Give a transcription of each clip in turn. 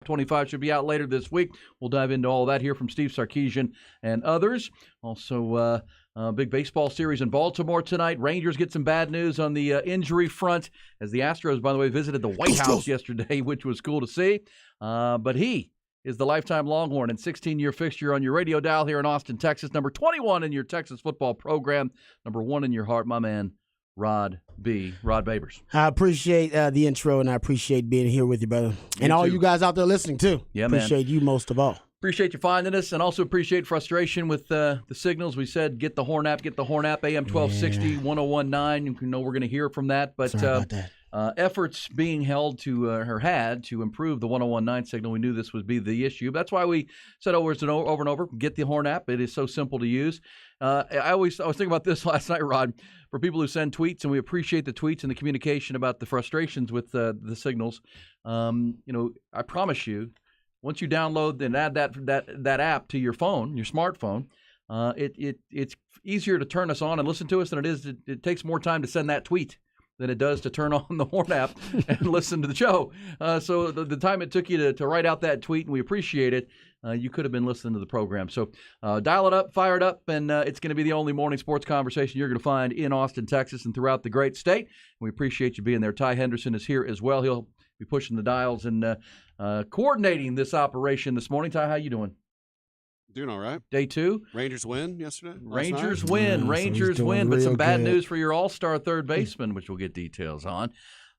25 should be out later this week. We'll dive into all that here from Steve Sarkisian and others. Also, big baseball series in Baltimore tonight. Rangers get some bad news on the injury front as the Astros, by the way, visited the White House yesterday, which was cool to see. But he is the lifetime Longhorn and 16-year fixture on your radio dial here in Austin, Texas. Number 21 in your Texas football program. Number 1 in your heart, my man, Rod Babers. I appreciate the intro, and I appreciate being here with you, brother. And all you guys out there listening, too. Yeah, man. Appreciate you most of all. Appreciate you finding us, and also appreciate frustration with the signals. We said get the Horn app, AM 1260, 101.9. You know we're going to hear from that. But Sorry about that. Efforts being held to to improve the 101.9 signal. We knew this would be the issue. That's why we said over and over, get the Horn app. It is so simple to use. I was thinking about this last night, Rod, for people who send tweets, and we appreciate the tweets and the communication about the frustrations with the signals. I promise you, once you download and add that app to your phone, your smartphone, it's easier to turn us on and listen to us than it is. It takes more time to send that tweet than it does to turn on the Horn app and listen to the show. So the time it took you to write out that tweet, and we appreciate it, you could have been listening to the program. So dial it up, fire it up, and it's going to be the only morning sports conversation you're going to find in Austin, Texas, and throughout the great state. We appreciate you being there. Ty Henderson is here as well. He'll be pushing the dials and coordinating this operation this morning. Ty, how you doing? Doing all right. Day 2. Rangers win yesterday. Rangers night. win. Yeah, Rangers so win. But some bad good. news for your all-star third baseman, which we'll get details on.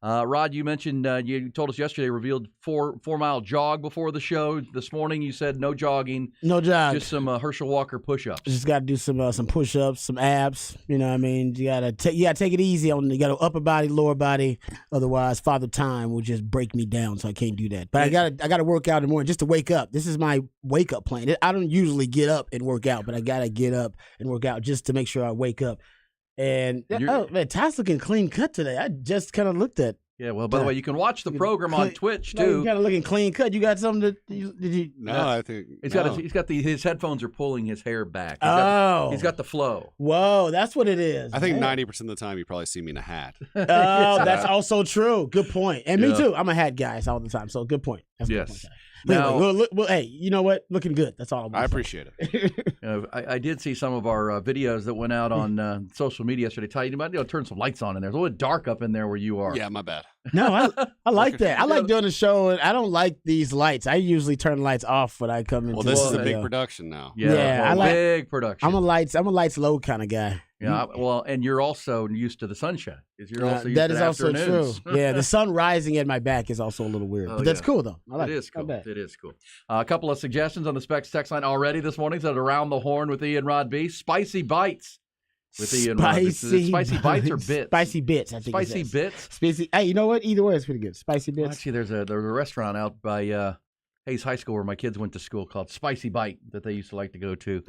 Rod, you mentioned you told us yesterday revealed 4-mile jog before the show. This morning you said no jogging. No job. Just some Herschel Walker push-ups. Just got to do some push-ups, some abs. You know what I mean? You got to take it easy on. You got to upper body, lower body. Otherwise, Father Time will just break me down, so I can't do that. But I got to work out in the morning just to wake up. This is my wake-up plan. I don't usually get up and work out, but I got to get up and work out just to make sure I wake up. And man, Ty's looking clean cut today. I just kind of looked at. Yeah, well, by the way, you can watch the program on Twitch too. You got to looking clean cut. You got something that did you? No, I think his headphones are pulling his hair back. He's got the flow. Whoa, that's what it is. I think 90% of the time you probably see me in a hat. Oh, that's also true. Good point. And me too. I'm a hat guy all the time. So good point. That's a good point. Now, anyway, hey, you know what? Looking good. That's all I appreciate it. I did see some of our videos that went out on social media yesterday. Ty, you might turn some lights on in there. It's a little dark up in there where you are. Yeah, my bad. No, I like that. I like doing the show, and I don't like these lights. I usually turn the lights off when I come in. Well, this is a big production now. Yeah, I like big production. I'm a lights low kind of guy. Yeah, well, and you're also used to the sunshine. You're also used that to is the also afternoons. true. Yeah, the sun rising at my back is also a little weird, but that's cool though. I like it. Is cool. It is cool. A couple of suggestions on the Specs text line already this morning. Said Around the Horn with Ian Rod B. Spicy bites with Ian Rod B. Spicy bites or bits? Spicy bits. I think. Spicy bits. Spicy. Hey, you know what? Either way is pretty good. Spicy bits. Well, actually, there's a restaurant out by Hayes High School where my kids went to school called Spicy Bite that they used to like to go to.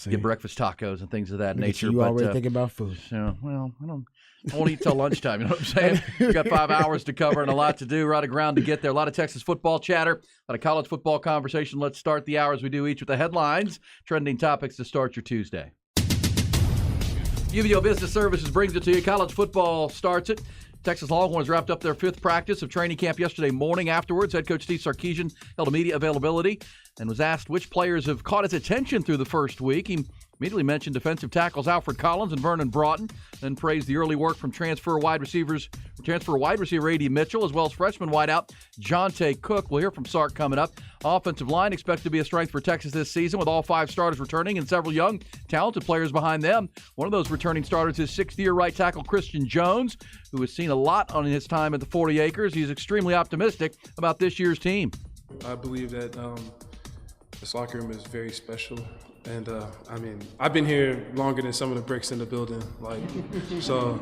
Get breakfast tacos and things of that nature. You already thinking about food. So, well, I won't eat till lunchtime. You know what I'm saying? We've got 5 hours to cover and a lot to do. A lot of ground to get there. A lot of Texas football chatter. A lot of college football conversation. Let's start the hour as we do each with the headlines. Trending topics to start your Tuesday. UVO Business Services brings it to you. College football starts it. Texas Longhorns wrapped up their 5th practice of training camp yesterday morning. Afterwards, head coach Steve Sarkisian held a media availability and was asked which players have caught his attention through the first week. He immediately mentioned defensive tackles Alfred Collins and Vernon Broughton, then praised the early work from transfer wide receiver A.D. Mitchell, as well as freshman wideout Jonte Cook. We'll hear from Sark coming up. Offensive line expected to be a strength for Texas this season, with all 5 starters returning and several young, talented players behind them. One of those returning starters is 6th-year right tackle Christian Jones, who has seen a lot on his time at the 40 Acres. He's extremely optimistic about this year's team. I believe that this locker room is very special. And I've been here longer than some of the bricks in the building. So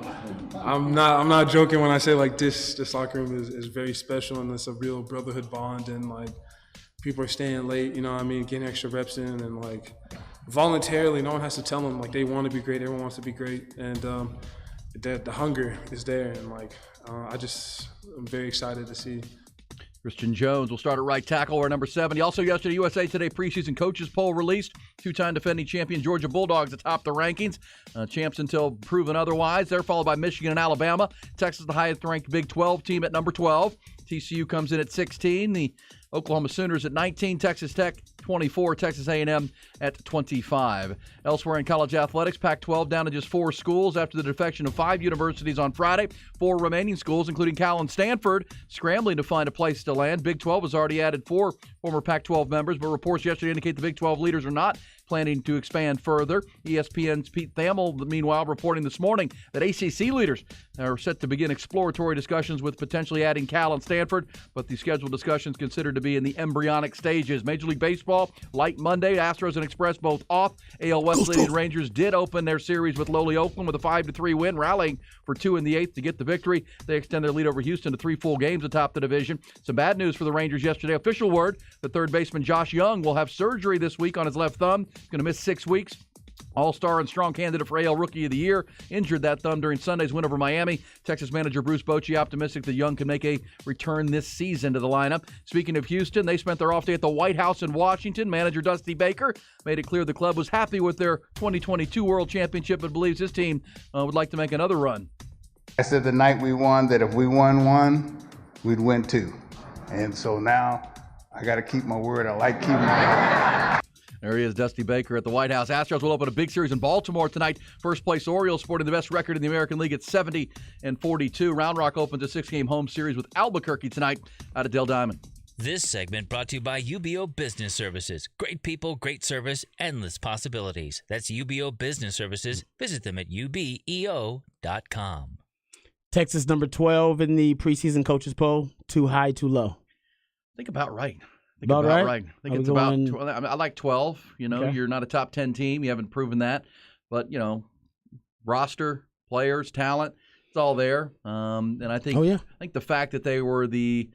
I'm not joking when I say this locker room is very special, and it's a real brotherhood bond, and people are staying late, getting extra reps in, and voluntarily, no one has to tell them they want to be great. Everyone wants to be great, and the hunger is there, and I'm very excited to see. Christian Jones will start at right tackle, or number 70. Also yesterday, USA Today preseason coaches poll released. 2-time defending champion Georgia Bulldogs atop the rankings. Champs until proven otherwise. They're followed by Michigan and Alabama. Texas, the highest-ranked Big 12 team at number 12. TCU comes in at 16. The Oklahoma Sooners at 19. Texas Tech 24. Texas A&M at 25. Elsewhere in college athletics, Pac-12 down to just 4 schools after the defection of 5 universities on Friday. 4 remaining schools, including Cal and Stanford, scrambling to find a place to land. Big 12 has already added 4 former Pac-12 members, but reports yesterday indicate the Big 12 leaders are not planning to expand further. ESPN's Pete Thamel, meanwhile, reporting this morning that ACC leaders are set to begin exploratory discussions with potentially adding Cal and Stanford, but the scheduled discussions considered to be in the embryonic stages. Major League Baseball, light Monday, Astros and Express both off. AL West leading Rangers did open their series with lowly Oakland with a 5-3 win, rallying for 2 in the 8th to get the victory. They extend their lead over Houston to 3 full games atop the division. Some bad news for the Rangers yesterday. Official word, the third baseman Josh Young will have surgery this week on his left thumb. He's going to miss 6 weeks. All-star and strong candidate for AL Rookie of the Year. Injured that thumb during Sunday's win over Miami. Texas manager Bruce Bochy optimistic that Young can make a return this season to the lineup. Speaking of Houston, they spent their off day at the White House in Washington. Manager Dusty Baker made it clear the club was happy with their 2022 World Championship but believes his team would like to make another run. I said the night we won that if we won 1, we'd win 2. And so now I got to keep my word. I like keeping my word. There he is, Dusty Baker at the White House. Astros will open a big series in Baltimore tonight. First place Orioles sporting the best record in the American League at 70-42. Round Rock opens a 6-game home series with Albuquerque tonight out of Dell Diamond. This segment brought to you by UBO Business Services. Great people, great service, endless possibilities. That's UBO Business Services. Visit them at ubeo.com. Texas number 12 in the preseason coaches poll. Too high, too low? I think about right. About right? I think it's about 12. I like 12. You know, Okay. You're not a top 10 team. You haven't proven that. But, roster, players, talent, it's all there. And I think I think the fact that they were the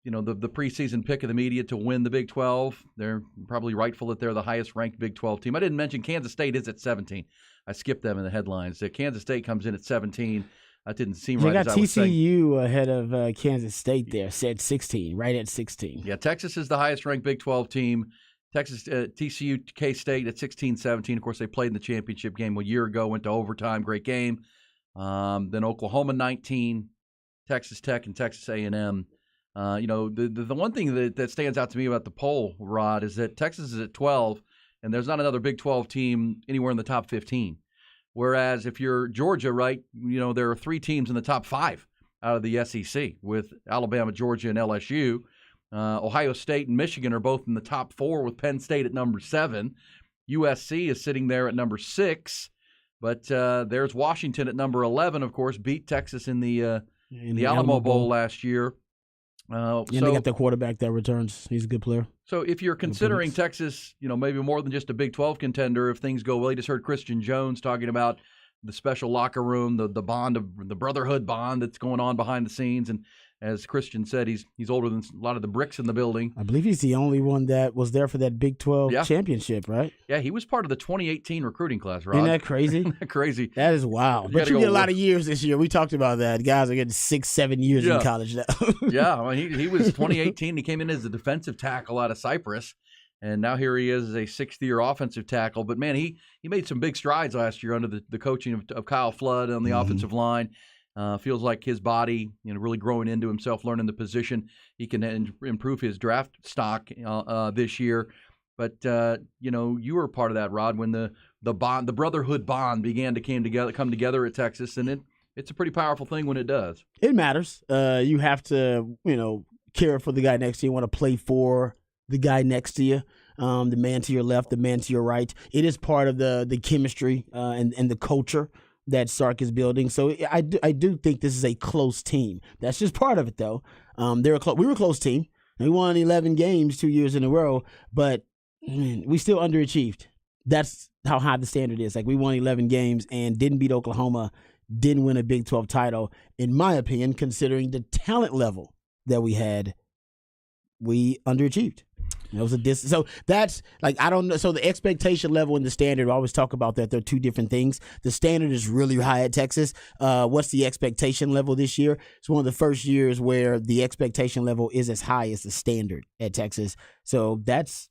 preseason pick of the media to win the Big 12, they're probably rightful that they're the highest ranked Big 12 team. I didn't mention Kansas State is at 17. I skipped them in the headlines. Kansas State comes in at 17. That didn't seem right. You got as I was saying. TCU ahead of Kansas State there, said 16, right at 16. Yeah, Texas is the highest ranked Big 12 team. Texas, TCU, K-State at 16-17. Of course, they played in the championship game a year ago, went to overtime. Great game. Then Oklahoma 19, Texas Tech, and Texas A&M. The one thing that stands out to me about the poll, Rod, is that Texas is at 12, and there's not another Big 12 team anywhere in the top 15. Whereas if you're Georgia, right, there are 3 teams in the top 5 out of the SEC with Alabama, Georgia, and LSU. Ohio State and Michigan are both in the top 4 with Penn State at number 7. USC is sitting there at number 6. But there's Washington at number 11, of course, beat Texas in the Alamo Bowl last year. They got their quarterback that returns. He's a good player. So if you're considering Texas, maybe more than just a Big 12 contender, if things go well, you just heard Christian Jones talking about the special locker room, the bond of the brotherhood bond that's going on behind the scenes. And as Christian said, he's older than a lot of the bricks in the building. I believe he's the only one that was there for that Big 12 championship, right? Yeah, he was part of the 2018 recruiting class, Rod. Isn't that crazy? Crazy. That is wild. But you get a lot of years this year. We talked about that. Guys are getting 6-7 years in college now. Yeah, he was 2018. He came in as a defensive tackle out of Cyprus. And now here he is as a 6th-year offensive tackle. But, man, he made some big strides last year under the coaching of Kyle Flood on the offensive line. Feels like his body, really growing into himself, learning the position. He can improve his draft stock this year. But, you were part of that, Rod, when the brotherhood bond began to come together at Texas. And it's a pretty powerful thing when it does. It matters. You have to, care for the guy next to you. You want to play for the guy next to you, the man to your left, the man to your right. It is part of the chemistry and the culture that Sark is building. So I do think this is a close team. That's just part of it, though. We were a close team. We won 11 games 2 years in a row, but we still underachieved. That's how high the standard is. Like, we won 11 games and didn't beat Oklahoma, didn't win a Big 12 title. In my opinion, considering the talent level that we had, we underachieved. It was a distance. So that's I don't know. So the expectation level and the standard, I always talk about that. They're 2 different things. The standard is really high at Texas. What's the expectation level this year? It's one of the first years where the expectation level is as high as the standard at Texas. So that's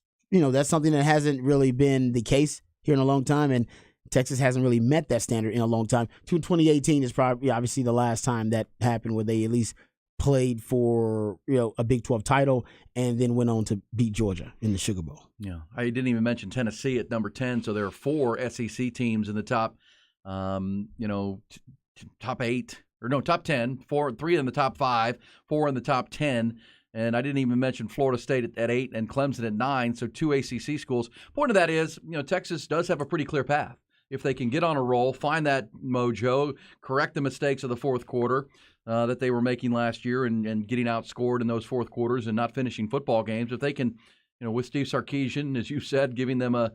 something that hasn't really been the case here in a long time. And Texas hasn't really met that standard in a long time. 2018 is probably obviously the last time that happened where they at least played for a Big 12 title, and then went on to beat Georgia in the Sugar Bowl. Yeah, I didn't even mention Tennessee at number 10. So there are 4 SEC teams in the top, top 8 or no, top 10. 3 in the top 5, 4 in the top 10. And I didn't even mention Florida State at 8 and Clemson at 9. So 2 ACC schools. Point of that is, Texas does have a pretty clear path. If they can get on a roll, find that mojo, correct the mistakes of the fourth quarter that they were making last year and getting outscored in those fourth quarters and not finishing football games, if they can, with Steve Sarkisian, as you said, giving them a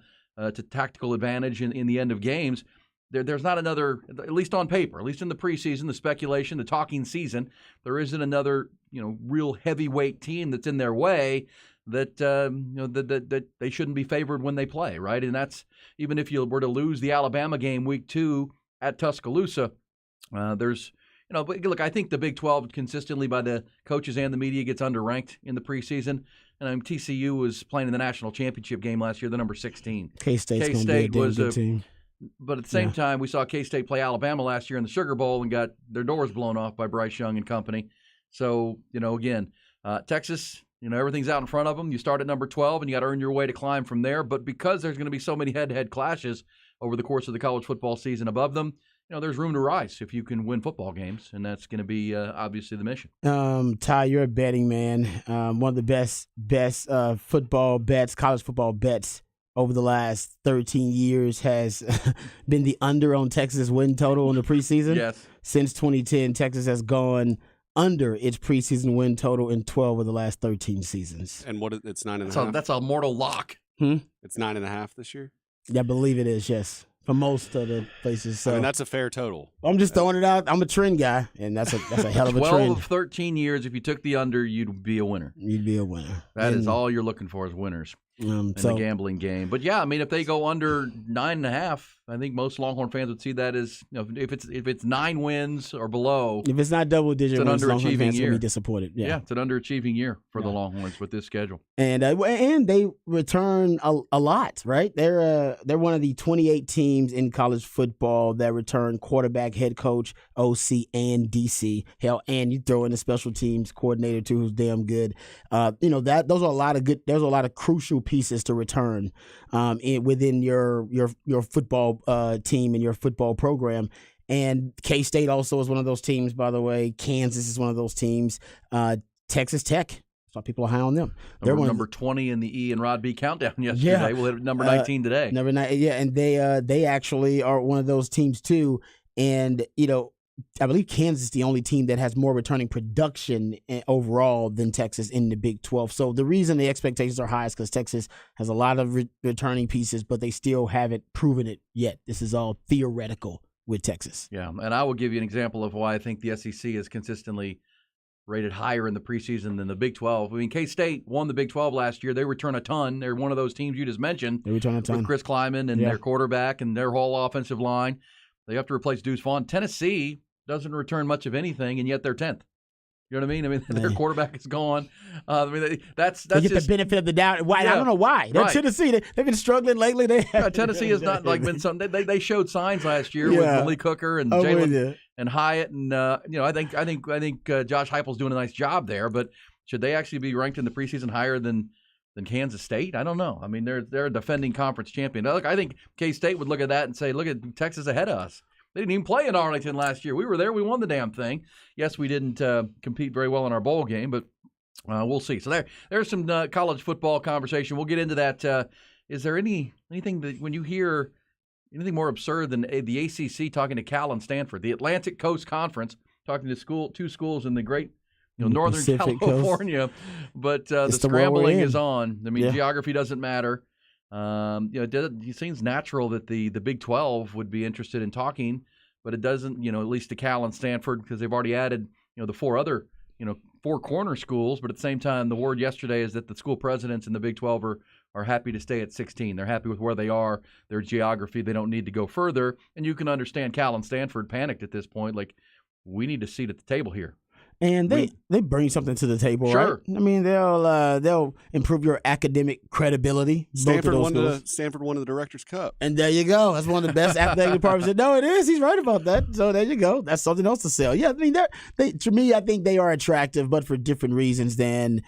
tactical advantage in the end of games, there's not another, at least on paper, at least in the preseason, the speculation, the talking season, there isn't another, real heavyweight team that's in their way that that they shouldn't be favored when they play, right? And that's even if you were to lose the Alabama game week 2 at Tuscaloosa, there's but look, I think the Big 12 consistently by the coaches and the media gets underranked in the preseason. And TCU was playing in the national championship game last year, the number 16. K-State's going to be a damn good team. But at the same time, we saw K-State play Alabama last year in the Sugar Bowl and got their doors blown off by Bryce Young and company. So, again, Texas, everything's out in front of them. You start at number 12, and you got to earn your way to climb from there. But because there's going to be so many head-to-head clashes over the course of the college football season above them, there's room to rise if you can win football games, and that's going to be obviously the mission. Ty, you're a betting man. One of the best football bets, college football bets over the last 13 years has been the under on Texas win total in the preseason. Yes. Since 2010, Texas has gone under its preseason win total in 12 of the last 13 seasons. And it's 9.5? So that's a mortal lock. It's 9.5 this year? Yeah, I believe it is, yes. For most of the places. So that's a fair total. I'm just throwing it out. I'm a trend guy, and that's a hell of a 12 trend. of 13 years, if you took the under, you'd be a winner. You'd be a winner. That is all you're looking for is winners in the gambling game. But, yeah, I mean, if they go under 9.5, I think most Longhorn fans would see that as, if it's 9 wins or below. If it's not double-digit wins, Longhorn fans will be disappointed. Yeah, it's an underachieving year for the Longhorns with this schedule. And they return a lot, right? They're one of the 28 teams in college football that return quarterback, head coach, OC, and DC. Hell, and you throw in the special teams coordinator too, who's damn good. Those are a lot of good. There's a lot of crucial pieces to return within your football team and your football program. And K-State also is one of those teams, by the way. Kansas is one of those teams. Texas Tech. So people are high on them. They're number 20 in the E and Rod B countdown yesterday. Yeah. We'll hit number 19 today. Number 9, yeah, and they actually are one of those teams too. And I believe Kansas is the only team that has more returning production overall than Texas in the Big 12. So the reason the expectations are high is because Texas has a lot of returning pieces, but they still haven't proven it yet. This is all theoretical with Texas. Yeah, and I will give you an example of why I think the SEC is consistently rated higher in the preseason than the Big 12. I mean, K-State won the Big 12 last year. They return a ton. They're one of those teams you just mentioned. They return a ton. With Chris Kleiman and their quarterback and their whole offensive line. They have to replace Deuce Vaughn. Tennessee doesn't return much of anything, and yet they're 10th. You know what I mean? I mean, their quarterback is gone. I mean, that's they get just the benefit of the doubt. Why? I don't know why. They're Tennessee. They've been struggling lately. Tennessee has not been something. They showed signs last year with Malik Hooker and Jalen and Hyatt, and I think Josh Heupel's doing a nice job there. But should they actually be ranked in the preseason higher than Kansas State? I don't know. I mean, they're a defending conference champion. Look, I think K-State would look at that and say, look at Texas ahead of us. They didn't even play in Arlington last year. We were there. We won the damn thing. Yes, we didn't compete very well in our bowl game, but we'll see. So there's some college football conversation. We'll get into that. Is there anything that when you hear anything more absurd than the ACC talking to Cal and Stanford, the Atlantic Coast Conference talking to two schools in the great Northern Pacific California, Coast. But the scrambling is on. I mean, geography doesn't matter. It seems natural that the Big 12 would be interested in talking, but it doesn't, at least to Cal and Stanford, because they've already added, the 4 other, 4 corner schools. But at the same time, the word yesterday is that the school presidents in the Big 12 are happy to stay at 16. They're happy with where they are, their geography. They don't need to go further. And you can understand Cal and Stanford panicked at this point. Like, we need a seat at the table here. And they bring something to the table, Sure. right? I mean, they'll improve your academic credibility. Stanford both of those schools. Stanford won the Directors Cup. And there you go. That's one of the best athletic departments. No, it is. He's right about that. So there you go. That's something else to sell. Yeah, I mean, to me, I think they are attractive, but for different reasons than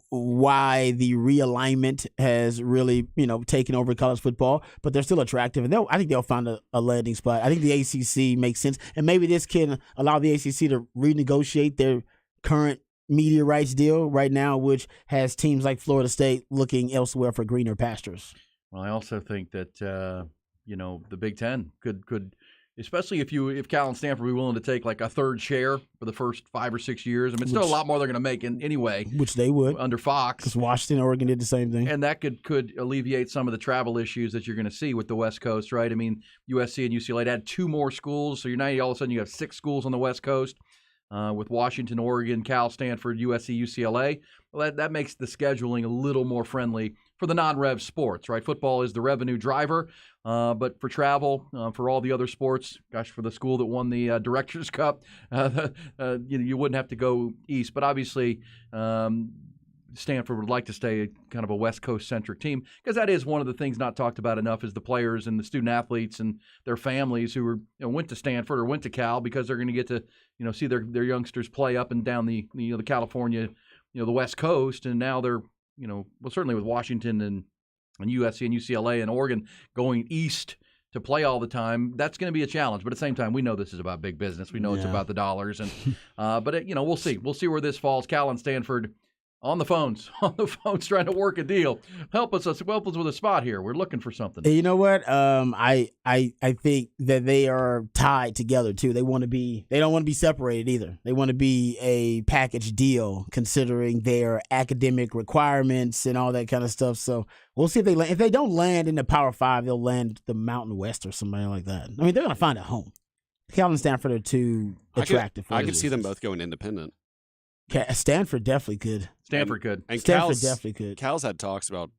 why the realignment has really, taken over college football. But they're still attractive, and I think they'll find a landing spot. I think the ACC makes sense, and maybe this can allow the ACC to renegotiate their current media rights deal right now, which has teams like Florida State looking elsewhere for greener pastures. Well, I also think that the Big Ten could, especially if Cal and Stanford be willing to take like a third share for the first 5 or 6 years. I mean, it's still a lot more they're going to make anyway. Which they would under Fox, because Washington, Oregon did the same thing, and that could alleviate some of the travel issues that you're going to see with the West Coast, right? I mean, USC and UCLA had 2 more schools, so you're now all of a sudden you have 6 schools on the West Coast. With Washington, Oregon, Cal, Stanford, USC, UCLA. Well, that makes the scheduling a little more friendly for the non-rev sports, right? Football is the revenue driver, but for travel, for all the other sports, gosh, for the school that won the Directors Cup, you wouldn't have to go east. But obviously, Stanford would like to stay kind of a West Coast-centric team because that is one of the things not talked about enough is the players and the student athletes and their families who went to Stanford or went to Cal because they're going to get to see their youngsters play up and down the California, the West Coast, and now they're certainly with Washington and USC and UCLA and Oregon going east to play all the time. That's going to be a challenge, but at the same time, we know this is about big business. We know it's about the dollars, and but we'll see. We'll see where this falls. Cal and Stanford. On the phones trying to work a deal. Help us with a spot here. We're looking for something. You know what? I think that they are tied together too. They don't want to be separated either. They want to be a package deal considering their academic requirements and all that kind of stuff. So we'll see if they land. If they don't land in the Power 5, they'll land the Mountain West or somebody like that. I mean, they're going to find a home. Cal and Stanford are too attractive. I could see them both going independent. Stanford definitely could. Stanford could. And Stanford definitely could. Cal's had talks about,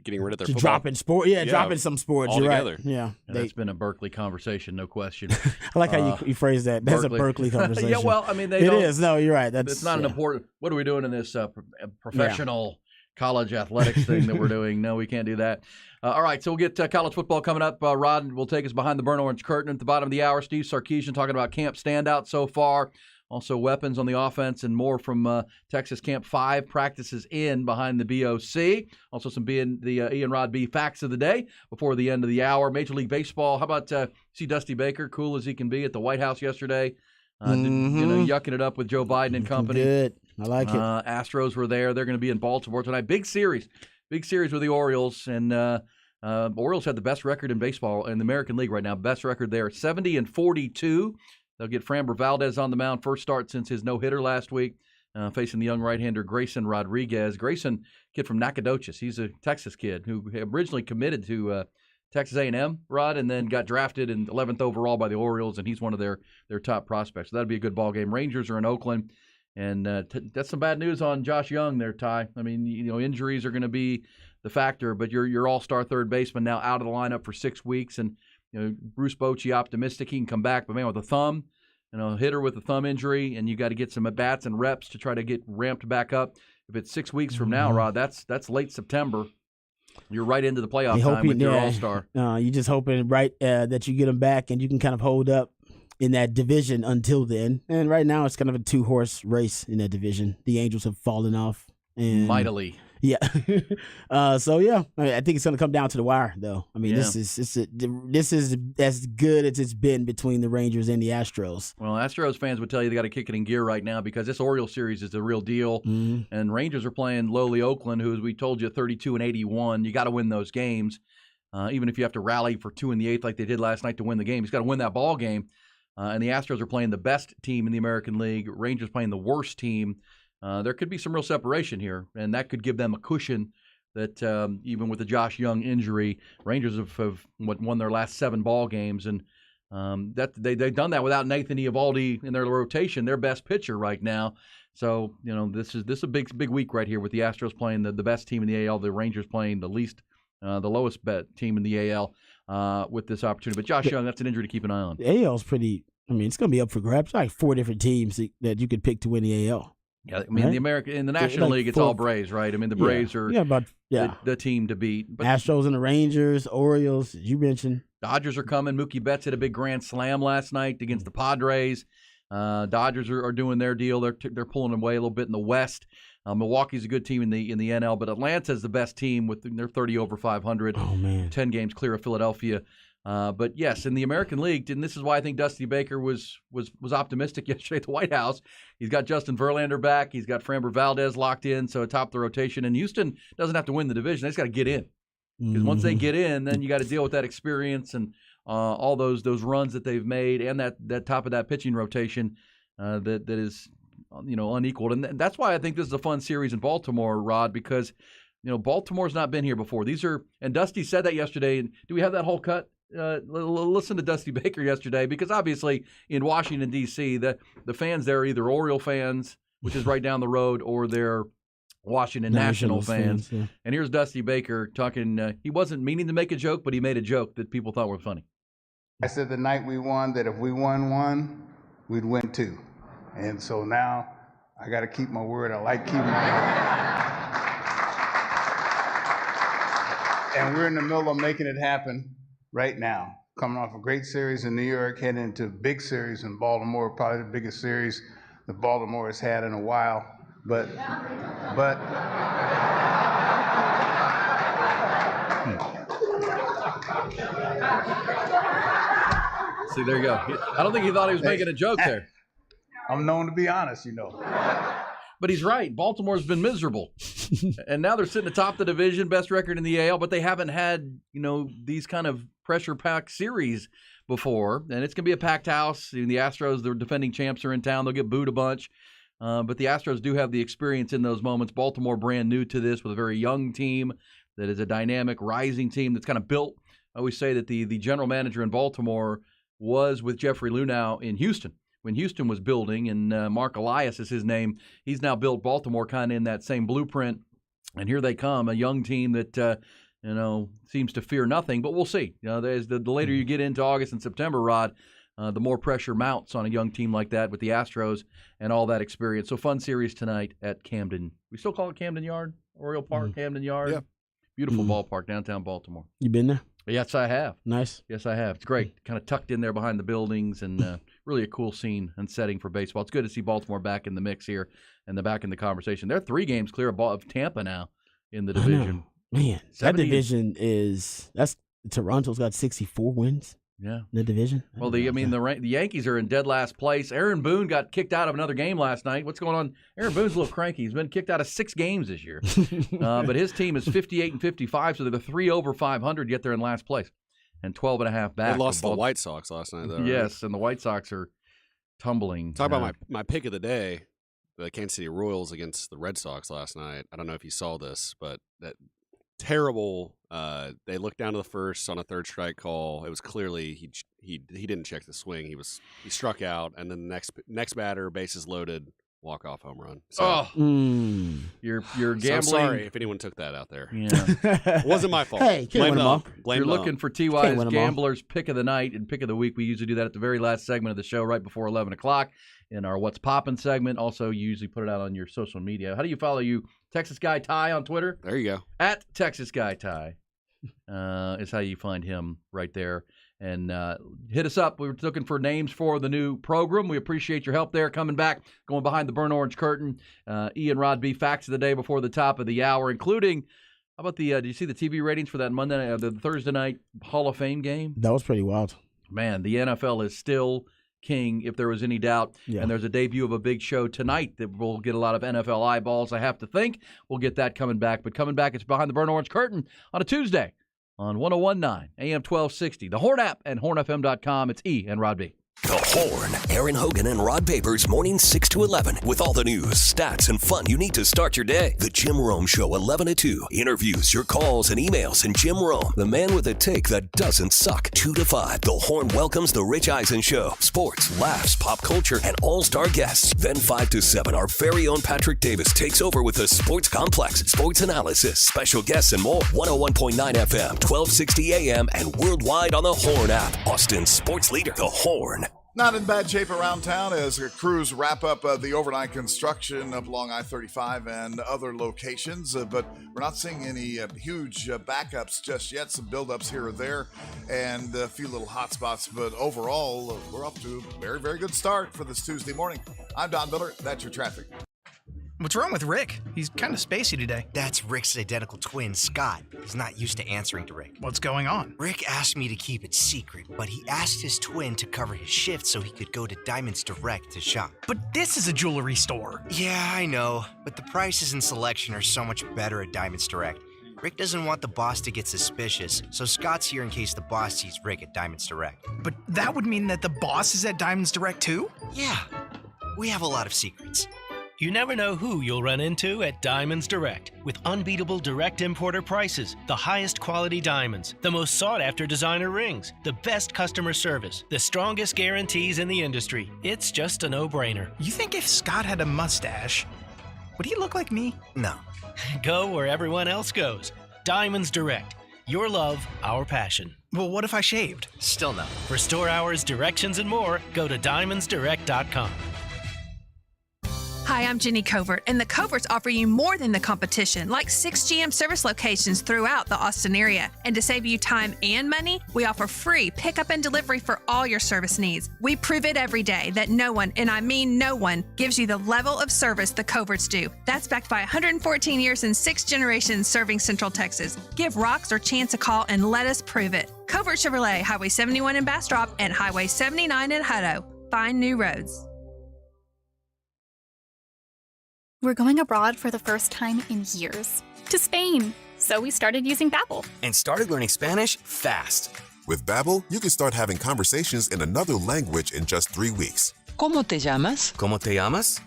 getting rid of their football. Dropping sport. Yeah, dropping some sports. Altogether. You're right. Yeah. That's been a Berkeley conversation, no question. I like how you phrase that. That's Berkeley. A Berkeley conversation. Yeah, well, I mean, it is. No, you're right. It's not an important. What are we doing in this professional college athletics thing that we're doing? No, we can't do that. All right, so we'll get college football coming up. Rod will take us behind the burnt orange curtain at the bottom of the hour. Steve Sarkisian talking about camp standout so far. Also weapons on the offense and more from Texas Camp 5 practices in behind the BOC. Also some being the Ian Rod B facts of the day before the end of the hour. Major League Baseball, how about see Dusty Baker, cool as he can be at the White House yesterday, yucking it up with Joe Biden and company. Good. I like it. Astros were there. They're going to be in Baltimore tonight. Big series with the Orioles. And Orioles had the best record in baseball in the American League right now. Best record there, 70-42. They'll get Framber Valdez on the mound, first start since his no-hitter last week, facing the young right-hander Grayson Rodriguez. Grayson, kid from Nacogdoches. He's a Texas kid who originally committed to Texas A&M, Rod, and then got drafted in 11th overall by the Orioles, and he's one of their top prospects. So that'll be a good ball game. Rangers are in Oakland, and that's some bad news on Josh Young there, Ty. I mean, injuries are going to be the factor, but your all-star third baseman now out of the lineup for 6 weeks, and Bruce Bochy optimistic he can come back, but man, with a thumb, hitter with a thumb injury, and you got to get some at-bats and reps to try to get ramped back up. If it's 6 weeks from now, Rod, that's late September. You're right into the playoff time with your all-star. You're just hoping, that you get him back and you can kind of hold up in that division until then. And right now it's kind of a 2-horse race in that division. The Angels have fallen off. And mightily. Yeah. I think it's going to come down to the wire, though. I mean, this is as good as it's been between the Rangers and the Astros. Well, Astros fans would tell you they got to kick it in gear right now because this Orioles series is the real deal. Mm-hmm. And Rangers are playing lowly Oakland, who, as we told you, 32-81. You got to win those games, even if you have to rally for 2 in the 8th like they did last night to win the game. He's got to win that ball game. And the Astros are playing the best team in the American League. Rangers playing the worst team. There could be some real separation here, and that could give them a cushion that even with the Josh Young injury, Rangers have won their last 7 ball games, and that they've done that without Nathan Eovaldi in their rotation, their best pitcher right now. So this is a big week right here with the Astros playing the best team in the AL, the Rangers playing the lowest bet team in the AL with this opportunity. But Josh Young, that's an injury to keep an eye on. The AL's pretty I mean, it's going to be up for grabs. Like 4 different teams that you could pick to win the AL. Yeah, I mean, right? in the National League, it's all Braves, right? I mean, the Braves are the team to beat. But Astros and the Rangers, Orioles, as you mentioned. Dodgers are coming. Mookie Betts hit a big grand slam last night against the Padres. Dodgers are doing their deal. They're pulling away a little bit in the West. Milwaukee's a good team in the NL, but Atlanta's the best team with their 30 over 500. Oh man, 10 games clear of Philadelphia. But yes, in the American League, and this is why I think Dusty Baker was optimistic yesterday at the White House. He's got Justin Verlander back. He's got Framber Valdez locked in, so atop the rotation. And Houston doesn't have to win the division; they just got to get in. Because once they get in, then you got to deal with that experience and all those runs that they've made, and that top of that pitching rotation that is unequaled. And that's why I think this is a fun series in Baltimore, Rod, because Baltimore's not been here before. And Dusty said that yesterday. And do we have that whole cut? Listen to Dusty Baker yesterday, because obviously in Washington, D.C., the fans there are either Oriole fans, which is right down the road, or they're Washington National fans. Yeah. And here's Dusty Baker talking. He wasn't meaning to make a joke, but he made a joke that people thought were funny. I said the night we won that if we won one, we'd win 2. And so now I got to keep my word. I like keeping my word. And we're in the middle of making it happen right now. Coming off a great series in New York, heading into a big series in Baltimore, probably the biggest series that Baltimore has had in a while. But see, there you go. I don't think he thought he was making a joke there. I'm known to be honest, But he's right. Baltimore's been miserable. And now they're sitting atop the division, best record in the AL, but they haven't had, these kind of pressure-packed series before. And it's going to be a packed house. The Astros, the defending champs, are in town. They'll get booed a bunch. But the Astros do have the experience in those moments. Baltimore brand new to this with a very young team that is a dynamic, rising team that's kind of built. I always say that the general manager in Baltimore was with Jeffrey Luhnow in Houston. When Houston was building, and Mark Elias is his name, he's now built Baltimore kind of in that same blueprint. And here they come, a young team that, seems to fear nothing. But we'll see. The later you get into August and September, Rod, the more pressure mounts on a young team like that with the Astros and all that experience. So fun series tonight at Camden. We still call it Camden Yard, Oriole Park, Camden Yard. Yeah. Beautiful ballpark, downtown Baltimore. You been there? Yes, I have. Nice. Yes, I have. It's great. Kind of tucked in there behind the buildings, and really a cool scene and setting for baseball. It's good to see Baltimore back in the mix here and back in the conversation. They're 3 games clear of Tampa now in the division. Man, that division that's Toronto's got 64 wins. Yeah, in the division. Well, the Yankees are in dead last place. Aaron Boone got kicked out of another game last night. What's going on? Aaron Boone's a little cranky. He's been kicked out of 6 games this year. But his team is 58 and 55, so they're 3 over 500. Yet they're in last place and 12.5 back. They lost to the White Sox last night, though. Right? Yes, and the White Sox are tumbling. Talk about my pick of the day. The Kansas City Royals against the Red Sox last night. I don't know if you saw this, but that terrible. They looked down to the first on a 3rd strike call. It was clearly he didn't check the swing. He struck out, and then the next batter, bases loaded, walk-off home run. So, you're gambling. So I'm sorry if anyone took that out there. Yeah, it wasn't my fault. Hey, blame them. You're looking for TY's Gambler's Pick of the Night and Pick of the Week. We usually do that at the very last segment of the show, right before 11 o'clock in our What's Poppin' segment. Also, you usually put it out on your social media. How do you follow you? Texas Guy Ty on Twitter? There you go. At Texas Guy Ty is how you find him right there. And hit us up. We were looking for names for the new program. We appreciate your help there. Coming back, going behind the burnt orange curtain. Ian Rod B. Facts of the day before the top of the hour, including, how about did you see the TV ratings for that Monday, the Thursday night Hall of Fame game? That was pretty wild. Man, the NFL is still king, if there was any doubt. Yeah. And there's a debut of a big show tonight that will get a lot of NFL eyeballs, I have to think. We'll get that coming back. But coming back, it's Behind the Burnt Orange Curtain on a Tuesday on 101.9 AM 1260. The Horn app and hornfm.com. It's E and Rod B. The Horn. Aaron Hogan and Rod Papers, mornings 6 to 11. With all the news, stats, and fun you need to start your day. The Jim Rome Show, 11 to 2. Interviews, your calls, and emails. And Jim Rome, the man with a take that doesn't suck. 2 to 5. The Horn welcomes The Rich Eisen Show. Sports, laughs, pop culture, and all-star guests. Then 5 to 7, our very own Patrick Davis takes over with the Sports Complex, sports analysis, special guests, and more. 101.9 FM, 1260 AM, and worldwide on the Horn app. Austin's sports leader, The Horn. Not in bad shape around town as crews wrap up the overnight construction up along I-35 and other locations, but we're not seeing any huge backups just yet. Some buildups here or there and a few little hot spots, but overall, we're off to a very, very good start for this Tuesday morning. I'm Don Miller. That's your traffic. What's wrong with Rick? He's kind of spacey today. That's Rick's identical twin, Scott. He's not used to answering to Rick. What's going on? Rick asked me to keep it secret, but he asked his twin to cover his shift so he could go to Diamonds Direct to shop. But this is a jewelry store. Yeah, I know, but the prices and selection are so much better at Diamonds Direct. Rick doesn't want the boss to get suspicious, so Scott's here in case the boss sees Rick at Diamonds Direct. But that would mean that the boss is at Diamonds Direct too? Yeah, we have a lot of secrets. You never know who you'll run into at Diamonds Direct. With unbeatable direct importer prices, the highest quality diamonds, the most sought-after designer rings, the best customer service, the strongest guarantees in the industry. It's just a no-brainer. You think if Scott had a mustache, would he look like me? No. Go where everyone else goes. Diamonds Direct. Your love, our passion. Well, what if I shaved? Still no. For store hours, directions, and more, go to diamondsdirect.com. Hi, I'm Jenny Covert, and the Coverts offer you more than the competition, like 6 GM service locations throughout the Austin area. And to save you time and money, we offer free pickup and delivery for all your service needs. We prove it every day that no one, and I mean no one, gives you the level of service the Coverts do. That's backed by 114 years and 6 generations serving Central Texas. Give Rox or Chance a call and let us prove it. Covert Chevrolet, Highway 71 in Bastrop and Highway 79 in Hutto. Find new roads. We're going abroad for the first time in years. To Spain. So we started using Babbel. And started learning Spanish fast. With Babbel, you can start having conversations in another language in just 3 weeks. ¿Cómo te llamas? ¿Cómo te llamas?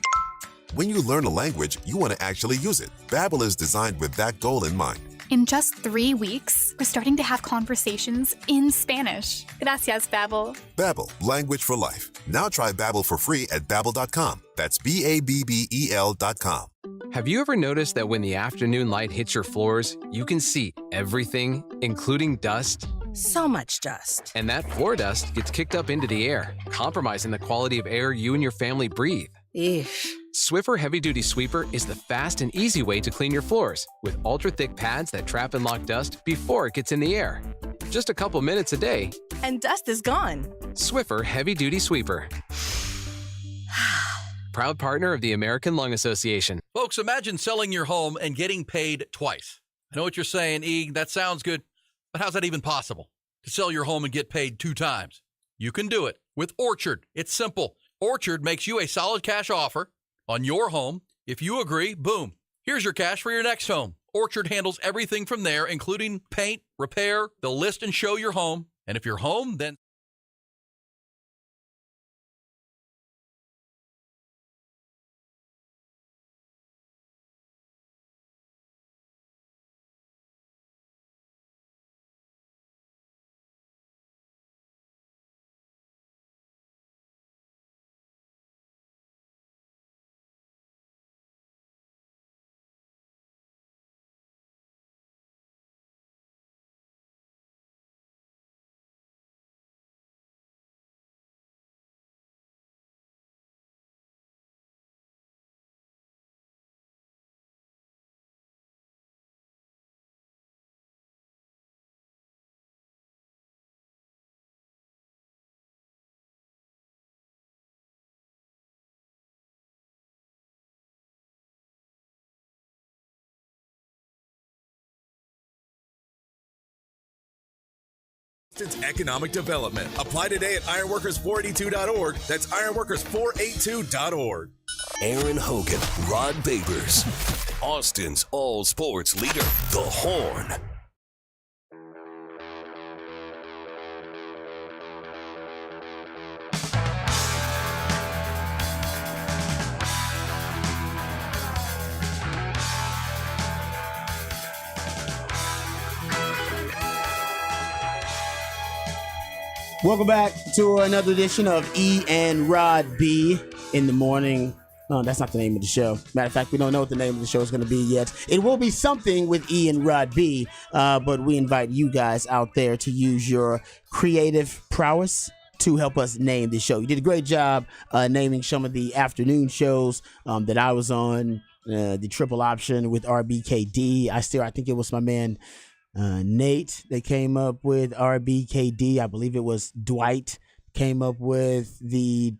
When you learn a language, you want to actually use it. Babbel is designed with that goal in mind. In just 3 weeks, we're starting to have conversations in Spanish. Gracias, Babbel. Babbel, language for life. Now try Babbel for free at Babbel.com. That's BABBEL.com. Have you ever noticed that when the afternoon light hits your floors, you can see everything, including dust? So much dust. And that floor dust gets kicked up into the air, compromising the quality of air you and your family breathe. Eesh. Swiffer Heavy Duty Sweeper is the fast and easy way to clean your floors with ultra-thick pads that trap and lock dust before it gets in the air. Just a couple minutes a day. And dust is gone. Swiffer Heavy Duty Sweeper. Proud partner of the American Lung Association. Folks, imagine selling your home and getting paid twice. I know what you're saying, E, that sounds good, but how's that even possible? To sell your home and get paid 2 times? You can do it with Orchard. It's simple. Orchard makes you a solid cash offer on your home. If you agree, boom, here's your cash for your next home. Orchard handles everything from there, including paint, repair. They'll list and show your home. And if you're home, then Economic development. Apply today at ironworkers482.org. That's ironworkers482.org. Aaron Hogan, Rod Babers, Austin's all sports leader, The Horn. Welcome back to another edition of E and Rod B in the morning. No, that's not the name of the show. Matter of fact, we don't know what the name of the show is going to be yet. It will be something with E and Rod B, but we invite you guys out there to use your creative prowess to help us name the show. You did a great job naming some of the afternoon shows that I was on. The Triple Option with RBKD. I think it was my man Nate that came up with RBKD. I believe it was Dwight came up with the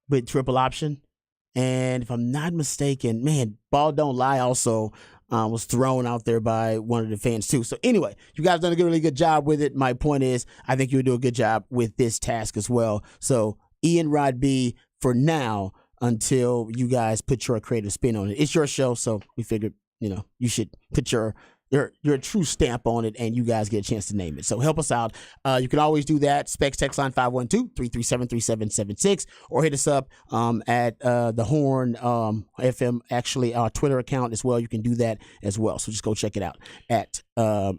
with Triple Option. And if I'm not mistaken, man, Ball Don't Lie also was thrown out there by one of the fans too. So anyway, you guys done a really good job with it. My point is, I think you'll do a good job with this task as well. So Ian, Rod B, for now, until you guys put your creative spin on it. It's your show, so we figured, you should put your true stamp on it, and you guys get a chance to name it. So help us out. You can always do that. Specs text line 512-337-3776, or hit us up at the Horn FM, actually, our Twitter account as well. You can do that as well. So just go check it out.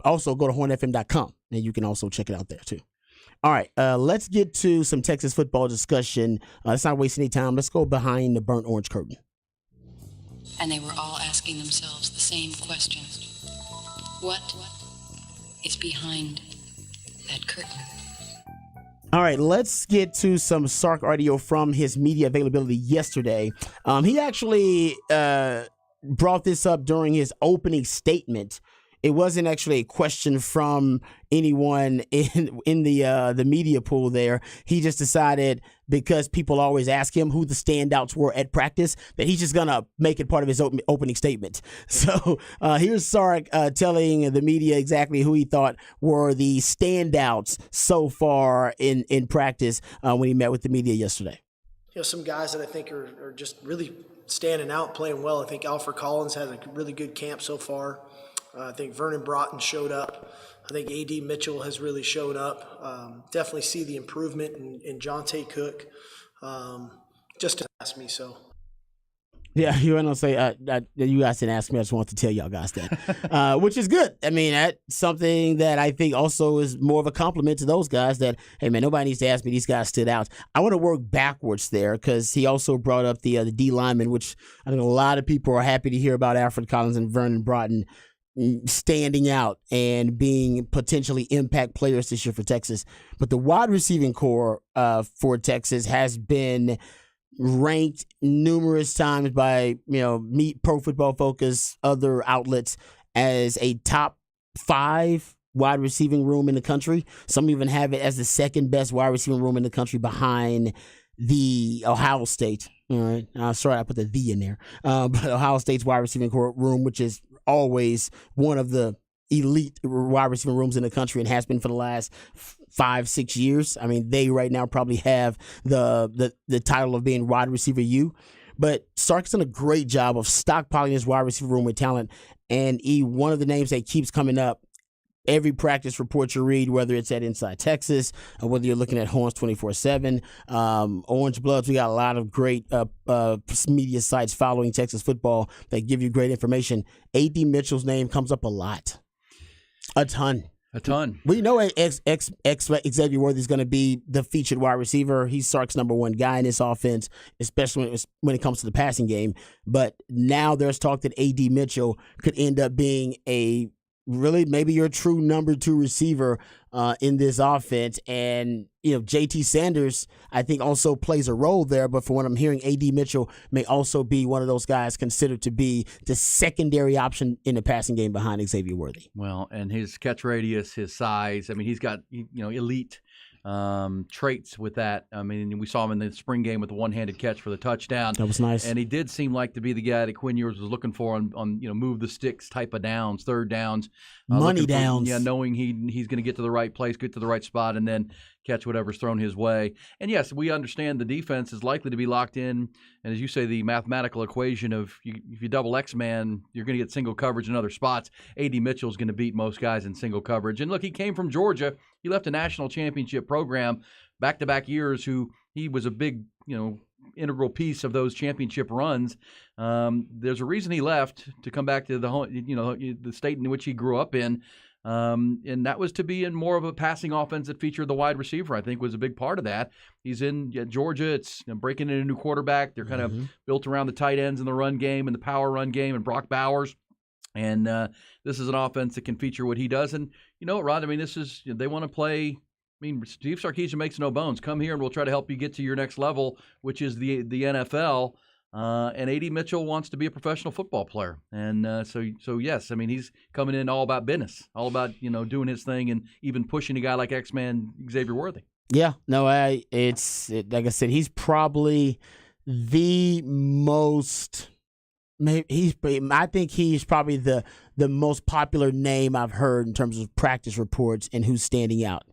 Also, go to hornfm.com, and you can also check it out there too. All right, let's get to some Texas football discussion. Let's not waste any time. Let's go behind the burnt orange curtain. And they were all asking themselves the same question. What is behind that curtain? All right, let's get to some Sark audio from his media availability yesterday. He actually brought this up during his opening statement. It wasn't actually a question from anyone in the media pool there. He just decided, because people always ask him who the standouts were at practice, that he's just going to make it part of his opening statement. So here's Sark telling the media exactly who he thought were the standouts so far in practice when he met with the media yesterday. Some guys that I think are just really standing out, playing well. I think Alfred Collins had a really good camp so far. I think Vernon Broughton showed up. I think A.D. Mitchell has really shown up. Definitely see the improvement in Jonte Cook. Just to ask me, so. Yeah, you want to say, you guys didn't ask me. I just wanted to tell y'all guys that, which is good. I mean, that's something that I think also is more of a compliment to those guys that, hey, man, nobody needs to ask me. These guys stood out. I want to work backwards there, because he also brought up the D linemen, which I think a lot of people are happy to hear about Alfred Collins and Vernon Broughton standing out and being potentially impact players this year for Texas. But the wide receiving core for Texas has been ranked numerous times by, Meet, Pro Football Focus, other outlets as a top 5 wide receiving room in the country. Some even have it as the second best wide receiving room in the country behind the Ohio State. All right. Sorry, I put the "the" in there. But Ohio State's wide receiving core room, which is always one of the elite wide receiving rooms in the country and has been for the last 5-6 years. I mean, they right now probably have the title of being wide receiver U. But Sark's done a great job of stockpiling his wide receiver room with talent. And one of the names that keeps coming up every practice report you read, whether it's at Inside Texas or whether you're looking at Horns 24/7, Orange Bloods, we got a lot of great media sites following Texas football that give you great information. A.D. Mitchell's name comes up a lot. A ton. We know Xavier Worthy is going to be the featured wide receiver. He's Sark's number one guy in this offense, especially when it comes to the passing game. But now there's talk that A.D. Mitchell could end up being maybe your true number 2 receiver in this offense. And, J.T. Sanders, I think, also plays a role there. But from what I'm hearing, A.D. Mitchell may also be one of those guys considered to be the secondary option in the passing game behind Xavier Worthy. Well, and his catch radius, his size, I mean, he's got, elite traits with that. I mean, we saw him in the spring game with the one-handed catch for the touchdown. That was nice. And he did seem like to be the guy that Quinn Ewers was looking for on move the sticks type of downs, third downs. Money downs. Knowing he's going to get to the right place, get to the right spot, and then catch whatever's thrown his way. And yes, we understand the defense is likely to be locked in. And as you say, the mathematical equation of if you double X-man, you're going to get single coverage in other spots. A.D. Mitchell's going to beat most guys in single coverage. And look, he came from Georgia. He left a national championship program back-to-back years he was a big, integral piece of those championship runs. There's a reason he left to come back to the state in which he grew up in. And that was to be in more of a passing offense that featured the wide receiver, I think was a big part of that. He's in Georgia. It's breaking in a new quarterback. They're kind of built around the tight ends in the run game and the power run game and Brock Bowers. And this is an offense that can feature what he does. And you know what, Rod? I mean, they want to play mean, Steve Sarkisian makes no bones. Come here and we'll try to help you get to your next level, which is the NFL. And A.D. Mitchell wants to be a professional football player. And so yes, I mean, he's coming in all about business, all about, doing his thing and even pushing a guy like X-Man Xavier Worthy. Yeah, no, like I said, he's probably the most. I think he's probably the most popular name I've heard in terms of practice reports and who's standing out.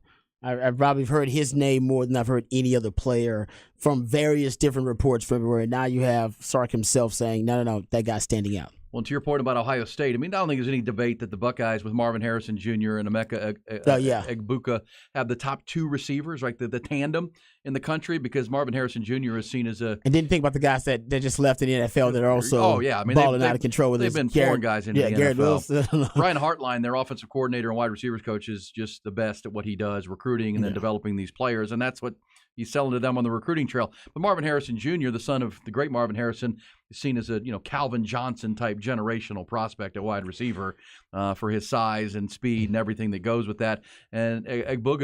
I've probably heard his name more than I've heard any other player from various different reports from everywhere. Now you have Sark himself saying, no, that guy's standing out. Well, to your point about Ohio State, I mean, I don't think there's any debate that the Buckeyes with Marvin Harrison Jr. and Emeka Egbuka have the top two receivers, right? The tandem in the country, because Marvin Harrison Jr. is seen as a. And didn't think about the guys that just left in the NFL that are also balling out of control with they've been foreign guys in the Garrett NFL. Brian Hartline, their offensive coordinator and wide receivers coach, is just the best at what he does, recruiting and then developing these players, and that's what he's selling to them on the recruiting trail. But Marvin Harrison Jr., the son of the great Marvin Harrison, is seen as a Calvin Johnson type generational prospect at wide receiver for his size and speed and everything that goes with that. And Egbuka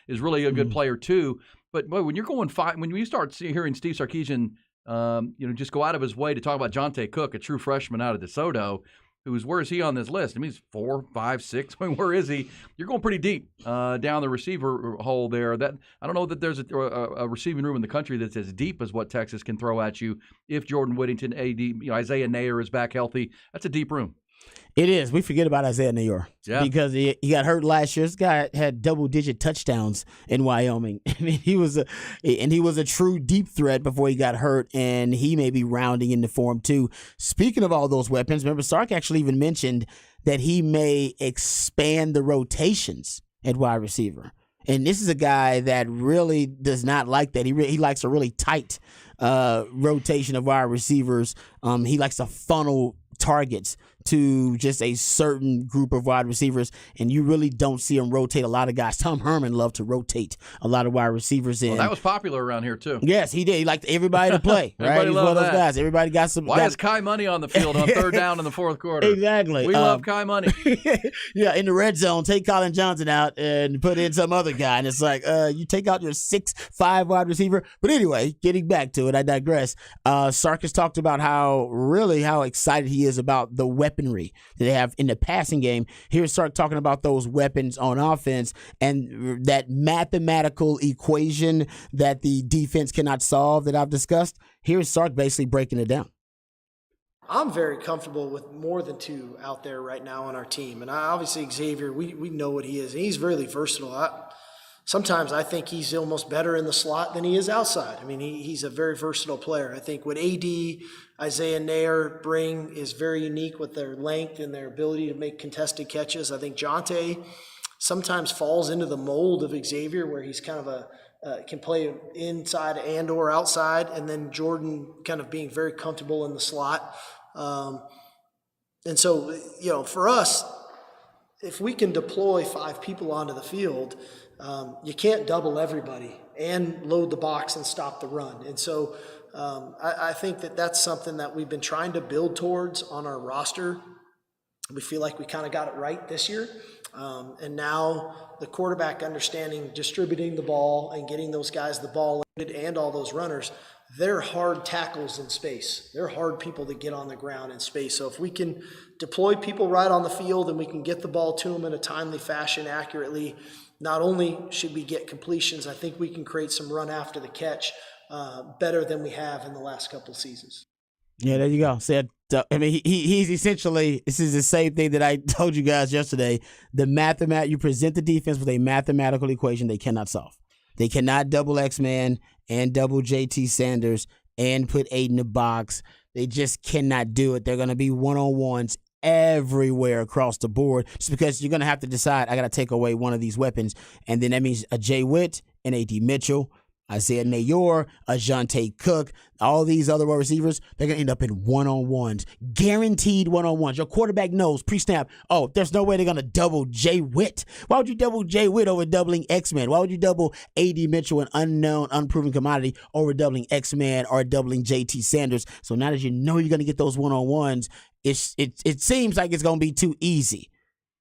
is really a good player too. But boy, when you're going when you start hearing Steve Sarkisian, just go out of his way to talk about Jonte Cook, a true freshman out of DeSoto. Where is he on this list? I mean, he's 4, 5, 6. I mean, where is he? You're going pretty deep down the receiver hole there. That I don't know that there's a receiving room in the country that's as deep as what Texas can throw at you if Jordan Whittington, Isaiah Neyor is back healthy. That's a deep room. It is. We forget about Isaiah Neyor because he got hurt last year. This guy had double-digit touchdowns in Wyoming. I mean, he was a true deep threat before he got hurt, and he may be rounding into form too. Speaking of all those weapons, remember Sark actually even mentioned that he may expand the rotations at wide receiver. And this is a guy that really does not like that. He likes a really tight rotation of wide receivers. He likes to funnel targets to just a certain group of wide receivers, and you really don't see him rotate a lot of guys. Tom Herman loved to rotate a lot of wide receivers in. Well, that was popular around here, too. Yes, he did. He liked everybody to play. Everybody He's loved one of those that. guys. Everybody got some. Why is Kai Money on the field on third down in the fourth quarter? Exactly. We love Kai Money. Yeah, in the red zone, take Colin Johnson out and put in some other guy. And it's like, you take out your 6'5" wide receiver. But anyway, getting back to it, I digress. Sark has talked about how excited he is about the weaponry that they have in the passing game. Here's Sark talking about those weapons on offense and that mathematical equation that the defense cannot solve that I've discussed. Here's Sark basically breaking it down. I'm very comfortable with more than two out there right now on our team. And obviously Xavier, we know what he is. And he's really versatile. Sometimes I think he's almost better in the slot than he is outside. I mean, he's a very versatile player. I think what AD, Isaiah Neyor bring is very unique with their length and their ability to make contested catches. I think Jonte sometimes falls into the mold of Xavier, where he's kind of can play inside and or outside, and then Jordan kind of being very comfortable in the slot. And so, for us, if we can deploy 5 people onto the field, you can't double everybody and load the box and stop the run. And so I think that's something that we've been trying to build towards on our roster. We feel like we kind of got it right this year. And now the quarterback understanding distributing the ball and getting those guys the ball and all those runners, they're hard tackles in space. They're hard people to get on the ground in space. So if we can deploy people right on the field and we can get the ball to them in a timely fashion accurately, not only should we get completions, I think we can create some run after the catch better than we have in the last couple of seasons. Yeah, there you go. I mean, he's essentially, this is the same thing that I told you guys yesterday. You present the defense with a mathematical equation they cannot solve. They cannot double X-Man and double JT Sanders and put 8 in the box. They just cannot do it. They're going to be one-on-ones everywhere across the board, just because you're going to have to decide, I got to take away one of these weapons. And then that means a Jay Witt and A.D. Mitchell, Isaiah Neyor, a Jonte Cook, all these other wide receivers, they're going to end up in one-on-ones, guaranteed one-on-ones. Your quarterback knows pre-snap, there's no way they're going to double Jay Witt. Why would you double Jay Witt over doubling X-Man? Why would you double A.D. Mitchell, an unknown, unproven commodity, over doubling X-Man or doubling JT Sanders? So now that you know you're going to get those one-on-ones, it seems like it's going to be too easy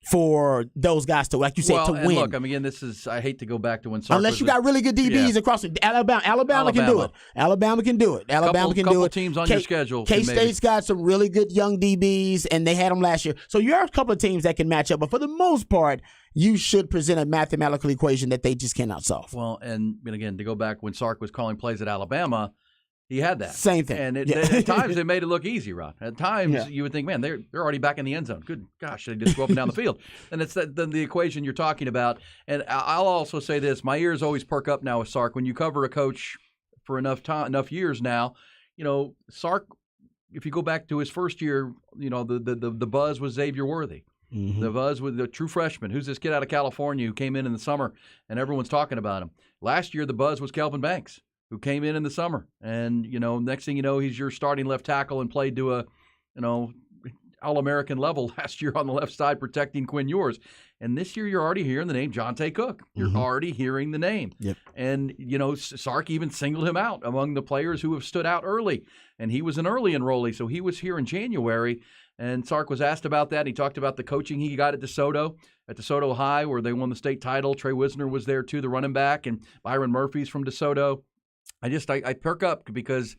for those guys to, like you said, to and win. Look, I mean, again, I hate to go back to when Sark Unless was you got really good DBs across the Alabama can do it. Alabama can do it. Alabama can do couple it. teams on your schedule. K-State's got some really good young DBs, and they had them last year. So you're a couple of teams that can match up, but for the most part, you should present a mathematical equation that they just cannot solve. Well, and again, to go back when Sark was calling plays at Alabama, he had that. Same thing. And at times they made it look easy, Ron. At times you would think, man, they're already back in the end zone. Good gosh, they just go up and down the field. And it's the equation you're talking about. And I'll also say this: my ears always perk up now with Sark. When you cover a coach for enough years now, Sark. If you go back to his first year, the buzz was Xavier Worthy. Mm-hmm. The buzz with the true freshman. Who's this kid out of California who came in the summer and everyone's talking about him? Last year, the buzz was Kelvin Banks, who came in the summer. And, next thing you know, he's your starting left tackle and played to a, All-American level last year on the left side protecting Quinn Ewers. And this year you're already hearing the name Jonte Cook. You're already hearing the name. Yep. And, Sark even singled him out among the players who have stood out early. And he was an early enrollee, so he was here in January. And Sark was asked about that. He talked about the coaching he got at DeSoto High, where they won the state title. Trey Wisner was there too, the running back, and Byron Murphy's from DeSoto. I perk up because,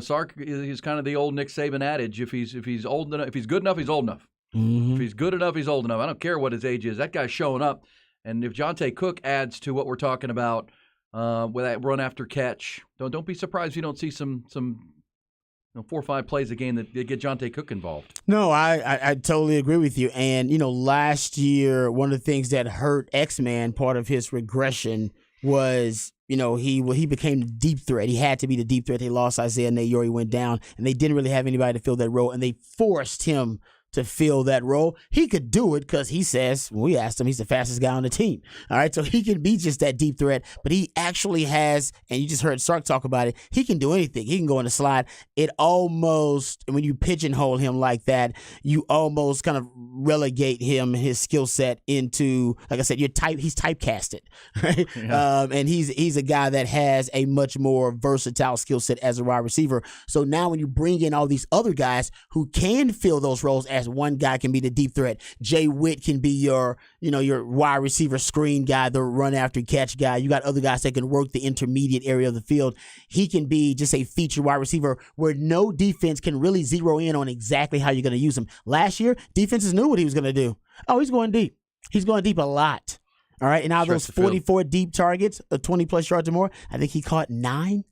Sark is kind of the old Nick Saban adage: if he's old enough, if he's good enough, he's old enough. Mm-hmm. If he's good enough, he's old enough. I don't care what his age is. That guy's showing up. And if Jonte Cook adds to what we're talking about with that run after catch, don't be surprised if you don't see some 4 or 5 plays a game that get Jonte Cook involved. No, I totally agree with you. And, last year, one of the things that hurt X-Man, part of his regression was, he became the deep threat. He had to be the deep threat. They lost Isaiah Nayor. He went down, and they didn't really have anybody to fill that role, and they forced him to fill that role. He could do it because he says, we asked him, he's the fastest guy on the team. All right, so he can be just that deep threat, but he actually has, and you just heard Sark talk about it, he can do anything. He can go in the slide. It almost, when you pigeonhole him like that, you almost kind of relegate his skill set into, like I said, he's typecasted, right? Yeah. And he's a guy that has a much more versatile skill set as a wide receiver. So now when you bring in all these other guys who can fill those roles, as one guy can be the deep threat, Jay Witt can be your wide receiver screen guy, the run after catch guy. You got other guys that can work the intermediate area of the field. He can be just a feature wide receiver where no defense can really zero in on exactly how you're going to use him. Last year, defenses knew what he was going to do. Oh, he's going deep. He's going deep a lot. All right, and out of those 44 deep targets, 20-plus yards or more, I think he caught 9.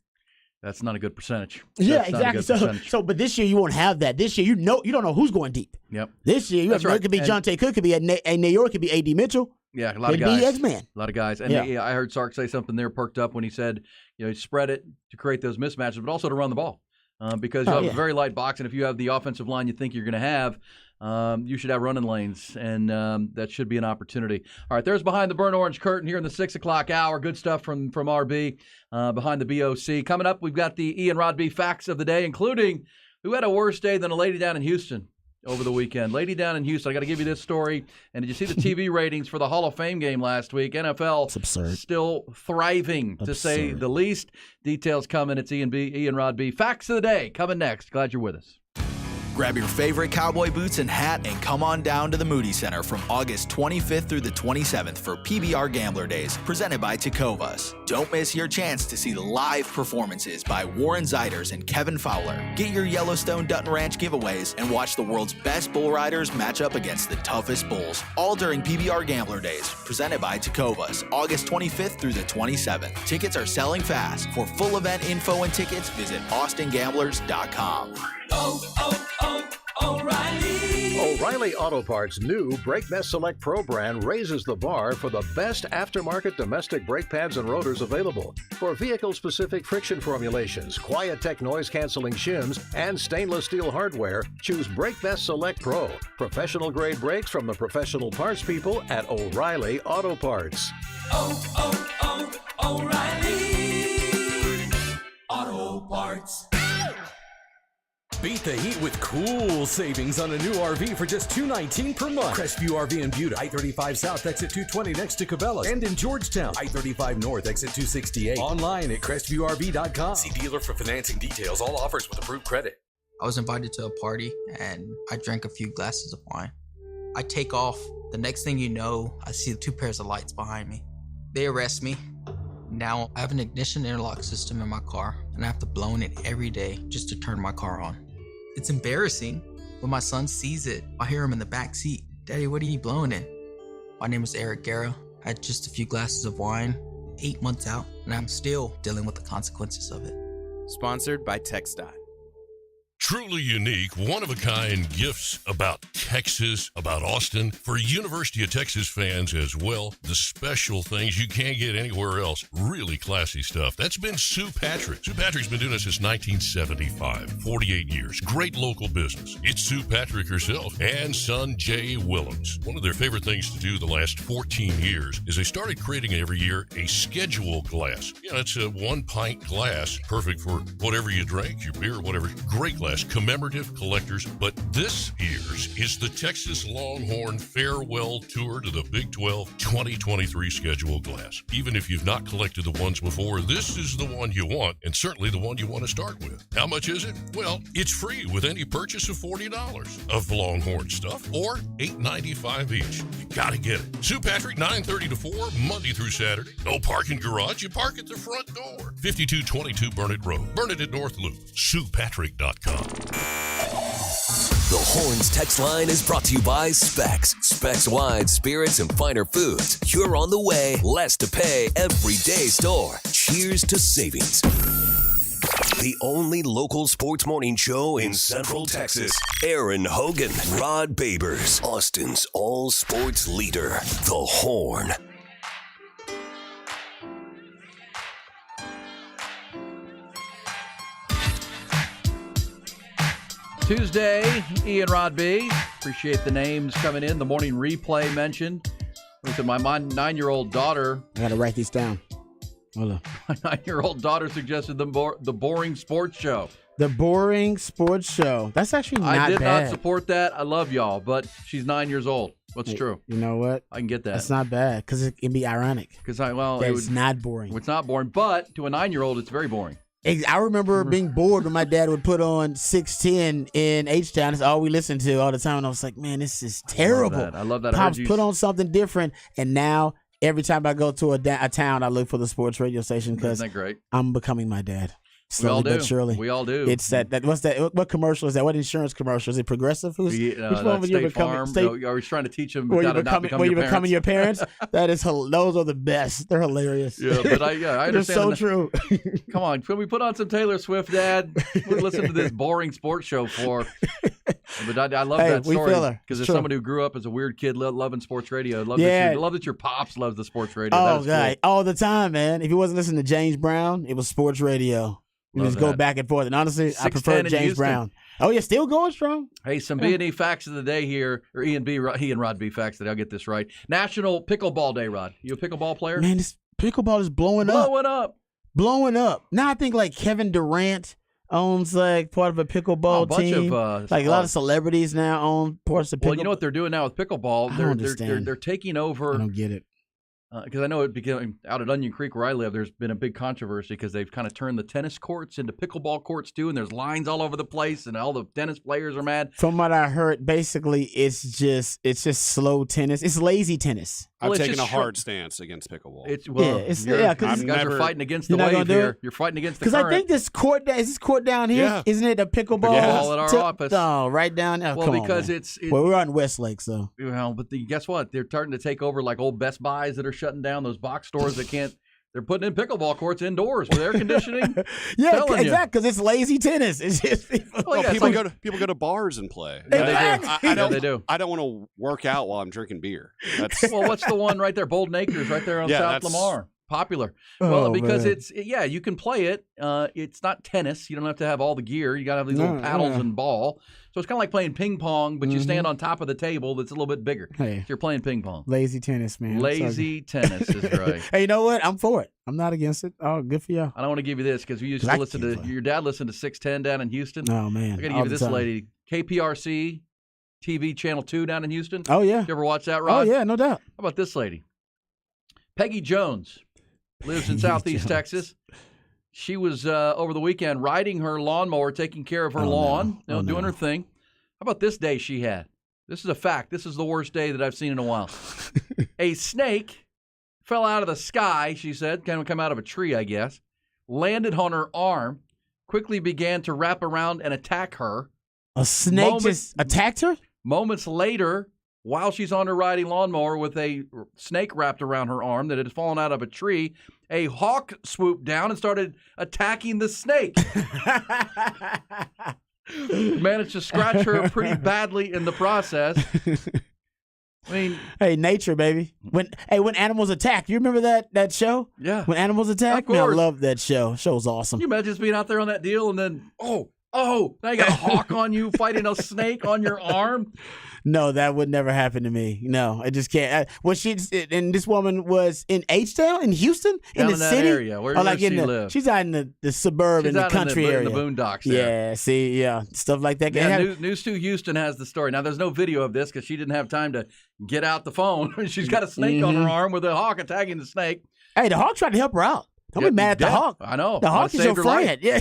That's not a good percentage. Yeah, exactly. So, but this year you won't have that. This year you don't know who's going deep. Yep. This year it could be Jonte Cook, could be a Nayor, could be A.D. Mitchell. Yeah, a lot of guys. Be X-Man. A lot of guys. And I heard Sark say something there perked up when he said, spread it to create those mismatches, but also to run the ball. Because you have a very light box, and if you have the offensive line you think you're going to have, you should have running lanes, and that should be an opportunity. All right, there's Behind the Burnt Orange Curtain here in the 6 o'clock hour. Good stuff from RB behind the BOC. Coming up, we've got the Ian Rodby facts of the day, including who had a worse day than a lady down in Houston over the weekend. Lady down in Houston. I got to give you this story. And did you see the TV ratings for the Hall of Fame game last week? NFL still thriving, to say the least. Details coming. It's Ian Rodby. Facts of the day coming next. Glad you're with us. Grab your favorite cowboy boots and hat and come on down to the Moody Center from August 25th through the 27th for PBR Gambler Days, presented by Tecovas. Don't miss your chance to see live performances by Warren Zeiders and Kevin Fowler. Get your Yellowstone Dutton Ranch giveaways and watch the world's best bull riders match up against the toughest bulls, all during PBR Gambler Days, presented by Tecovas, August 25th through the 27th. Tickets are selling fast. For full event info and tickets, visit austingamblers.com. O'Reilly Auto Parts' new Brake Best Select Pro brand raises the bar for the best aftermarket domestic brake pads and rotors available. For vehicle-specific friction formulations, Quiet-Tech noise-canceling shims, and stainless steel hardware, choose Brake Best Select Pro. Professional-grade brakes from the professional parts people at O'Reilly Auto Parts. O'Reilly Auto Parts. Beat the heat with cool savings on a new RV for just $219 per month. Crestview RV in Buda, I-35 South, exit 220 next to Cabela's. And in Georgetown, I-35 North, exit 268. Online at CrestviewRV.com. See dealer for financing details. All offers with approved credit. I was invited to a party, and I drank a few glasses of wine. I take off. The next thing you know, I see 2 pairs of lights behind me. They arrest me. Now I have an ignition interlock system in my car, and I have to blow in it every day just to turn my car on. It's embarrassing. When my son sees it, I hear him in the back seat. Daddy, what are you blowing in? My name is Eric Guerra. I had just a few glasses of wine, 8 months out, and I'm still dealing with the consequences of it. Sponsored by TxDOT. Truly unique, one-of-a-kind gifts about Texas, about Austin. For University of Texas fans as well, the special things you can't get anywhere else. Really classy stuff. That's been Sue Patrick. Sue Patrick's been doing this since 1975, 48 years. Great local business. It's Sue Patrick herself and son Jay Willems. One of their favorite things to do the last 14 years is they started creating every year a schedule glass. You know, it's a 1-pint glass, perfect for whatever you drink, your beer, whatever. Great glass. Commemorative collectors, but this year's is the Texas Longhorn Farewell Tour to the Big 12 2023 schedule glass. Even if you've not collected the ones before, this is the one you want, and certainly the one you want to start with. How much is it? Well, it's free with any purchase of $40 of Longhorn stuff, or $8.95 each. You gotta get it. Sue Patrick, 9:30 to 4, Monday through Saturday. No parking garage, you park at the front door. 5222 Burnett Road, Burnett North Loop, SuePatrick.com. The Horns text line is brought to you by Specs. Specs Wine, Spirits, and Finer Foods. You're on the way, less to pay, everyday store. Cheers to savings. The only local sports morning show in Central Texas. Aaron Hogan, Rod Babers, Austin's all sports leader, The Horn. Tuesday, Ian Rod B. Appreciate the names coming in. The morning replay mentioned. Look at my 9-year-old daughter. I got to write these down. Hold on. My 9-year-old daughter suggested the boring sports show. The boring sports show. That's actually not bad. I did not support that. I love y'all, but she's 9 years old. What's true? You know what? I can get that. That's not bad because it can be ironic. It's not boring. It's not boring, but to a 9-year-old, it's very boring. I remember being bored when my dad would put on 610 in H-Town. That's all we listened to all the time. And I was like, man, this is terrible. I love that. Pops put on something different. And now every time I go to a town, I look for the sports radio station because Isn't that great? I'm becoming my dad. We all do. But surely. We all do. It's that. What's that? What commercial is that? What insurance commercial? Is it Progressive? Which one? State Farm. Are we trying to teach them how to not become your parents? That is, those are the best. They're hilarious. Yeah, but I understand. They're so true. Come on, can we put on some Taylor Swift, Dad? We're listening to this boring sports show for. But I love that story because as someone who grew up as a weird kid loving sports radio, I love that your pops loves the sports radio. Oh, God, cool. All the time, man. If he wasn't listening to James Brown, it was sports radio. You just go back and forth. And honestly, I prefer James Brown. Oh, yeah, still going strong. Hey, some B&E facts of the day here, or Ian and Rod B facts today. I'll get this right. National Pickleball Day, Rod. You a pickleball player? Man, this pickleball is blowing up. Now I think like Kevin Durant owns like part of a pickleball team. Like a lot of celebrities now own parts of pickleball. Well, you know what they're doing now with pickleball? They're taking over. I don't get it. Because I know it became out at Onion Creek where I live, there's been a big controversy because they've kind of turned the tennis courts into pickleball courts too, and there's lines all over the place, and all the tennis players are mad. From what I heard, basically it's just slow tennis. It's lazy tennis. I've taken a hard stance against pickleball. Because you guys are fighting against the wave here. You're fighting against the current. Because I think this court down here? Yeah. Isn't it a pickleball? At our office. Oh, right down there. Well, because it's we're on Westlake, so. Well, but guess what? They're starting to take over like old Best Buys that are shutting down, those box stores that can't. They're putting in pickleball courts indoors with air conditioning. Yeah, exactly. Because it's lazy tennis. It's just people go to bars and play. Yeah, they do. I don't want to work out while I'm drinking beer. Well, what's the one right there? Bolden Acres, right there on South Lamar. Popular. Because you can play it. It's not tennis. You don't have to have all the gear. You got to have these little paddles and ball. So it's kind of like playing ping pong, but you stand on top of the table that's a little bit bigger. Hey, so you're playing ping pong. Lazy tennis, man. Lazy tennis is right. Hey, you know what? I'm for it. I'm not against it. Oh, good for you. I don't want to give you this because we used to listen to your dad listened to 610 down in Houston. Oh, man. I got to give you this lady, KPRC TV Channel 2 down in Houston. Oh, yeah. Did you ever watch that, Rod? Oh, yeah, no doubt. How about this lady? Peggy Jones. Lives in Southeast Texas. She was over the weekend riding her lawnmower, taking care of her lawn, doing her thing. How about this day she had? This is a fact. This is the worst day that I've seen in a while. A snake fell out of the sky, she said, kind of come out of a tree, I guess, landed on her arm, quickly began to wrap around and attack her. A snake just attacked her? Moments later, while she's on her riding lawnmower with a snake wrapped around her arm that had fallen out of a tree, a hawk swooped down and started attacking the snake. Managed to scratch her pretty badly in the process. I mean, hey, nature, baby. When animals attack, you remember that show? Yeah. When animals attack, man, I love that show. Show's awesome. Can you imagine just being out there on that deal and then now you got a hawk on you fighting a snake on your arm? No, that would never happen to me. No, I just can't. And this woman was in H-Town, in Houston, down in the city area. Where does she live? She's out in the suburb, in the country area, in the boondocks. There. Yeah, see, stuff like that. Yeah, News 2 Houston has the story. Now, there's no video of this because she didn't have time to get out the phone. She's got a snake on her arm with a hawk attacking the snake. Hey, the hawk tried to help her out. Don't be mad at the hawk. I know. The hawk is your friend. Yeah.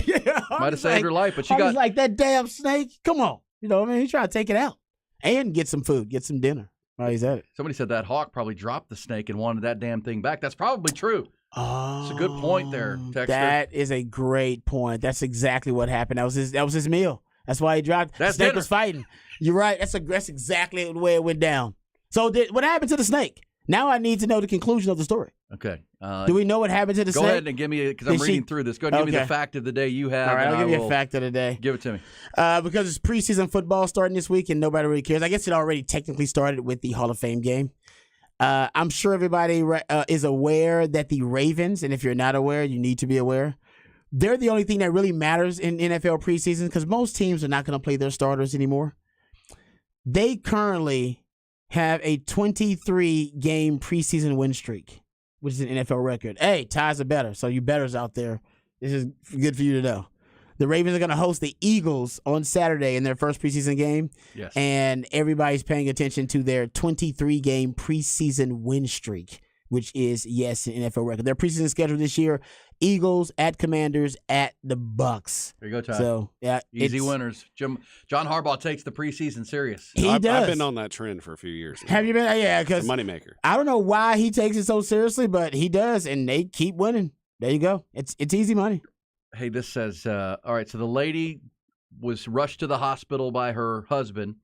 Might have saved her life, but she got like that damn snake. Come on, you know what I mean? He's trying to take it out. And get some food, get some dinner while he's at it. Somebody said that hawk probably dropped the snake and wanted that damn thing back. That's probably true. It's a good point there, Texter. That is a great point. That's exactly what happened. That was his meal. That's why he dropped. The snake was fighting. You're right. That's exactly the way it went down. So what happened to the snake? Now I need to know the conclusion of the story. Okay. Do we know what happened to the snake? Go ahead and give me, because I'm reading through this. Go ahead and give me the fact of the day you have. All right, I'll give you a fact of the day. Give it to me. Because it's preseason football starting this week and nobody really cares. I guess it already technically started with the Hall of Fame game. I'm sure everybody is aware that the Ravens, and if you're not aware, you need to be aware, they're the only thing that really matters in NFL preseason because most teams are not going to play their starters anymore. They currently have a 23-game preseason win streak, which is an NFL record. Hey, ties are better, so you bettors out there, this is good for you to know. The Ravens are going to host the Eagles on Saturday in their first preseason game, yes. And everybody's paying attention to their 23-game preseason win streak, which is, yes, an NFL record. Their preseason schedule this year, Eagles at Commanders at the Bucks. There you go, Ty. So, yeah, easy winners. John Harbaugh takes the preseason serious. He does. I've been on that trend for a few years now. Have you been? Yeah, because moneymaker. I don't know why he takes it so seriously, but he does, and they keep winning. There you go. It's easy money. Hey, this says, all right, so the lady was rushed to the hospital by her husband.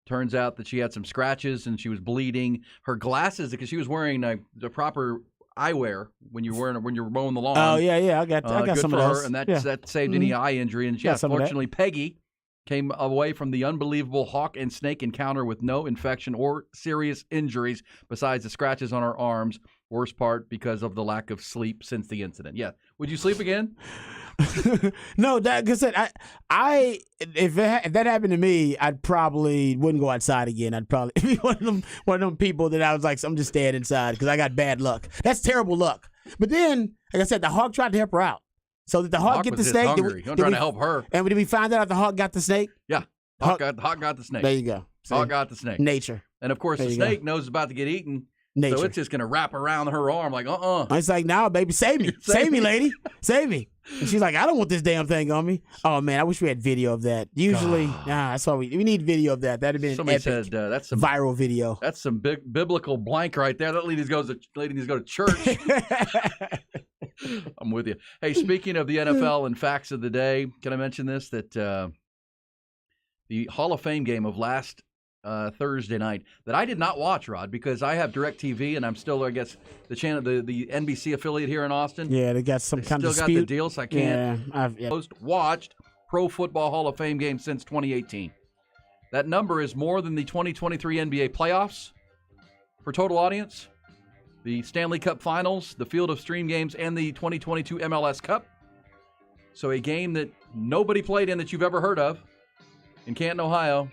Turns out that she had some scratches and she was bleeding. Her glasses, because she was wearing the proper eyewear when you're mowing the lawn. Oh yeah, I got good some for of her, those, and that saved any eye injury. And fortunately, Peggy came away from the unbelievable hawk and snake encounter with no infection or serious injuries besides the scratches on her arms. Worst part because of the lack of sleep since the incident. Yeah, would you sleep again? No, because if that happened to me, I'd probably wouldn't go outside again. I'd probably be one of them people that I was like, I'm just staying inside because I got bad luck. That's terrible luck. But then, like I said, the hawk tried to help her out. So did the hawk get the snake? I'm trying to help her. And did we find out if the hawk got the snake? Yeah, hawk got the snake. There you go. Hawk got the snake. Nature. And of course, the snake knows it's about to get eaten. Nature. So it's just going to wrap around her arm like, It's like, now, baby, save me. Save me, lady. Save me. And she's like, I don't want this damn thing on me. Oh, man, I wish we had video of that. Usually, that's why we need video of that. That'd have been somebody an epic said that's some viral video. That's some big biblical blank right there. That lady needs to go to church. I'm with you. Hey, speaking of the NFL and facts of the day, can I mention this? That the Hall of Fame game of last Thursday night that I did not watch, Rod, because I have DirecTV and I'm still, I guess, the channel, the NBC affiliate here in Austin. Yeah, they got some kind of dispute. Still got the deal, so I can't. Watched Pro Football Hall of Fame game since 2018. That number is more than the 2023 NBA playoffs for total audience, the Stanley Cup Finals, the Field of Stream games, and the 2022 MLS Cup. So a game that nobody played in that you've ever heard of in Canton, Ohio.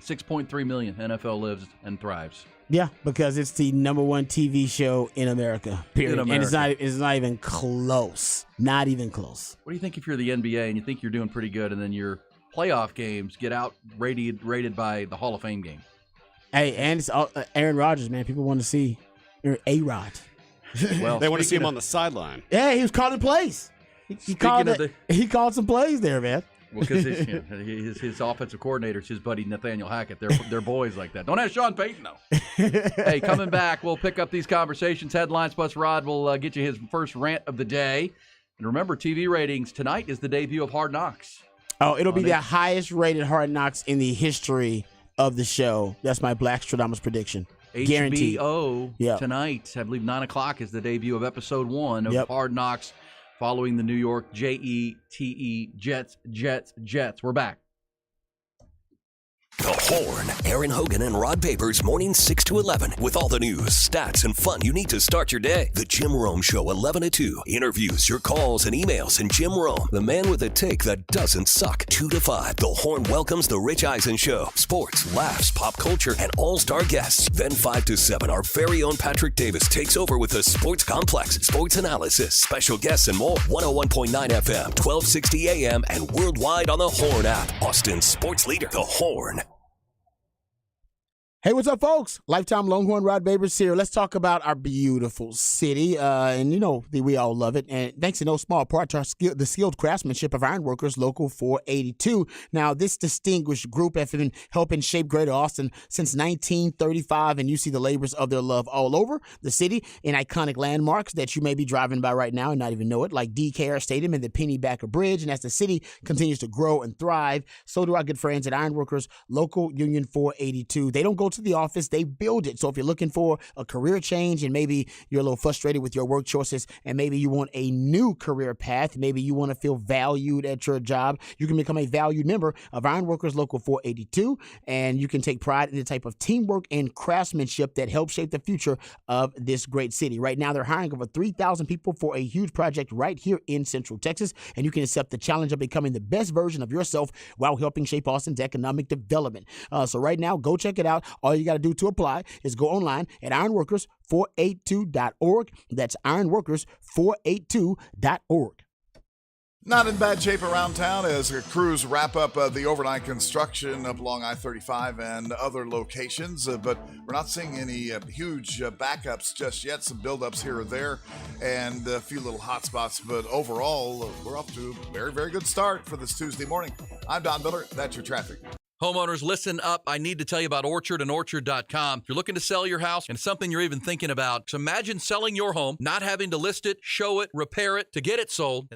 6.3 million. NFL lives and thrives. Yeah, because it's the number one TV show in America. Period. And it's not even close. Not even close. What do you think if you're the NBA and you think you're doing pretty good, and then your playoff games get rated by the Hall of Fame game? Hey, and it's Aaron Rodgers, man. People want to see A-Rod. Well, they want to see him on the sideline. Yeah, he was calling plays. He called some plays there, man. Well, because his offensive coordinator's his buddy Nathaniel Hackett. They're boys like that. Don't ask Sean Payton, though. Hey, coming back, we'll pick up these conversations. Headlines plus Rod will get you his first rant of the day. And remember, TV ratings tonight is the debut of Hard Knocks. Oh, it'll be the highest rated Hard Knocks in the history of the show. That's my Black Stradamus prediction. Guaranteed. HBO tonight, I believe 9 o'clock is the debut of episode 1 of Hard Knocks, following the New York Jets. We're back. The Horn. Aaron Hogan and Rod Babers, mornings 6 to 11, with all the news, stats, and fun you need to start your day. The Jim Rome Show, 11 to 2. Interviews, your calls, and emails. And Jim Rome, the man with a take that doesn't suck. 2 to 5. The Horn welcomes The Rich Eisen Show. Sports, laughs, pop culture, and all-star guests. Then 5 to 7, our very own Patrick Davis takes over with the Sports Complex, sports analysis, special guests, and more. 101.9 FM, 1260 AM, and worldwide on the Horn app. Austin's sports leader, The Horn. Hey, what's up, folks? Lifetime Longhorn Rod Babers here. Let's talk about our beautiful city. And you know, we all love it. And thanks in no small part to the skilled craftsmanship of Ironworkers Local 482. Now, this distinguished group has been helping shape Greater Austin since 1935. And you see the labors of their love all over the city in iconic landmarks that you may be driving by right now and not even know it, like DKR Stadium and the Pennybacker Bridge. And as the city continues to grow and thrive, so do our good friends at Ironworkers Local Union 482. They don't go to the office, they build it. So if you're looking for a career change and maybe you're a little frustrated with your work choices and maybe you want a new career path, maybe you want to feel valued at your job, you can become a valued member of Ironworkers Local 482, and you can take pride in the type of teamwork and craftsmanship that helps shape the future of this great city. Right now, they're hiring over 3,000 people for a huge project right here in Central Texas, and you can accept the challenge of becoming the best version of yourself while helping shape Austin's economic development. So right now, go check it out. All you got to do to apply is go online at ironworkers482.org. That's ironworkers482.org. Not in bad shape around town as crews wrap up the overnight construction up along I-35 and other locations, but we're not seeing any huge backups just yet. Some buildups here or there and a few little hot spots, but overall, we're off to a very, very good start for this Tuesday morning. I'm Don Miller. That's your traffic. Homeowners, listen up. I need to tell you about Orchard and Orchard.com. If you're looking to sell your house and something you're even thinking about, so imagine selling your home, not having to list it, show it, repair it to get it sold.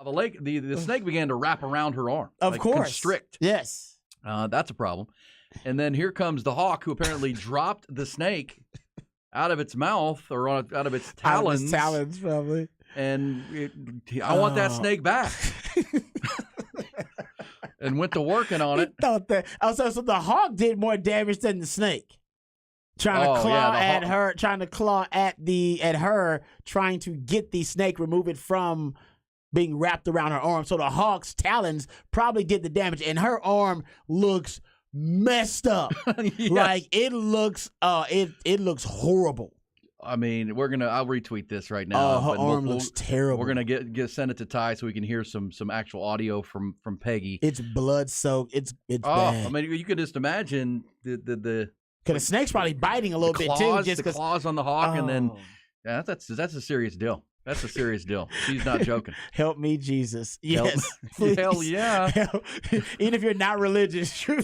The snake began to wrap around her arm. Of course. Constrict. Yes. That's a problem. And then here comes the hawk, who apparently dropped the snake out of its mouth or out of its talons. Out of its talons, probably. And I want that snake back. And went to working on it. Thought that. So the hawk did more damage than the snake. Trying to claw at her, trying to claw at her, trying to get the snake, remove it from being wrapped around her arm. So the hawk's talons probably did the damage, and her arm looks messed up. Yes. Like it looks horrible. I mean, I'll retweet this right now. Her arm looks terrible. We're gonna send it to Ty so we can hear some actual audio from Peggy. It's blood soaked. It's bad. I mean, you could just imagine the because the snake's probably biting a little bit too. Just the claws on the hawk, and then that's a serious deal. That's a serious deal. She's not joking. Help me, Jesus. Yes. Please. Hell yeah. Help. Even if you're not religious, you're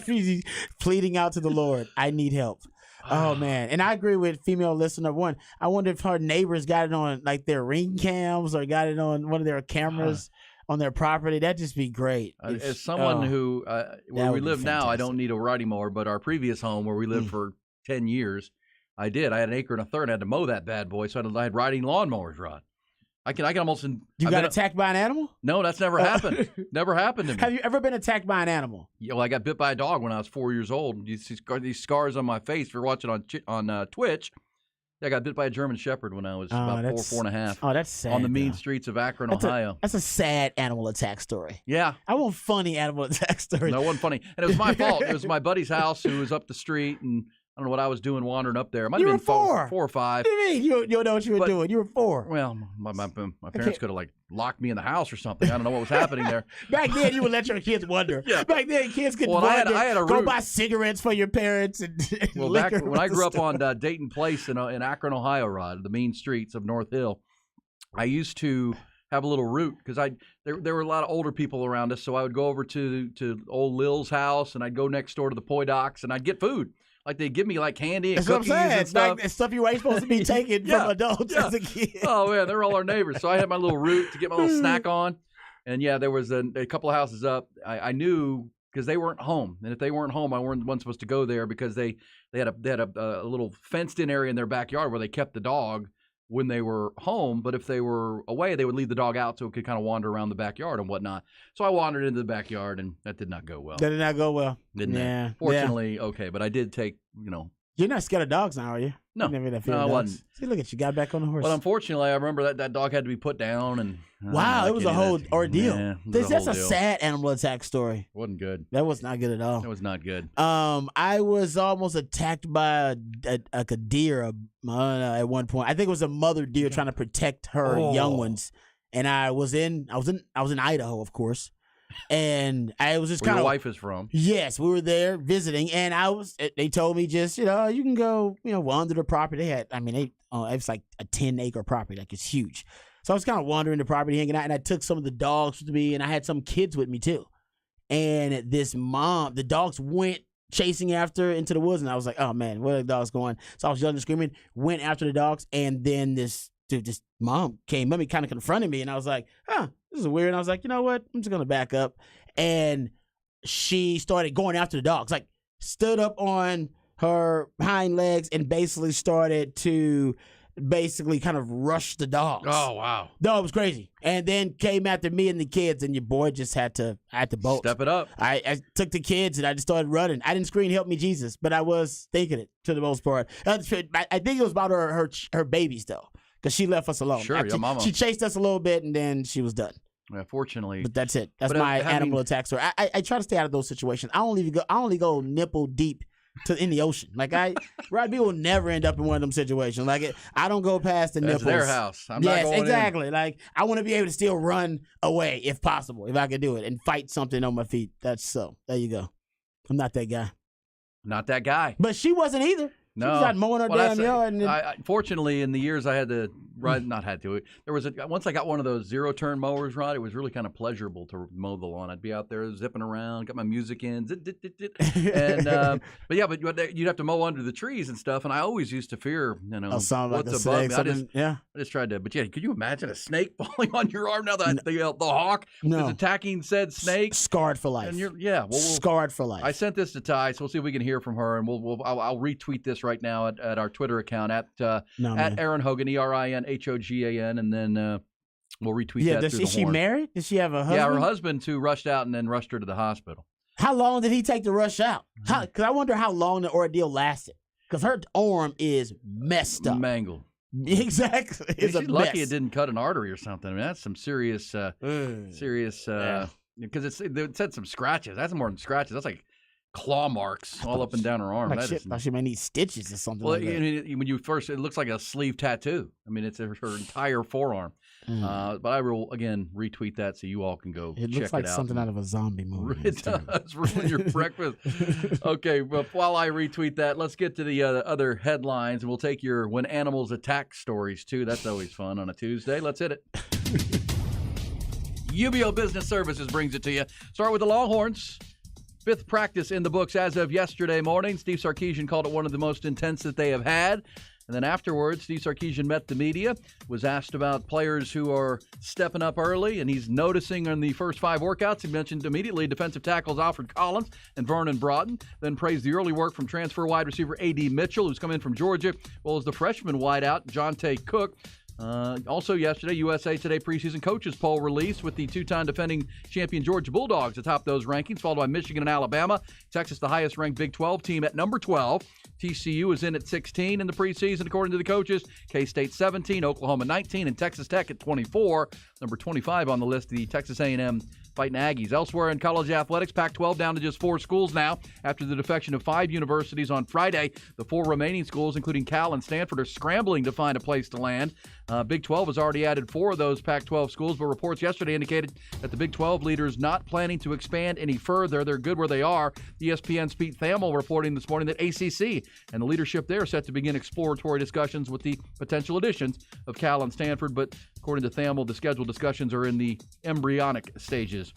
pleading out to the Lord. I need help. Oh, man. And I agree with female listener one. I wonder if her neighbors got it on like their Ring cams or got it on one of their cameras on their property. That'd just be great. As someone who, where we live now, I don't need a riding mower, but our previous home where we lived for 10 years, I had an acre and a third. I had to mow that bad boy, so I had riding lawnmowers, Rod. I can almost. You got attacked by an animal? No, that's never happened. Never happened to me. Have you ever been attacked by an animal? Yeah, well, I got bit by a dog when I was 4 years old. You see these scars on my face. If you're watching on Twitch, I got bit by a German Shepherd when I was about 4.5. Oh, that's sad. On the mean streets of Akron, Ohio. That's a sad animal attack story. Yeah. I want funny animal attack stories. No, it wasn't funny. And it was my fault. It was my buddy's house who was up the street, and I don't know what I was doing wandering up there. It might have been 4 or 5. What do you mean? You don't know what you were doing. You were 4. Well, my parents could have locked me in the house or something. I don't know what was happening there. Back then, you would let your kids wonder. Yeah. Back then, kids could I had a go buy cigarettes for your parents. Well, back when I grew up on Dayton Place in Akron, Ohio, Rod, the mean streets of North Hill, I used to have a little route because there were a lot of older people around us. So I would go over to old Lil's house, and I'd go next door to the Poi Docs, and I'd get food. Like they give me like candy and cookies and stuff. It's stuff you ain't supposed to be taking from adults as a kid. Oh man, they're all our neighbors. So I had my little route to get my little snack on, and there was a couple of houses up. I knew because they weren't home, and if they weren't home, I wasn't supposed to go there because they had a little fenced in area in their backyard where they kept the dog when they were home, but if they were away, they would leave the dog out so it could kind of wander around the backyard and whatnot. So I wandered into the backyard, and that did not go well. That did not go well. Didn't it? Fortunately, okay, but I did take, You're not scared of dogs now, are you? No. I wasn't. See, look at you, got back on the horse. But unfortunately, I remember that dog had to be put down. And wow, it was a whole ordeal. Yeah, that's a sad animal attack story. It wasn't good. That was not good at all. That was not good. I was almost attacked by a deer at one point. I think it was a mother deer trying to protect her young ones. And I was in Idaho, of course. And I was just where kind of. Your wife is from. Yes, we were there visiting, and they told me just, you can go, wander the property. They had, it was like a 10-acre property, like it's huge. So I was kind of wandering the property, hanging out, and I took some of the dogs with me, and I had some kids with me too. And the dogs went chasing after into the woods, and I was like, oh man, where are the dogs going? So I was yelling and screaming, went after the dogs, and then this mom came at me, kind of confronted me, and I was like, this is weird. And I was like, you know what? I'm just going to back up. And she started going after the dogs, like stood up on her hind legs and basically started to kind of rush the dogs. Oh, wow. No, it was crazy. And then came after me and the kids, and your boy just had to bolt. Step it up. I took the kids, and I just started running. I didn't scream, help me, Jesus, but I was thinking it to the most part. I think it was about her babies, though, because she left us alone. Sure, your mama. She chased us a little bit, and then she was done. Yeah, fortunately. But that's it. That's my animal attack story. I try to stay out of those situations. I only go nipple deep in the ocean. Like Rod B will never end up in one of them situations. Like I don't go past the nipples. That's their house. I'm not going exactly. in. Like I want to be able to still run away if possible, if I could do it, and fight something on my feet. There you go. I'm not that guy. Not that guy. But she wasn't either. No. She was out mowing her damn yard. And fortunately, in the years I had to ride, there was once I got one of those zero-turn mowers, Rod, it was really kind of pleasurable to mow the lawn. I'd be out there zipping around, got my music in, and but you'd have to mow under the trees and stuff. And I always used to fear, what's above me. I just tried to. But could you imagine a snake falling on your arm now that the hawk is attacking said snake? Scarred for life. And scarred for life. I sent this to Ty, so we'll see if we can hear from her, and I'll retweet this right now at our Twitter account at Aaron Hogan, ERINHOGAN, and then we'll retweet that. Is she married? Does she have a husband? Yeah, her husband too rushed out and then rushed her to the hospital. How long did he take to rush out? Because I wonder how long the ordeal lasted. Because her arm is messed up, mangled. Exactly, She's lucky it didn't cut an artery or something. I mean, that's some serious, because it said some scratches. That's more than scratches. That's like claw marks all up and down her arm. I thought she may need stitches or something. Well, like that. when you first, it looks like a sleeve tattoo. I mean, it's her entire forearm. But I will again retweet that so you all can go. It looks like something out of a zombie movie. It does ruin your breakfast. Okay, but while I retweet that, let's get to the other headlines, and we'll take your when animals attack stories too. That's always fun on a Tuesday. Let's hit it. UBEO Business Services brings it to you. Start with the Longhorns. 5th practice in the books as of yesterday morning. Steve Sarkisian called it one of the most intense that they have had. And then afterwards, Steve Sarkisian met the media, was asked about players who are stepping up early, and he's noticing on the first 5 workouts, he mentioned immediately defensive tackles Alfred Collins and Vernon Broughton, then praised the early work from transfer wide receiver A.D. Mitchell, who's come in from Georgia, as well as the freshman wideout Jonte Cook. Also yesterday, USA Today preseason coaches poll released with the 2-time defending champion Georgia Bulldogs atop those rankings, followed by Michigan and Alabama. Texas, the highest ranked Big 12 team, at number 12. TCU is in at 16 in the preseason, according to the coaches. K-State 17, Oklahoma 19, and Texas Tech at 24. Number 25 on the list, the Texas A&M Fighting Aggies. Elsewhere in college athletics, Pac-12 down to just 4 schools now after the defection of 5 universities on Friday. The 4 remaining schools, including Cal and Stanford, are scrambling to find a place to land. Big 12 has already added 4 of those Pac-12 schools, but reports yesterday indicated that the Big 12 leader is not planning to expand any further. They're good where they are. ESPN's Pete Thamel reporting this morning that ACC and the leadership there are set to begin exploratory discussions with the potential additions of Cal and Stanford, but according to Thamel, the scheduled discussions are in the embryonic stages.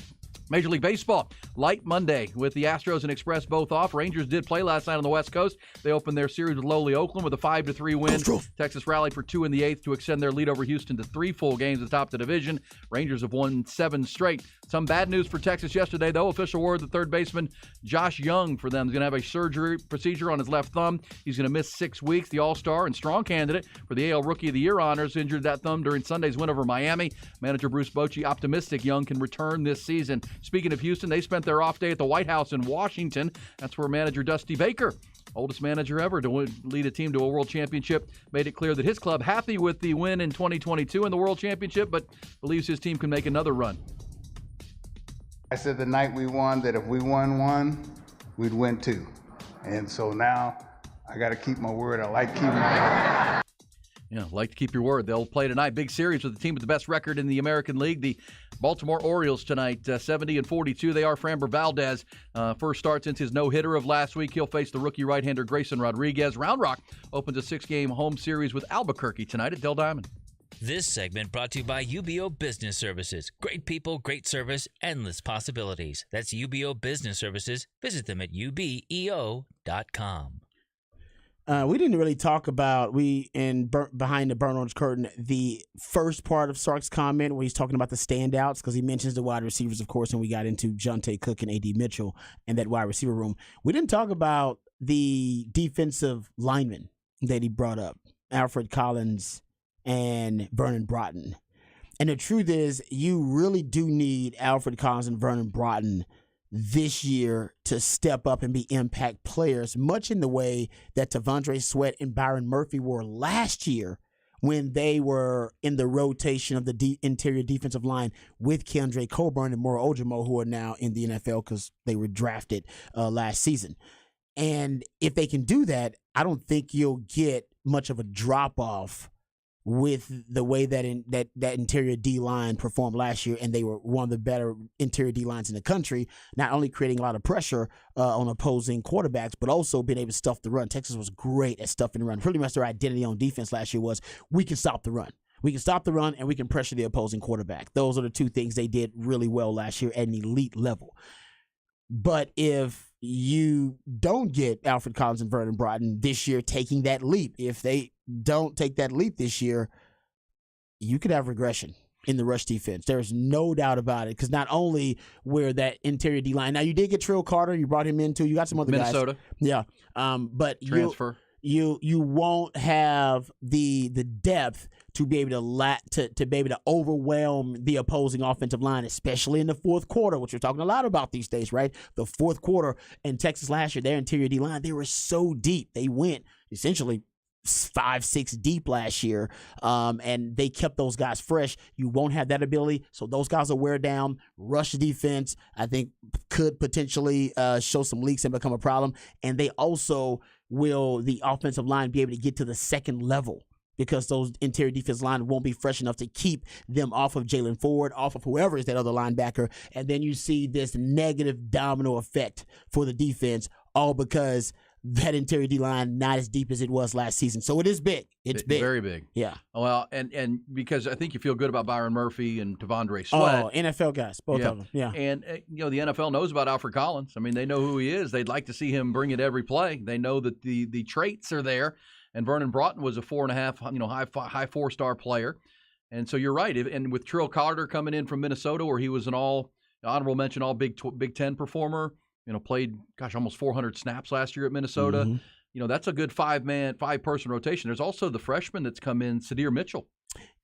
Major League Baseball, light Monday with the Astros and Express both off. Rangers did play last night on the West Coast. They opened their series with lowly Oakland with a 5-3 win. Texas rallied for 2 in the 8th to extend their lead over Houston to 3 full games atop the division. Rangers have won 7 straight. Some bad news for Texas yesterday, though. Official word, the third baseman, Josh Young, for them, is going to have a surgery procedure on his left thumb. He's going to miss 6 weeks. The All-Star and strong candidate for the AL Rookie of the Year honors injured that thumb during Sunday's win over Miami. Manager Bruce Bochy optimistic Young can return this season. Speaking of Houston, they spent their off day at the White House in Washington. That's where manager Dusty Baker, oldest manager ever to lead a team to a world championship, made it clear that his club happy with the win in 2022 in the world championship, but believes his team can make another run. I said the night we won that if we won 1, we'd win 2. And so now I got to keep my word. I like keeping my word. Yeah, like to keep your word. They'll play tonight. Big series with the team with the best record in the American League, the Baltimore Orioles tonight, 70-42. They are. Framber Valdez, first start since his no-hitter of last week. He'll face the rookie right-hander Grayson Rodriguez. Round Rock opens a 6-game home series with Albuquerque tonight at Dell Diamond. This segment brought to you by UBEO Business Services. Great people, great service, endless possibilities. That's UBEO Business Services. Visit them at ubeo.com. We didn't really talk about, behind the Burn Orange Curtain, the first part of Sark's comment where he's talking about the standouts, because he mentions the wide receivers, of course, and we got into Jonte Cook and A.D. Mitchell and that wide receiver room. We didn't talk about the defensive linemen that he brought up, Alfred Collins and Vernon Broughton. And the truth is, you really do need Alfred Collins and Vernon Broughton this year to step up and be impact players, much in the way that T'Vondre Sweat and Byron Murphy were last year when they were in the rotation of the interior defensive line with Keandre Coburn and Moro Ojomo, who are now in the NFL because they were drafted last season. And if they can do that, I don't think you'll get much of a drop-off with the way that that interior D-line performed last year, and they were one of the better interior D-lines in the country, not only creating a lot of pressure on opposing quarterbacks, but also being able to stuff the run. Texas was great at stuffing the run. Pretty much their identity on defense last year was we can stop the run. We can stop the run, and we can pressure the opposing quarterback. Those are the two things they did really well last year at an elite level. But if you don't get Alfred Collins and Vernon Broughton this year taking that leap, if they don't take that leap this year, you could have regression in the rush defense. There's no doubt about it, because not only were that interior D-line. Now, you did get Trill Carter. You brought him in, too. You got some other Minnesota. guys. Yeah. But Transfer. You won't have the depth to be able to be able to overwhelm the opposing offensive line, especially in the fourth quarter, which we're talking a lot about these days, right? The fourth quarter in Texas last year, their interior D-line, they were so deep. They went essentially 5-6 deep last year, and they kept those guys fresh. You won't have that ability, so those guys will wear down. Rush defense, I think, could potentially show some leaks and become a problem, and they also will, the offensive line, be able to get to the second level, because those interior defense line won't be fresh enough to keep them off of Jalen Ford, off of whoever is that other linebacker. And then you see this negative domino effect for the defense, all because that interior D-line not as deep as it was last season. So it is big. It's big. Very big. Yeah. Well, and because I think you feel good about Byron Murphy and Tavondre Sweat. Oh, NFL guys, both of them. Yeah. And, the NFL knows about Alfred Collins. I mean, they know who he is. They'd like to see him bring it every play. They know that the traits are there. And Vernon Broughton was a 4.5, high 4-star player. And so you're right. And with Trill Carter coming in from Minnesota, where he was an honorable mention, all Big Ten performer, played, almost 400 snaps last year at Minnesota. Mm-hmm. That's a good 5-person rotation. There's also the freshman that's come in, Sadir Mitchell,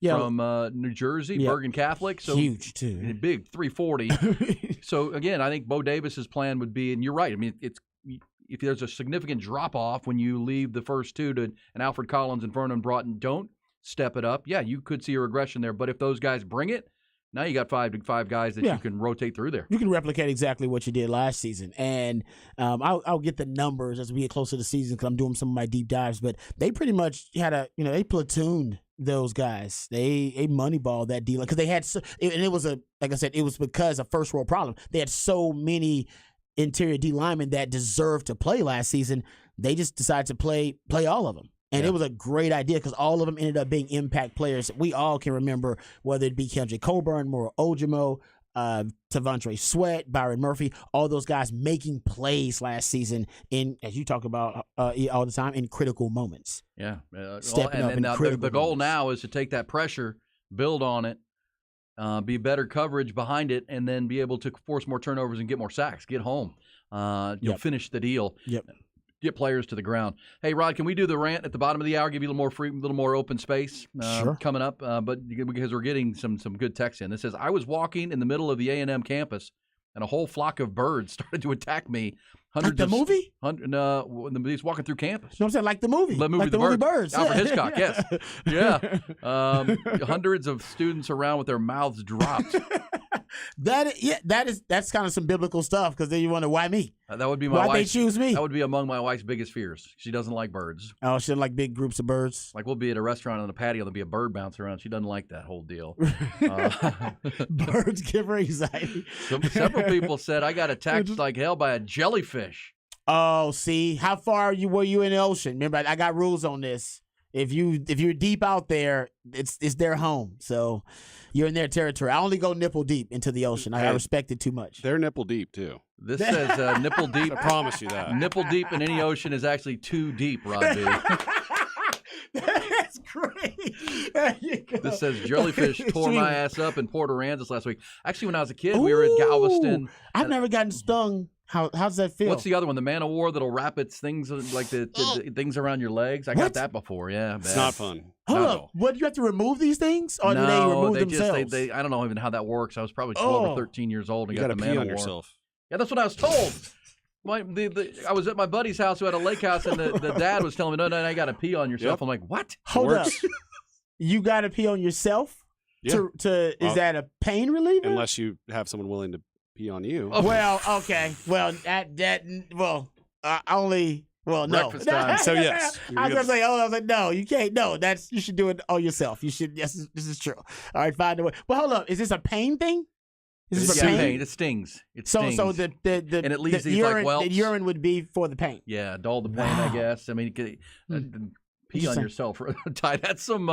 from New Jersey, Bergen Catholic. So huge, too. Big, 340. So, again, I think Bo Davis's plan would be, and you're right, I mean, if there's a significant drop-off when you leave the first two and Alfred Collins and Vernon Broughton don't step it up, you could see a regression there. But if those guys bring it, now you got five guys that you can rotate through there. You can replicate exactly what you did last season. And I'll get the numbers as we get closer to the season, because I'm doing some of my deep dives. But they pretty much had they platooned those guys. They moneyballed that deal, because they had and it was like I said, it was because of first world problem. They had so many interior D linemen that deserved to play last season. They just decided to play all of them. And it was a great idea, because all of them ended up being impact players. We all can remember, whether it be Kendrick Coburn, Moro Ojimo, Tavondre Sweat, Byron Murphy, all those guys making plays last season in, as you talk about all the time, in critical moments. Yeah. Stepping up in critical the goal moments. now is to take that pressure, build on it, be better coverage behind it, and then be able to force more turnovers and get more sacks, get home. You'll finish the deal. Yep. Get players to the ground. Hey, Rod, can we do the rant at the bottom of the hour? Give you a little more open space Sure. coming up. But because we're getting some good text in. This says, I was walking in the middle of the A&M campus, and a whole flock of birds started to attack me. Like the movie? He's walking through campus. You know what I'm saying? Like the movie. The movie, like the movie Birds. Alfred Yeah. Hitchcock, yes. Yeah. Hundreds of students around with their mouths dropped. That's kind of some biblical stuff, because then you wonder, why me? That would be my Why'd wife's, they choose me? That would be among my wife's biggest fears. She doesn't like birds. Oh, she doesn't like big groups of birds? Like, we'll be at a restaurant on the patio, there'll be a bird bouncing around. She doesn't like that whole deal. Birds give her anxiety. Several people said I got attacked like hell by a jellyfish. Oh, see, how far were you in the ocean? Remember, I got rules on this. If you're deep out there, it's their home. So you're in their territory. I only go nipple deep into the ocean. I respect it too much. They're nipple deep too. This says nipple deep. I promise you that. Nipple deep in any ocean is actually too deep, Rod B. That's great. There you go. This says jellyfish tore my ass up in Port Aransas last week. Actually, when I was a kid, we were at Galveston. I've never gotten stung. How's that feel? What's the other one? The Man of War that'll wrap its things like the things around your legs. I got that before. Yeah, it's not fun. Hold up. What, do you have to remove these things, or do they remove themselves? I don't know even how that works. I was probably 12 or 13 years old and you got the pee Man on of War. yourself. Yeah, that's what I was told. I was at my buddy's house who had a lake house, and the dad was telling me, no, you got to pee on yourself. I'm like, what? Hold up. You got to pee on yourself? Yeah. Is that a pain reliever? Unless you have someone willing to pee on you. Well, okay. Well, only Well, no. Breakfast time. So, yes. I was gonna say, I was like, no, you can't. No, you should do it all yourself. You should. Yes, this is true. All right, find a way. But hold up, is this a pain thing? Is this for pain? It stings. It So stings. the and it leaves the these urine, like welts. The urine would be for the pain. Yeah, dull the pain, I guess. I mean, pee on yourself, Ty. That's some.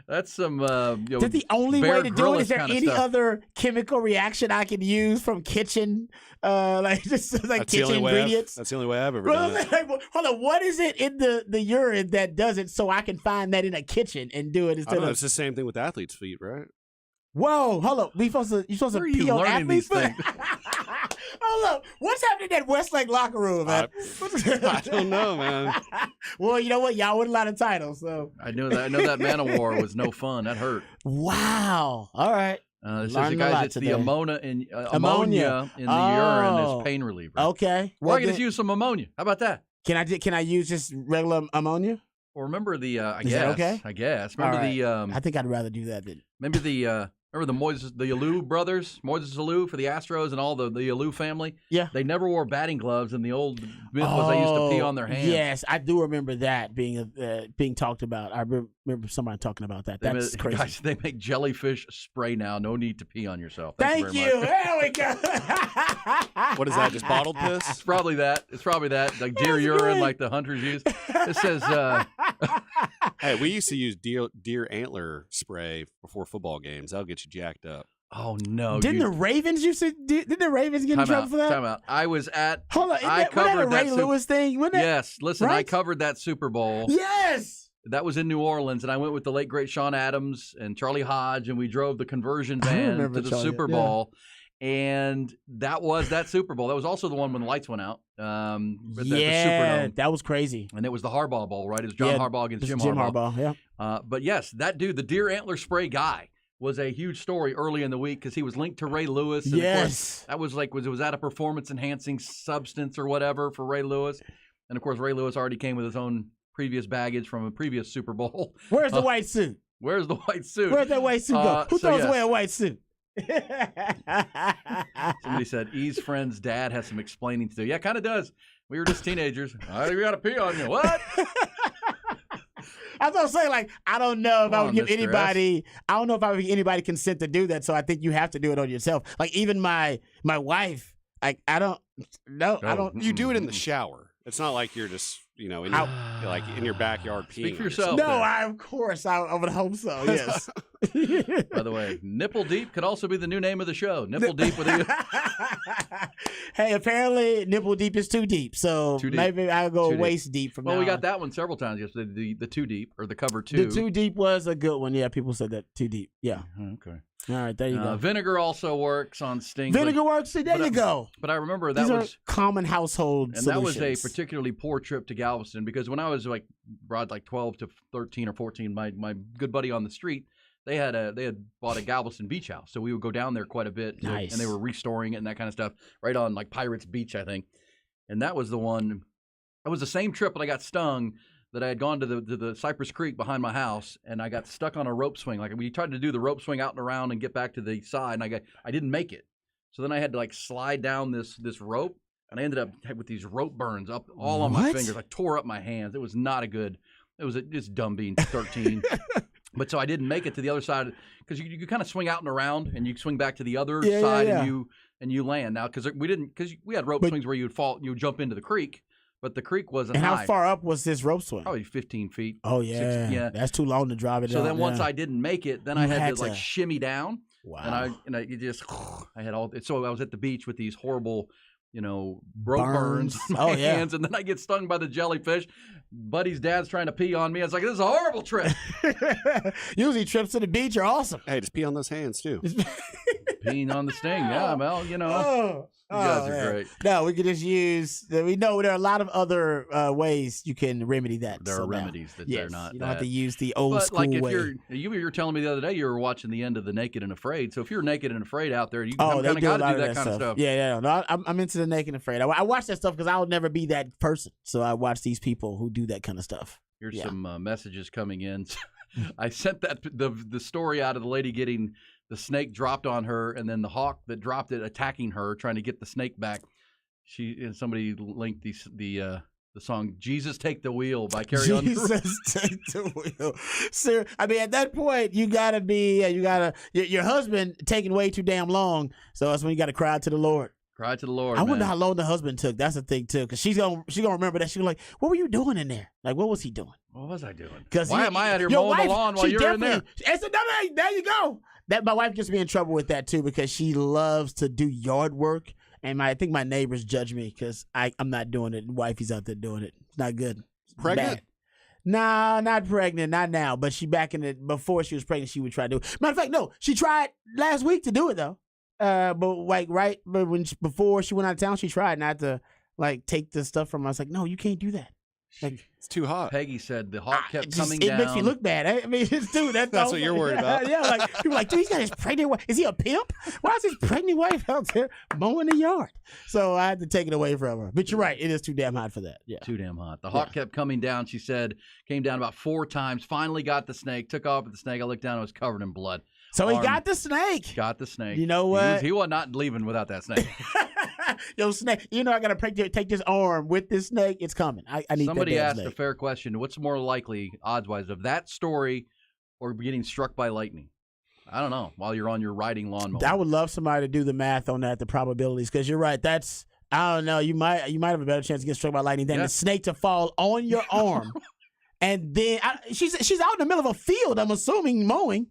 That's the only way to do it? Is there any other chemical reaction I can use from kitchen, kitchen ingredients? That's the only way I've ever done it. Hold on, what is it in the urine that does it so I can find that in a kitchen and do it I don't know. It's the same thing with athletes' feet, right? Whoa, hold up. You're supposed to pee on athletes' feet? Hold up. What's happening in that Westlake locker room, man? I don't know, man. Well, you know what? Y'all won a lot of titles, so. I know that Man of War was no fun. That hurt. Wow. All right. It says, guys, it's the ammonia in the urine is pain reliever. Okay. Well, I can just use some ammonia. How about that? Can I use just regular ammonia? Well, remember the Is that okay? I guess. Remember right. the I think I'd rather do that than. Remember the Alou brothers, Moises Alou for the Astros and all the Alou family? Yeah. They never wore batting gloves, and the old myth was they used to pee on their hands. Yes, I do remember that being talked about. I remember somebody talking about that. That's crazy. Guys, they make jellyfish spray now. No need to pee on yourself. Thank you. There we go. What is that? Just bottled piss? It's probably that. Like deer urine, like the hunters use. It says. Hey, we used to use deer antler spray before football games. That'll get you jacked up. Oh no! Didn't the Ravens didn't the Ravens get in trouble for that? Time out. I was at. Hold on. I covered that Ray Lewis thing. Yes. Listen, right? I covered that Super Bowl. Yes. That was in New Orleans, and I went with the late great Sean Adams and Charlie Hodge, and we drove the conversion van to the Super Bowl. And that was that Super Bowl. That was also the one when the lights went out. The Superdome. That was crazy. And it was the Harbaugh Bowl, right? It was John Harbaugh against Jim Harbaugh. Yeah. But yes, that dude, the deer antler spray guy, was a huge story early in the week because he was linked to Ray Lewis. And yes. Of course, that was that a performance-enhancing substance or whatever for Ray Lewis? And, of course, Ray Lewis already came with his own previous baggage from a previous Super Bowl. Where's the white suit? Where's the white suit? Where's that white suit go? Who throws away a white suit? Somebody said, E's friend's dad has some explaining to do. Yeah, it kind of does. We were just teenagers. We got to pee on you. What? I was gonna say, like, I don't know if I would give anybody. I don't know if I would give anybody consent to do that. So I think you have to do it on yourself. Like even my wife. I don't. No, I don't. You do it in the shower. It's not like you're just in your backyard peeing. Speak for yourself. No, of course I would hope so. Yes. By the way, Nipple Deep could also be the new name of the show. Nipple Deep with you. Hey, apparently Nipple Deep is too deep, so maybe I'll go waist deep from now. Well, we got that one several times yesterday. The Too Deep or the cover 2. The Too Deep was a good one. Yeah, people said that Too Deep. Yeah. Okay. All right, there you go. Vinegar also works on stings. Vinegar works. See, there you go. But I remember that These was are common household and solutions. that was a particularly poor trip to Galveston because when I was like 12 to 13 or 14, my good buddy on the street, they had bought a Galveston beach house, so we would go down there quite a bit. Nice. And they were restoring it and that kind of stuff right on like Pirates Beach, I think. And that was the one. It was the same trip that I got stung. That I had gone to the Cypress Creek behind my house, and I got stuck on a rope swing. Like we tried to do the rope swing out and around and get back to the side, and I didn't make it. So then I had to like slide down this rope, and I ended up with these rope burns up all on my fingers. I tore up my hands. It was not a good. It was just dumb being 13. But so I didn't make it to the other side because you kind of swing out and around, and you swing back to the other side, and you land now because we had rope swings where you would jump into the creek. But the creek wasn't high. And how far up was this rope swing? Probably 15 feet. Oh, yeah. 16, That's too long to drive it down. So then once I didn't make it, then I had to like shimmy down. Wow. And I had all – so I was at the beach with these horrible, rope burns on my hands. And then I get stung by the jellyfish. Buddy's dad's trying to pee on me. I was like, this is a horrible trip. Usually trips to the beach are awesome. Hey, just pee on those hands too. Peeing on the sting. Yeah, well, You guys are great. No, we could just use. We know there are a lot of other ways you can remedy that. There are remedies that they're not. You don't have to use the old school like if way. you were telling me the other day you were watching the end of the Naked and Afraid. So if you're naked and afraid out there, you kind of got to do that kind of stuff. Yeah. No, I'm into the Naked and Afraid. I watch that stuff because I would never be that person. So I watch these people who do that kind of stuff. Here's some messages coming in. I sent the story out of the lady getting the snake dropped on her, and then the hawk that dropped it attacking her, trying to get the snake back. Somebody linked the The song "Jesus Take the Wheel" by Carrie Underwood. Jesus take the wheel. Sir, I mean, at that point, you gotta be, your husband taking way too damn long. So that's when you gotta cry out to the Lord. Cry to the Lord. I wonder man. how long the husband took. That's the thing too, because she's gonna remember that. She's like, "What were you doing in there? Like, what was he doing? What was I doing? Because Why am I out here mowing the lawn while you're in there?" There you go. That my wife gets me in trouble with that too, because she loves to do yard work, and I think my neighbors judge me because I'm not doing it. Wifey's out there doing it. It's not good. It's Pregnant? bad. Nah, not pregnant, not now. But she before she was pregnant, she would try to do it. Matter of fact, no, she tried last week to do it though. Before she went out of town, she tried not to take the stuff from. I was like, no, you can't do that. It's too hot. Peggy said the hawk kept coming down. It makes me look bad. I mean, dude, that's what you're worried about. Yeah, people are like, dude, he's got his pregnant wife. Is he a pimp? Why is his pregnant wife out there mowing the yard? So I had to take it away from her. But you're right, it is too damn hot for that. Yeah, too damn hot. The hawk kept coming down. She said came down about 4 times. Finally got the snake. Took off with the snake. I looked down. It was covered in blood. So he got the snake. Got the snake. You know what? He was not leaving without that snake. Yo, snake. You know I gotta take this arm with this snake. It's coming. I need. Somebody asked a fair question. What's more likely, odds-wise, of that story or getting struck by lightning? I don't know. While you're on your riding lawnmower, I would love somebody to do the math on that, the probabilities, because you're right. That's I don't know. You might have a better chance to get struck by lightning than the snake to fall on your arm, and then she's out in the middle of a field. I'm assuming mowing.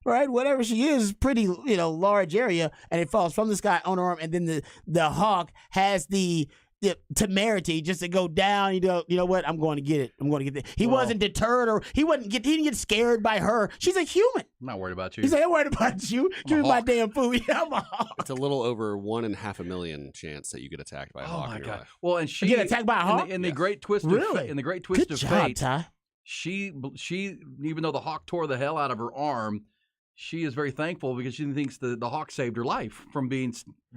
Right, whatever she is, pretty large area, and it falls from the sky on her arm, and then the hawk has the temerity just to go down. You know what? I'm going to get it. I'm going to get it. He wasn't deterred, or he didn't get scared by her. She's a human. I'm not worried about you. He's like, I'm worried about you. Give me my damn food. Yeah, I'm a hawk. It's a little over 1 in half a million chance that you get attacked by a hawk. Oh my in your God! life. Well, and she get attacked by a hawk in the great twist. Really? In the great twist Good of job, fate, Ty. she even though the hawk tore the hell out of her arm, she is very thankful because she thinks the hawk saved her life from being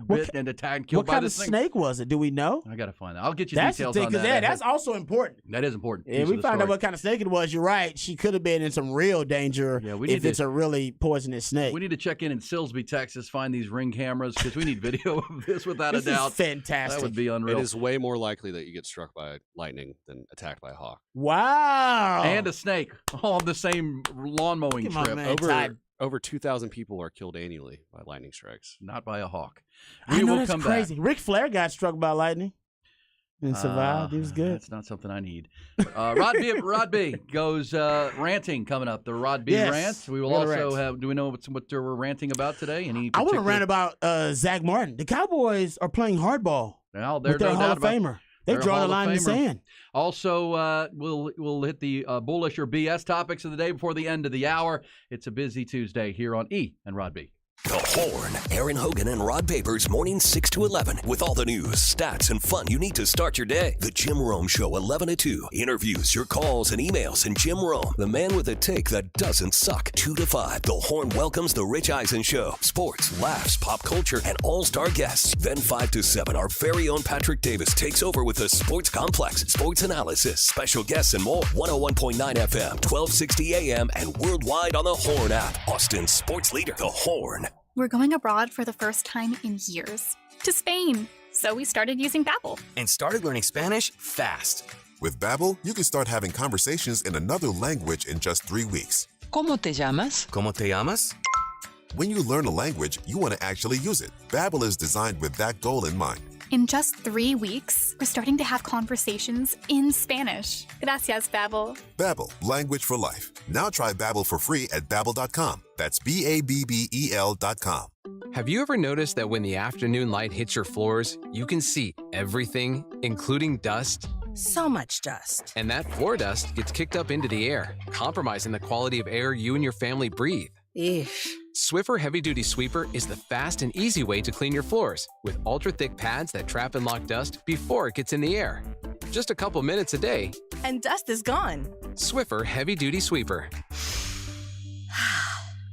bit and attacked, killed What by kind of this thing. snake was it? Do we know? I got to find out. I'll get you That's details the thing, on because that. that's also important. That is important. If we find out what kind of snake it was, you're right. She could have been in some real danger if it's a really poisonous snake. We need to check in Silsbee, Texas, find these Ring cameras because we need video of this without a doubt. Is fantastic. That would be unreal. It is way more likely that you get struck by lightning than attacked by a hawk. Wow. And a snake all on the same lawn mowing Come on, trip. man, Over 2,000 people are killed annually by lightning strikes. Not by a hawk. I We know will that's come crazy. back. Ric Flair got struck by lightning and survived. He was good. That's not something I need. Rod B goes ranting coming up. The Rod B Yes. rant. We will We're gonna also rant. have. Do we know what we're ranting about today? Any I want to particular- rant about Zach Martin. The Cowboys are playing hardball Well, with their no Hall doubt of about- Famer. They've they're drawn a Hall of line in the Famer. sand. Also, we'll hit the bullish or BS topics of the day before the end of the hour. It's a busy Tuesday here on E and Rod B. The Horn, Aaron Hogan and Rod Papers, mornings 6 to 11, with all the news, stats, and fun you need to start your day. The Jim Rome Show, 11 to 2. Interviews, your calls, and emails, and Jim Rome, the man with a take that doesn't suck. 2 to 5, The Horn welcomes The Rich Eisen Show. Sports, laughs, pop culture, and all-star guests. Then 5 to 7, our very own Patrick Davis takes over with the Sports Complex, sports analysis, special guests, and more. 101.9 FM, 1260 AM, and worldwide on the Horn app. Austin's sports leader, The Horn. We're going abroad for the first time in years. To Spain. So we started using Babbel. And started learning Spanish fast. With Babbel, you can start having conversations in another language in just 3 weeks. ¿Cómo te llamas? ¿Cómo te llamas? When you learn a language, you want to actually use it. Babbel is designed with that goal in mind. In just 3 weeks, we're starting to have conversations in Spanish. Gracias, Babbel. Babbel, language for life. Now try Babbel for free at Babbel.com. That's BABBEL.com. Have you ever noticed that when the afternoon light hits your floors, you can see everything, including dust? So much dust. And that floor dust gets kicked up into the air, compromising the quality of air you and your family breathe. Eesh. Swiffer Heavy Duty Sweeper is the fast and easy way to clean your floors with ultra-thick pads that trap and lock dust before it gets in the air. Just a couple minutes a day. And dust is gone. Swiffer Heavy Duty Sweeper.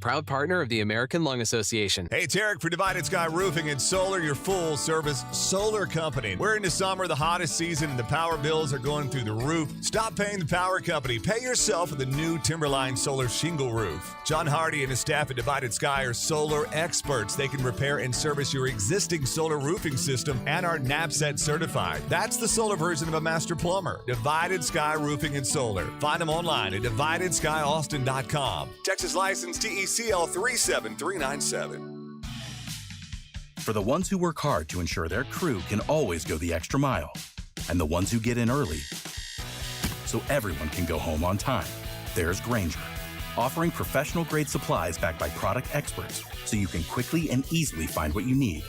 proud partner of the American Lung Association. Hey, Tarek for Divided Sky Roofing and Solar, your full-service solar company. We're into summer, the hottest season, and the power bills are going through the roof. Stop paying the power company. Pay yourself with a new Timberline solar shingle roof. John Hardy and his staff at Divided Sky are solar experts. They can repair and service your existing solar roofing system and are NAPSET certified. That's the solar version of a master plumber. Divided Sky Roofing and Solar. Find them online at DividedSkyAustin.com. Texas license TECL 37397. For the ones who work hard to ensure their crew can always go the extra mile, and the ones who get in early so everyone can go home on time, there's Grainger, offering professional-grade supplies backed by product experts so you can quickly and easily find what you need.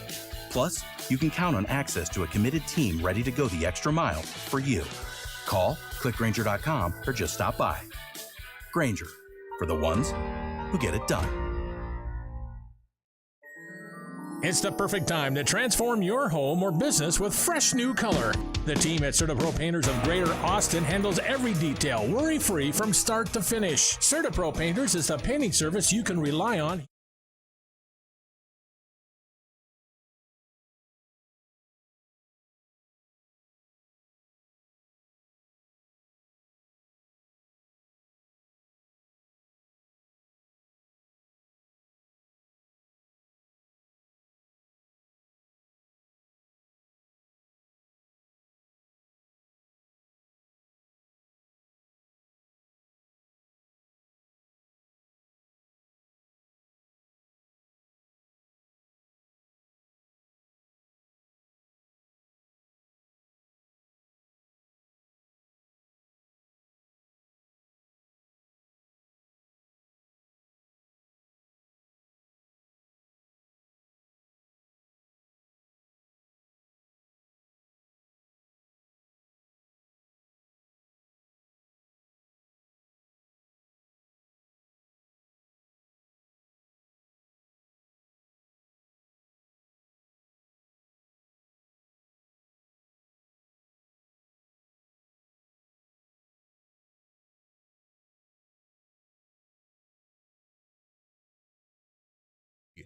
Plus, you can count on access to a committed team ready to go the extra mile for you. Call, click Grainger.com, or just stop by. Grainger, for the ones who get it done. It's the perfect time to transform your home or business with fresh new color. The team at CertaPro Painters of Greater Austin handles every detail worry-free from start to finish. CertaPro Painters is the painting service you can rely on.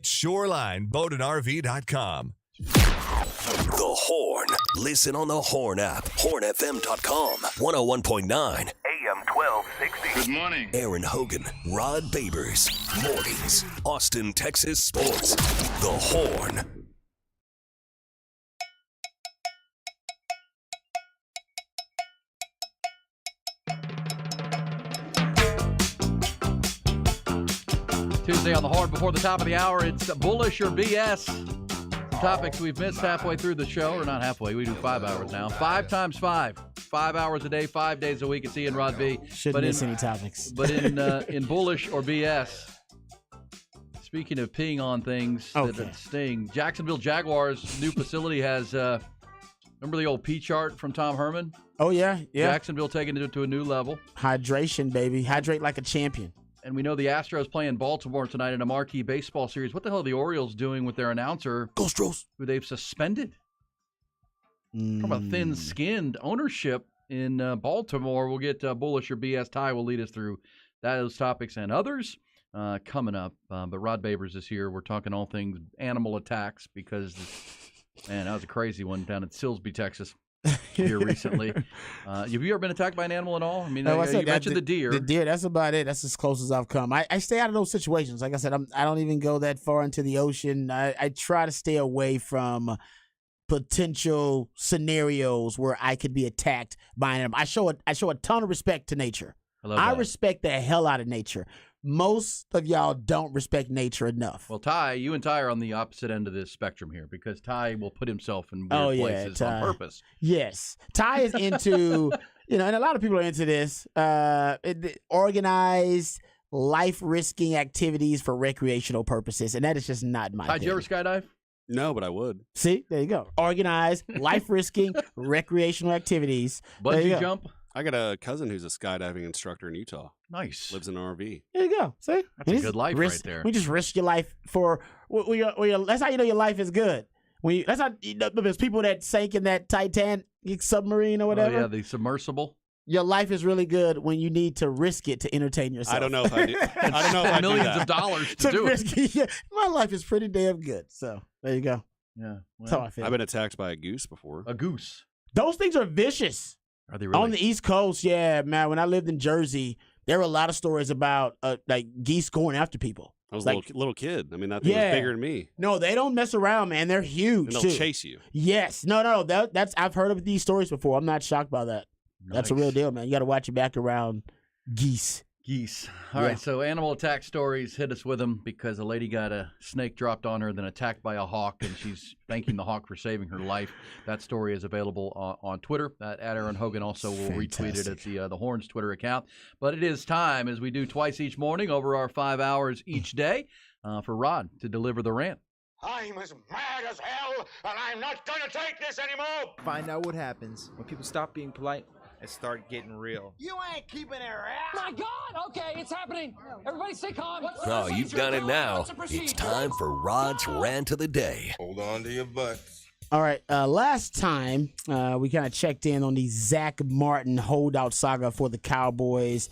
ShorelineBoatandRV.com. The Horn. Listen on the Horn app. HornFM.com. 101.9. AM 1260. Good morning. Aaron Hogan, Rod Babers. Mornings. Austin, Texas Sports. The Horn. Tuesday on the Horn before the top of the hour. It's bullish or BS. Some topics we've missed halfway through the show, or not halfway. We do 5 hours now. 5 times 5. 5 hours a day, 5 days a week. It's Ian Rod B. Shouldn't miss any topics. But in bullish or BS, speaking of peeing on things that sting, Jacksonville Jaguars' new facility has, remember the old P chart from Tom Herman? Oh, yeah. Jacksonville taking it to a new level. Hydration, baby. Hydrate like a champion. And we know the Astros play in Baltimore tonight in a marquee baseball series. What the hell are the Orioles doing with their announcer, Go Stros, who they've suspended? Talk about thin-skinned ownership in Baltimore. We'll get bullish or BS. Ty will lead us through those topics and others coming up. But Rod Babers is here. We're talking all things animal attacks because, man, that was a crazy one down in Silsbee, Texas. Here recently. Have you ever been attacked by an animal at all? I mean, you mentioned the deer. The deer, that's about it. That's as close as I've come. I stay out of those situations. Like I said, I don't even go that far into the ocean. I try to stay away from potential scenarios where I could be attacked by an animal. I show a ton of respect to nature. I respect the hell out of nature. Most of y'all don't respect nature enough. Well, you and Ty are on the opposite end of this spectrum here because Ty will put himself in weird places on purpose. Yes. Ty is into, and a lot of people are into this, organized, life-risking activities for recreational purposes, and that is just not my thing. Ty, did you ever skydive? No, but I would. See? There you go. Organized, life-risking, recreational activities. Bungee jump? I got a cousin who's a skydiving instructor in Utah. Nice. Lives in an RV. There you go. See? That's a good life right there. We just risk your life for that's how you know your life is good. That's how there's people that sank in that Titanic submarine or whatever. Oh, yeah, the submersible. Your life is really good when you need to risk it to entertain yourself. I don't know if I do. I don't know if I do millions that. of dollars to do it. Yeah, my life is pretty damn good. So there you go. Yeah, That's how I feel. I've been attacked by a goose before. A goose. Those things are vicious. Are they really? On the East Coast, yeah, man. When I lived in Jersey, there were a lot of stories about like geese going after people. I was like, a little kid. I mean, that thing was bigger than me. No, they don't mess around, man. They're huge. And they'll too. chase you. Yes. No. That's I've heard of these stories before. I'm not shocked by that. That's a real deal, man. You got to watch your back around geese. All right, so animal attack stories, hit us with them because a lady got a snake dropped on her, then attacked by a hawk, and she's thanking the hawk for saving her life. That story is available on Twitter. At Aaron Hogan also will retweet it at the Horns Twitter account. But it is time, as we do twice each morning over our 5 hours each day, for Rod to deliver the rant. I'm as mad as hell, and I'm not going to take this anymore. Find out what happens when people stop being polite and start getting real. You ain't keeping it around. My God! Okay, it's happening. Everybody stay calm. Oh, you've done it now. It's time for Rod's Rant of the Day. Hold on to your butts. All right. last time we kind of checked in on the Zach Martin holdout saga for the Cowboys.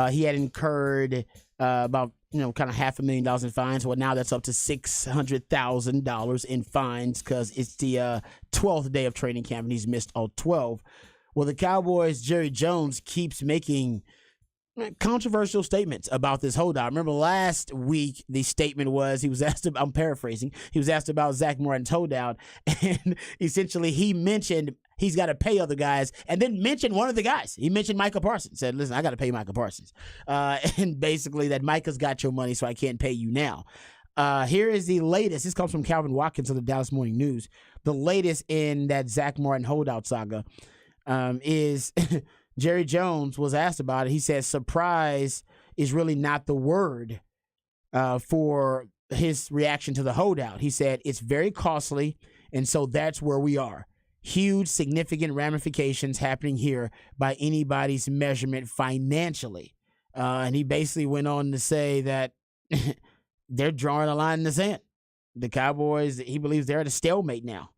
He had incurred about kind of $500,000 in fines. Well, now that's up to $600,000 in fines because it's the 12th day of training camp and he's missed all 12. Well, the Cowboys' Jerry Jones keeps making controversial statements about this holdout. Remember last week, the statement was he was asked about, I'm paraphrasing, he was asked about Zach Martin's holdout, and essentially he mentioned he's got to pay other guys, and then mentioned one of the guys. He mentioned Micah Parsons. Said, listen, I got to pay Micah Parsons. And basically that Micah's got your money, so I can't pay you now. Here is the latest. This comes from Calvin Watkins of the Dallas Morning News. The latest in that Zach Martin holdout saga is Jerry Jones was asked about it. He said surprise is really not the word for his reaction to the holdout. He said it's very costly, and so that's where we are. Huge, significant ramifications happening here by anybody's measurement financially. And he basically went on to say that they're drawing a line in the sand. The Cowboys, he believes they're at a stalemate now.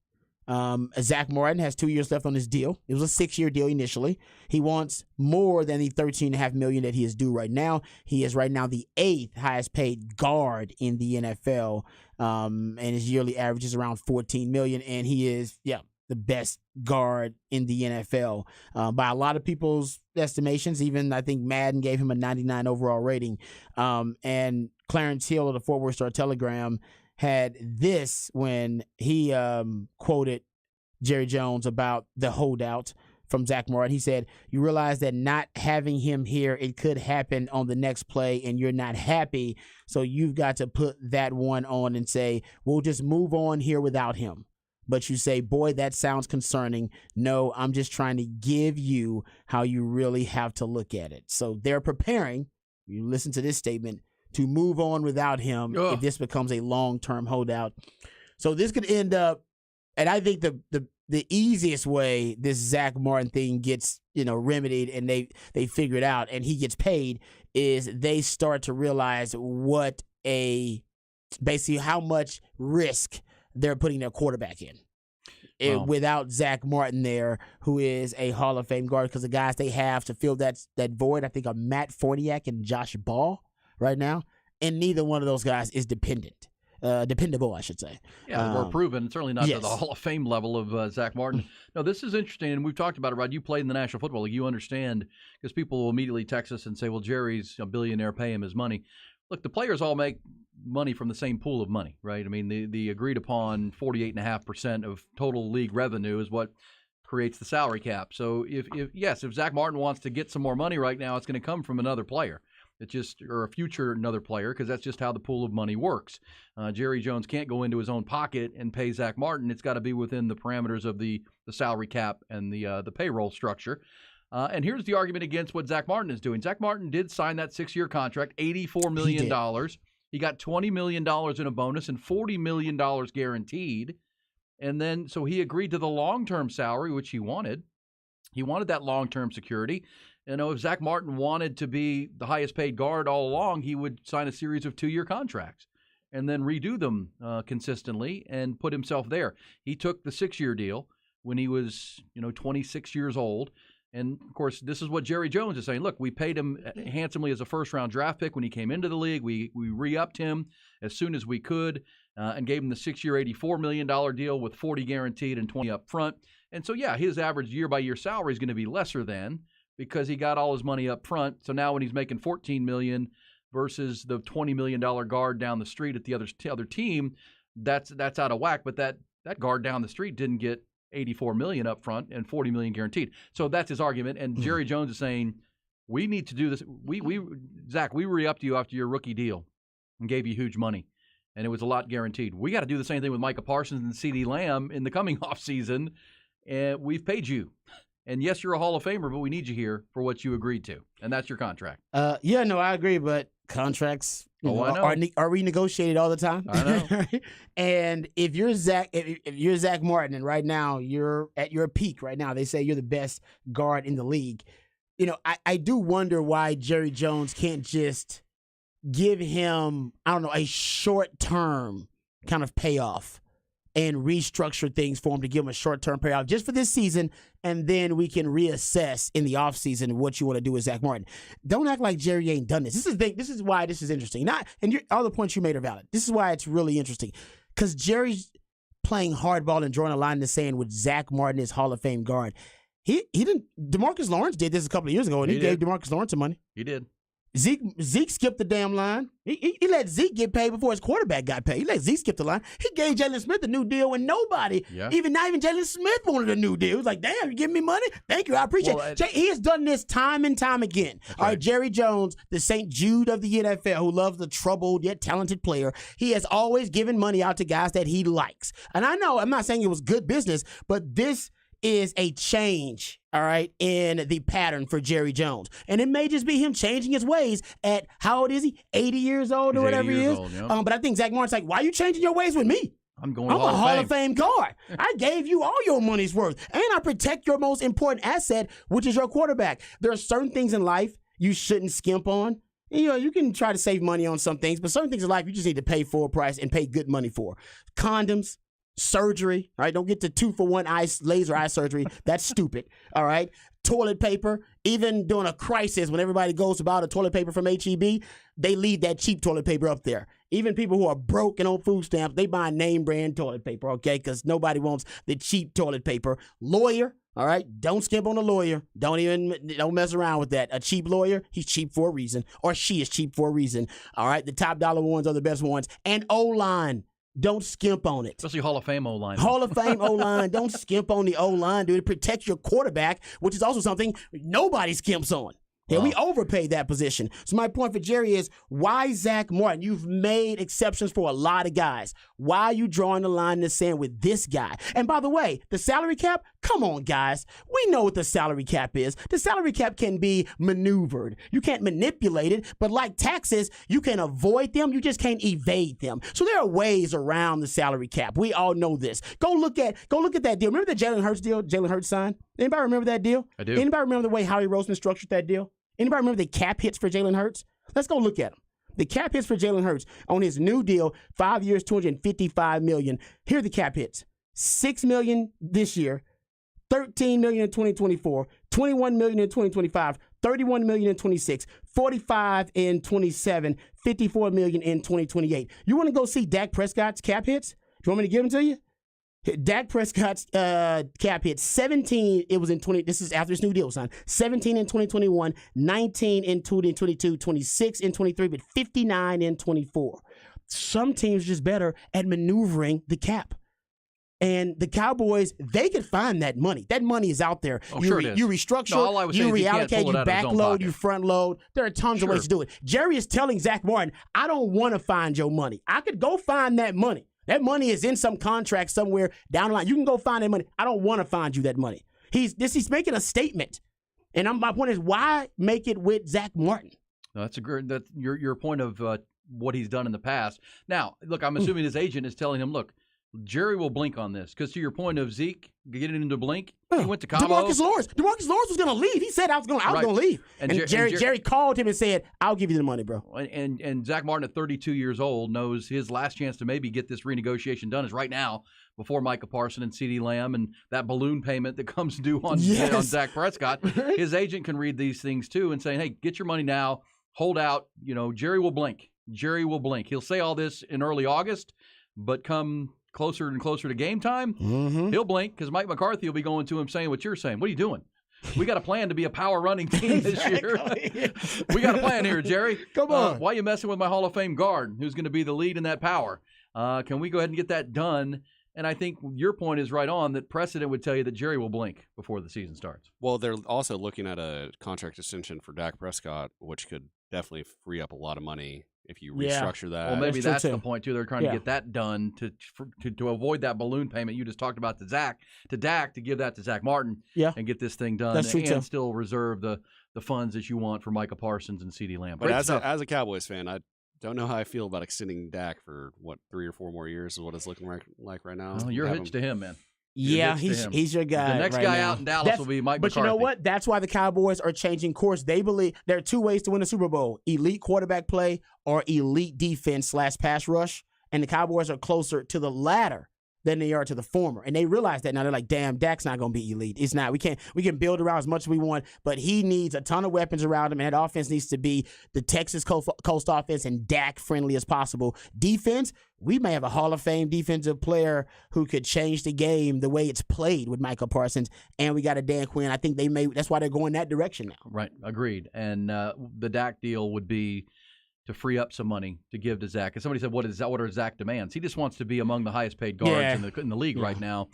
Zach Martin has 2 years left on his deal. It was a 6-year deal initially. He wants more than the $13.5 million that he is due right now. He is right now the 8th highest paid guard in the NFL, and his yearly average is around $14 million. And he is, the best guard in the NFL by a lot of people's estimations. Even I think Madden gave him a 99 overall rating. And Clarence Hill of the Fort Worth Star-Telegram had this when he quoted Jerry Jones about the holdout from Zach Martin. He said, you realize that not having him here, it could happen on the next play and you're not happy. So you've got to put that one on and say, we'll just move on here without him. But you say, boy, that sounds concerning. No, I'm just trying to give you how you really have to look at it. So they're preparing, you listen to this statement, to move on without him if this becomes a long-term holdout. So this could end up, and I think the easiest way this Zach Martin thing gets, remedied and they figure it out and he gets paid is they start to realize basically how much risk they're putting their quarterback in. Wow. Without Zach Martin there, who is a Hall of Fame guard, because the guys they have to fill that void, I think, are Matt Fortiak and Josh Ball right now, and neither one of those guys is dependable, I should say. Yeah, we're proven. Certainly not to the Hall of Fame level of Zach Martin. No, this is interesting, and we've talked about it, Rod. You played in the National Football League. You understand, because people will immediately text us and say, well, Jerry's a billionaire, pay him his money. Look, the players all make money from the same pool of money, right? I mean, the agreed upon 48.5% of total league revenue is what creates the salary cap. So if Zach Martin wants to get some more money right now, it's going to come from another player. Or a future another player, because that's just how the pool of money works. Jerry Jones can't go into his own pocket and pay Zach Martin. It's got to be within the parameters of the salary cap and the payroll structure. And here's the argument against what Zach Martin is doing. Zach Martin did sign that 6-year contract, $84 million. He got $20 million in a bonus and $40 million guaranteed. And then, so he agreed to the long-term salary, which he wanted. He wanted that long-term security. If Zach Martin wanted to be the highest paid guard all along, he would sign a series of 2-year contracts and then redo them consistently and put himself there. He took the 6-year deal when he was, 26 years old. And, of course, this is what Jerry Jones is saying. Look, we paid him handsomely as a first-round draft pick when he came into the league. We re-upped him as soon as we could and gave him the 6-year, $84 million deal with $40 guaranteed and $20 up front. And so, yeah, his average year-by-year salary is going to be lesser than because he got all his money up front. So now when he's making $14 million versus the $20 million guard down the street at the other team, that's out of whack. But that guard down the street didn't get $84 million up front and $40 million guaranteed. So that's his argument. And Jerry Jones is saying, we need to do this. Zach, we re-upped you after your rookie deal and gave you huge money, and it was a lot guaranteed. We got to do the same thing with Micah Parsons and CeeDee Lamb in the coming offseason, and we've paid you. And yes, you're a Hall of Famer, but we need you here for what you agreed to, and that's your contract. Yeah, no, I agree, but contracts I know. are renegotiated all the time. I know. And if you're Zach Martin, and right now you're at your peak right now, they say you're the best guard in the league. You know, I do wonder why Jerry Jones can't just give him, I don't know, a short-term kind of payoff and restructure things for him to give him a short-term payoff just for this season, and then we can reassess in the offseason what you want to do with Zach Martin. Don't act like Jerry ain't done this. This is why this is interesting. All the points you made are valid. This is why it's really interesting, because Jerry's playing hardball and drawing a line in the sand with Zach Martin as Hall of Fame guard. He didn't. DeMarcus Lawrence did this a couple of years ago, and he gave DeMarcus Lawrence some money. He did. Zeke skipped the damn line. He let Zeke get paid before his quarterback got paid. He let Zeke skip the line. He gave Jalen Smith a new deal when nobody, not even Jalen Smith wanted a new deal. He was like, damn, you giving me money? Thank you, I appreciate it. He has done this time and time again. All right, Jerry Jones, the St. Jude of the NFL, who loves the troubled yet talented player, he has always given money out to guys that he likes. And I know, I'm not saying it was good business, but this is a change, all right, in the pattern for Jerry Jones. And it may just be him changing his ways at, how old is he? 80 years old or whatever he is. Old, yep. But I think Zach Martin's like, why are you changing your ways with me? I'm a Hall of Fame guard. I gave you all your money's worth. And I protect your most important asset, which is your quarterback. There are certain things in life you shouldn't skimp on. You know, you can try to save money on some things, but certain things in life you just need to pay full price and pay good money for. Condoms, surgery, all right? Don't get the 2-for-1 laser eye surgery. That's stupid, all right? Toilet paper, even during a crisis when everybody goes to buy the toilet paper from H-E-B, they leave that cheap toilet paper up there. Even people who are broke and on food stamps, they buy name brand toilet paper, okay? Because nobody wants the cheap toilet paper. Lawyer, all right? Don't skimp on a lawyer. Don't mess around with that. A cheap lawyer, he's cheap for a reason, or she is cheap for a reason, all right? The top dollar ones are the best ones. And O-line. Don't skimp on it. Especially Hall of Fame O-line. Hall of Fame O-line. Don't skimp on the O-line, dude. It protects your quarterback, which is also something nobody skimps on. Yeah, we overpay that position. So my point for Jerry is, why Zach Martin? You've made exceptions for a lot of guys. Why are you drawing the line in the sand with this guy? And by the way, the salary cap, come on, guys. We know what the salary cap is. The salary cap can be maneuvered. You can't manipulate it, but like taxes, you can avoid them. You just can't evade them. So there are ways around the salary cap. We all know this. Go look at that deal. Remember the Jalen Hurts deal Jalen Hurts signed? Anybody remember that deal? I do. Anybody remember the way Howie Roseman structured that deal? Anybody remember the cap hits for Jalen Hurts? Let's go look at them. The cap hits for Jalen Hurts on his new deal, 5 years, $255 million. Here are the cap hits. $6 million this year, $13 million in 2024, $21 million in 2025, $31 million in 26, $45 in 27, $54 million in 2028. You want to go see Dak Prescott's cap hits? Do you want me to give them to you? Dak Prescott's cap hit 17. It was in 20. This is after his new deal was signed. 17 in 2021, 19 in 2022, 26 in 23, but 59 in 24. Some teams are just better at maneuvering the cap. And the Cowboys, they could find that money. That money is out there. Oh, sure it is. You restructure, no, all I was you saying is reallocate, you pull it out of his own backload, pocket. you front load. There are tons of ways to do it. Jerry is telling Zach Martin, I don't want to find your money. I could go find that money. That money is in some contract somewhere down the line. You can go find that money. I don't want to find you that money. He's making a statement. And my point is, why make it with Zach Martin? No, that's your point of what he's done in the past. Now, look, I'm assuming his agent is telling him, look, Jerry will blink on this because to your point of Zeke getting into blink, he went to Cabo. DeMarcus Lawrence was going to leave. He said I was going to leave. And Jerry called him and said, "I'll give you the money, bro." And Zach Martin at 32 years old knows his last chance to maybe get this renegotiation done is right now before Micah Parsons and CeeDee Lamb and that balloon payment that comes due on Dak Prescott. His agent can read these things too and say, "Hey, get your money now. Hold out." Jerry will blink. Jerry will blink. He'll say all this in early August, but come closer and closer to game time, he'll blink because Mike McCarthy will be going to him saying what you're saying. What are you doing? We got a plan to be a power running team this year. We got a plan here, Jerry. Come on. Why are you messing with my Hall of Fame guard who's going to be the lead in that power? Can we go ahead and get that done? And I think your point is right on that precedent would tell you that Jerry will blink before the season starts. Well, they're also looking at a contract extension for Dak Prescott, which could definitely free up a lot of money if you restructure that. Well, maybe that's the point too. They're trying to get that done to avoid that balloon payment you just talked about to Dak, to give that to Zach Martin and get this thing done and still reserve the funds that you want for Micah Parsons and CeeDee Lamb. But as a Cowboys fan, I don't know how I feel about extending Dak for 3 or 4 more years is what it's looking like right now. Well, you're hitched to him, man. Yeah, he's your guy. The next right guy now. out in Dallas will be Mike McCarthy. But you know what? That's why the Cowboys are changing course. They believe there are 2 ways to win a Super Bowl: elite quarterback play or elite defense / pass rush. And the Cowboys are closer to the latter than they are to the former. And they realize that now. They're like, damn, Dak's not going to be elite. It's not. We can build around as much as we want, but he needs a ton of weapons around him, and that offense needs to be the Texas Coast offense and Dak friendly as possible. Defense, we may have a Hall of Fame defensive player who could change the game the way it's played with Micah Parsons, and we got a Dan Quinn. I think that's why they're going that direction now. Right, agreed. And the Dak deal would be to free up some money to give to Zach. And somebody said, what are Zach demands? He just wants to be among the highest paid guards in the league right now,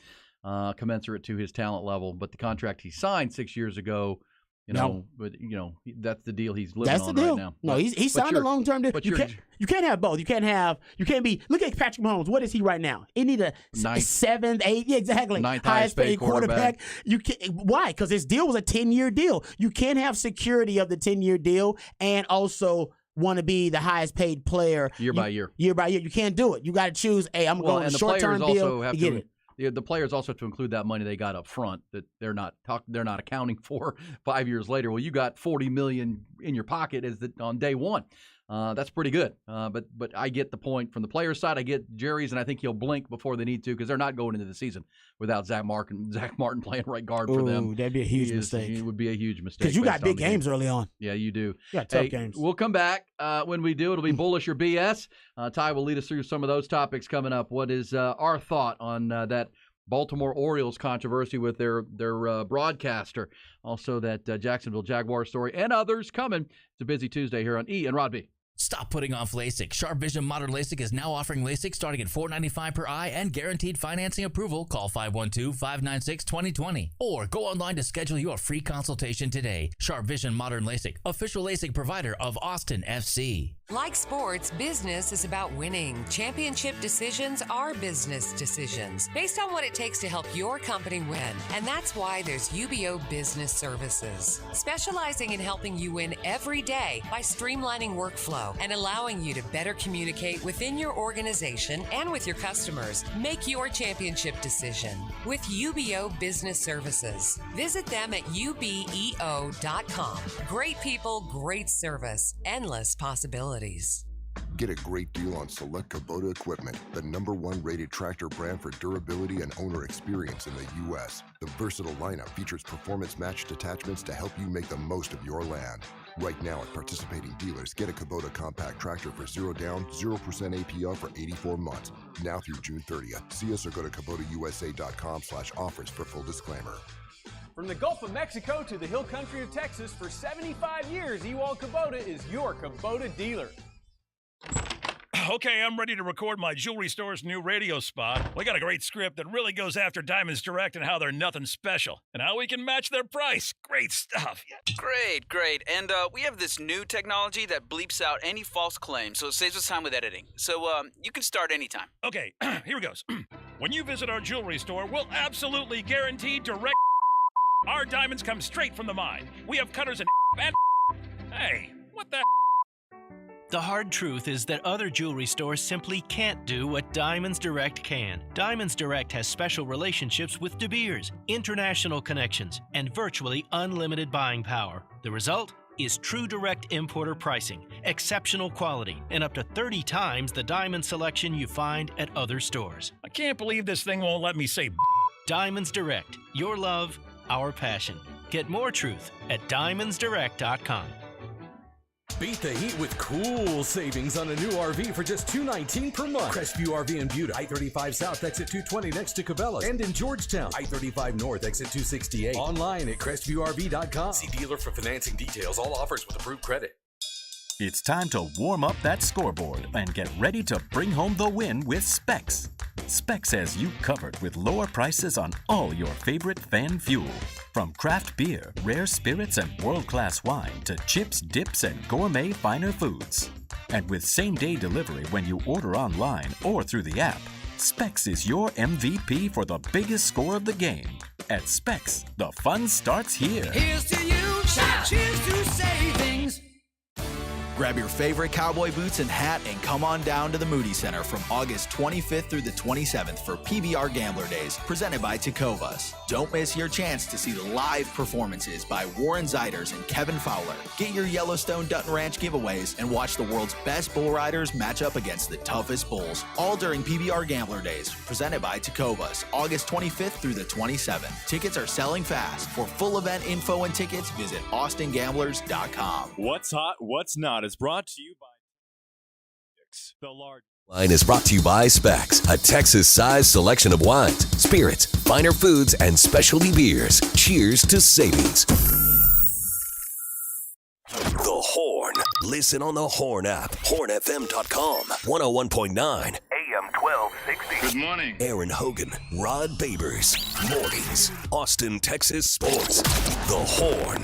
commensurate to his talent level. But the contract he signed 6 years ago, that's the deal he's living on right now. No, he signed a long-term deal. You can't have both. You can't be. Look at Patrick Mahomes. What is he right now? He need a 7th, 8th. Yeah, exactly. 9th highest paid quarterback. Why? Because his deal was a 10-year deal. You can't have security of the 10-year deal and also want to be the highest paid player year by year. You can't do it. You got to choose. Hey, I'm going to short-term deal to get it. The players also have to include that money they got up front that they're not accounting for 5 years later. Well, you got $40 million in your pocket on day one. That's pretty good. But I get the point from the players' side. I get Jerry's, and I think he'll blink before they need to because they're not going into the season without Zach Martin playing right guard for them. That'd be a huge mistake. It would be a huge mistake. Because you got big games early on. Yeah, you do. You got tough games. We'll come back. When we do, it'll be bullish or BS. Ty will lead us through some of those topics coming up. What is our thought on that Baltimore Orioles controversy with their broadcaster? Also that Jacksonville Jaguars story and others coming. It's a busy Tuesday here on E and Rod B. Stop putting off LASIK. Sharp Vision Modern LASIK is now offering LASIK starting at $495 per eye and guaranteed financing approval. Call 512-596-2020 or go online to schedule your free consultation today. Sharp Vision Modern LASIK, official LASIK provider of Austin FC. Like sports, business is about winning. Championship decisions are business decisions based on what it takes to help your company win. And that's why there's UBO Business Services, specializing in helping you win every day by streamlining workflow and allowing you to better communicate within your organization and with your customers. Make your championship decision with UBO Business Services. Visit them at ubeo.com. Great people, great service, endless possibilities. Get a great deal on select Kubota equipment, the #1 rated tractor brand for durability and owner experience in the U.S. The versatile lineup features performance-matched attachments to help you make the most of your land. Right now at participating dealers, get a Kubota compact tractor for 0 down, 0% APR for 84 months. Now through June 30th. See us or go to KubotaUSA.com/offers for full disclaimer. From the Gulf of Mexico to the hill country of Texas, for 75 years, Ewald Kubota is your Kubota dealer. Okay, I'm ready to record my jewelry store's new radio spot. We got a great script that really goes after Diamonds Direct and how they're nothing special and how we can match their price. Great stuff. Great. And we have this new technology that bleeps out any false claims, so it saves us time with editing. So you can start anytime. Okay, here it goes. When you visit our jewelry store, we'll absolutely guarantee direct. Our diamonds come straight from the mine. We have cutters and. Hey, what the? The hard truth is that other jewelry stores simply can't do what Diamonds Direct can. Diamonds Direct has special relationships with De Beers, international connections, and virtually unlimited buying power. The result is true direct importer pricing, exceptional quality, and up to 30 times the diamond selection you find at other stores. I can't believe this thing won't let me say Diamonds Direct. Your love, our passion. Get more truth at diamondsdirect.com. Beat the heat with cool savings on a new RV for just $219 per month. Crestview RV in Butte, I-35 South, exit 220 next to Cabela's. And in Georgetown, I-35 North, exit 268. Online at CrestviewRV.com. See dealer for financing details. All offers with approved credit. It's time to warm up that scoreboard and get ready to bring home the win with Specs. Specs has you covered with lower prices on all your favorite fan fuel. From craft beer, rare spirits, and world-class wine to chips, dips, and gourmet finer foods. And with same-day delivery when you order online or through the app, Specs is your MVP for the biggest score of the game. At Specs, the fun starts here. Here's to you, cheers to savings. Grab your favorite cowboy boots and hat and come on down to the Moody Center from August 25th through the 27th for PBR Gambler Days, presented by Tecovas. Don't miss your chance to see the live performances by Warren Zeiders and Kevin Fowler. Get your Yellowstone Dutton Ranch giveaways and watch the world's best bull riders match up against the toughest bulls, all during PBR Gambler Days, presented by Tecovas, August 25th through the 27th. Tickets are selling fast. For full event info and tickets, visit austingamblers.com. What's hot, what's not is brought to you by the large. Line is brought to you by Specs, a Texas-sized selection of wines, spirits, finer foods, and specialty beers. Cheers to savings. The Horn. Listen on the Horn app. HornFM.com. 101.9. AM 1260. Good morning. Aaron Hogan, Rod Babers. Mornings. Austin, Texas sports. The Horn.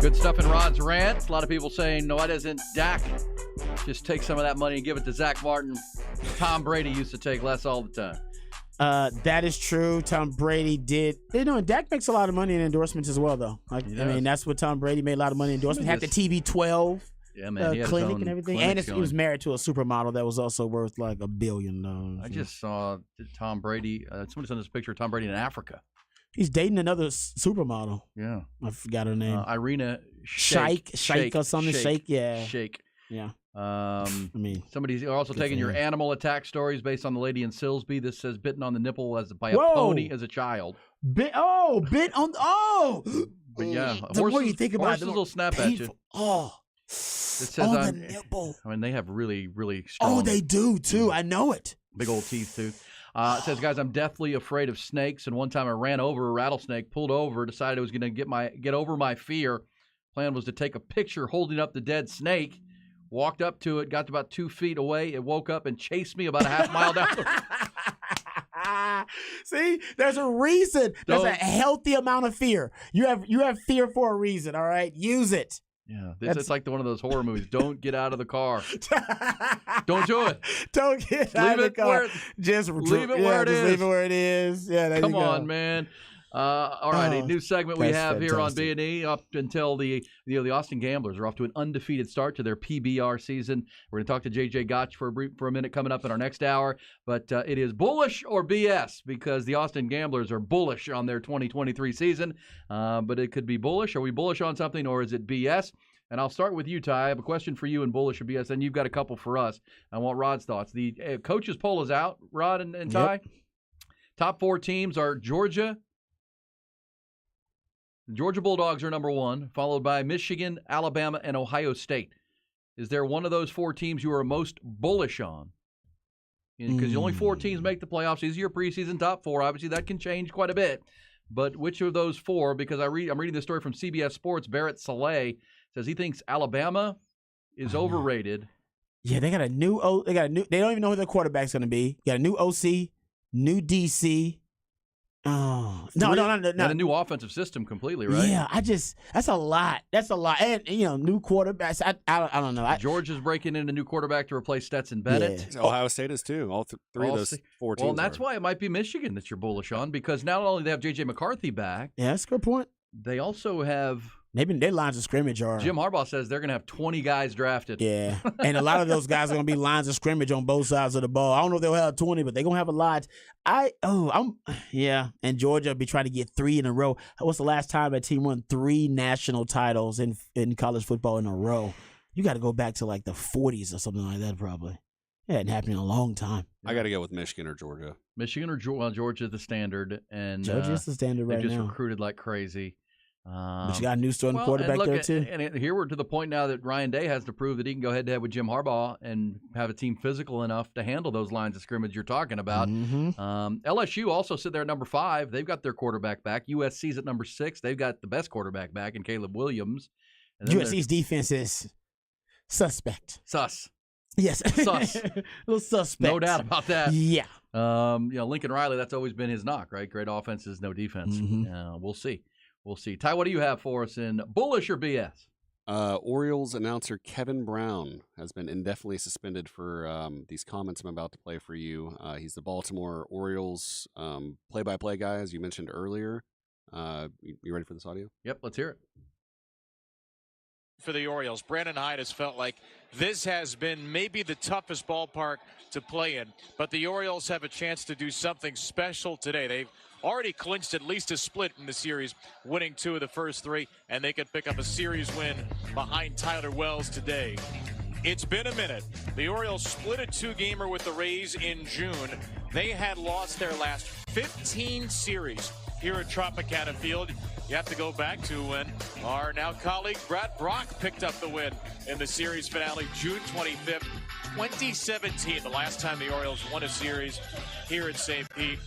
Good stuff in Rod's rant. A lot of people saying, no, why doesn't Dak just take some of that money and give it to Zach Martin? Tom Brady used to take less all the time. That is true. Tom Brady did. Dak makes a lot of money in endorsements as well, though. I mean, that's what Tom Brady made a lot of money in endorsements. Had the TB12 clinic and everything. And he was married to a supermodel that was also worth like $1 billion. I just saw Tom Brady. Somebody sent us a picture of Tom Brady in Africa. He's dating another supermodel. Yeah. I forgot her name. Irina Shayk or something. Shayk, yeah. Shayk. Yeah. I mean, somebody's also taking your animal attack stories based on the lady in Silsby. This says bitten on the nipple by a pony as a child. Bit on. But yeah, the more you think about it, horses will snap painful. at you. Oh. It says on the nipple. I mean, they have really, really strong. Oh, they do too. I know it. Big old teeth too. It says, guys, I'm deathly afraid of snakes. And one time I ran over a rattlesnake, pulled over, decided I was going to get over my fear. Plan was to take a picture holding up the dead snake. Walked up to it, got to about 2 feet away. It woke up and chased me about a half mile down the road. See, there's a reason. There's a healthy amount of fear. You have fear for a reason, all right? Use it. Yeah, it's like one of those horror movies. Don't get out of the car. Don't do it. Don't get out of the car. Just leave it where it is. Leave it where it is. Yeah, there Come you go. on, man. All right, a new segment we have here on B&E up until the Austin Gamblers are off to an undefeated start to their PBR season. We're going to talk to J.J. Gotch for a minute coming up in our next hour. But it is bullish or BS because the Austin Gamblers are bullish on their 2023 season. But it could be bullish. Are we bullish on something or is it BS? And I'll start with you, Ty. I have a question for you in bullish or BS, and you've got a couple for us. I want Rod's thoughts. The coaches poll is out, Rod and Ty. Yep. Top 4 teams are Georgia. The Georgia Bulldogs are number 1, followed by Michigan, Alabama, and Ohio State. Is there one of those 4 teams you are most bullish on? Because only 4 teams make the playoffs. These are your preseason top 4. Obviously, that can change quite a bit. But which of those 4? Because I'm reading this story from CBS Sports. Barrett Saleh says he thinks Alabama is overrated. Yeah, they got a new. They don't even know who their quarterback's going to be. Got a new OC, new DC. Oh no! And a new offensive system completely, right? Yeah, that's a lot. That's a lot, and new quarterbacks. I don't know. Georgia's breaking in a new quarterback to replace Stetson Bennett. Yeah. Ohio State is too. All three of those 4 teams. Well, and that's why it might be Michigan that you're bullish on because not only they have J.J. McCarthy back. Yeah, that's a good point. They also have Their lines of scrimmage are. Jim Harbaugh says they're going to have 20 guys drafted. Yeah, and a lot of those guys are going to be lines of scrimmage on both sides of the ball. I don't know if they'll have 20, but they're going to have a lot. And Georgia will be trying to get 3 in a row. What's the last time a team won 3 national titles in college football in a row? You got to go back to like the 40s or something like that, probably. It hadn't happened in a long time. I got to go with Michigan or Georgia. Michigan or Georgia, the standard, and Georgia's the standard right now. They just now. recruited like crazy. But you got a new starting quarterback there too. And here we're to the point now that Ryan Day has to prove that he can go head to head with Jim Harbaugh and have a team physical enough to handle those lines of scrimmage you're talking about. LSU also sit there at number 5. They've got their quarterback back. USC's at number 6. They've got the best quarterback back in Caleb Williams. And USC's defense is suspect. Sus. Yes. Sus. A little suspect. No doubt about that. Yeah. Lincoln Riley, that's always been his knock, right? Great offenses, no defense. We'll see. We'll see. Ty, what do you have for us in bullish or BS? Orioles announcer Kevin Brown has been indefinitely suspended for these comments I'm about to play for you. He's the Baltimore Orioles play-by-play guy, as you mentioned earlier. You ready for this audio? Yep, let's hear it. For the Orioles, Brandon Hyde has felt like this has been maybe the toughest ballpark to play in, but the Orioles have a chance to do something special today. They've already clinched at least a split in the series, winning 2 of the first 3, and they could pick up a series win behind Tyler Wells today. It's been a minute. The Orioles split a 2-gamer with the Rays in June. They had lost their last 15 series here at Tropicana Field. You have to go back to when our now colleague Brad Brock picked up the win in the series finale, June 25th, 2017, the last time the Orioles won a series here at St. Pete.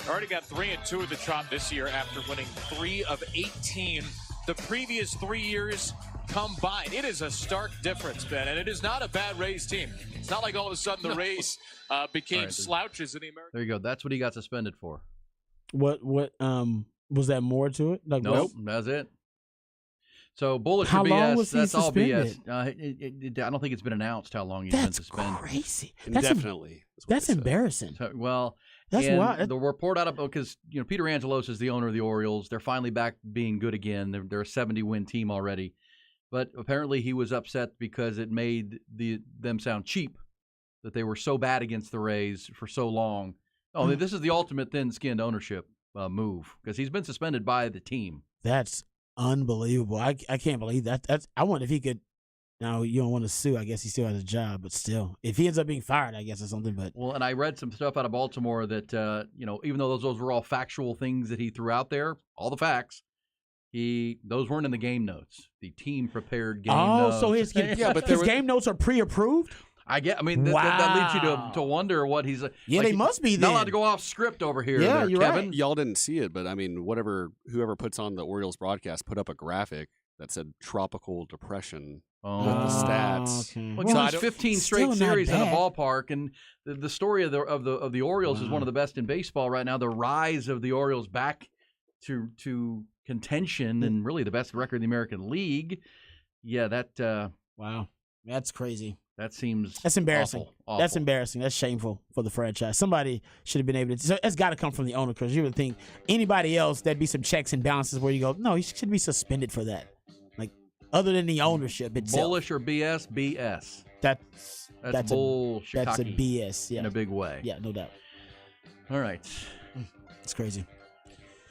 Already got 3-2 at the Trop this year after winning 3 of 18 the previous 3 years combined. It is a stark difference, Ben, and it is not a bad Rays team. It's not like all of a sudden the Rays became slouches in the American. There you go. That's what he got suspended for. What was that more to it? Like, nope, that's it. So bullish how or BS, long was he that's all suspended? BS. I don't think it's been announced how long he's been suspended. Crazy. Indefinitely. That's embarrassing. So, well, that's why the report out of because Peter Angelos is the owner of the Orioles. They're finally back being good again. They're a 70-win team already, but apparently he was upset because it made them sound cheap that they were so bad against the Rays for so long. Oh, this is the ultimate thin-skinned ownership move because he's been suspended by the team. That's unbelievable. I can't believe that. I wonder if he could. Now you don't want to sue. I guess he still has a job, but still, if he ends up being fired, I guess or something. But and I read some stuff out of Baltimore that even though those were all factual things that he threw out there, all the facts, those weren't in the game notes. The team prepared game notes. Oh, so his game notes are pre-approved. I get. I mean, that leads you to wonder what he's. Yeah, they must be. Not allowed to go off script over here. Yeah, there, you're Kevin. right. Y'all didn't see it, but I mean, whoever puts on the Orioles broadcast put up a graphic that said tropical depression with the stats. Okay. Well, it's 15 straight series in a ballpark, and the story of the Orioles is one of the best in baseball right now. The rise of the Orioles back to contention and really the best record in the American League. Yeah, that. Wow, that's crazy. That's embarrassing. Awful. That's embarrassing. That's shameful for the franchise. Somebody should have been able to. So it's got to come from the owner, because you would think anybody else, there'd be some checks and balances where you go, no, he should be suspended for that. Like, other than the ownership itself. Bullish or BS? BS. That's bullshit. That's a BS. Yeah. In a big way. Yeah, no doubt. All right. It's crazy.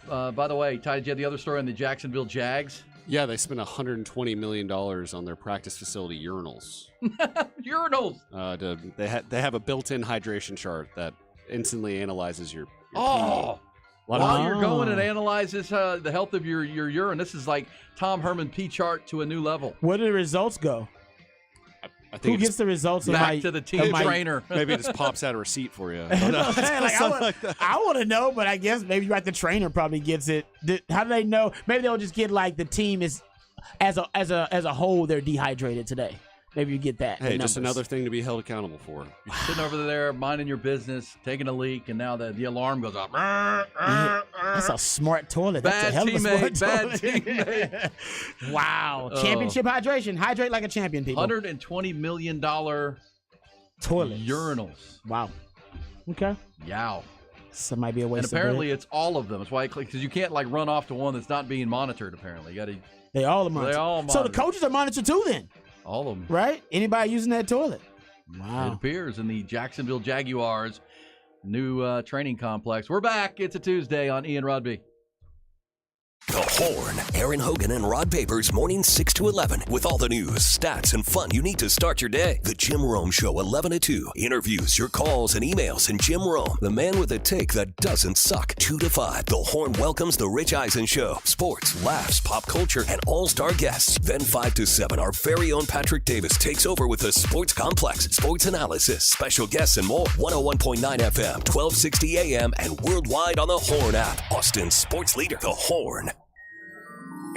By the way, Ty, did you have the other story on the Jacksonville Jags? Yeah, they spent $120 million on their practice facility urinals. Urinals. They have a built-in hydration chart that instantly analyzes your While you're going and analyzes the health of your urine. This is like Tom Herman P chart to a new level. Where do the results go? I think Who gets the results? Back to the team trainer. Maybe it just pops out a receipt for you. I want to know, but I guess maybe the trainer probably gets it. How do they know? Maybe they'll just get like the team is as a whole they're dehydrated today. Maybe you get that. Hey, just another thing to be held accountable for. You're sitting over there minding your business, taking a leak, and now the alarm goes off. That's a smart toilet. That's a hell of a smart teammate. Wow. Championship hydration. Hydrate like a champion, people. $120 million toilets. Urinals. Wow. Okay. Yow. So it might be a waste And apparently it's all of them. That's why, because you can't like run off to one that's not being monitored. Apparently, you got to They all are monitored. They all So the monitored. coaches are monitored too then, All of them. right? Anybody using that toilet? It Wow. appears in the Jacksonville Jaguars new training complex. We're back. It's a Tuesday on Ian Rodby. The Horn. Aaron Hogan and Rod Babers, mornings 6 to 11, with all the news, stats, and fun you need to start your day. The Jim Rome Show, 11 to 2. Interviews, your calls, and emails. And Jim Rome, the man with a take that doesn't suck. 2 to 5. The Horn welcomes The Rich Eisen Show. Sports, laughs, pop culture, and all-star guests. Then 5 to 7, our very own Patrick Davis takes over with the Sports Complex, sports analysis, special guests, and more. 101.9 FM, 1260 AM, and worldwide on the Horn app. Austin's sports leader, The Horn.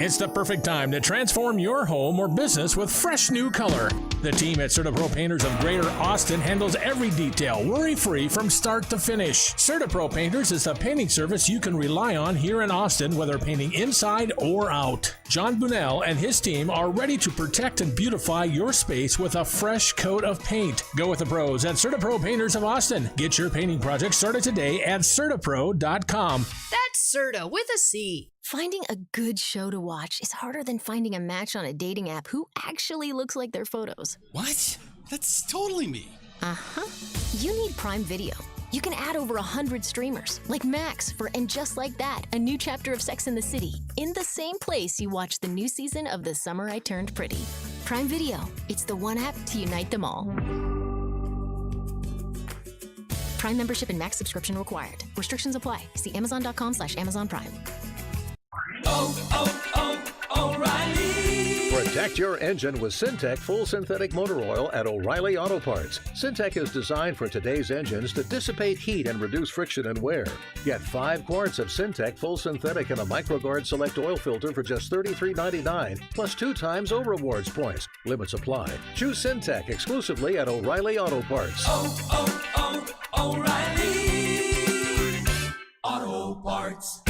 It's the perfect time to transform your home or business with fresh new color. The team at CertaPro Painters of Greater Austin handles every detail worry-free from start to finish. CertaPro Painters is the painting service you can rely on here in Austin, whether painting inside or out. John Bunnell and his team are ready to protect and beautify your space with a fresh coat of paint. Go with the pros at CertaPro Painters of Austin. Get your painting project started today at CertaPro.com. That's Certa with a C. Finding a good show to watch is harder than finding a match on a dating app who actually looks like their photos. What? That's totally me. Uh-huh. You need Prime Video. You can add over 100 streamers, like Max for And Just Like That, a new chapter of Sex and the City, in the same place you watch the new season of The Summer I Turned Pretty. Prime Video. It's the one app to unite them all. Prime membership and Max subscription required. Restrictions apply. See Amazon.com/Amazon Prime. O'Reilly. Protect your engine with Syntec Full Synthetic Motor Oil at O'Reilly Auto Parts. Syntec is designed for today's engines to dissipate heat and reduce friction and wear. Get 5 quarts of Syntec Full Synthetic and a MicroGuard Select Oil Filter for just $33.99, plus 2 times O Rewards points. Limits apply. Choose Syntec exclusively at O'Reilly Auto Parts. O'Reilly Auto Parts.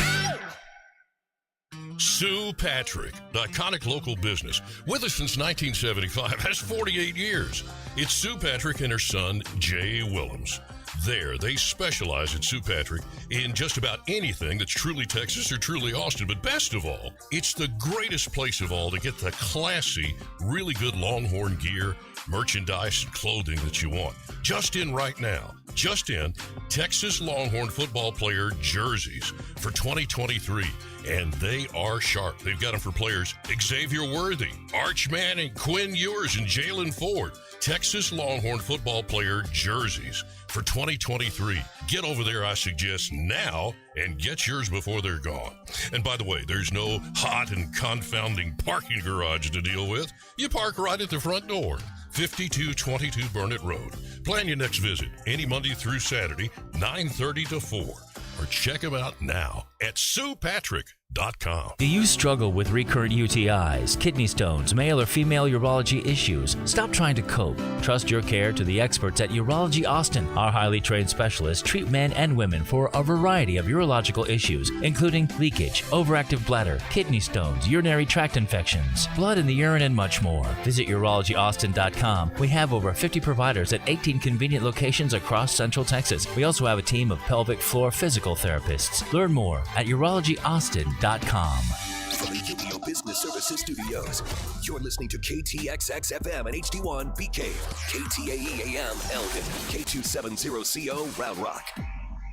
Sue Patrick, the iconic local business, with us since 1975, has 48 years. It's Sue Patrick and her son, Jay Willems. There, they specialize at Sue Patrick in just about anything that's truly Texas or truly Austin. But best of all, it's the greatest place of all to get the classy, really good Longhorn gear, merchandise, and clothing that you want. Just in right now. Just in Texas Longhorn football player jerseys for 2023. And they are sharp. They've got them for players Xavier Worthy, Arch Manning, Quinn Ewers, and Jalen Ford. Texas Longhorn football player jerseys for 2023. Get over there, I suggest, now and get yours before they're gone. And by the way, there's no hot and confounding parking garage to deal with. You park right at the front door. 5222 Burnett Road. Plan your next visit any Monday through Saturday, 9:30 to 4. Or check them out now at SuePatrick.com. Do you struggle with recurrent UTIs, kidney stones, male or female urology issues? Stop trying to cope. Trust your care to the experts at Urology Austin. Our highly trained specialists treat men and women for a variety of urological issues, including leakage, overactive bladder, kidney stones, urinary tract infections, blood in the urine, and much more. Visit UrologyAustin.com. We have over 50 providers at 18 convenient locations across Central Texas. We also have a team of pelvic floor physical therapists. Learn more at UrologyAustin.com. From the UBO Business Services Studios, you're listening to KTXX FM and HD1 BK, KTAE AM Elgin, K270CO Round Rock.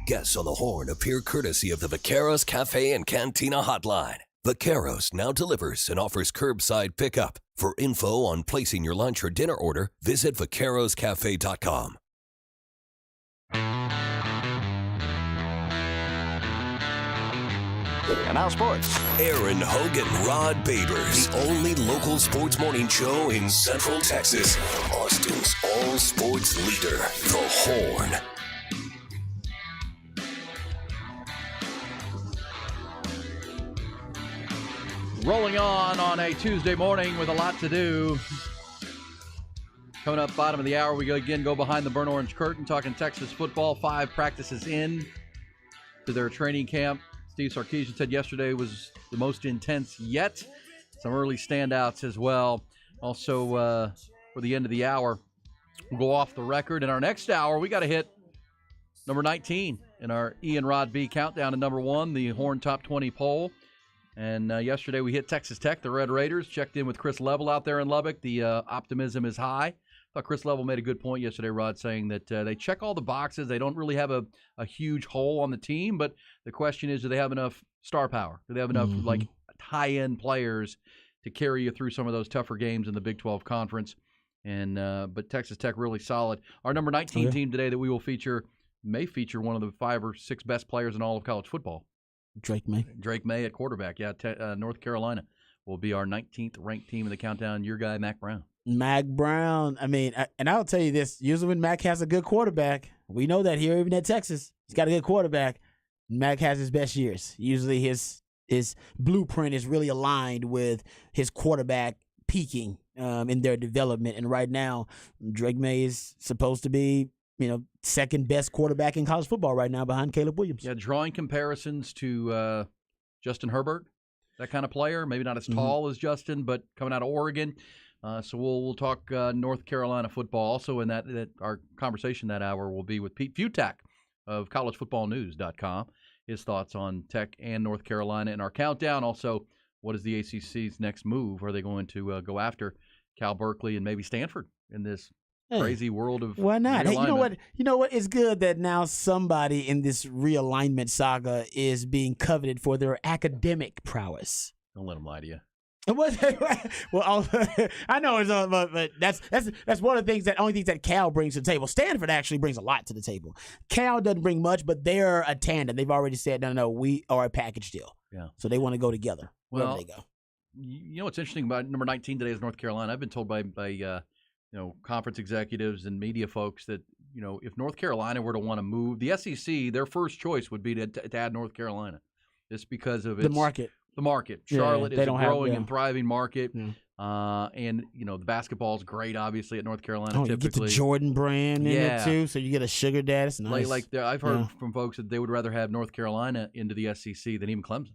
Guests on the Horn appear courtesy of the Vaqueros Cafe and Cantina Hotline. Vaqueros now delivers and offers curbside pickup. For info on placing your lunch or dinner order, visit vaqueroscafe.com. And now sports. Aaron Hogan, Rod Babers, the only local sports morning show in Central Texas. Austin's all sports leader, The Horn. Rolling on a Tuesday morning with a lot to do. Coming up bottom of the hour, we go behind the burnt orange curtain, talking Texas football. 5 practices in to their training camp. Steve Sarkisian said yesterday was the most intense yet. Some early standouts as well. Also, for the end of the hour, we'll go off the record. In our next hour, we got to hit number 19 in our Ian Rod B countdown to number 1, the Horn Top 20 poll. And yesterday we hit Texas Tech, the Red Raiders. Checked in with Chris Level out there in Lubbock. The optimism is high. I thought Chris Level made a good point yesterday, Rod, saying that they check all the boxes. They don't really have a huge hole on the team, but the question is, do they have enough star power? Do they have enough like high-end players to carry you through some of those tougher games in the Big 12 Conference? And but Texas Tech really solid. Our number 19 team today that we will feature may feature one of the 5 or 6 best players in all of college football. Drake May. Drake May at quarterback. Yeah, North Carolina will be our 19th ranked team in the countdown. Your guy, Mac Brown. Mac Brown. I mean, and I'll tell you this. Usually when Mac has a good quarterback, we know that here, even at Texas, he's got a good quarterback. Mac has his best years. Usually his blueprint is really aligned with his quarterback peaking in their development. And right now, Drake May is supposed to be, second best quarterback in college football right now behind Caleb Williams. Yeah, drawing comparisons to Justin Herbert, that kind of player. Maybe not as tall as Justin, but coming out of Oregon. So we'll talk North Carolina football. Also in that our conversation that hour will be with Pete Futak of collegefootballnews.com. His thoughts on Tech and North Carolina in our countdown. Also, what is the ACC's next move? Are they going to go after Cal Berkeley and maybe Stanford in this crazy world of why not? Hey, realignment? you know what? It's good that now somebody in this realignment saga is being coveted for their academic prowess. Don't let them lie to you. Well, I know it's but that's one of the things only things that Cal brings to the table. Stanford actually brings a lot to the table. Cal doesn't bring much, but they're a tandem. They've already said no, we are a package deal. Yeah. So they want to go together wherever they go. You know what's interesting about number 19 today is North Carolina. I've been told by conference executives and media folks that if North Carolina were to want to move, the SEC, their first choice would be to add North Carolina, just because of the market. The market. Charlotte is a growing and thriving market. Yeah. And, the basketball is great, obviously, at North Carolina. You get the Jordan brand in it, too, so you get a sugar daddy. It's nice. I've heard from folks that they would rather have North Carolina into the SEC than even Clemson,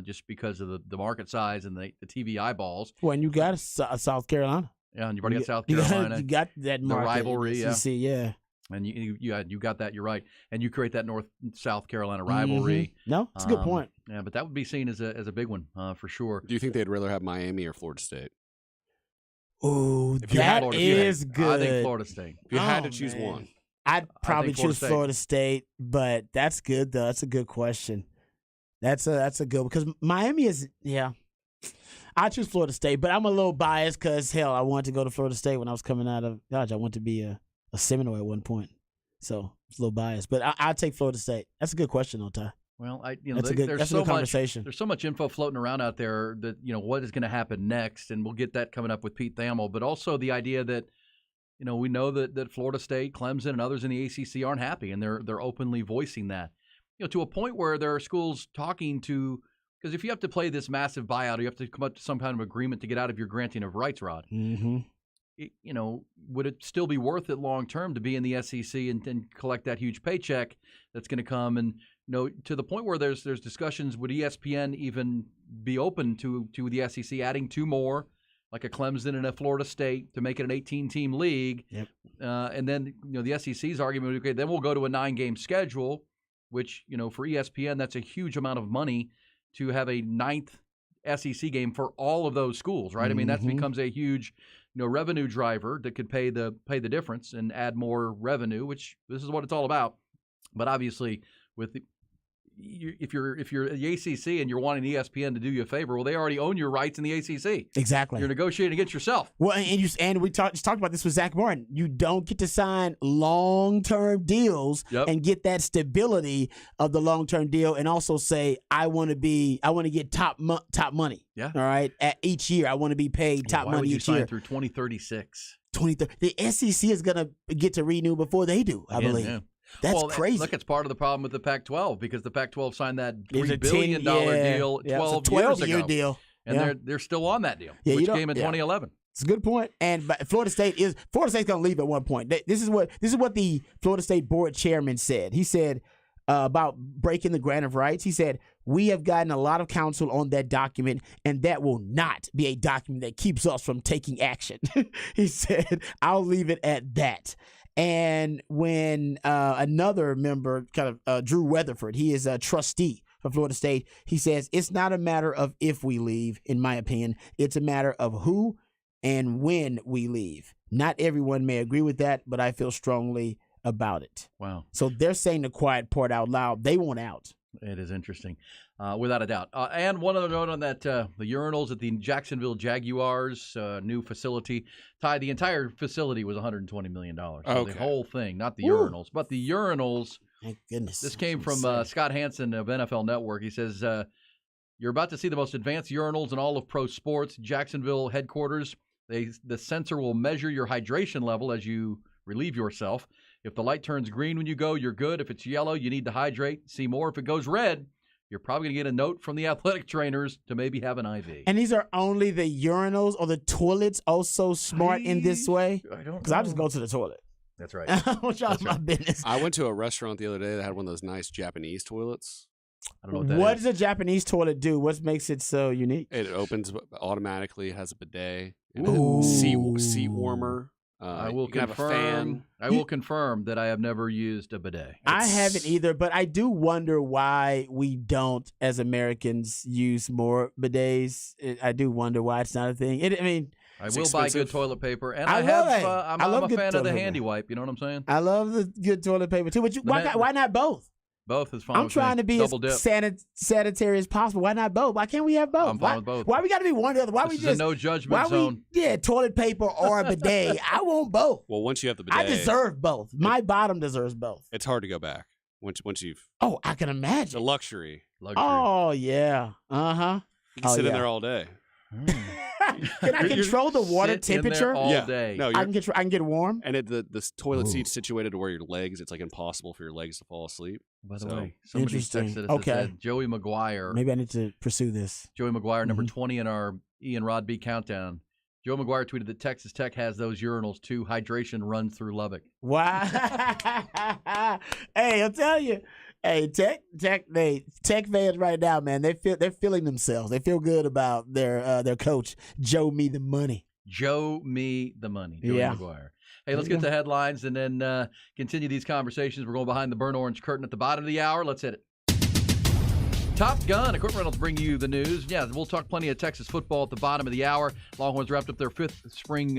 just because of the market size and the TV eyeballs. Well, and you got South Carolina. Yeah, and you've already got South Carolina. You got that market. The rivalry, SEC, yeah. And you got that. You're right, and you create that North-South Carolina rivalry. No, it's a good point. Yeah, but that would be seen as a big one for sure. Do you think they'd rather have Miami or Florida State? Oh, that is good. I think Florida State. If you had to choose one, I'd probably choose Florida State, but that's good though. That's a good question. That's a good because Miami is I choose Florida State, but I'm a little biased because hell, I wanted to go to Florida State when I was coming out of college. I wanted to be a Seminole at one point, so it's a little biased. But I'll take Florida State. That's a good question, though, Ty. Well, that's a good conversation. There's so much info floating around out there that what is going to happen next, and we'll get that coming up with Pete Thamel. But also the idea that we know that Florida State, Clemson, and others in the ACC aren't happy, and they're openly voicing that. To a point where there are schools talking to, because if you have to play this massive buyout, or you have to come up to some kind of agreement to get out of your granting of rights, Rod. Mm-hmm. Would it still be worth it long term to be in the SEC and collect that huge paycheck that's going to come? And to the point where there's discussions, would ESPN even be open to the SEC adding 2 more, like a Clemson and a Florida State, to make it an 18-team league? Yep. And then the SEC's argument, okay, then we'll go to a 9-game schedule, which for ESPN that's a huge amount of money to have a 9th SEC game for all of those schools, right? I mean, that becomes a huge revenue driver that could pay the difference and add more revenue, which this is what it's all about. But obviously, if you're the ACC and you're wanting ESPN to do you a favor, well, they already own your rights in the ACC. Exactly. You're negotiating against yourself. Well, and we just talked about this with Zach Martin. You don't get to sign long-term deals and get that stability of the long-term deal, and also say I want to get top money. Yeah. All right. At each year, I want to be paid top money each year. Through 2036. The SEC is going to get to renew before they do, I believe. Yeah. That's crazy. Look, it's part of the problem with the Pac-12 because the Pac-12 signed that $3 billion deal 12 years ago. Deal. And they're still on that deal, which came in 2011. It's a good point. And Florida State's going to leave at one point. This is what the Florida State board chairman said. He said about breaking the grant of rights. He said, we have gotten a lot of counsel on that document, and that will not be a document that keeps us from taking action. He said, I'll leave it at that. And when another member, Drew Weatherford, he is a trustee for Florida State. He says, it's not a matter of if we leave, in my opinion. It's a matter of who and when we leave. Not everyone may agree with that, but I feel strongly about it. Wow. So they're saying the quiet part out loud. They want out. It is interesting, without a doubt. And one other note on that, the urinals at the Jacksonville Jaguars new facility, Ty, the entire facility was $120 million. So Okay. the whole thing, not the Woo. urinals, but the urinals. Thank goodness. This came That's from insane. Scott Hansen of NFL Network. He says, you're about to see the most advanced urinals in all of pro sports. Jacksonville headquarters, the sensor will measure your hydration level as you relieve yourself. If the light turns green when you go, you're good. If it's yellow, you need to hydrate. See more. If it goes red, you're probably going to get a note from the athletic trainers to maybe have an IV. And these are only the urinals or the toilets also smart in this way? I don't Because I just go to the toilet. That's right. I don't y'all my business. I went to a restaurant the other day that had one of those nice Japanese toilets. I don't know what that What is. does a Japanese toilet do? What makes it so unique? It opens automatically, has a bidet, and Ooh. a seat warmer. I will you can have a fan. confirm. I will confirm that I have never used a bidet. I haven't either, but I do wonder why we don't, as Americans, use more bidets. I do wonder why it's not a thing. I will buy good toilet paper, and I I love have. it. I'm I love a good fan of the toilet handy paper. wipe. You know what I'm saying? I love the good toilet paper too. But why not both? Both is fine. I'm with trying me. to be double dip. as sanitary as possible. Why not both? Why can't we have both? I'm fine with both. Why we got to be one or the other? Why This we is just a no judgment why zone. toilet paper or a bidet? I want both. Well, once you have the bidet, I deserve both. My bottom deserves both. it's hard to go back. Once you've Oh, I can the imagine. luxury. Oh yeah. Uh-huh. You can Oh, sit in yeah. there all day. Can I control the water Sit in there temperature? all day. No, I can get warm. and the toilet seat's situated to where your legs. It's like impossible for your legs to fall asleep. By the So- way, somebody Interesting. texted us Okay. that said Joey McGuire. Maybe I need to pursue this. Joey McGuire, number Mhm. 20 in our Ian Rod B countdown. Joe McGuire tweeted that Texas Tech has those urinals too. Hydration runs through Lubbock. Wow. Hey, I'll tell you. Hey, Tech fans right now, man, they're feeling themselves. They feel good about their coach, Joe Me the Money. Joe Me the Money. Joey Yeah. McGuire. Hey, let's get to headlines and then continue these conversations. We're going behind the burnt orange curtain at the bottom of the hour. Let's hit it. Top Gun Equipment Rentals bring you the news. Yeah, we'll talk plenty of Texas football at the bottom of the hour. Longhorns wrapped up their fifth spring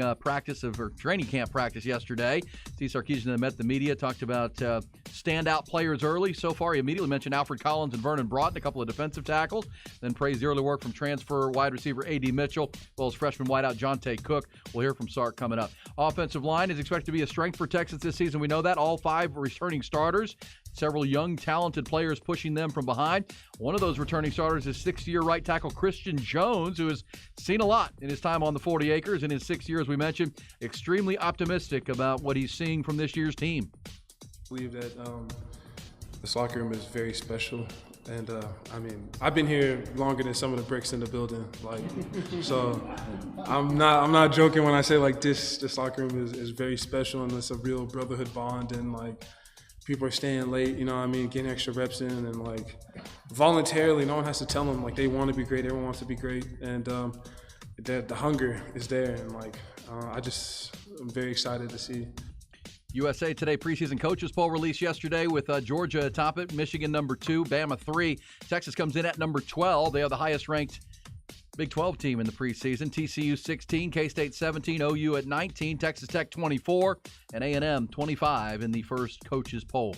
training camp practice yesterday. Steve Sarkisian then met the media, talked about standout players early. So far, he immediately mentioned Alfred Collins and Vernon Broughton, a couple of defensive tackles. Then praised the early work from transfer wide receiver A.D. Mitchell, as well as freshman wideout Jonte Cook. We'll hear from Sark coming up. Offensive line is expected to be a strength for Texas this season. We know that. All 5 returning starters. Several young, talented players pushing them from behind. One of those returning starters is 6-year right tackle Christian Jones, who has seen a lot in his time on the 40 acres. In his 6 years, we mentioned, extremely optimistic about what he's seeing from this year's team. I believe that this locker room is very special. And I've been here longer than some of the bricks in the building. So I'm not joking when I say this locker room is very special, and it's a real brotherhood bond, and people are staying late, getting extra reps in, and voluntarily, no one has to tell them they want to be great. Everyone wants to be great, and the hunger is there, and I'm very excited to see. USA Today preseason coaches poll released yesterday with Georgia atop it, Michigan number 2, Bama 3. Texas comes in at number 12. They are the highest ranked Big 12 team in the preseason. TCU 16, K-State 17, OU at 19, Texas Tech 24, and A&M 25 in the first coaches poll.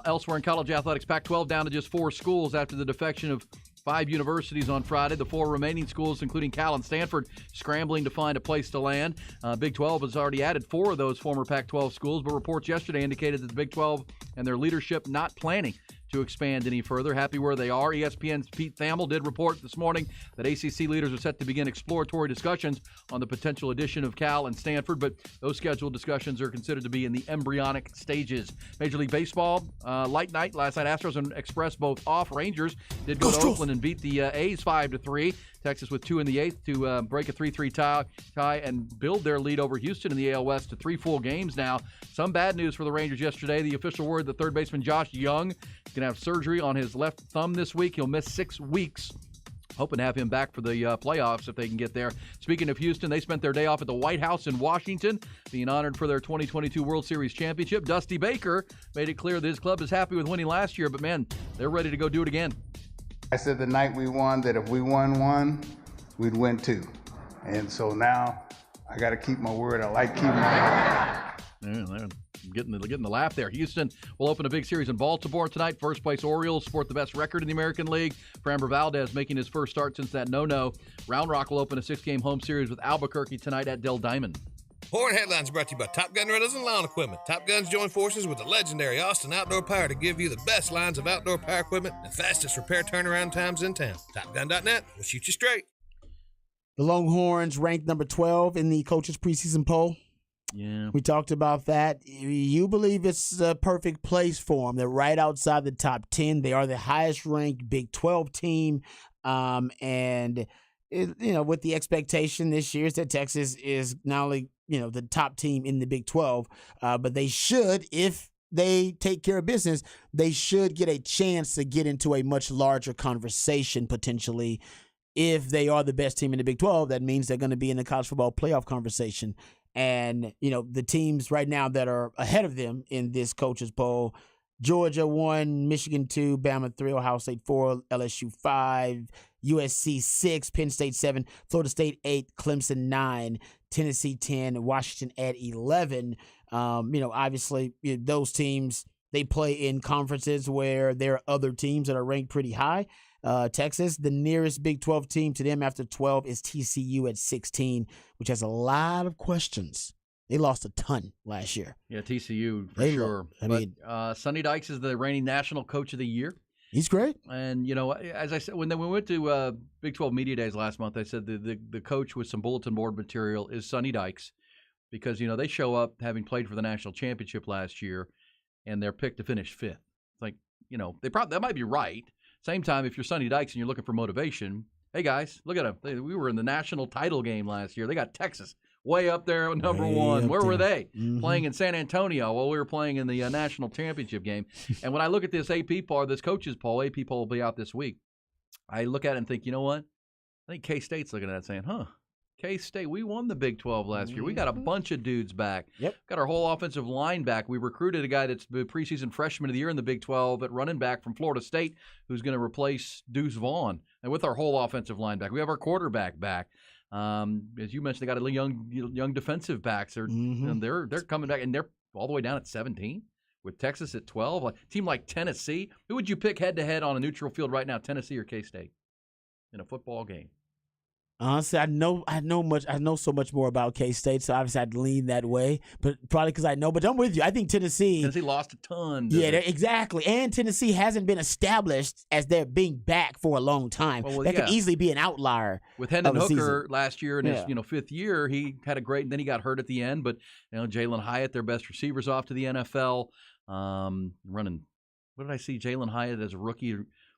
Elsewhere in college athletics, Pac-12 down to just 4 schools after the defection of 5 universities on Friday. The 4 remaining schools, including Cal and Stanford, scrambling to find a place to land. Big 12 has already added 4 of those former Pac-12 schools, but reports yesterday indicated that the Big 12 and their leadership not planning to expand any further. Happy where they are. ESPN's Pete Thamel did report this morning that ACC leaders are set to begin exploratory discussions on the potential addition of Cal and Stanford, but those scheduled discussions are considered to be in the embryonic stages. Major League Baseball, light night last night. Astros and Express both off. Rangers did go to Oakland and beat the A's 5-3. Texas with 2 in the 8th to break a 3-3 tie and build their lead over Houston in the AL West to 3 full games now. Some bad news for the Rangers yesterday. The official word that third baseman Josh Young is going to have surgery on his left thumb this week. He'll miss 6 weeks. Hoping to have him back for the playoffs if they can get there. Speaking of Houston, they spent their day off at the White House in Washington, being honored for their 2022 World Series championship. Dusty Baker made it clear that his club is happy with winning last year, but man, they're ready to go do it again. I said the night we won that if we won one, we'd win two. And so now I got to keep my word. I like keeping my word. Getting the laugh there. Houston will open a big series in Baltimore tonight. First place Orioles sport the best record in the American League. Framber Valdez making his first start since that no-no. Round Rock will open a 6-game home series with Albuquerque tonight at Del Diamond. Horn Headlines brought to you by Top Gun Rentals and Lawn Equipment. Top Guns join forces with the legendary Austin Outdoor Power to give you the best lines of outdoor power equipment and fastest repair turnaround times in town. TopGun.net will shoot you straight. The Longhorns ranked number 12 in the coaches' preseason poll. Yeah. We talked about that. You believe it's a perfect place for them. They're right outside the top 10. They are the highest ranked Big 12 team. And, with the expectation this year is that Texas is not only, the top team in the Big 12, but they should, if they take care of business, they should get a chance to get into a much larger conversation potentially. If they are the best team in the Big 12, that means they're going to be in the college football playoff conversation. And, the teams right now that are ahead of them in this coaches poll, Georgia 1, Michigan 2, Bama 3, Ohio State 4, LSU 5, USC 6, Penn State 7, Florida State 8, Clemson 9, Tennessee 10, Washington at 11. Obviously, those teams, they play in conferences where there are other teams that are ranked pretty high. Texas, the nearest Big 12 team to them after 12 is TCU at 16, which has a lot of questions. They lost a ton last year. Yeah, TCU for sure. Sonny Dykes is the reigning national coach of the year. He's great. And, as I said, when we went to Big 12 Media Days last month, I said the coach with some bulletin board material is Sonny Dykes because, they show up having played for the national championship last year, and they're picked to finish 5th. It's like, that might be right. Same time, if you're Sonny Dykes and you're looking for motivation, hey, guys, look at them. We were in the national title game last year. They got Texas way up there at number one. Where were they? Mm-hmm. Playing in San Antonio while we were playing in the national championship game. And when I look at this AP poll, this coaches poll, AP poll will be out this week, I look at it and think, you know what? I think K-State's looking at it saying, K-State, we won the Big 12 last year. We got a bunch of dudes back. Yep. Got our whole offensive line back. We recruited a guy that's the preseason freshman of the year in the Big 12 at running back from Florida State who's going to replace Deuce Vaughn. And with our whole offensive line back, we have our quarterback back. As you mentioned, they got a young defensive backs. They're coming back, and they're all the way down at 17 with Texas at 12. A team like Tennessee, who would you pick head-to-head on a neutral field right now, Tennessee or K-State, in a football game? Honestly, I know so much more about K-State, so obviously I'd lean that way. But probably because I know. But I'm with you. I think Tennessee lost a ton. Yeah, exactly. And Tennessee hasn't been established as they're being back for a long time. That could easily be an outlier. With Hendon Hooker last year in his 5th year, he had a great. And then he got hurt at the end. But Jalen Hyatt, their best receivers, off to the NFL, running. What did I see? Jalen Hyatt as a rookie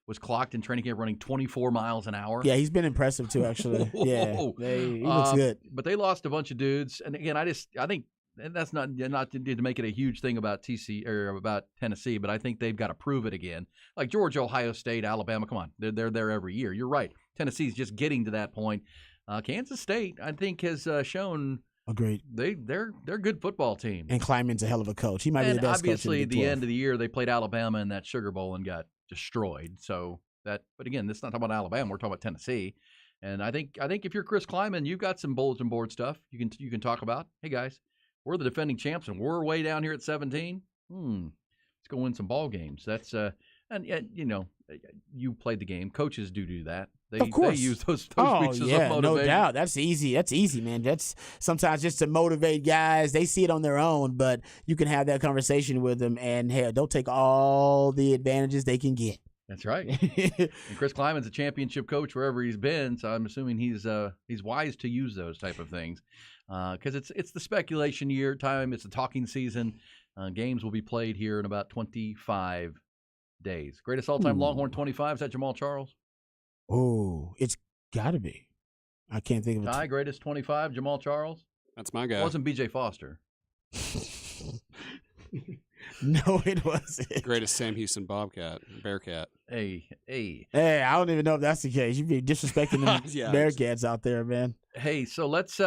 was clocked in training camp running 24 miles an hour. Yeah, he's been impressive too, actually. Yeah, he looks good. But they lost a bunch of dudes, and again, I think and that's not to make it a huge thing about TC or about Tennessee, but I think they've got to prove it again. Like Georgia, Ohio State, Alabama, come on, they're there every year. You're right. Tennessee's just getting to that point. Kansas State, I think, has shown. Agreed. They're a good football team. And Kleiman's a hell of a coach. He might be the best coach in the Big 12. Obviously, at the end of the year, they played Alabama in that Sugar Bowl and got destroyed. So but again, this is not talking about Alabama. We're talking about Tennessee. And I think if you're Chris Kleiman, you've got some bulletin board stuff you can talk about. Hey guys, we're the defending champs and we're way down here at 17. Let's go win some ball games. That's you played the game. Coaches do that. Of course. They use those weeks as motivation. No doubt. That's easy, man. That's sometimes just to motivate guys. They see it on their own, but you can have that conversation with them and, hell, don't take all the advantages they can get. That's right. And Chris Kleiman's a championship coach wherever he's been, so I'm assuming he's wise to use those type of things because it's the speculation year time. It's the talking season. Games will be played here in about 25 days. Greatest all-time Longhorn 25, is that Jamal Charles? Oh, it's got to be. I can't think of it. Greatest 25, Jamal Charles? That's my guy. It wasn't B.J. Foster. No, it wasn't. Greatest Sam Houston Bearcat. Hey, I don't even know if that's the case. You'd be disrespecting the Bearcats out there, man. Hey, so let's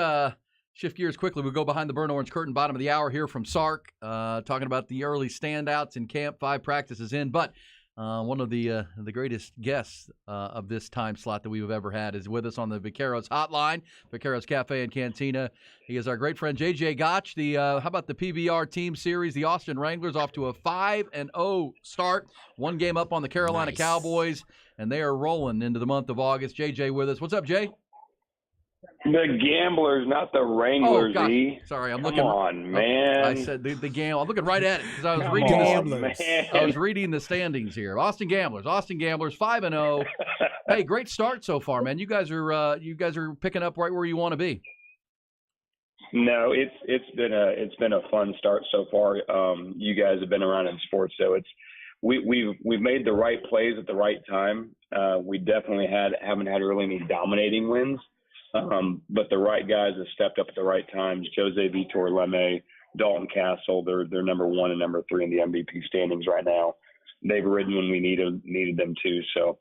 shift gears quickly. We'll go behind the burnt orange curtain, bottom of the hour here from Sark, talking about the early standouts in camp, 5 practices in. But One of the greatest guests of this time slot that we've ever had is with us on the Vaqueros hotline, Vaqueros Cafe and Cantina. He is our great friend J.J. Gotch. How about the PBR team series? The Austin Wranglers off to a 5-0 start. One game up on the Carolina Cowboys, and they are rolling into the month of August. J.J. with us. What's up, Jay? The Gamblers, not the Wranglers. Oh, gosh. E. Sorry, I'm Come looking. on, man. I said the Gamblers. I'm looking right at it because I was Come reading on, I was reading the standings here. Austin Gamblers, 5-0. Hey, great start so far, man. You guys are picking up right where you want to be. No, it's been a fun start so far. You guys have been around in sports, so we've made the right plays at the right time. We definitely haven't had really any dominating wins. But the right guys have stepped up at the right times. Jose Vitor Leme, Dalton Castle, they're number 1 and number 3 in the MVP standings right now. They've ridden when we needed them to. So,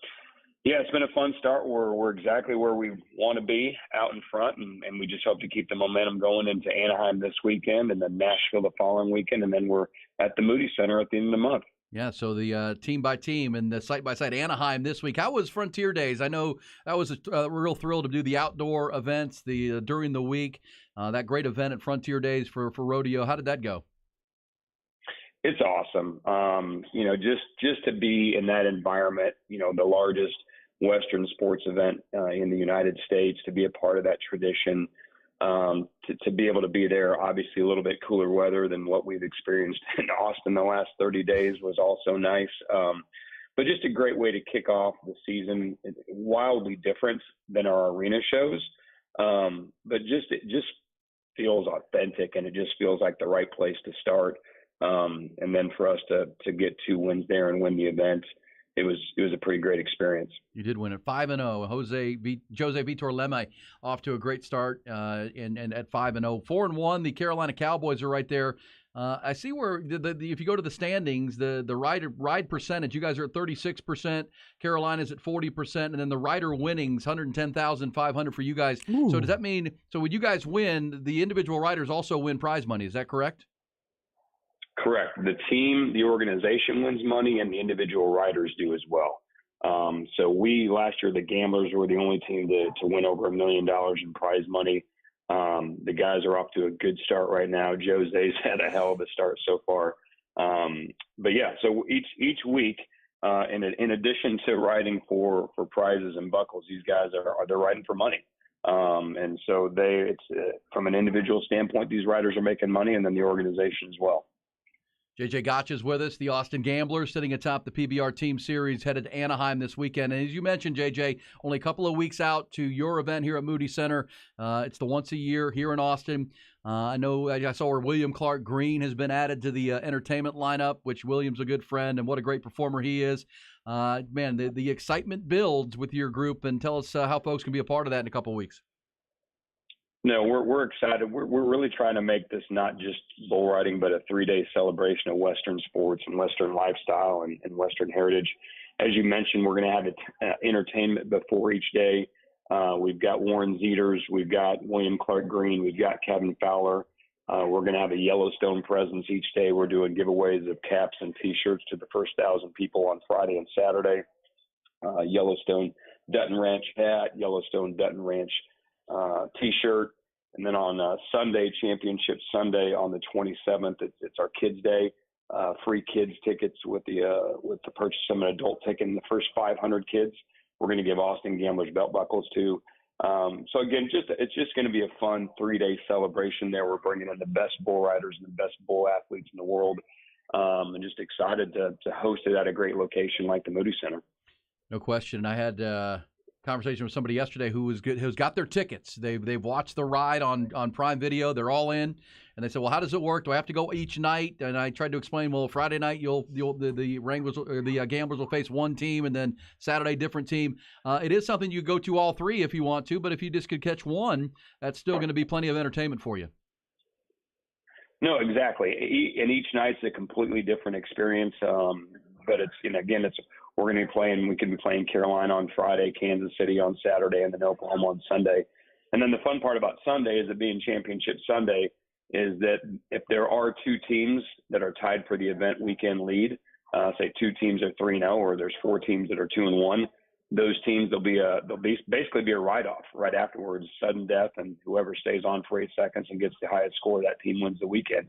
yeah, it's been a fun start. We're exactly where we want to be out in front, and we just hope to keep the momentum going into Anaheim this weekend and then Nashville the following weekend, and then we're at the Moody Center at the end of the month. Yeah, so the team by team and the site by site Anaheim this week. How was Frontier Days? I know that was a real thrill to do the outdoor events during the week. That great event at Frontier Days for rodeo. How did that go? It's awesome. Just to be in that environment. The largest Western sports event in the United States. To be a part of that tradition. To be able to be there, obviously a little bit cooler weather than what we've experienced in Austin the last 30 days was also nice. But just a great way to kick off the season, wildly different than our arena shows. But it just feels authentic, and it just feels like the right place to start. And then for us to get 2 wins there and win the event, it was a pretty great experience. You did win it 5-0. Jose Vitor Leme off to a great start and at 5-0. 4-1. The Carolina Cowboys are right there. I see where if you go to the standings, the ride percentage, you guys are at 36%. Carolina's at 40%, and then the rider winnings 110,500 for you guys. Ooh. So does that mean when you guys win, the individual riders also win prize money? Is that correct? Correct. The team, the organization wins money, and the individual riders do as well. So last year, the Gamblers were the only team to win over $1 million in prize money. The guys are off to a good start right now. Jose's had a hell of a start so far. But yeah, so each week, in addition to riding for prizes and buckles, these guys they're riding for money. And so from an individual standpoint, these riders are making money, and then the organization as well. J.J. Gotch is with us, the Austin Gamblers, sitting atop the PBR Team Series, headed to Anaheim this weekend. And as you mentioned, J.J., only a couple of weeks out to your event here at Moody Center. It's the once a year here in Austin. I know I saw where William Clark Green has been added to the entertainment lineup, which William's a good friend, and what a great performer he is. Man, the excitement builds with your group, and tell us how folks can be a part of that in a couple of weeks. No, we're excited. We're really trying to make this not just bull riding, but a 3-day celebration of Western sports and Western lifestyle and Western heritage. As you mentioned, we're going to have entertainment before each day. We've got Warren Zeters, we've got William Clark Green, we've got Kevin Fowler. We're going to have a Yellowstone presence each day. We're doing giveaways of caps and T-shirts to the first 1,000 people on Friday and Saturday. Yellowstone Dutton Ranch hat, Yellowstone Dutton Ranch T-shirt, and then on Sunday, Championship Sunday on the 27th, it's our Kids Day, free kids tickets with the purchase of an adult ticket. And the first 500 kids, we're going to give Austin Gamblers belt buckles to. So again, it's just going to be a fun 3-day celebration there. We're bringing in the best bull riders and the best bull athletes in the world, and just excited to host it at a great location like the Moody Center. No question. I had conversation with somebody yesterday who's got their tickets. They've watched the ride on Prime Video. They're all in, and they said, "Well, how does it work? Do I have to go each night?" And I tried to explain. Well, Friday night the Wranglers or the Gamblers will face one team, and then Saturday different team. It is something you go to all three if you want to, but if you just could catch one, that's still going to be plenty of entertainment for you. No, exactly. And each night's a completely different experience. But we're going to be playing. We could be playing Carolina on Friday, Kansas City on Saturday, and then Oklahoma on Sunday. And then the fun part about Sunday is it being Championship Sunday is that if there are two teams that are tied for the event weekend lead, say 2 teams are 3-0, or there's 4 teams that are 2-1. Those teams, they'll basically be a write-off right afterwards, sudden death, and whoever stays on for 8 seconds and gets the highest score, that team wins the weekend,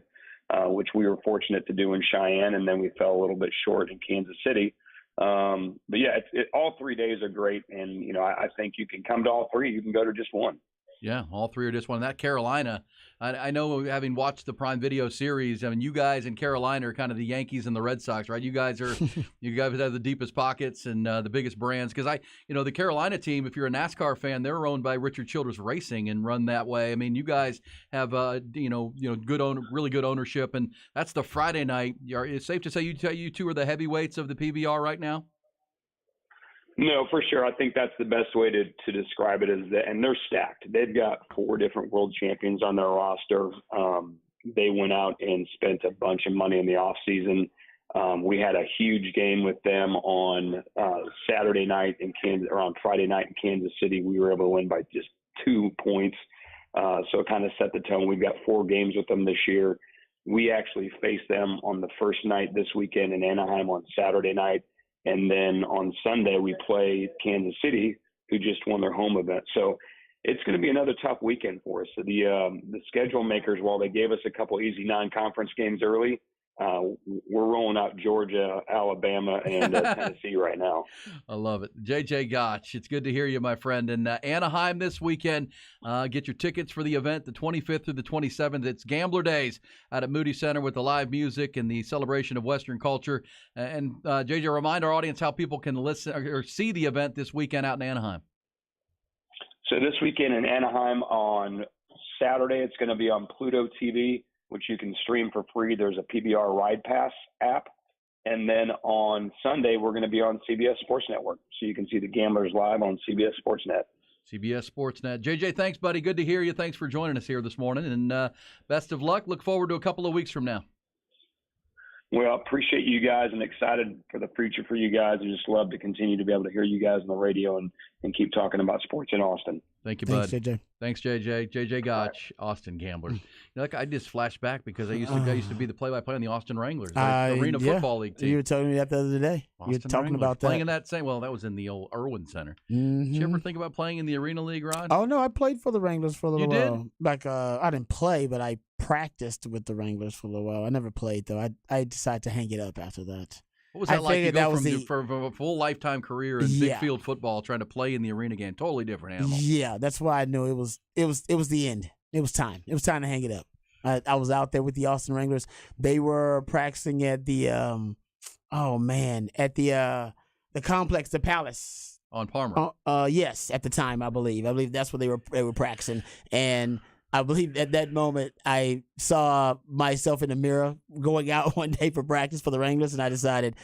which we were fortunate to do in Cheyenne, and then we fell a little bit short in Kansas City. But yeah, all 3 days are great, and I think you can come to all 3. You can go to just one. Yeah, all 3 are just one. That Carolina, I know, having watched the Prime Video series, I mean, you guys in Carolina are kind of the Yankees and the Red Sox, right? You guys have the deepest pockets and the biggest brands. Because the Carolina team, if you're a NASCAR fan, they're owned by Richard Childress Racing and run that way. I mean, you guys have really good ownership, and that's the Friday night. It's safe to say you two are the heavyweights of the PBR right now. No, for sure. I think that's the best way to describe it, is that, and they're stacked. They've got 4 different world champions on their roster. They went out and spent a bunch of money in the off season. We had a huge game with them on Saturday night in Kansas, or on Friday night in Kansas City. We were able to win by just 2 points. So it kind of set the tone. We've got 4 games with them this year. We actually face them on the first night this weekend in Anaheim on Saturday night. And then on Sunday, we play Kansas City, who just won their home event. So it's going to be another tough weekend for us. So the schedule makers, while they gave us a couple easy non-conference games early, we're rolling out Georgia, Alabama, and Tennessee right now. I love it. JJ Gotch, it's good to hear you, my friend. And Anaheim this weekend, get your tickets for the event, the 25th through the 27th. It's Gambler Days out at Moody Center with the live music and the celebration of Western culture. And JJ, remind our audience how people can listen or see the event this weekend out in Anaheim. So this weekend in Anaheim on Saturday, it's going to be on Pluto TV, which you can stream for free. There's a PBR Ride Pass app. And then on Sunday, we're going to be on CBS Sports Network. So you can see the Gamblers live on CBS Sportsnet. CBS Sportsnet. JJ, thanks, buddy. Good to hear you. Thanks for joining us here this morning. And best of luck. Look forward to a couple of weeks from now. Well, appreciate you guys and excited for the future for you guys. I just love to continue to be able to hear you guys on the radio and keep talking about sports in Austin. Thank you, bud. Thanks, JJ. Thanks, JJ. JJ Gotch, Austin Gamblers. I just flashed back because I used to be the play-by-play on the Austin Wranglers, the Arena Football League team. You were telling me that the other day. Austin you were talking Wranglers, about that. Playing in that same, that was in the old Irwin Center. Mm-hmm. Did you ever think about playing in the Arena League, Rod? Oh, no, I played for the Wranglers for a little while. You did? Like, I didn't play, but I practiced with the Wranglers for a little while. I never played, though. I decided to hang it up after that. What was that like to go from a full lifetime career in big field football, trying to play in the arena game? Totally different animal. Yeah, that's why I knew it was the end. It was time. It was time to hang it up. I was out there with the Austin Wranglers. They were practicing at the at the complex, the Palace on Palmer. Yes, at the time, I believe that's where they were practicing. And I believe at that moment I saw myself in the mirror going out one day for practice for the Wranglers, and I decided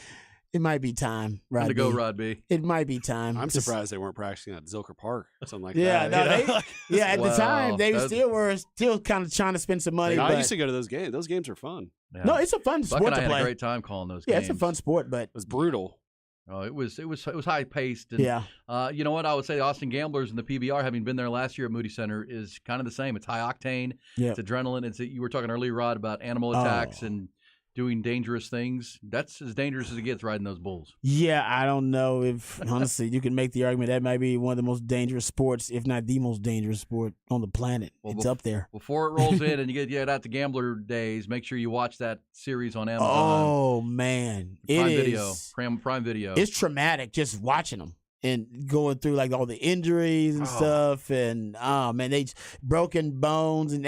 it might be time, Rod B. To go, Rod B. It might be time. I'm surprised they weren't practicing at Zilker Park or something like that. Yeah, at the time they were still kind of trying to spend some money. I used to go to those games. Those games are fun. Yeah. No, it's a fun Buck sport and I to play. had a great time calling those games. Yeah, it's a fun sport, but it was brutal. Oh, it was high paced. Yeah. You know what? I would say the Austin Gamblers and the PBR, having been there last year at Moody Center, is kind of the same. It's high octane. Yeah. It's adrenaline. You were talking earlier, Rod, about animal attacks and doing dangerous things. That's as dangerous as it gets, riding those bulls. Yeah, I don't know if honestly you can make the argument that might be one of the most dangerous sports, if not the most dangerous sport on the planet. It's up there. Before it rolls in and you get out to Gambler Days, make sure you watch that series on Amazon. Oh man, Prime Video. It's traumatic just watching them and going through like all the injuries and stuff, and they broken bones, and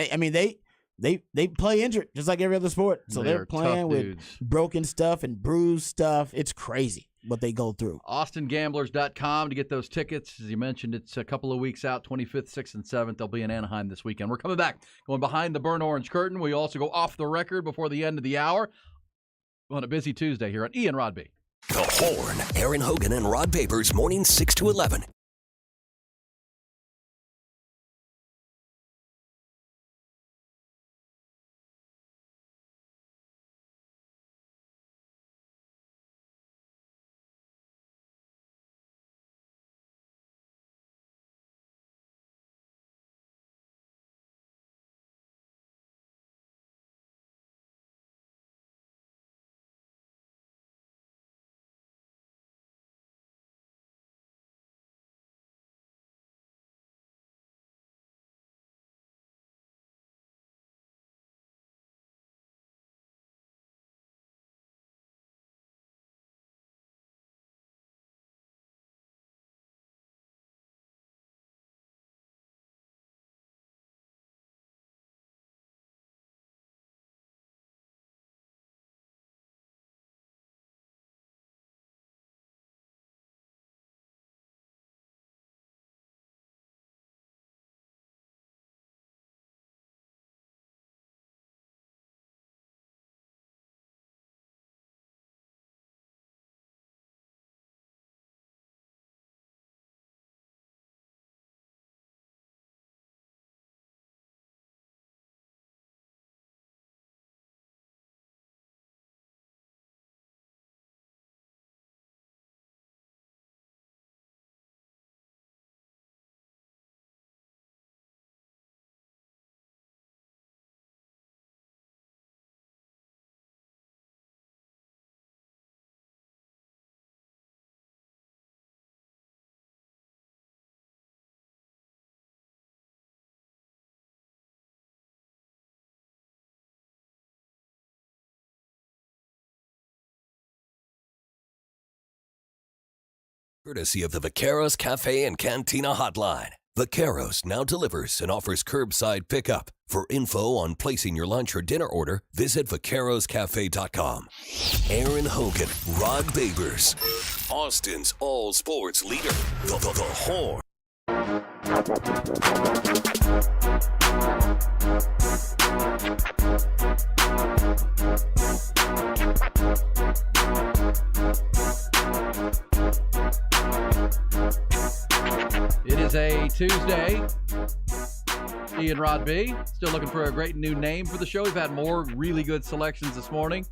they play injured just like every other sport. So they're playing with broken stuff and bruised stuff. It's crazy what they go through. AustinGamblers.com to get those tickets. As you mentioned, it's a couple of weeks out, 25th, 6th, and 7th. They'll be in Anaheim this weekend. We're coming back, going behind the burnt orange curtain. We also go off the record before the end of the hour on a busy Tuesday here on Ian Rod B. The Horn, Aaron Hogan and Rod Papers, mornings 6 to 11. Courtesy of the Vaqueros Cafe and Cantina Hotline. Vaqueros now delivers and offers curbside pickup. For info on placing your lunch or dinner order, visit vaqueroscafe.com. Aaron Hogan, Rod Babers, Austin's all sports leader, the Horn. It is a Tuesday. Ian Rod B. Still looking for a great new name for the show. We've had more really good selections this morning.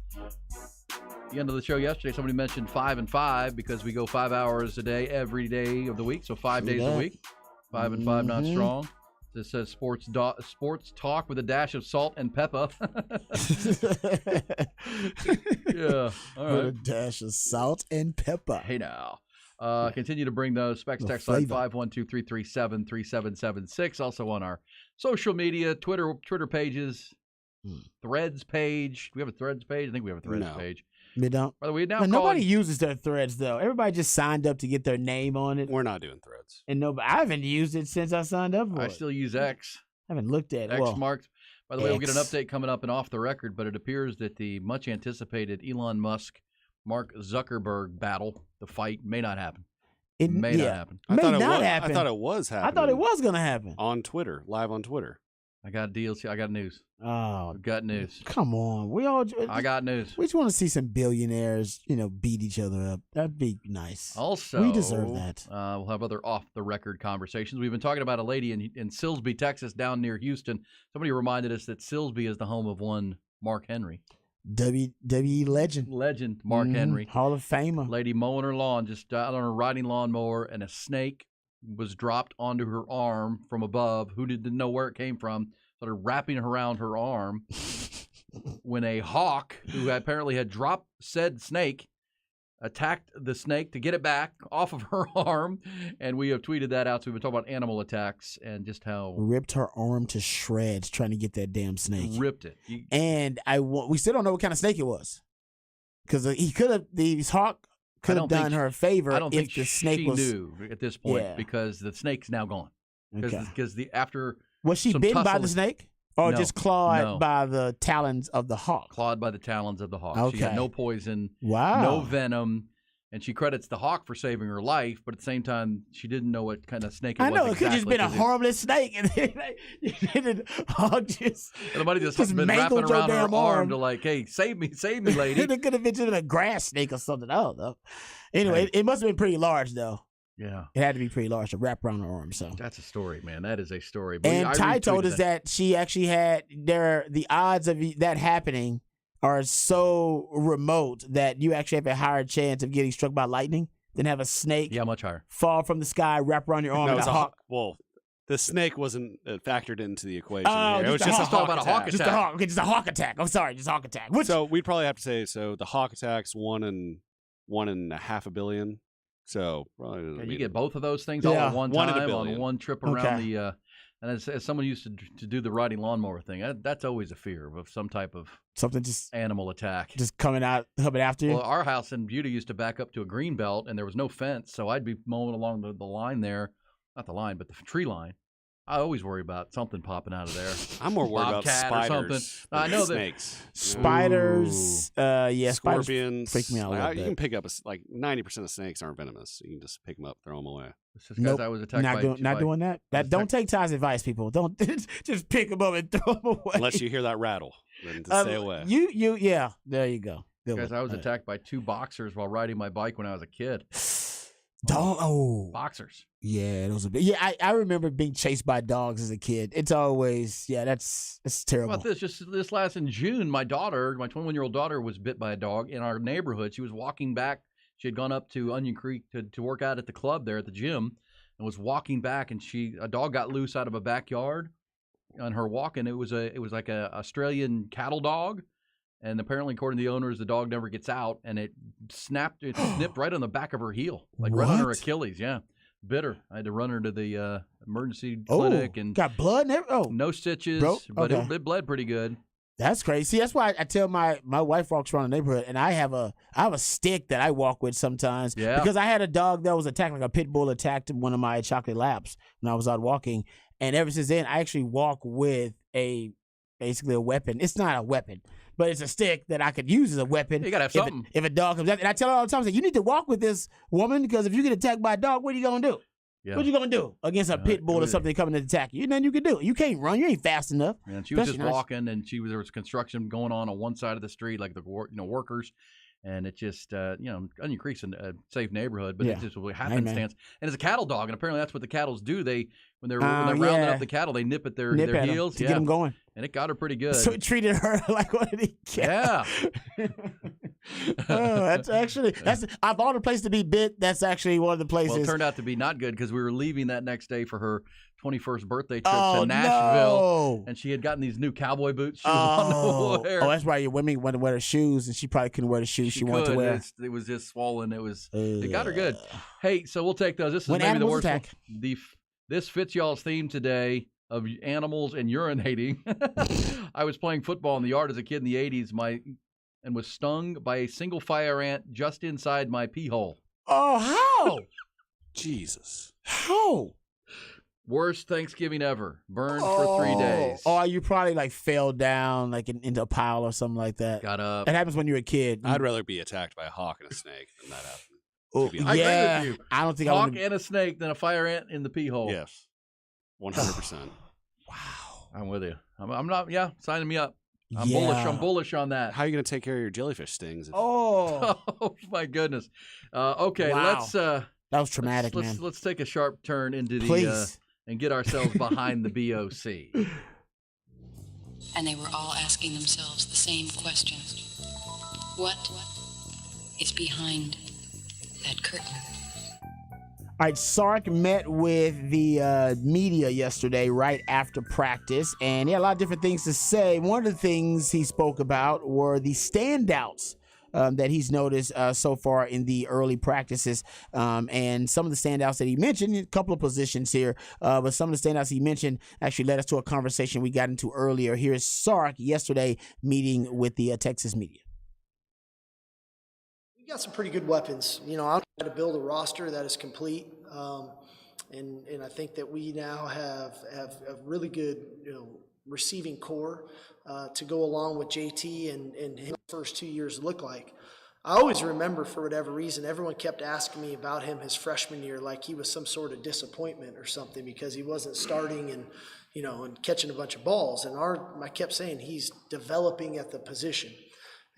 The end of the show yesterday, somebody mentioned 5 and 5 because we go 5 hours a day every day of the week, so 5 days a week. 5 and 5 not strong. This says sports talk with a dash of salt and pepper. Yeah, all right. With a dash of salt and pepper. Hey now. Continue to bring those specs text line 512-337-3776. Also on our social media, Twitter pages, Threads page. Do we have a Threads page? I think we have a Threads page. We don't. By the way, nobody uses their Threads though. Everybody just signed up to get their name on it. We're not doing Threads. And I haven't used it since I signed up for it. I still use X. I haven't looked at it. X marked. By the way, we'll get an X. update coming up and off the record, but it appears that the much anticipated Elon Musk, Mark Zuckerberg battle, the fight, may not happen. It may not happen. I thought happen. I thought it was happening. I thought it was going to happen. On Twitter, live on Twitter. I got deals. I got news. Oh, I've got news. Come on. I got news. We just want to see some billionaires, beat each other up. That'd be nice. Also, we deserve that. We'll have other off-the-record conversations. We've been talking about a lady in Silsbee, Texas, down near Houston. Somebody reminded us that Silsbee is the home of one Mark Henry. WWE legend. Mark Henry. Hall of Famer. Lady mowing her lawn, just out on a riding lawnmower, and a snake was dropped onto her arm from above. Who didn't know where it came from, started wrapping around her arm. When a hawk, who apparently had dropped said snake, attacked the snake to get it back off of her arm. And we have tweeted that out. So we've been talking about animal attacks and just how... ripped her arm to shreds trying to get that damn snake. Ripped it. And we still don't know what kind of snake it was. Because the hawk could have done her a favor if the snake was... she knew at this point because the snake's now gone. Because Was she bitten by the snake? Or No, just clawed no. by the talons of the hawk? Clawed by the talons of the hawk. Okay. She had no poison, Wow. no venom, and she credits the hawk for saving her life, but at the same time, she didn't know what kind of snake it was. I know, it could have just been a exactly, harmless snake. And then the hawk just... and somebody just been mangled wrapping your around her damn arm to like, hey, save me, lady. It could have been just a grass snake or something. I don't know. Anyway, it must have been pretty large, though. Yeah. It had to be pretty large to wrap around her arm. So That's a story, man. That is a story. But And I Ty told retweeted us that she actually had the odds of that happening are so remote that you actually have a higher chance of getting struck by lightning than have a snake much higher. fall from the sky, wrap around your arm. No, and it's a hawk. Well, the snake wasn't factored into the equation. Oh, here. It was just just a a hawk hawk attack. attack. Just a hawk. Okay, just a hawk attack. I'm sorry, just a hawk attack. So we'd probably have to say the hawk attack's 1.5 billion. So probably, You get both of those things all at one One in a time on billion. one trip around the. And as someone used to do the riding lawnmower thing, that's always a fear of some type of something just animal attack. Just coming after you. Well, our house in Buda used to back up to a green belt, and there was no fence, so I'd be mowing along the line there, not the line, but the tree line. I always worry about something popping out of there. I'm more worried about Bobcat spiders. or something. I know snakes. Spiders, Scorpions. spiders freak me out a little You bit. can pick up 90% of snakes aren't venomous. You can just pick them up, throw them away. Nope. I was attacked not doing that. Don't take Ty's advice, people. Don't just pick them up and throw them away. Unless you hear that rattle, then to stay away. Yeah. There you go. Good Guys, one. I was attacked by 2 boxers while riding my bike when I was a kid. Boxers. Yeah, those are big. Yeah, I remember being chased by dogs as a kid. It's always that's terrible. How about this? Just this last in June, my 21-year-old daughter, was bit by a dog in our neighborhood. She was walking back. She had gone up to Onion Creek to work out at the club there at the gym, and was walking back, and a dog got loose out of a backyard on her walk, and it was like a Australian cattle dog. And apparently, according to the owners, the dog never gets out, and it snipped right on the back of her heel, like right on her What? Achilles. Yeah, bit her. I had to run her to the emergency clinic, and got blood and everything. no stitches, Bro, but okay. it bled pretty good. That's crazy. See, that's why I tell my wife walks around the neighborhood, and I have a stick that I walk with sometimes. Yeah. Because I had a dog that was attacked, like a pit bull attacked one of my chocolate labs when I was out walking, and ever since then, I actually walk with basically a weapon. It's not a weapon, but it's a stick that I could use as a weapon. You gotta have something. If a dog comes out, and I tell her all the time, I say, you need to walk with this woman because if you get attacked by a dog, what are you gonna do? Yeah. What you gonna do against a pit bull or something coming to attack you? Nothing you can do. You can't run. You ain't fast enough. And she was just Especially not- walking, and there was construction going on one side of the street, like the workers, and it just increased a safe neighborhood, but Yeah. it just was Amen. happenstance. And it's a cattle dog, and apparently that's what the cattles do. When they're rounding up the cattle, they nip at their Nip at 'em heels to get them going. and it got her pretty good. So it treated her like one of the cats. Yeah. That's of all the places to be bit, that's actually one of the places. Well, it turned out to be not good because we were leaving that next day for her 21st birthday trip Oh, to Nashville, no. and she had gotten these new cowboy boots she was on to wear. Oh, that's why your women want to wear the shoes, and she probably couldn't wear the shoes she wanted to could. wear. It was just swollen. It got her good. Hey, so we'll take those. This is When maybe the animals worst attack. one. This fits y'all's theme today of animals and urinating. I was playing football in the yard as a kid in the 80s and was stung by a single fire ant just inside my pee hole. Oh, how? Jesus. How? Worst Thanksgiving ever. Burned for 3 days. Oh, you probably like fell down like into a pile or something like that. Got up. It happens when you're a kid. I'd rather be attacked by a hawk and a snake than that happen. Oh, To be honest. yeah. I agree with you. I don't think Hawk I would. and a snake than a fire ant in the pee hole. Yes. 100%. I'm with you. I'm not. Yeah, signing me up. I'm Yeah. bullish. I'm bullish on that. How are you going to take care of your jellyfish stings? Oh, Oh my goodness. Okay, Wow. let's. that was traumatic, let's, man. Let's take a sharp turn into the Please. and get ourselves behind the BOC. And they were all asking themselves the same question. What is behind that curtain? All right, Sark met with the media yesterday right after practice, and he had a lot of different things to say. One of the things he spoke about were the standouts that he's noticed so far in the early practices, and some of the standouts that he mentioned, a couple of positions here, but some of the standouts he mentioned actually led us to a conversation we got into earlier. Here's Sark yesterday meeting with the Texas media. We got some pretty good weapons. You know, I'm trying to build a roster that is complete, and I think that we now have a really good, receiving core to go along with JT and his first 2 years look like. I always remember, for whatever reason, everyone kept asking me about him his freshman year, like he was some sort of disappointment or something because he wasn't starting and catching a bunch of balls. And I kept saying he's developing at the position.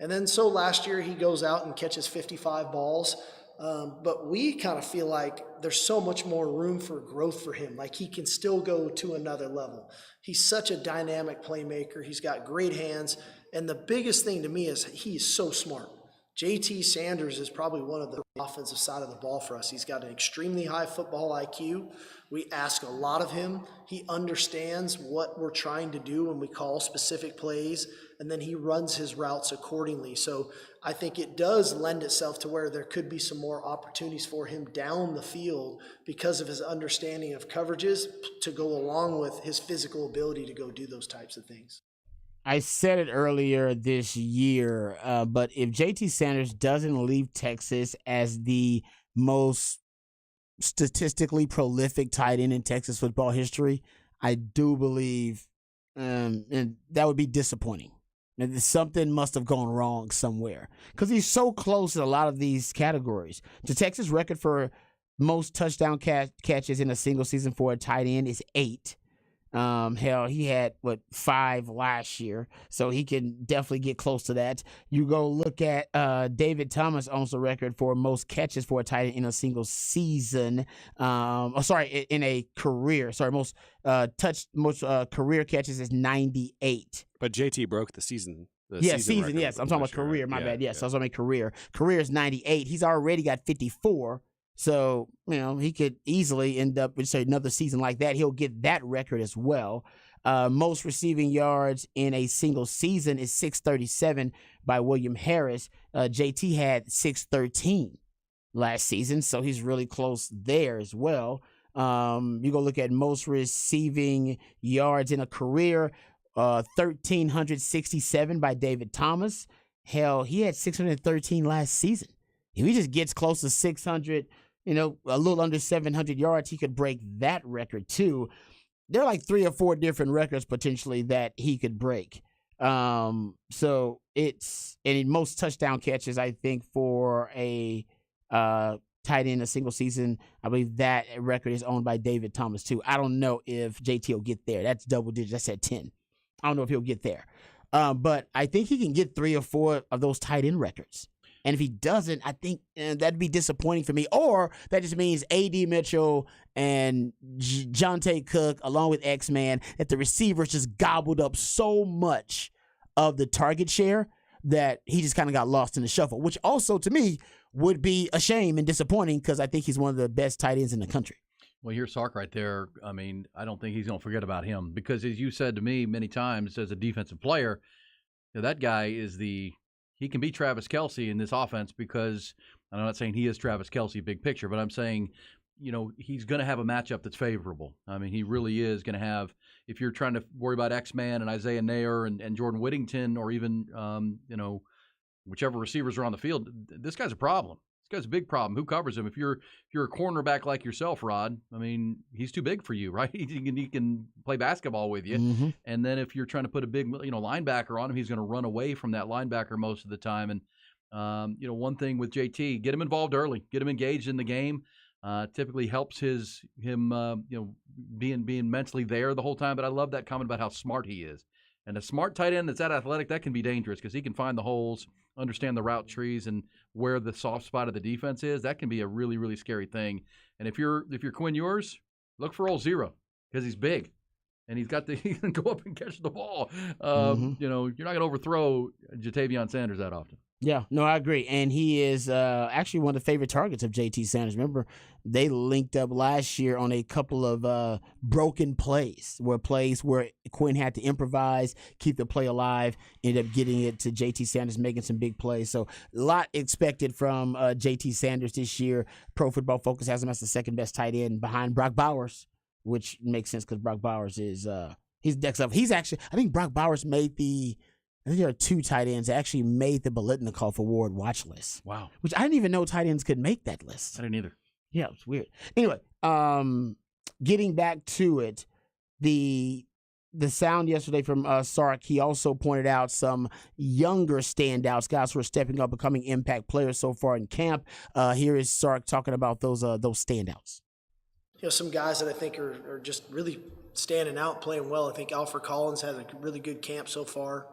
And then so last year he goes out and catches 55 balls. But we kind of feel like there's so much more room for growth for him. Like he can still go to another level. He's such a dynamic playmaker. He's got great hands. And the biggest thing to me is he is so smart. JT Sanders is probably one of the offensive side of the ball for us. He's got an extremely high football IQ. We ask a lot of him. He understands what we're trying to do when we call specific plays, and then he runs his routes accordingly. So I think it does lend itself to where there could be some more opportunities for him down the field because of his understanding of coverages to go along with his physical ability to go do those types of things. I said it earlier this year, but if JT Sanders doesn't leave Texas as the most statistically prolific tight end in Texas football history, I do believe and that would be disappointing. And something must have gone wrong somewhere because he's so close in a lot of these categories. The Texas record for most touchdown catches in a single season for a tight end is 8. Hell, he had 5 last year, so he can definitely get close to that. You go look at David Thomas owns the record for most catches for a tight end in a single season. In a career. Most career catches is 98. But JT broke the season. Season. Yes, I'm talking about career. My bad. Yes, I was talking about career. Career is 98. He's already got 54. So, he could easily end up with another season like that. He'll get that record as well. Most receiving yards in a single season is 637 by William Harris. JT had 613 last season, so he's really close there as well. You go look at most receiving yards in a career. 1,367 by David Thomas. Hell, he had 613 last season. If he just gets close to 600, a little under 700 yards, he could break that record too. There are like 3 or 4 different records potentially that he could break. So and most touchdown catches, I think, for a tight end a single season, I believe that record is owned by David Thomas too. I don't know if JT will get there. That's double digits. That's at 10. I don't know if he'll get there. But I think he can get 3 or 4 of those tight end records. And if he doesn't, I think that'd be disappointing for me. Or that just means A.D. Mitchell and Jonte Cook, along with X-Man, that the receivers just gobbled up so much of the target share that he just kind of got lost in the shuffle, which also, to me, would be a shame and disappointing because I think he's one of the best tight ends in the country. Well, here's Sark right there. I mean, I don't think he's going to forget about him because, as you said to me many times as a defensive player, that guy he can be Travis Kelce in this offense because I'm not saying he is Travis Kelce big picture, but I'm saying, he's going to have a matchup that's favorable. I mean, he really is going to have, if you're trying to worry about X-Man and Isaiah Nair and Jordan Whittington or even, whichever receivers are on the field, this guy's a problem. This guy's a big problem. Who covers him? If you're a cornerback like yourself, Rod, I mean, he's too big for you, right? He can play basketball with you. Mm-hmm. And then if you're trying to put a big, linebacker on him, he's going to run away from that linebacker most of the time. And, one thing with JT, get him involved early, get him engaged in the game. Typically helps him being mentally there the whole time. But I love that comment about how smart he is. And a smart tight end that's that athletic, that can be dangerous because he can find the holes, understand the route trees, and where the soft spot of the defense is. That can be a really, really scary thing. And if you're Quinn Ewers, look for old Zero because he's big. And he can go up and catch the ball. You're not going to overthrow Jatavion Sanders that often. Yeah, no, I agree. And he is actually one of the favorite targets of JT Sanders. Remember, they linked up last year on a couple of broken plays where Quinn had to improvise, keep the play alive, ended up getting it to JT Sanders, making some big plays. So a lot expected from JT Sanders this year. Pro Football Focus has him as the second best tight end behind Brock Bowers, which makes sense because Brock Bowers is he's next up. He's actually, I think Brock Bowers I think there are 2 tight ends that actually made the Biletnikoff Award watch list. Wow. Which I didn't even know tight ends could make that list. I didn't either. Yeah, it's weird. Anyway, getting back to it, the sound yesterday from Sark, he also pointed out some younger standouts, guys who are stepping up, becoming impact players so far in camp. Here is Sark talking about those standouts. Some guys that I think are just really standing out, playing well. I think Alfred Collins had a really good camp so far.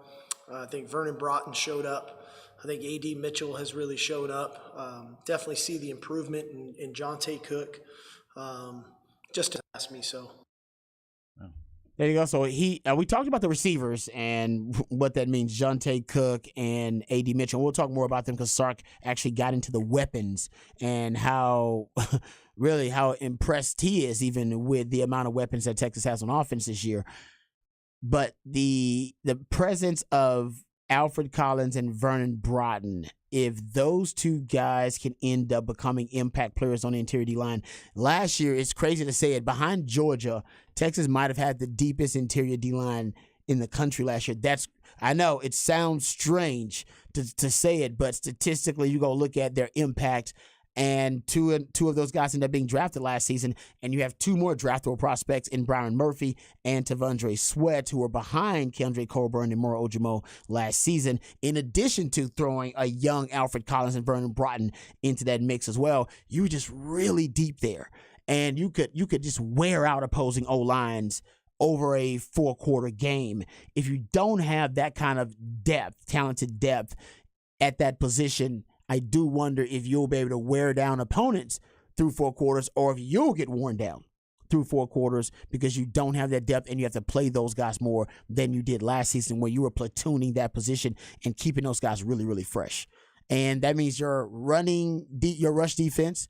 I think Vernon Broughton showed up. I think A.D. Mitchell has really showed up. Definitely see the improvement in Jonte Cook. Just to ask me, so. There you go. So we talked about the receivers and what that means, Jonte Cook and A.D. Mitchell. We'll talk more about them because Sark actually got into the weapons and how impressed he is even with the amount of weapons that Texas has on offense this year. But the presence of Alfred Collins and Vernon Broughton, if those 2 guys can end up becoming impact players on the interior D-line. Last year, it's crazy to say it, behind Georgia, Texas might have had the deepest interior D-line in the country last year. I know it sounds strange to say it, but statistically, you go look at their impact, and two of those guys ended up being drafted last season, and you have 2 more draftable prospects in Byron Murphy and Tavondre Sweat, who were behind Kendrick Coburn and Moro Ojomo last season, in addition to throwing a young Alfred Collins and Vernon Broughton into that mix as well. You were just really deep there, and you could just wear out opposing O-lines over a 4-quarter game. If you don't have that kind of talented depth at that position, I do wonder if you'll be able to wear down opponents through 4 quarters or if you'll get worn down through 4 quarters because you don't have that depth and you have to play those guys more than you did last season where you were platooning that position and keeping those guys really, really fresh. And that means your rush defense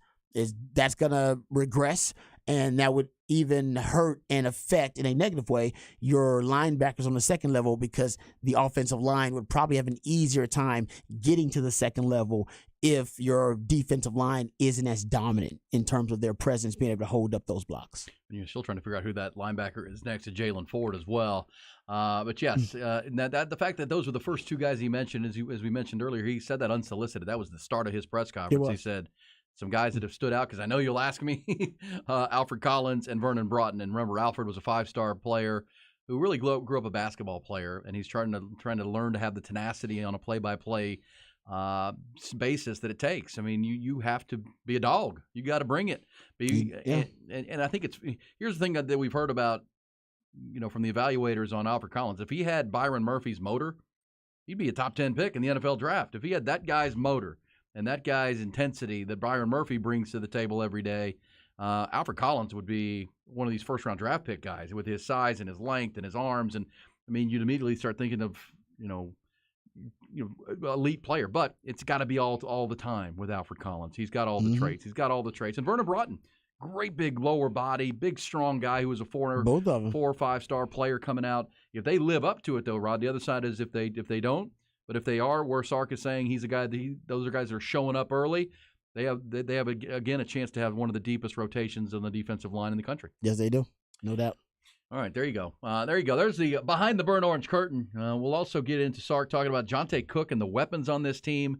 that's going to regress. and that would even hurt and affect in a negative way your linebackers on the second level, because the offensive line would probably have an easier time getting to the second level if your defensive line isn't as dominant in terms of their presence being able to hold up those blocks. And you're still trying to figure out who that linebacker is next to Jalen Ford as well. But yes, the fact that those were the first two guys he mentioned, as we mentioned earlier, he said that unsolicited. That was the start of his press conference. He said, some guys that have stood out, because I know you'll ask me, Alfred Collins and Vernon Broughton. And remember, Alfred was a 5-star player who really grew up a basketball player, and he's trying to learn to have the tenacity on a play-by-play basis that it takes. I mean, you have to be a dog. You got to bring it. And I think here's the thing that we've heard about, from the evaluators on Alfred Collins. If he had Byron Murphy's motor, he'd be a top 10 pick in the NFL draft. If he had that guy's motor and that guy's intensity that Byron Murphy brings to the table every day, Alfred Collins would be one of these first-round draft pick guys with his size and his length and his arms. And, I mean, you'd immediately start thinking of, elite player. But it's got to be all the time with Alfred Collins. He's got all the traits. He's got all the traits. And Vernon Broughton, great big lower body, big strong guy who was a 4 or 5-star player coming out. If they live up to it, though, Rod, the other side is if they don't. But if they are, where Sark is saying he's a guy, those are guys that are showing up early, they have again a chance to have one of the deepest rotations on the defensive line in the country. Yes, they do. No doubt. All right, there you go. There's the behind the burnt orange curtain. We'll also get into Sark talking about Jonte Cook and the weapons on this team,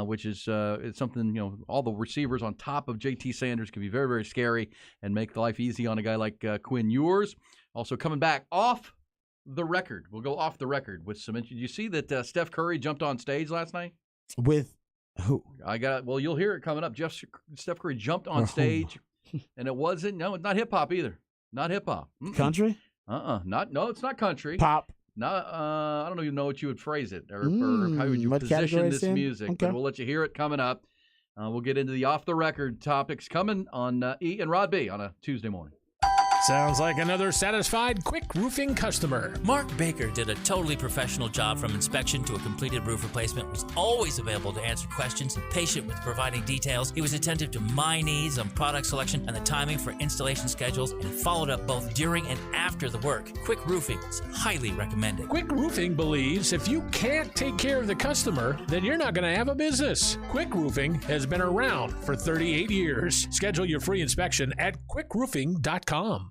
which is it's something, all the receivers on top of J.T. Sanders can be very, very scary and make life easy on a guy like Quinn Ewers. Also coming back off the record. We'll go off the record with some. Did you see that Steph Curry jumped on stage last night? With who? Well, you'll hear it coming up. Steph Curry jumped on stage, and it's not hip hop either. Not hip hop. Country? No, it's not country. Pop. No, I don't even know what you would phrase it or how would you position this music. Okay. But we'll let you hear it coming up. We'll get into the off the record topics coming on E and Rod B on a Tuesday morning. Sounds like another satisfied Quick Roofing customer. Mark Baker did a totally professional job from inspection to a completed roof replacement, was always available to answer questions and patient with providing details. He was attentive to my needs on product selection and the timing for installation schedules, and he followed up both during and after the work. Quick Roofing is highly recommended. Quick Roofing believes if you can't take care of the customer, then you're not going to have a business. Quick Roofing has been around for 38 years. Schedule your free inspection at quickroofing.com.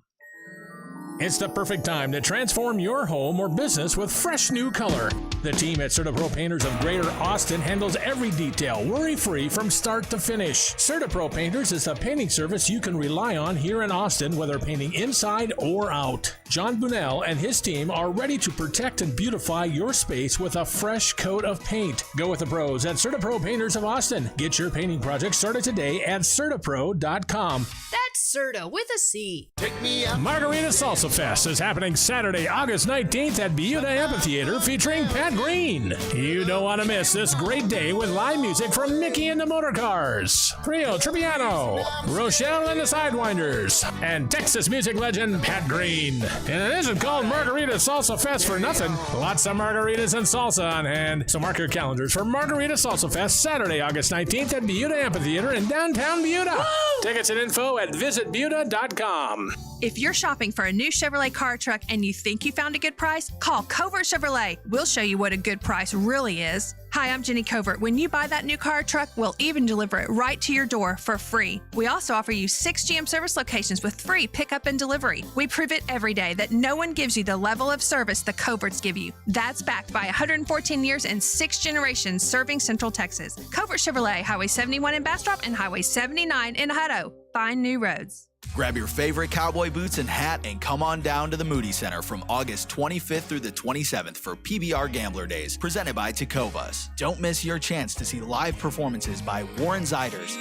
It's the perfect time to transform your home or business with fresh new color. The team at CertaPro Painters of Greater Austin handles every detail worry-free from start to finish. CertaPro Painters is a painting service you can rely on here in Austin, whether painting inside or out. John Bunnell and his team are ready to protect and beautify your space with a fresh coat of paint. Go with the pros at CertaPro Painters of Austin. Get your painting project started today at CertaPro.com. That's Certa with a C. Take me out. Margarita Salsa Fest is happening Saturday, August 19th at Buda Amphitheater featuring Pat Green. You don't want to miss this great day with live music from Mickey and the Motorcars, Rio Triviano, Rochelle and the Sidewinders, and Texas music legend Pat Green. And it isn't called Margarita Salsa Fest for nothing. Lots of margaritas and salsa on hand. So mark your calendars for Margarita Salsa Fest Saturday, August 19th at Buda Amphitheater in downtown Buda. Woo! Tickets and info at visitbuda.com. If you're shopping for a new Chevrolet car or truck and you think you found a good price, call Covert Chevrolet. We'll show you what a good price really is. Hi, I'm Jenny Covert. When you buy that new car or truck, we'll even deliver it right to your door for free. We also offer you 6 GM service locations with free pickup and delivery. We prove it every day that no one gives you the level of service the Coverts give you. That's backed by 114 years and 6 generations serving Central Texas. Covert Chevrolet, Highway 71 in Bastrop and Highway 79 in Hutto. Find new roads. Grab your favorite cowboy boots and hat and come on down to the Moody Center from August 25th through the 27th for PBR Gambler Days, presented by Tecovas. Don't miss your chance to see live performances by Warren Ziders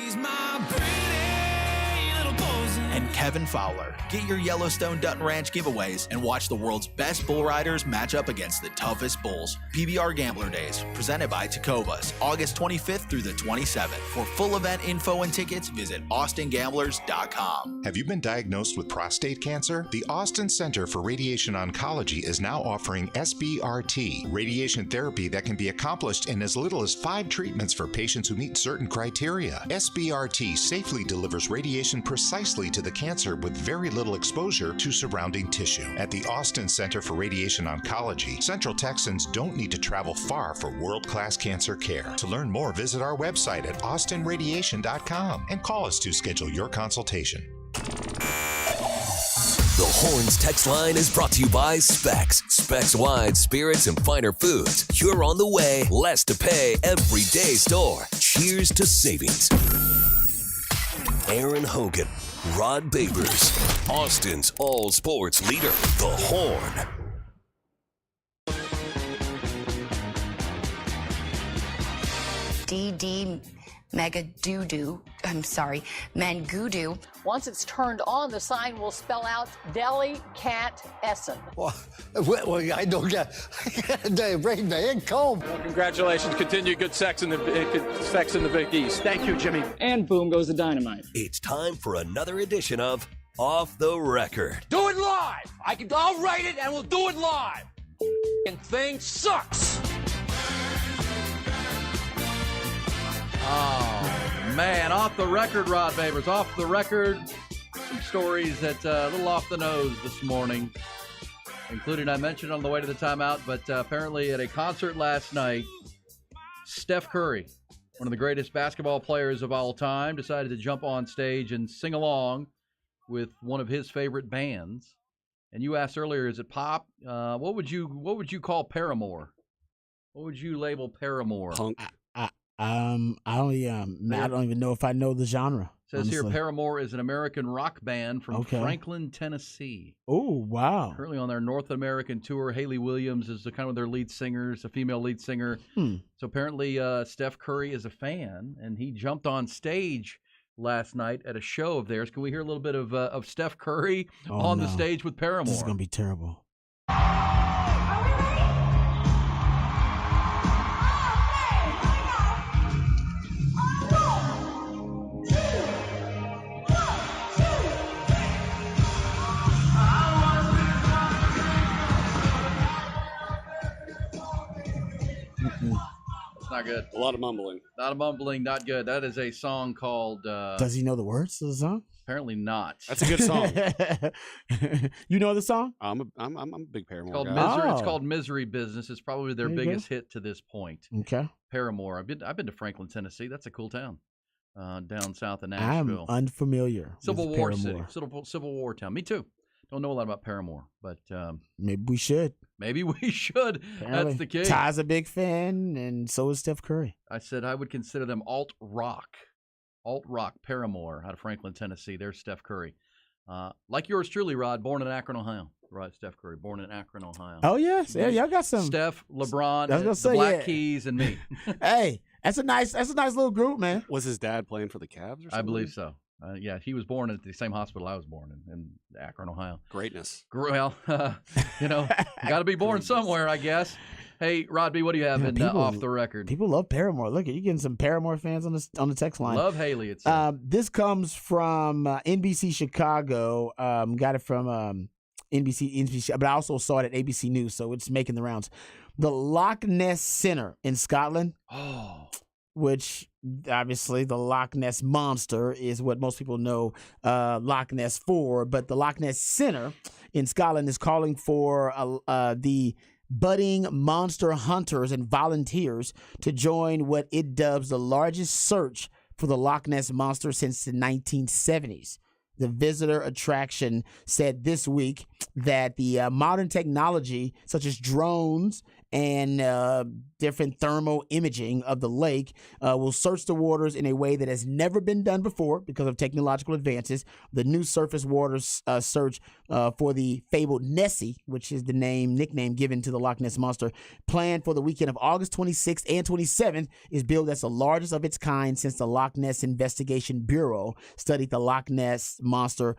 and Kevin Fowler. Get your Yellowstone Dutton Ranch giveaways and watch the world's best bull riders match up against the toughest bulls. PBR Gambler Days, presented by Tecovas, August 25th through the 27th. For full event info and tickets, visit austingamblers.com. Have you been diagnosed with prostate cancer? The Austin Center for Radiation Oncology is now offering SBRT, radiation therapy that can be accomplished in as little as 5 treatments for patients who meet certain criteria. SBRT safely delivers radiation precisely to the the cancer with very little exposure to surrounding tissue. At the Austin Center for Radiation Oncology, Central Texans don't need to travel far for world-class cancer care. To learn more, visit our website at austinradiation.com and call us to schedule your consultation. The Horns text line is brought to you by Specs. Specs Wine, Spirits, and Finer Foods. You're on the way, less to pay, everyday store. Cheers to savings. Aaron Hogan, Rod Babers, Austin's all sports leader, The Horn. DD Mangudu. Once it's turned on, the sign will spell out Deli Cat Essen. Well, I don't get a brain man comb. Well, congratulations. Continue good sex in the Big East. Thank you, Jimmy. And boom goes the dynamite. It's time for another edition of Off the Record. Do it live. I'll write it and we'll do it live. Thing sucks. Oh, man. Off the record, Rod Babers. Off the record. Some stories that a little off the nose this morning, including, I mentioned on the way to the timeout, but apparently at a concert last night, Steph Curry, one of the greatest basketball players of all time, decided to jump on stage and sing along with one of his favorite bands. And you asked earlier, is it pop? What would you call Paramore? What would you label Paramore? Punk. I don't even know if I know the genre. Says honestly. here, Paramore is an American rock band from Franklin, Tennessee. Oh, wow. Currently on their North American tour. Haley Williams is kind of their lead singers, a female lead singer. So apparently Steph Curry is a fan, and he jumped on stage last night at a show of theirs. Can we hear a little bit of Steph Curry on the stage with Paramore? This is going to be terrible. It's not good. A lot of mumbling. Not a mumbling, not good. That is a song called... Does he know the words to the song? Apparently not. That's a good song. You know the song? I'm a big Paramore It's called guy. It's called Misery Business. It's probably their There you biggest hit to this point. Okay. Paramore. I've been to Franklin, Tennessee. That's a cool town. Down south of I'm Nashville. unfamiliar Civil with War Paramore. city. Civil War town. Me too. Don't know a lot about Paramore, but Maybe we should. maybe we should. Apparently. That's the case. Ty's a big fan, and so is Steph Curry. I said I would consider them alt rock, Paramore out of Franklin, Tennessee. There's Steph Curry. Like yours truly, Rod, born in Akron, Ohio. Right, Steph Curry, born in Akron, Ohio. Oh, yes. Yeah, y'all got some. Steph, LeBron, I was gonna the say, Black yeah. Keys, and me. Hey, that's a nice little group, man. Was his dad playing for the Cavs or something? I believe so. Yeah, he was born at the same hospital I was born in Akron, Ohio. Greatness. Well, got to be born somewhere, I guess. Hey, Rod B, what do you have in Off the Record? People love Paramore. Look, you're getting some Paramore fans on the text line. Love Haley. It's this comes from NBC Chicago. Got it from NBC, but I also saw it at ABC News, so it's making the rounds. The Loch Ness Center in Scotland. Oh. Which obviously the Loch Ness Monster is what most people know Loch Ness for, but the Loch Ness Center in Scotland is calling for the budding monster hunters and volunteers to join what it dubs the largest search for the Loch Ness Monster since the 1970s. The visitor attraction said this week that the modern technology, such as drones and different thermal imaging of the lake, will search the waters in a way that has never been done before because of technological advances. The new surface waters search for the fabled Nessie, which is the nickname given to the Loch Ness Monster, planned for the weekend of August 26th and 27th, is billed as the largest of its kind since the Loch Ness Investigation Bureau studied the Loch Ness Monster,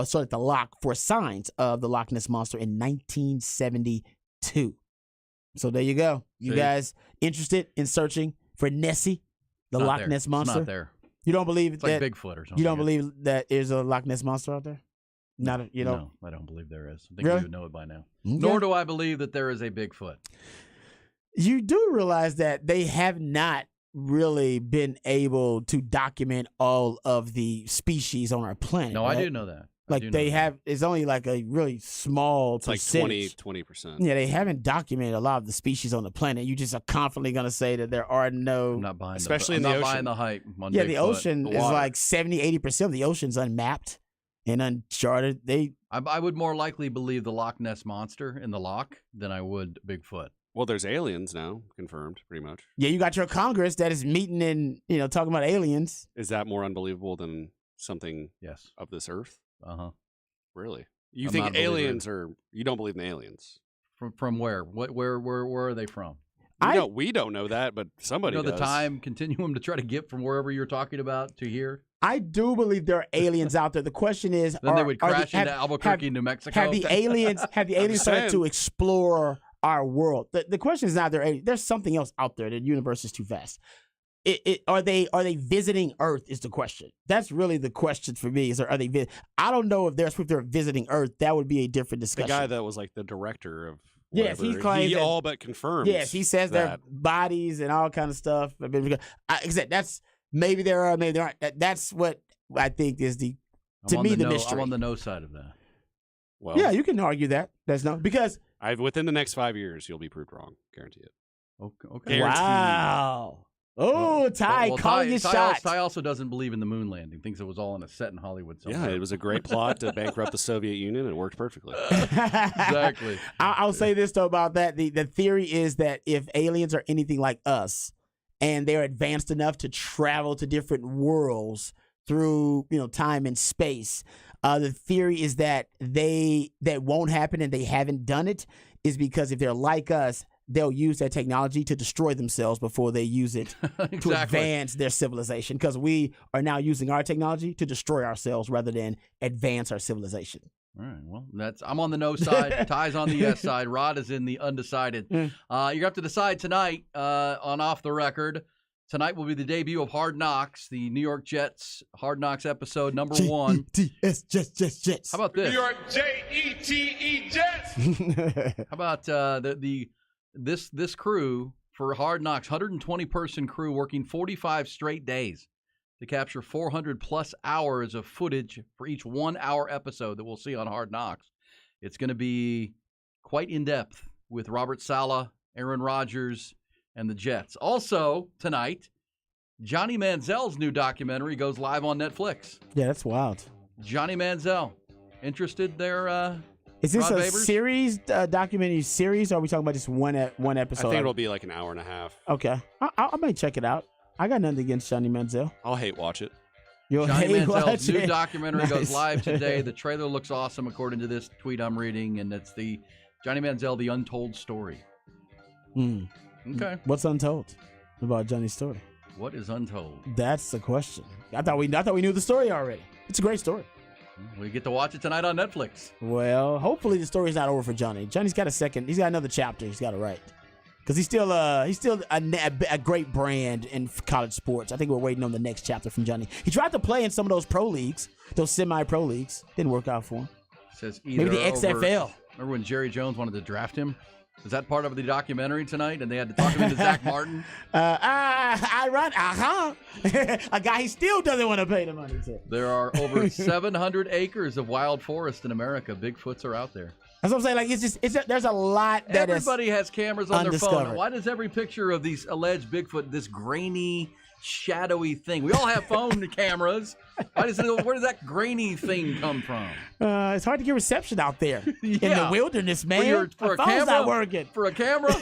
studied the loch for signs of the Loch Ness Monster in 1972. So there you go. You guys interested in searching for Nessie, the Loch Ness Monster? It's not there. You don't believe It's that like Bigfoot or something. You don't believe that there's a Loch Ness Monster out there? No, I don't believe there is. I think Really? you would know it by now. Okay. Nor do I believe that there is a Bigfoot. You do realize that they have not really been able to document all of the species on our planet. No, right? I do know that. Like they have, it's only like a really small percentage. Like 20%. Yeah, they haven't documented a lot of the species on the planet. You just are confidently going to say that there are no. I'm not buying especially I'm in the not ocean. buying the hype on Yeah, Bigfoot. the ocean The is water. like 70-80% of the ocean's unmapped and uncharted. I would more likely believe the Loch Ness monster in the loch than I would Bigfoot. Well, there's aliens now confirmed, pretty much. Yeah, you got your Congress that is meeting and talking about aliens. Is that more unbelievable than something yes of this earth? Uh-huh. Really? You I'm think not a believer. aliens are? You don't believe in aliens? From where? Where are they from? We don't know that, but somebody You know the does. time continuum to try to get from wherever you're talking about to here. I do believe there are aliens out there. The question is, Then they would crash into Albuquerque, New Mexico. Have the aliens started saying. to explore our world? The question is not there's something else out there. The universe is too vast. Are they visiting Earth is the question. That's really the question for me. Are they? I don't know if they're visiting Earth. That would be a different The discussion. guy that was like the director of. Yes, whatever, he claims that, all but confirmed. Yes, he says their bodies and all kind of stuff. That's maybe there are, maybe there aren't. That's what I think is the mystery. I'm on the no side of that. Well, yeah, you can argue that. That's no because within the next 5 years you'll be proved wrong. Guarantee it. Okay. Wow. Oh, Ty, calling his shots. Ty also doesn't believe in the moon landing. Thinks it was all on a set in Hollywood somewhere. Yeah, it was a great plot to bankrupt the Soviet Union. It worked perfectly. Exactly. I'll say this though about that. The theory is that if aliens are anything like us, and they're advanced enough to travel to different worlds through time and space, the theory is that that won't happen and they haven't done it is because if they're like us, they'll use that technology to destroy themselves before they use it to advance their civilization. Because we are now using our technology to destroy ourselves rather than advance our civilization. All right. Well, I'm on the no side. Ty's on the yes side. Rod is in the undecided. You have to decide tonight on Off the Record. Tonight will be the debut of Hard Knocks, the New York Jets Hard Knocks episode number 1. Jets. How about this? New York Jette Jets. How about this crew for Hard Knocks, 120-person crew working 45 straight days to capture 400-plus hours of footage for each 1-hour episode that we'll see on Hard Knocks. It's going to be quite in-depth with Robert Saleh, Aaron Rodgers, and the Jets. Also, tonight, Johnny Manziel's new documentary goes live on Netflix. Yeah, that's wild. Johnny Manziel. Interested there, Is this Rod a Babers? series, documentary series, or are we talking about just one episode? I think it'll be like an hour and a half. Okay. I might check it out. I got nothing against Johnny Manziel. I'll hate watch it. You'll Johnny hate Manziel's watch new it. documentary goes Nice. live today. The trailer looks awesome, according to this tweet I'm reading, and it's the Johnny Manziel, The Untold Story. Okay. What's untold about Johnny's story? What is untold? That's the question. I thought we knew the story already. It's a great story. We get to watch it tonight on Netflix. Well, hopefully the story's not over for Johnny. Johnny's got he's got another chapter he's got to write. Because he's still a great brand in college sports. I think we're waiting on the next chapter from Johnny. He tried to play in some of those pro leagues, those semi-pro leagues. Didn't work out for him. Says Maybe the XFL. Remember when Jerry Jones wanted to draft him? Is that part of the documentary tonight? And they had to talk him into Zach Martin? A guy he still doesn't want to pay the money to. There are over 700 acres of wild forest in America. Bigfoots are out there. That's what I'm saying. Like there's a lot that everybody has campers on their phone. undiscovered. Why does every picture of these alleged Bigfoot this grainy, shadowy thing? We all have phone cameras. Where does that grainy thing come from? It's hard to get reception out there in the wilderness, man. For a My phone's camera, not working. For a camera.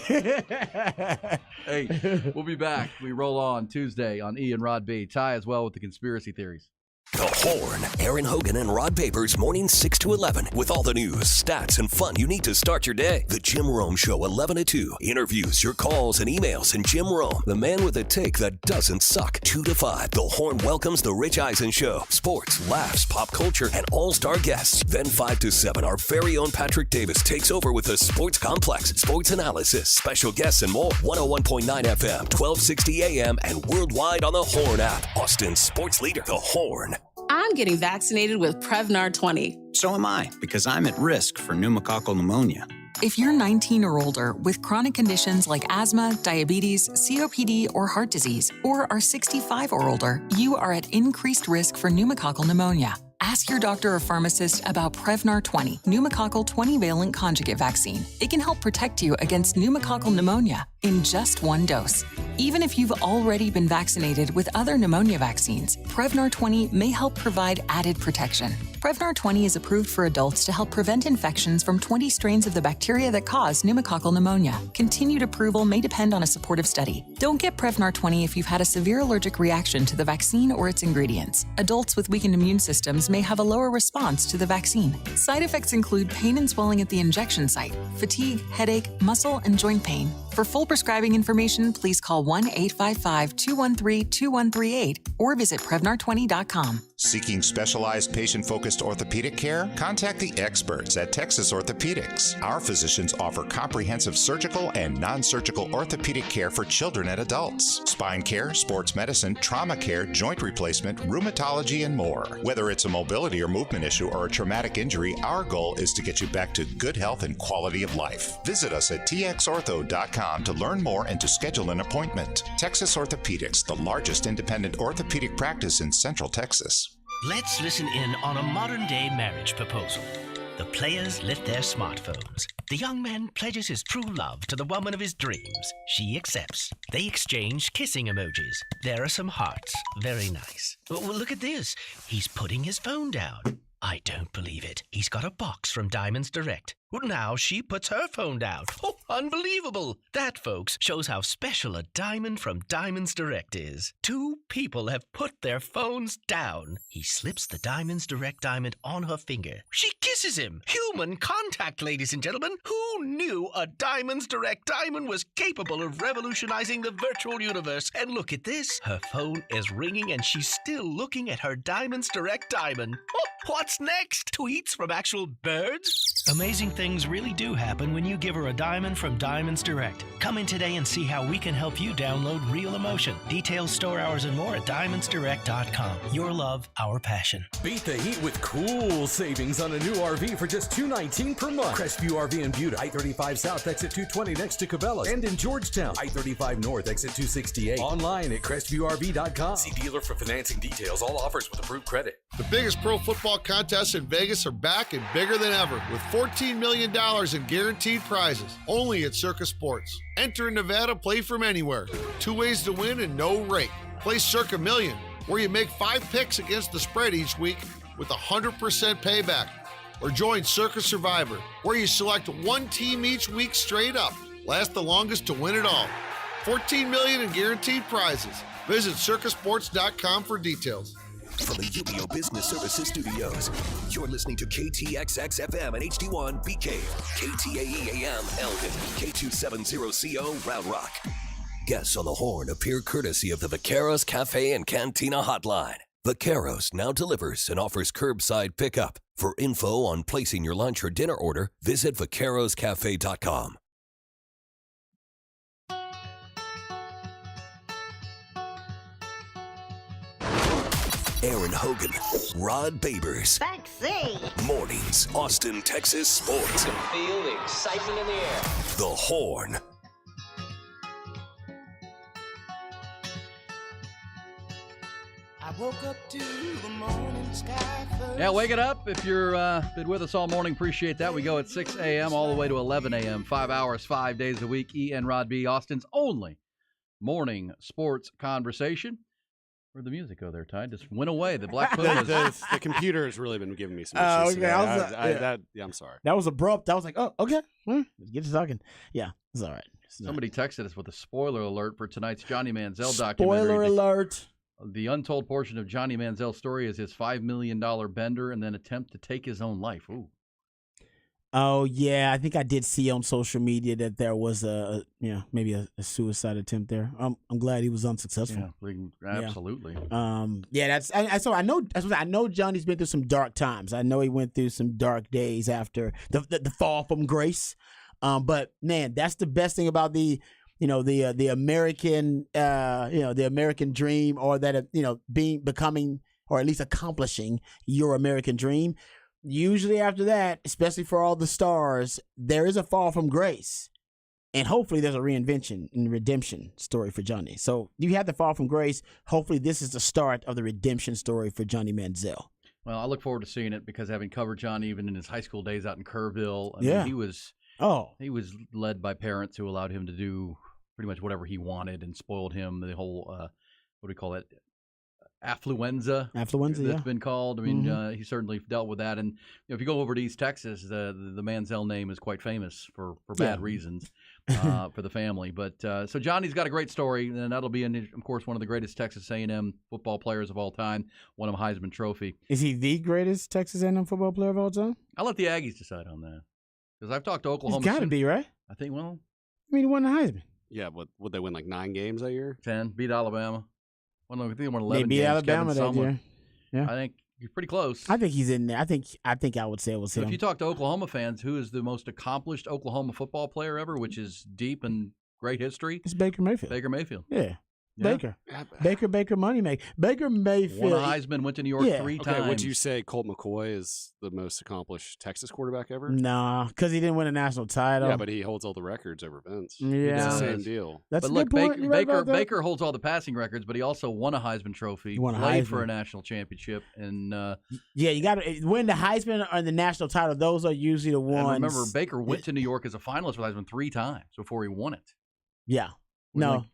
Hey, we'll be back. We roll on Tuesday on E and Rod B. Ty as well with the conspiracy theories. The Horn, Aaron Hogan and Rod Babers, mornings 6 to 11, with all the news, stats, and fun you need to start your day. The Jim Rome Show, 11 to 2. Interviews, your calls, and emails, and Jim Rome, the man with a take that doesn't suck. 2 to 5, The Horn welcomes The Rich Eisen Show. Sports, laughs, pop culture, and all-star guests. Then 5 to 7, our very own Patrick Davis takes over with the Sports Complex, sports analysis, special guests, and more. 101.9 FM, 1260 AM, and worldwide on the Horn app. Austin's sports leader, The Horn. I'm getting vaccinated with Prevnar 20. So am I, because I'm at risk for pneumococcal pneumonia. If you're 19 or older with chronic conditions like asthma, diabetes, COPD, or heart disease, or are 65 or older, you are at increased risk for pneumococcal pneumonia. Ask your doctor or pharmacist about Prevnar 20, pneumococcal 20-valent conjugate vaccine. It can help protect you against pneumococcal pneumonia in just one dose. Even if you've already been vaccinated with other pneumonia vaccines, Prevnar 20 may help provide added protection. Prevnar 20 is approved for adults to help prevent infections from 20 strains of the bacteria that cause pneumococcal pneumonia. Continued approval may depend on a supportive study. Don't get Prevnar 20 if you've had a severe allergic reaction to the vaccine or its ingredients. Adults with weakened immune systems may have a lower response to the vaccine. Side effects include pain and swelling at the injection site, fatigue, headache, muscle, and joint pain. For full prescribing information, please call 1-855-213-2138 or visit Prevnar20.com. Seeking specialized patient-focused orthopedic care? Contact the experts at Texas Orthopedics. Our physicians offer comprehensive surgical and non-surgical orthopedic care for children and adults, spine care, sports medicine, trauma care, joint replacement, rheumatology, and more. Whether it's a mobility or movement issue or a traumatic injury, our goal is to get you back to good health and quality of life. Visit us at txortho.com to learn more and to schedule an appointment. Texas Orthopedics, the largest independent orthopedic practice in Central Texas. Let's listen in on a modern-day marriage proposal. The players lift their smartphones. The young man pledges his true love to the woman of his dreams. She accepts. They exchange kissing emojis. There are some hearts. Very nice. Well, look at this. He's putting his phone down. I don't believe it. He's got a box from Diamonds Direct. Well, now she puts her phone down. Oh, unbelievable. That, folks, shows how special a diamond from Diamonds Direct is. Two people have put their phones down. He slips the Diamonds Direct diamond on her finger. She kisses him. Human contact, ladies and gentlemen. Who knew a Diamonds Direct diamond was capable of revolutionizing the virtual universe? And look at this. Her phone is ringing and she's still looking at her Diamonds Direct diamond. Oh, what's next? Tweets from actual birds? Amazing things really do happen when you give her a diamond from Diamonds Direct. Come in today and see how we can help you download real emotion. Details, store hours, and more at diamondsdirect.com. Your love, our passion. Beat the heat with cool savings on a new RV for just $219 per month. Crestview RV in Butte, I-35 South, exit 220 next to Cabela's. And in Georgetown, I-35 North, exit 268. Online at crestviewrv.com. See dealer for financing details. All offers with approved credit. The biggest pro football contests in Vegas are back and bigger than ever with $14 million in guaranteed prizes only at Circus Sports. Enter in Nevada, play from anywhere. 2 ways to win and no rake. Play Circa Million, where you make 5 picks against the spread each week with 100% payback. Or join Circus Survivor, where you select one team each week straight up. Last the longest to win it all. $14 million in guaranteed prizes. Visit circusports.com for details. From the UBO Business Services Studios, you're listening to KTXX FM and HD1 BK, KTAE AM Elgin, K270CO Round Rock. Guests on the horn appear courtesy of the Vaqueros Cafe and Cantina Hotline. Vaqueros now delivers and offers curbside pickup. For info on placing your lunch or dinner order, visit vaqueroscafe.com. Aaron Hogan, Rod Babers. Sexy. Mornings, Austin, Texas sports. You can feel the excitement in the air. The Horn. I woke up to the morning sky first. Yeah, wake it up. If you're been with us all morning, appreciate that. We go at 6 a.m. all the way to 11 a.m., 5 hours, 5 days a week. E.N. Rod B., Austin's only morning sports conversation. Where'd the music go there, Ty? Just went away. The Black Pumas. The computer has really been giving me some issues today. I'm sorry. That was abrupt. I was like, oh, okay. Get to talking. Yeah, it's all right. Somebody texted us with a spoiler alert for tonight's Johnny Manziel documentary. Spoiler alert. The untold portion of Johnny Manziel's story is his $5 million bender and then attempt to take his own life. Ooh. Oh, yeah. I think I did see on social media that there was maybe a suicide attempt there. I'm glad he was unsuccessful. Yeah, absolutely. I know Johnny's been through some dark times. I know he went through some dark days after the fall from grace. But man, that's the best thing about the American dream, or that becoming or at least accomplishing your American dream. usually after that, especially for all the stars, there is a fall from grace. And hopefully there's a reinvention and redemption story for Johnny. So you had the fall from grace. Hopefully this is the start of the redemption story for Johnny Manziel. Well, I look forward to seeing it because having covered Johnny even in his high school days out in Kerrville, I mean, he was led by parents who allowed him to do pretty much whatever he wanted and spoiled him. The whole, what do we call it? Affluenza that's been called. I mean, he certainly dealt with that. And if you go over to East Texas, the Manziel name is quite famous for bad reasons for the family. But so Johnny's got a great story, and that'll be, of course, one of the greatest Texas A&M football players of all time, won a Heisman Trophy. Is he the greatest Texas A&M football player of all time? I'll let the Aggies decide on that because I've talked to Oklahoma. He's got to be, right? I think, I mean, he won the Heisman. Yeah, would they win like 9 games that year? 10, beat Alabama. I think they won 11 They beat games. Alabama that year. Yeah, I think you're pretty close. I think he's in there. I think I would say it was So him. if you talk to Oklahoma fans, who is the most accomplished Oklahoma football player ever, which is deep and great history? It's Baker Mayfield. Baker Mayfield. Yeah. Baker Moneymaker. Baker Mayfield. Won a Heisman, went to New York 3 times. Would you say Colt McCoy is the most accomplished Texas quarterback ever? Nah, because he didn't win a national title. Yeah, but he holds all the records over Vince. Yeah. It's the same deal. That's but a look, good point. You're right about that. Baker holds all the passing records, but he also won a Heisman Trophy, He won a played Heisman. for a national championship, and Yeah, you got to win the Heisman or the national title. Those are usually the ones. and remember, Baker went to New York as a finalist for Heisman 3 times before he won it. Yeah. No.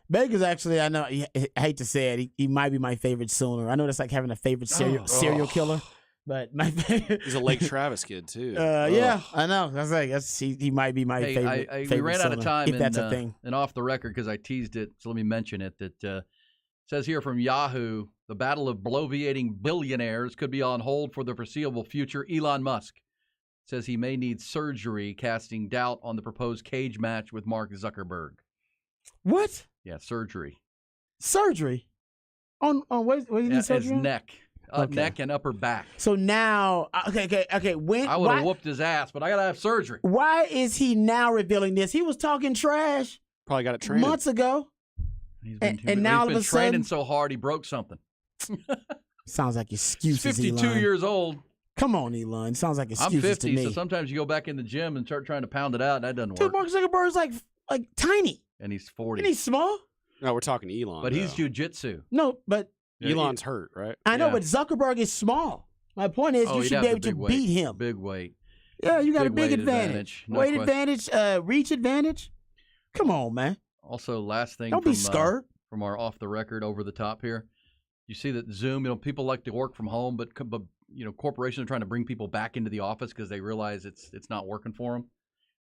Baker's actually, I know, I hate to say it, he might be my favorite Sooner. I know that's like having a favorite serial killer, but my favorite. He's a Lake Travis kid, too. Yeah, I know. He might be my favorite. We ran out of time, if that's a thing. And off the record, because I teased it, so let me mention it, that says here from Yahoo, the battle of bloviating billionaires could be on hold for the foreseeable future. Elon Musk says he may need surgery, casting doubt on the proposed cage match with Mark Zuckerberg. What? Yeah, surgery. Surgery? On what do you need surgery his on? neck. Neck and upper back. So now, okay. When I would have whooped his ass, but I got to have surgery. Why is he now revealing this? He was talking trash. Probably got it trained months ago. And now all of a sudden, training so hard he broke something. Sounds like excuses. He's 52 Elon. years old. Come on, Elon. Sounds like excuses I'm 50, to me. so sometimes you go back in the gym and start trying to pound it out, and that doesn't Dude, work. Mark Zuckerberg's like tiny. And he's 40. And he's small. No, we're talking Elon. But he's jujitsu. No, but Elon's hurt, right? I know, but Zuckerberg is small. My point is, you should be able to beat him. Big weight. Yeah, you got a Big big weight advantage. No Weight question. advantage, reach advantage. Come on, man. Also, last thing. Don't be scared. From our off the record, over the top here. You see that Zoom. People like to work from home, but corporations are trying to bring people back into the office because they realize it's not working for them.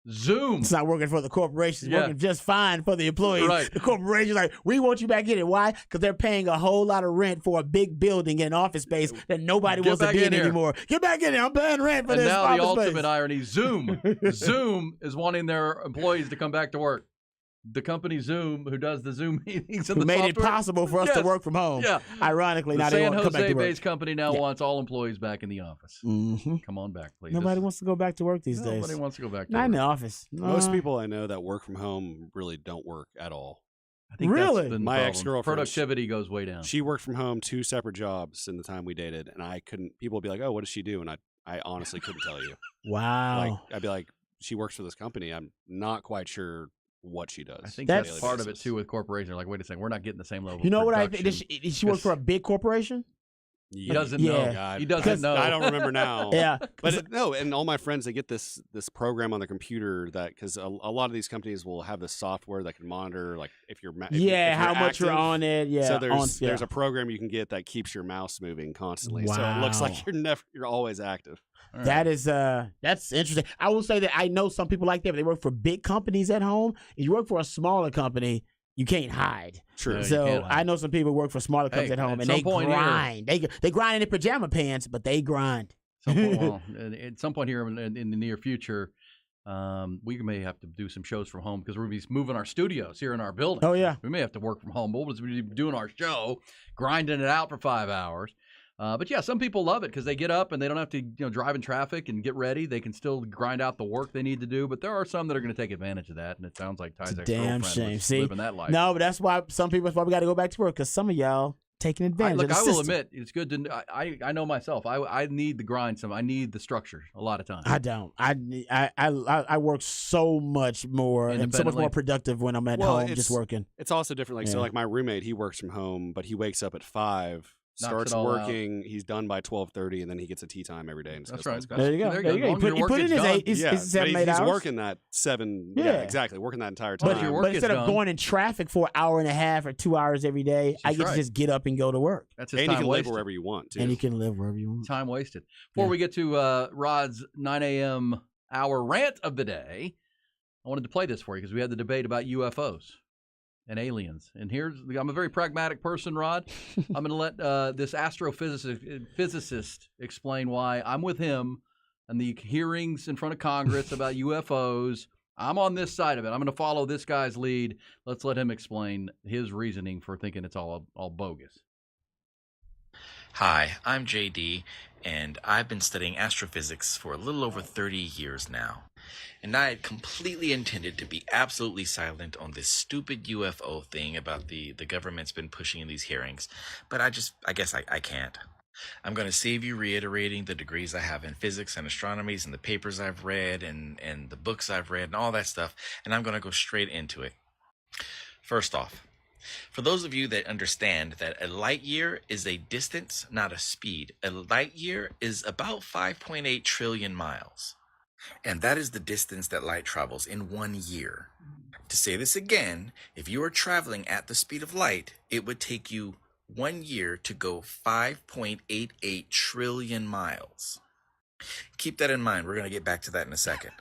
Zoom. It's not working for the corporations. It's working just fine for the employees. Right. The corporation's like, we want you back in it. Why? Because they're paying a whole lot of rent for a big building and office space that nobody wants to be in anymore. Get back in there. I'm paying rent for this office And now the space. ultimate irony, Zoom. Zoom is wanting their employees to come back to work. The company Zoom, who does the Zoom meetings and Who the made it software, possible for us to work from home. Yeah. Ironically, the now they San want to come back to work. Jose-based company now wants all employees back in the office. Mm-hmm. Come on back, please. Nobody wants to go back to work these days. Nobody wants to go back to Not work. in the office. Most people I know that work from home really don't work at all. I think really? that's been the My problem. ex-girlfriend, Productivity goes way down. She worked from home 2 separate jobs in the time we dated, and I couldn't. People would be like, "Oh, what does she do?" And I honestly couldn't tell you. Wow. Like I'd be like, "She works for this company." I'm not quite sure what she does. I think that's part of it too with corporations. They're like, wait a second, we're not getting the same level. You know of what I production. think? Did she work for a big corporation? He doesn't know. God. He doesn't know. I don't remember now. Yeah. But no, and all my friends, they get this program on their computer that, because a lot of these companies will have this software that can monitor, like, if you're how much you're active. on it. Yeah. So there's a program you can get that keeps your mouse moving constantly. So it looks like you're always active. Right. That is that's interesting. I will say that I know some people like that, but they work for big companies at home. If you work for a smaller company, you can't hide. True. Yeah, you So can't hide. I know some people who work for smaller companies at home, and some they point grind. They grind in their pajama pants, but they grind. At some point here in the near future, we may have to do some shows from home because we're going to be moving our studios here in our building. Oh, yeah. We may have to work from home. We'll just be doing our show, grinding it out for 5 hours. But yeah, some people love it because they get up and they don't have to drive in traffic and get ready. They can still grind out the work they need to do. But there are some that are going to take advantage of that, and it sounds like Ty's Damn ex-girlfriend shame. was See, living that life. no, but that's why some people probably got to go back to work because some of y'all taking advantage of the I system. will admit, it's good to. I know myself. I need the grind. I need the structure a lot of times. I don't. I work so much more and so much more productive when I'm at home just working. It's also different. Like so, like my roommate, he works from home, but he wakes up at 5. Starts working. He's done by 12:30, and then he gets a tea time every day. And That's right. There you go. There you go. He put in his 7, 8 hours. He's working that 7. Yeah, exactly. Working that entire time. But instead of going in traffic for an hour and a half or 2 hours every day, I get to just get up and go to work. That's his and time you can wasted. live wherever you want. Too. And you can live wherever you want. Time wasted. Before we get to Rod's 9 a.m. hour rant of the day, I wanted to play this for you because we had the debate about UFOs and aliens. And I'm a very pragmatic person, Rod. I'm going to let this astrophysicist explain why I'm with him and the hearings in front of Congress about UFOs. I'm on this side of it. I'm going to follow this guy's lead. Let's let him explain his reasoning for thinking it's all bogus. Hi, I'm JD, and I've been studying astrophysics for a little over 30 years now. And I had completely intended to be absolutely silent on this stupid UFO thing about the government's been pushing in these hearings, but I guess I can't. I'm going to save you reiterating the degrees I have in physics and astronomy and the papers I've read and the books I've read and all that stuff, and I'm going to go straight into it. First off, for those of you that understand that a light year is a distance, not a speed, a light year is about 5.8 trillion miles. And that is the distance that light travels in 1 year. To say this again, if you are traveling at the speed of light, it would take you 1 year to go 5.88 trillion miles. Keep that in mind. We're going to get back to that in a second.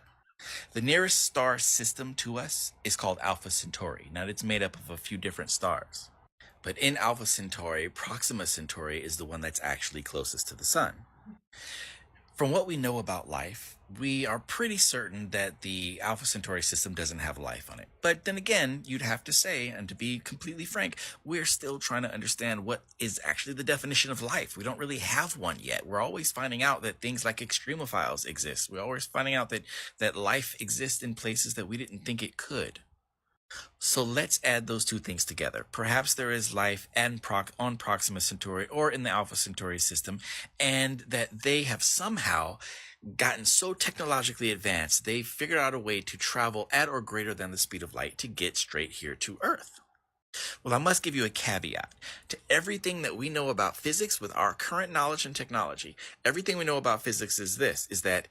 The nearest star system to us is called Alpha Centauri. Now, it's made up of a few different stars. But in Alpha Centauri, Proxima Centauri is the one that's actually closest to the sun. From what we know about life, we are pretty certain that the Alpha Centauri system doesn't have life on it. But then again, you'd have to say, and to be completely frank, we're still trying to understand what is actually the definition of life. We don't really have one yet. We're always finding out that things like extremophiles exist. We're always finding out that life exists in places that we didn't think it could. So let's add those two things together. Perhaps there is life on Proxima Centauri or in the Alpha Centauri system, and that they have somehow gotten so technologically advanced, they've figured out a way to travel at or greater than the speed of light to get straight here to Earth. Well, I must give you a caveat to everything that we know about physics with our current knowledge and technology. Everything we know about physics is that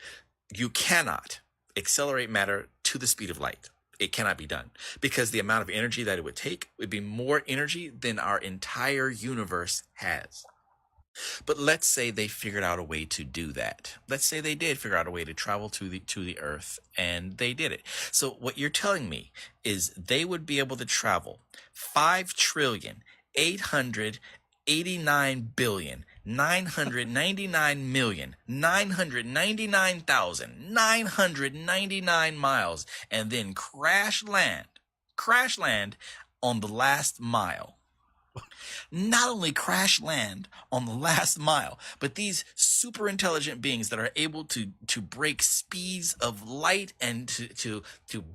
you cannot accelerate matter to the speed of light. It cannot be done because the amount of energy that it would take would be more energy than our entire universe has. But let's say they figured out a way to do that. Let's say they did figure out a way to travel to the Earth, and they did it. So what you're telling me is they would be able to travel 5,889,999,999,999 miles, and then crash land on the last mile. Not only crash land on the last mile, but these super intelligent beings that are able to break speeds of light and to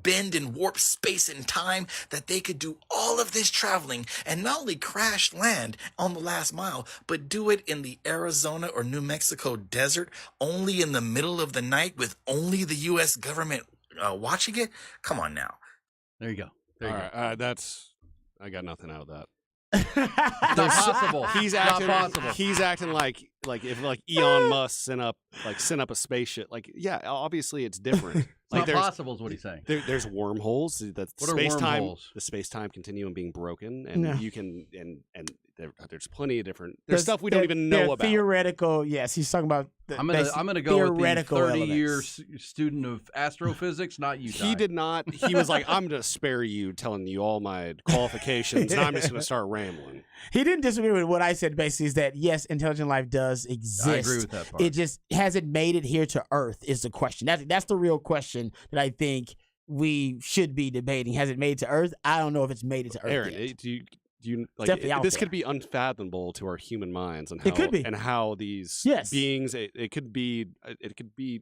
bend and warp space and time, that they could do all of this traveling and not only crash land on the last mile, but do it in the Arizona or New Mexico desert, only in the middle of the night with only the U.S. government watching it. Come on now. There you go. All right, I got nothing out of that. Not possible. He's acting like if Elon Musk sent up a spaceship. Yeah, obviously it's different. It's not possible is what he's saying. There's wormholes. What are wormholes? The space-time continuum being broken, and you can and there's plenty of different. There's stuff we don't even know about. Theoretical. Yes, he's talking about. I'm gonna go with the 30-year student of astrophysics, not you. He did not. He was like, I'm gonna spare you telling you all my qualifications, and I'm just gonna start rambling. He didn't disagree with what I said. Basically, is that yes, intelligent life does exist. I agree with that part. It just hasn't made it here to Earth. Is the question. That's the real question that I think we should be debating. Has it made it to Earth? I don't know if it's made it to Earth Aaron, yet. definitely out this there. could be unfathomable to our human minds, and how It could be. and how these beings. It could be.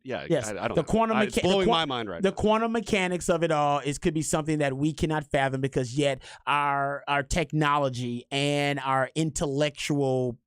Yeah. Yes, I don't the know. quantum It's blowing my mind right The now. quantum mechanics of it all could be something that we cannot fathom, because yet our technology and our intellectual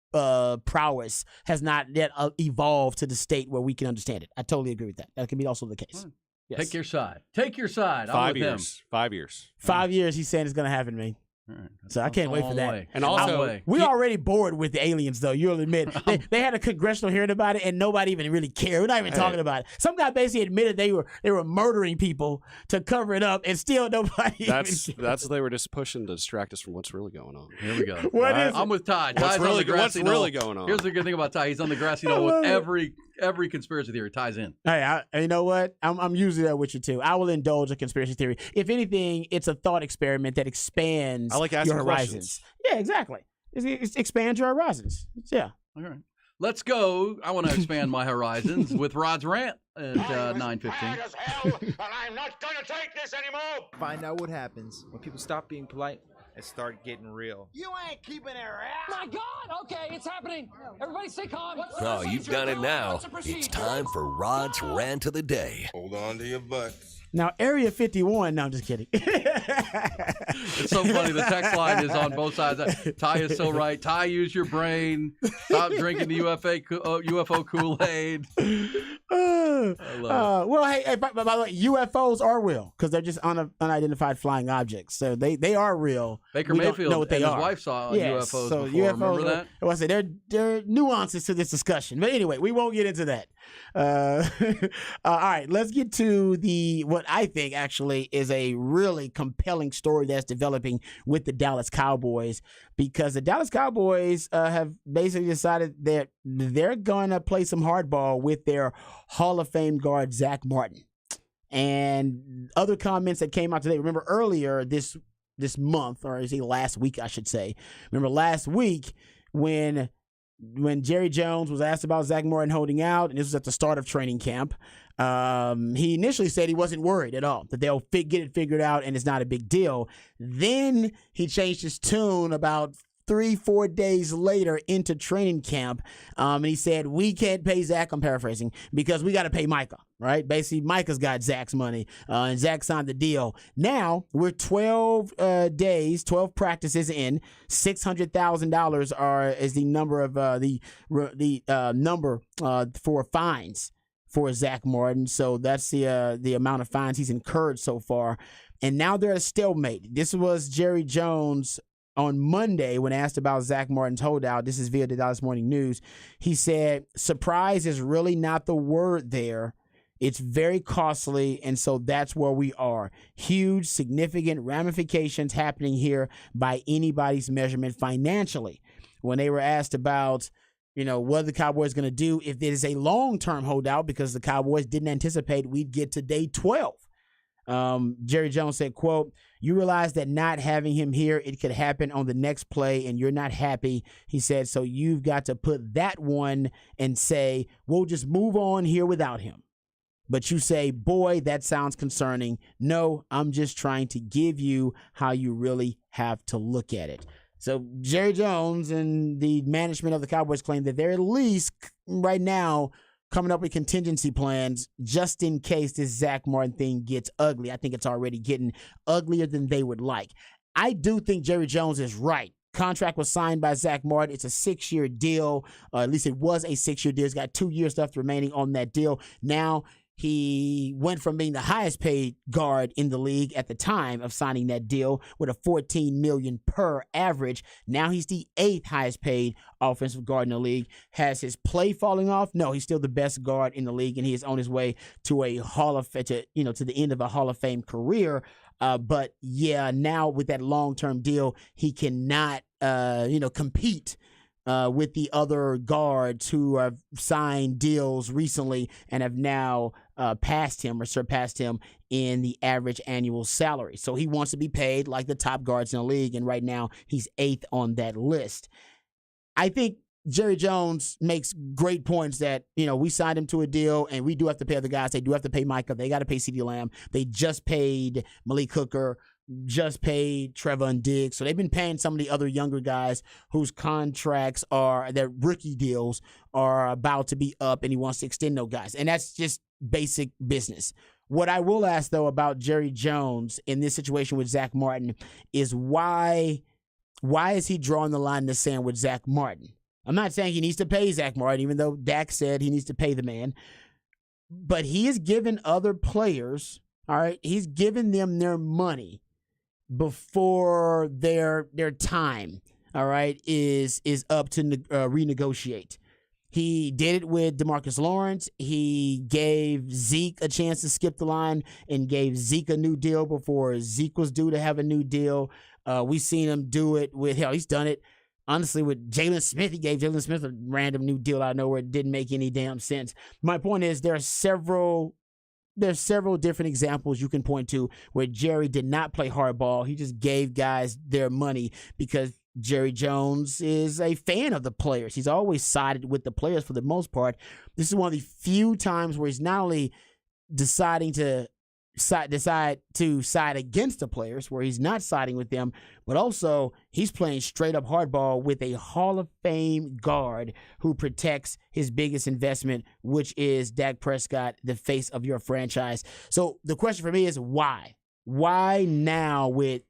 prowess has not yet evolved to the state where we can understand it. I totally agree with that. That can be also the case. Yes. Take your side. Take your side. I'm 5 with him. years. 5 years. 5 years. He's saying it's going to happen to me. Right. So I can't wait for that. Way. And also, we're already bored with the aliens, though. You'll admit they had a congressional hearing about it, and nobody even really cared. We're not even talking about it. Some guy basically admitted they were murdering people to cover it up, and still nobody. That's what they were just pushing to distract us from what's really going on. Here we go. I'm with Ty. What's Ty's on the grassy knoll. really going on? Here's the good thing about Ty. He's on the grassy knoll with every conspiracy theory ties in. Hey, you know what? I'm usually there with you too. I will indulge a conspiracy theory. If anything, it's a thought experiment that expands I like asking your horizons. questions. Yeah, exactly. It expands your horizons. Yeah. All right. Let's go. I want to expand my horizons with Rod's rant at 9:15. And I'm not gonna take this anymore. Find out what happens when people stop being polite and start getting real. You ain't keeping it around. My God! Okay, it's happening. Everybody stay calm. Oh, you've done it now. It's time for Rod's Rant of the Day. Hold on to your butts. Now, Area 51. No, I'm just kidding. It's so funny. The text line is on both sides. Ty is so right. Ty, use your brain. Stop drinking the UFO Kool-Aid. Well, hey, by the way, UFOs are real because they're just unidentified flying objects. So they are real. Baker We don't Mayfield know what they and his are. wife saw Yes, UFOs so before. UFOs, Remember that? Well, I said there are nuances to this discussion, but anyway, we won't get into that. All right, let's get to what I think actually is a really compelling story that's developing with the Dallas Cowboys, because the Dallas Cowboys have basically decided that they're going to play some hardball with their Hall of Fame guard Zach Martin. And other comments that came out today. Remember earlier this month, or is it last week, I should say. Remember last week when Jerry Jones was asked about Zach Martin holding out, and this was at the start of training camp, he initially said he wasn't worried at all, that they'll get it figured out and it's not a big deal. Then he changed his tune about 3-4 days later into training camp, and he said, we can't pay Zach, I'm paraphrasing, because we got to pay Micah, right? Basically, Micah's got Zach's money, and Zach signed the deal. Now, we're 12 practices in, $600,000 is the number of the number for fines for Zach Martin. So that's the amount of fines he's incurred so far. And now they're at a stalemate. This was Jerry Jones on Monday when asked about Zach Martin's holdout. This is via the Dallas Morning News. He said, surprise is really not the word there. It's very costly, and so that's where we are. Huge, significant ramifications happening here by anybody's measurement financially. When they were asked about, what the Cowboys going to do if it is a long-term holdout, because the Cowboys didn't anticipate we'd get to day 12. Jerry Jones said, quote, you realize that not having him here, it could happen on the next play and you're not happy. He said, so you've got to put that one and say, we'll just move on here without him. But you say, boy, that sounds concerning. No, I'm just trying to give you how you really have to look at it. So Jerry Jones and the management of the Cowboys claim that they're at least right now coming up with contingency plans just in case this Zach Martin thing gets ugly. I think it's already getting uglier than they would like. I do think Jerry Jones is right. Contract was signed by Zach Martin. It's a 6-year deal. At least it was a 6-year deal. He's got 2 years left remaining on that deal. Now, he went from being the highest paid guard in the league at the time of signing that deal with a $14 million per average. Now he's the 8th highest paid offensive guard in the league. Has his play falling off? No, he's still the best guard in the league, and he is on his way to a to the end of a Hall of Fame career. But yeah, now with that long-term deal, he cannot compete with the other guards who have signed deals recently and have now passed him or surpassed him in the average annual salary. So he wants to be paid like the top guards in the league, and right now he's 8th on that list. I think Jerry Jones makes great points that, we signed him to a deal and we do have to pay other guys. They do have to pay Micah. They got to pay CeeDee Lamb. They just paid Malik Hooker. just paid Trevon Diggs. So they've been paying some of the other younger guys whose contracts their rookie deals are about to be up, and he wants to extend those guys. And that's just basic business. What I will ask, though, about Jerry Jones in this situation with Zach Martin is why is he drawing the line in the sand with Zach Martin? I'm not saying he needs to pay Zach Martin, even though Dak said he needs to pay the man. But he has given other players, all right, he's given them their money before their time, all right, is up to renegotiate. He did it with DeMarcus Lawrence. He gave Zeke a chance to skip the line and gave Zeke a new deal before Zeke was due to have a new deal. We've seen him do it with, he's done it, honestly, with Jalen Smith. He gave Jalen Smith a random new deal out of nowhere. It didn't make any damn sense. My point is there's several different examples you can point to where Jerry did not play hardball. He just gave guys their money because Jerry Jones is a fan of the players. He's always sided with the players for the most part. This is one of the few times where he's not only decide to side against the players, where he's not siding with them, but also he's playing straight up hardball with a Hall of Fame guard who protects his biggest investment, which is Dak Prescott, the face of your franchise. So the question for me is why? Why now with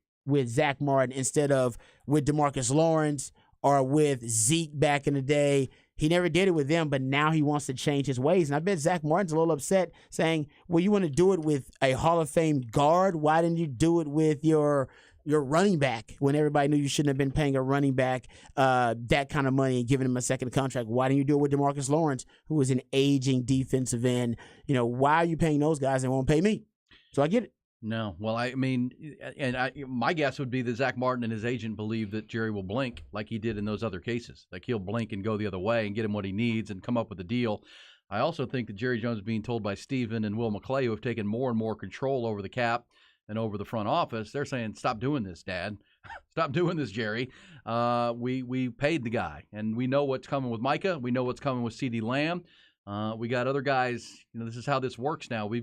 Zach Martin instead of with DeMarcus Lawrence or with Zeke back in the day? He never did it with them, but now he wants to change his ways. And I bet Zach Martin's a little upset, saying, well, you want to do it with a Hall of Fame guard? Why didn't you do it with your running back when everybody knew you shouldn't have been paying a running back that kind of money and giving him a second contract? Why didn't you do it with DeMarcus Lawrence, who is an aging defensive end? Why are you paying those guys and won't pay me? So I get it. No. Well, I mean, my guess would be that Zach Martin and his agent believe that Jerry will blink like he did in those other cases. Like he'll blink and go the other way and get him what he needs and come up with a deal. I also think that Jerry Jones is being told by Stephen and Will McClay, who have taken more and more control over the cap and over the front office. They're saying, stop doing this, Dad. Stop doing this, Jerry. We paid the guy, and we know what's coming with Micah. We know what's coming with CeeDee Lamb. We got other guys. This is how this works now. We're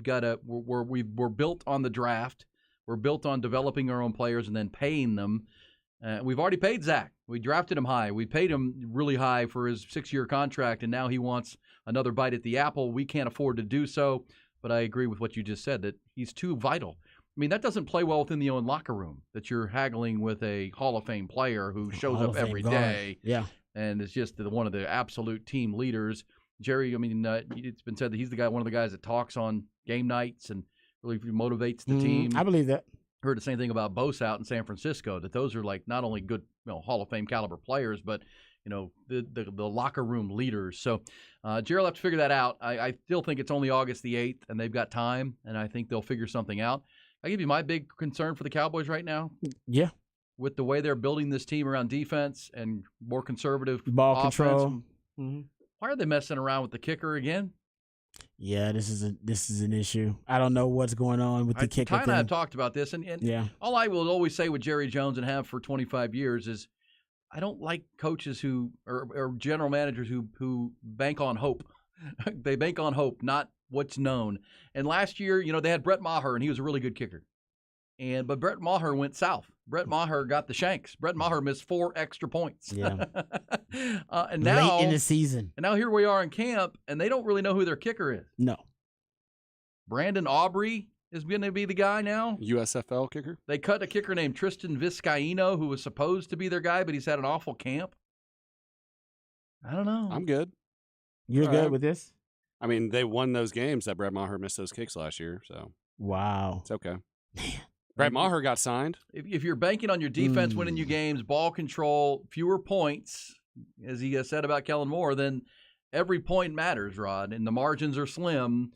built on the draft. We're built on developing our own players and then paying them. We've already paid Zach. We drafted him high. We paid him really high for his 6-year contract, and now he wants another bite at the apple. We can't afford to do so, but I agree with what you just said, that he's too vital. I mean, that doesn't play well within the own locker room, that you're haggling with a Hall of Fame player who shows up every day. Yeah. And is just one of the absolute team leaders. Jerry, I mean, it's been said that he's one of the guys that talks on game nights and really motivates the team. I believe that. Heard the same thing about Bosa out in San Francisco, that those are like not only good Hall of Fame caliber players, but the locker room leaders. So Jerry will have to figure that out. I still think it's only August the 8th, and they've got time, and I think they'll figure something out. I give you my big concern for the Cowboys right now. Yeah. With the way they're building this team around defense and more conservative ball offense. control. Why are they messing around with the kicker again? Yeah, this is an issue. I don't know what's going on with the kicker. Ty and I have talked about this, and yeah. All I will always say with Jerry Jones and have for 25 years is I don't like coaches who or general managers who bank on hope. They bank on hope, not what's known. And last year, they had Brett Maher, and he was a really good kicker. But Brett Maher went south. Brett Maher got the shanks. Brett Maher missed 4 extra points. Yeah. And now, late in the season. And now here we are in camp, and they don't really know who their kicker is. No. Brandon Aubrey is going to be the guy now. USFL kicker. They cut a kicker named Tristan Vizcaíno, who was supposed to be their guy, but he's had an awful camp. I don't know. I'm good. You're good with this? I mean, they won those games that Brett Maher missed those kicks last year, so. Wow. It's okay. Brett Maher got signed. If you're banking on your defense winning you games, ball control, fewer points, as he has said about Kellen Moore, then every point matters, Rod, and the margins are slim.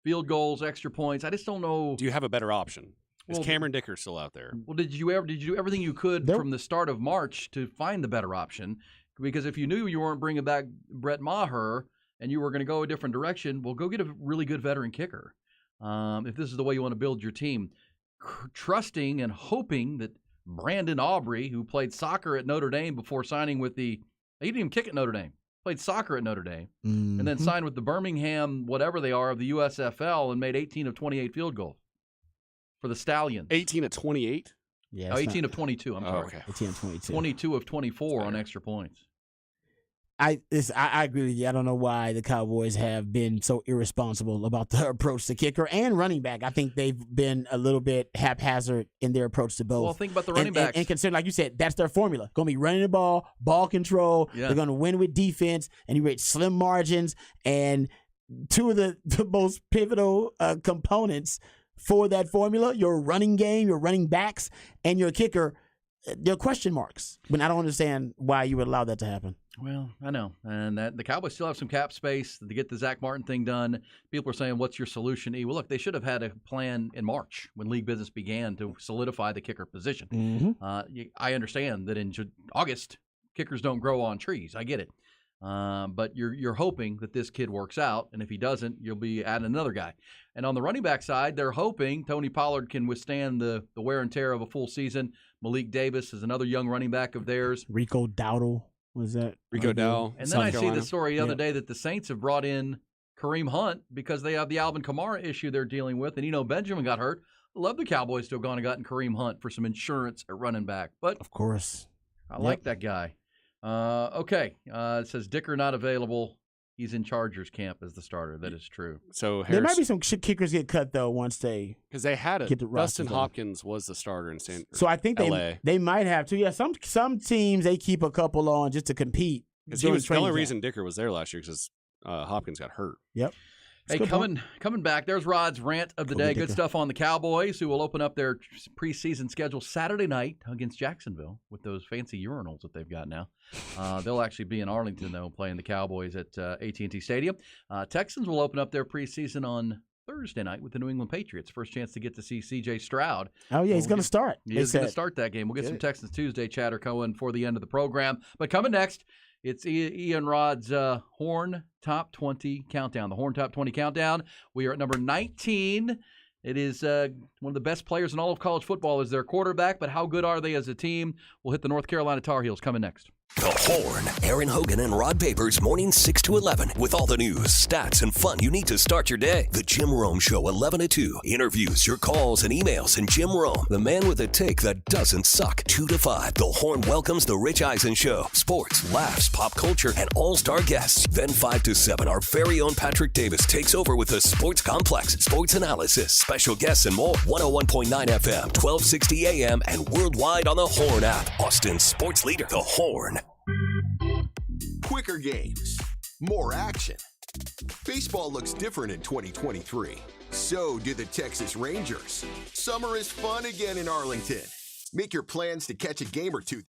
Field goals, extra points. I just don't know. Do you have a better option? Is Cameron Dicker still out there? Well, did you do everything you could from the start of March to find the better option? Because if you knew you weren't bringing back Brett Maher and you were going to go a different direction, well, go get a really good veteran kicker. If this is the way you want to build your team. Trusting and hoping that Brandon Aubrey, who played soccer at Notre Dame before signing with he didn't even kick at Notre Dame, played soccer at Notre Dame, and then signed with the Birmingham, whatever they are, of the USFL and made 18 of 28 field goals for the Stallions. 18 of 28? Yeah, Oh, it's 18 not- of 22. I'm sorry. okay. 18 and 22. 22 of 24 on extra points. I agree with you. I don't know why the Cowboys have been so irresponsible about their approach to kicker and running back. I think they've been a little bit haphazard in their approach to both. Well, think about the running backs. And consider, like you said, that's their formula. Going to be running the ball control. Yeah. They're going to win with defense, and you rate slim margins. And two of the most pivotal components for that formula, your running game, your running backs, and your kicker, they're question marks. But I don't understand why you would allow that to happen. Well, I know. And that the Cowboys still have some cap space to get the Zach Martin thing done. People are saying, what's your solution, E? Well, look, they should have had a plan in March when league business began to solidify the kicker position. Mm-hmm. I understand that in August, kickers don't grow on trees. I get it. But you're hoping that this kid works out, and if he doesn't, you'll be adding another guy. And on the running back side, they're hoping Tony Pollard can withstand the wear and tear of a full season. Malik Davis is another young running back of theirs. Rico Dowdle. Was that Rico Dowdle? And then I see the story the other day that the Saints have brought in Kareem Hunt because they have the Alvin Kamara issue they're dealing with. And, Benjamin got hurt. I love the Cowboys to have gone and gotten Kareem Hunt for some insurance at running back. But of course, I like that guy. Okay. It says Dicker not available. He's in Chargers camp as the starter. That is true. So there might be some kickers get cut though once they because they had it. Get the Dustin rosters Hopkins was the starter in So I think LA. they might have to. Yeah, some teams they keep a couple on just to compete. Because he was the only reason Dicker was there last year because Hopkins got hurt. Yep. Hey, coming back, there's Rod's rant of the day. Good stuff on the Cowboys, who will open up their preseason schedule Saturday night against Jacksonville with those fancy urinals that they've got now. They'll actually be in Arlington, though, playing the Cowboys at AT&T Stadium. Texans will open up their preseason on Thursday night with the New England Patriots. First chance to get to see C.J. Stroud. Oh, yeah, he's going to start. He is going to start that game. We'll get some Texans Tuesday chatter going for the end of the program. But coming next, it's Ian Rod's Horn Top 20 Countdown. The Horn Top 20 Countdown. We are at number 19. It is one of the best players in all of college football is their quarterback, but how good are they as a team? We'll hit the North Carolina Tar Heels coming next. The Horn. Aaron Hogan and Rod Papers, mornings 6 to 11, with all the news, stats, and fun you need to start your day. The Jim Rome Show, 11 to 2. Interviews, your calls, and emails. And Jim Rome, the man with a take that doesn't suck. 2 to 5. The Horn welcomes The Rich Eisen Show. Sports, laughs, pop culture, and all-star guests. Then 5 to 7, our very own Patrick Davis takes over with the Sports Complex, sports analysis, special guests, and more. 101.9 FM, 1260 AM, and worldwide on the Horn app. Austin's sports leader, The Horn. Quicker games, more action. Baseball looks different in 2023. So do the Texas Rangers. Summer is fun again in Arlington. Make your plans to catch a game or two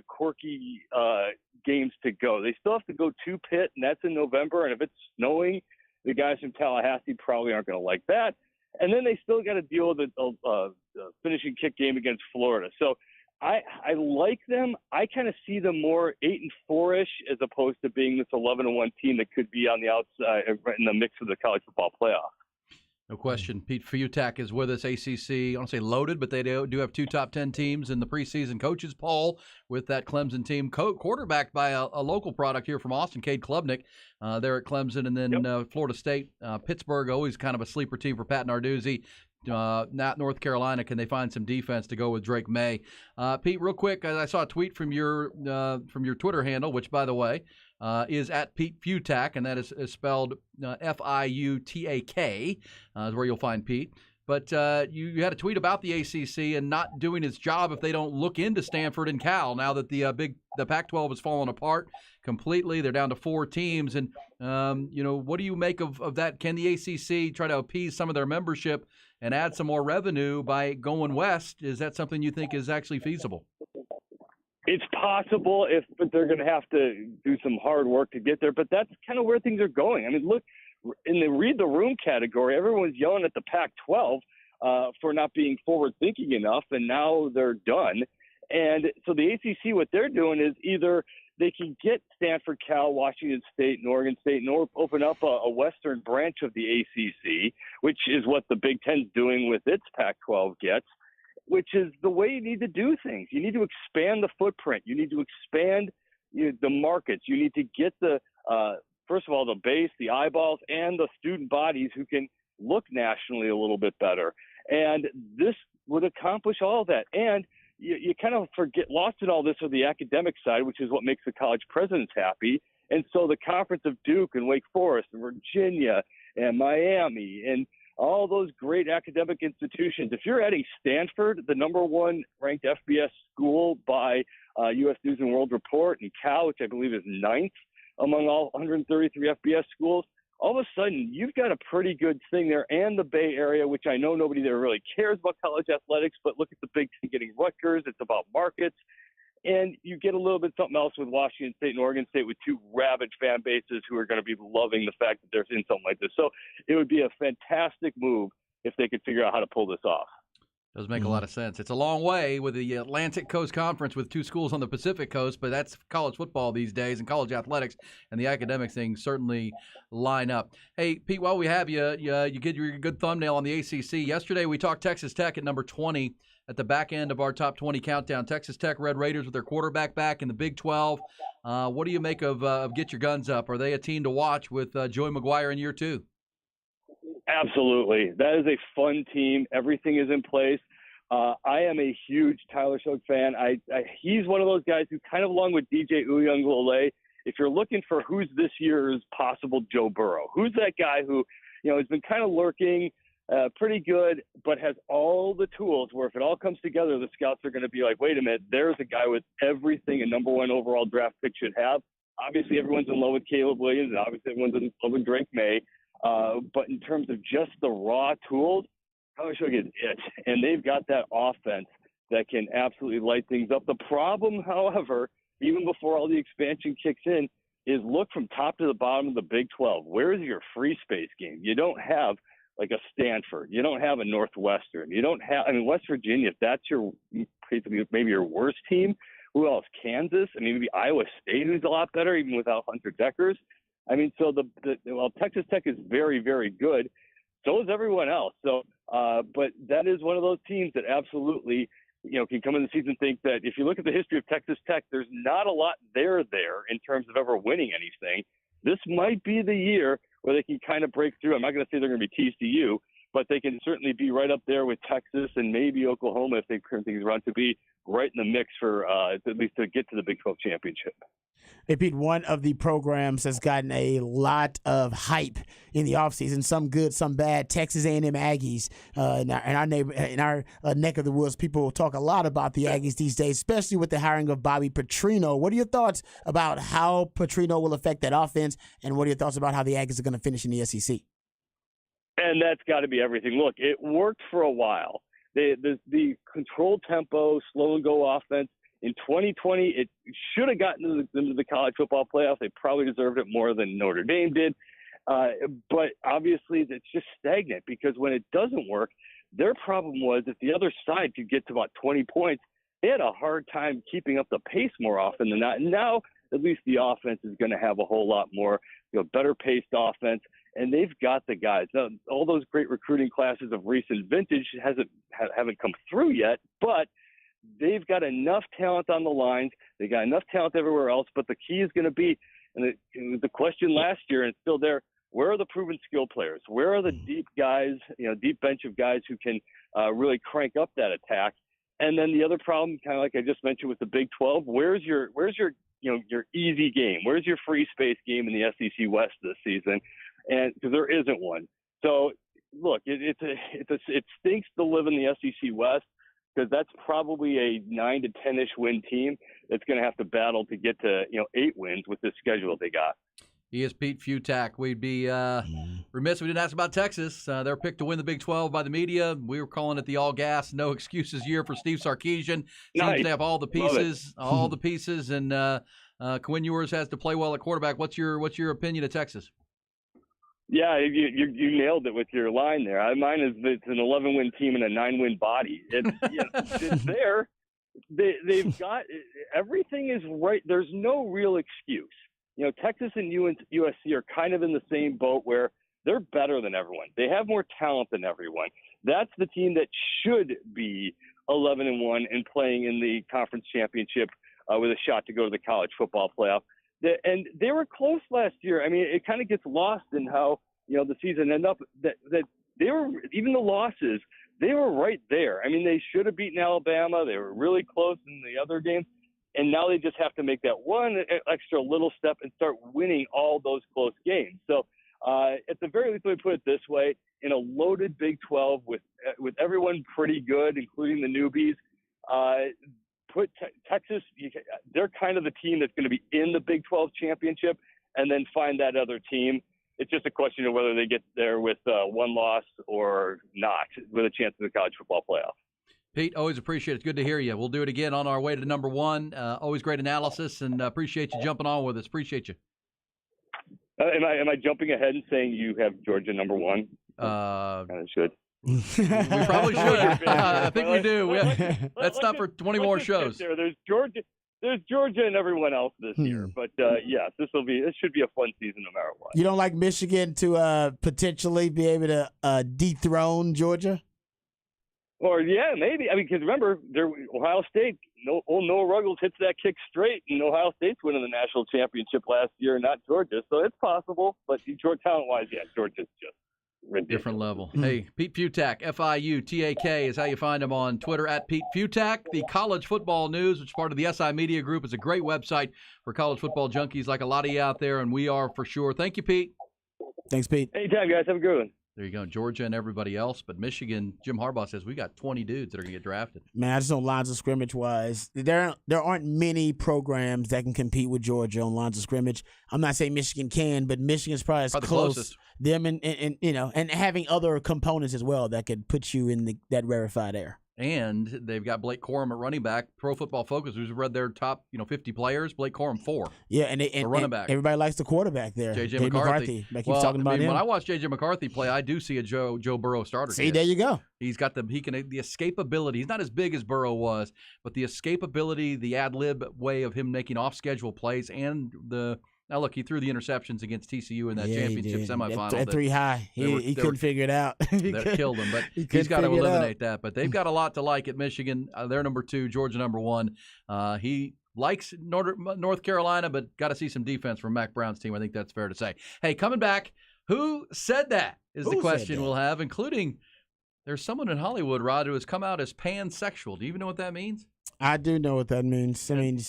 quirky games to go. They still have to go to Pitt, and that's in November. And if it's snowing, the guys from Tallahassee probably aren't going to like that. And then they still got to deal with the finishing kick game against Florida. So I like them. I kind of see them more 8-4-ish as opposed to being this 11-1 team that could be on the outside right in the mix of the college football playoff. No question. Pete Fiutak is with us. ACC, I don't say loaded, but they do have 2 top 10 teams in the preseason coaches poll with that Clemson team quarterbacked by a local product here from Austin, Cade Klubnik. There at Clemson, and then Florida State. Pittsburgh, always kind of a sleeper team for Pat Narduzzi. Not North Carolina. Can they find some defense to go with Drake May? Pete, real quick, I saw a tweet from your Twitter handle, which, by the way, is at Pete Fiutak, and that is spelled Fiutak, is where you'll find Pete. But you had a tweet about the ACC and not doing its job if they don't look into Stanford and Cal now that the Pac-12 has fallen apart completely. They're down to 4 teams, and what do you make of that? Can the ACC try to appease some of their membership and add some more revenue by going west? Is that something you think is actually feasible? It's possible, but they're going to have to do some hard work to get there. But that's kind of where things are going. I mean, look, in the read the room category, everyone's yelling at the Pac-12 for not being forward-thinking enough, and now they're done. And so the ACC, what they're doing is either they can get Stanford, Cal, Washington State, and Oregon State, and open up a western branch of the ACC, which is what the Big Ten's doing with its Pac-12 gets, which is the way you need to do things. You need to expand the footprint. You need to expand the markets. You need to get first of all, the base, the eyeballs, and the student bodies who can look nationally a little bit better. And this would accomplish all of that. And you kind of lost in all this are the academic side, which is what makes the college presidents happy. And so the Conference of Duke and Wake Forest and Virginia and Miami and all those great academic institutions. If you're adding Stanford, the number 1 ranked FBS school by U.S. News and World Report, and Cal, which I believe is 9th among all 133 FBS schools, all of a sudden you've got a pretty good thing there. And the Bay Area, which I know nobody there really cares about college athletics, but look at the Big Ten getting Rutgers. It's about markets. And you get a little bit something else with Washington State and Oregon State with 2 rabid fan bases who are going to be loving the fact that they're in something like this. So it would be a fantastic move if they could figure out how to pull this off. Does make a lot of sense. It's a long way with the Atlantic Coast Conference with 2 schools on the Pacific Coast, but that's college football these days, and college athletics and the academic things certainly line up. Hey, Pete, while we have you, you get your good thumbnail on the ACC. Yesterday we talked Texas Tech at number 20 at the back end of our top 20 countdown. Texas Tech Red Raiders with their quarterback back in the Big 12. What do you make of Get Your Guns Up? Are they a team to watch with Joey McGuire in year 2? Absolutely. That is a fun team. Everything is in place. I am a huge Tyler Shough fan. He's one of those guys who kind of, along with DJ Uiagalelei, if you're looking for who's this year's possible Joe Burrow, who's that guy who, has been kind of lurking, pretty good, but has all the tools where if it all comes together, the scouts are going to be like, wait a minute, there's a guy with everything a number 1 overall draft pick should have. Obviously, everyone's in love with Caleb Williams, and obviously everyone's in love with Drake May. But in terms of just the raw tools, Tyler Shough is it. And they've got that offense that can absolutely light things up. The problem, however, even before all the expansion kicks in, is look from top to the bottom of the Big 12. Where is your free space game? You don't have like a Stanford. You don't have a Northwestern. You don't have, West Virginia, if that's your maybe your worst team, who else? Kansas? Maybe Iowa State, who's a lot better, even without Hunter Dekkers. So Texas Tech is very, very good. So is everyone else. So, but that is one of those teams that absolutely, can come in the season and think that if you look at the history of Texas Tech, there's not a lot there in terms of ever winning anything. This might be the year where they can kind of break through. I'm not going to say they're going to be TCU, but they can certainly be right up there with Texas and maybe Oklahoma if they turn things around to be right in the mix for at least to get to the Big 12 championship. Hey, Pete, one of the programs that's gotten a lot of hype in the offseason, some good, some bad, Texas A&M Aggies. In our neck of the woods, people talk a lot about the Aggies these days, especially with the hiring of Bobby Petrino. What are your thoughts about how Petrino will affect that offense, and what are your thoughts about how the Aggies are going to finish in the SEC? And that's got to be everything. Look, it worked for a while. The controlled tempo, slow and go offense, In 2020, it should have gotten into the college football playoff. They probably deserved it more than Notre Dame did. But obviously, it's just stagnant because when it doesn't work, their problem was if the other side could get to about 20 points, they had a hard time keeping up the pace more often than not. And now, at least the offense is going to have a whole lot more, better paced offense, and they've got the guys. Now, all those great recruiting classes of recent vintage haven't come through yet, but they've got enough talent on the lines. They got enough talent everywhere else. But the key is going to be, and it was the question last year, and it's still there. Where are the proven skill players? Where are the deep guys, deep bench of guys who can really crank up that attack? And then the other problem, kind of like I just mentioned with the Big 12, where's your easy game? Where's your free space game in the SEC West this season? And because there isn't one. So look, it stinks to live in the SEC West because that's probably a 9 to 10-ish win team that's going to have to battle to get to 8 wins with this schedule they got. He is Pete Fiutak. We'd be remiss if we didn't ask about Texas. They're picked to win the Big 12 by the media. We were calling it the all-gas, no excuses year for Steve Sarkisian. Seems to have all the pieces, and Quinn Ewers has to play well at quarterback. What's your opinion of Texas? Yeah, you nailed it with your line there. Mine is it's an 11-win team and a 9-win body. It's there. They've got everything is right. There's no real excuse. Texas and USC are kind of in the same boat where they're better than everyone. They have more talent than everyone. That's the team that should be 11-1 and playing in the conference championship with a shot to go to the college football playoff. And they were close last year. I mean, it kind of gets lost in how the season ended up. That they were, even the losses, they were right there. I mean, they should have beaten Alabama. They were really close in the other games. And now they just have to make that one extra little step and start winning all those close games. So at the very least, let me put it this way. In a loaded Big 12 with everyone pretty good, including the newbies, put Texas, they're kind of the team that's going to be in the Big 12 championship and then find that other team. It's just a question of whether they get there with one loss or not with a chance of the college football playoff. Pete, always appreciate it. It's good to hear you. We'll do it again on our way to number 1. Always great analysis, and appreciate you jumping on with us. Appreciate you. Am I jumping ahead and saying you have Georgia number 1? Kind of should. We probably should. I think we do. That's not for 20 more shows. There's Georgia and everyone else this year. But yes, this should be a fun season no matter what. You don't like Michigan to potentially be able to dethrone Georgia? Or, yeah, maybe. I mean, because remember, Ohio State, Noah Ruggles hits that kick straight, and Ohio State's winning the national championship last year, not Georgia. So it's possible. But talent-wise, yeah, Georgia's just ridiculous. Different level. Hey, Pete Fiutak, Fiutak is how you find him on Twitter, at Pete Fiutak. The College Football News, which is part of the SI Media Group, is a great website for college football junkies like a lot of you out there, and we are for sure. Thank you, Pete. Thanks, Pete. Anytime, guys. Have a good one. There you go, Georgia and everybody else. But Michigan, Jim Harbaugh says we got 20 dudes that are going to get drafted. Man, I just know lines of scrimmage wise, there aren't many programs that can compete with Georgia on lines of scrimmage. I'm not saying Michigan can, but Michigan's probably the close. Closest. Them and having other components as well that could put you in that rarefied air. And they've got Blake Corum at running back. Pro Football Focus, who's read their top 50 players. Blake Corum 4. Yeah, and running back. Everybody likes the quarterback there. J.J. McCarthy. I keep talking about him. When I watch J.J. McCarthy play, I do see a Joe Burrow starter. See, there you go. He's got the escapability. He's not as big as Burrow was, but the escapability, the ad lib way of him making off schedule plays, and now look, he threw the interceptions against TCU in that championship semifinal. At 3 high, he couldn't figure it out. That killed him, but he's got to eliminate that. But they've got a lot to like at Michigan. They're number 2, Georgia number 1. He likes North Carolina, but got to see some defense from Mac Brown's team. I think that's fair to say. Hey, coming back, who said that is the question we'll have, including there's someone in Hollywood, Rod, who has come out as pansexual. Do you even know what that means? I do know what that means. I mean,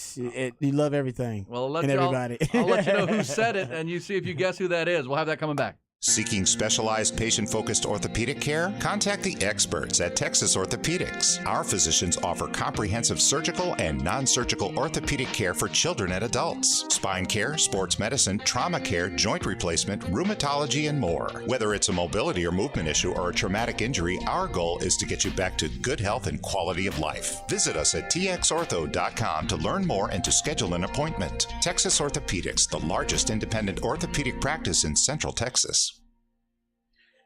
you love everything and everybody. I'll let you know who said it, and you see if you guess who that is. We'll have that coming back. Seeking specialized patient-focused orthopedic care? Contact the experts at Texas Orthopedics. Our physicians offer comprehensive surgical and non-surgical orthopedic care for children and adults. Spine care, sports medicine, trauma care, joint replacement, rheumatology, and more. Whether it's a mobility or movement issue or a traumatic injury, our goal is to get you back to good health and quality of life. Visit us at txortho.com to learn more and to schedule an appointment. Texas Orthopedics, the largest independent orthopedic practice in Central Texas.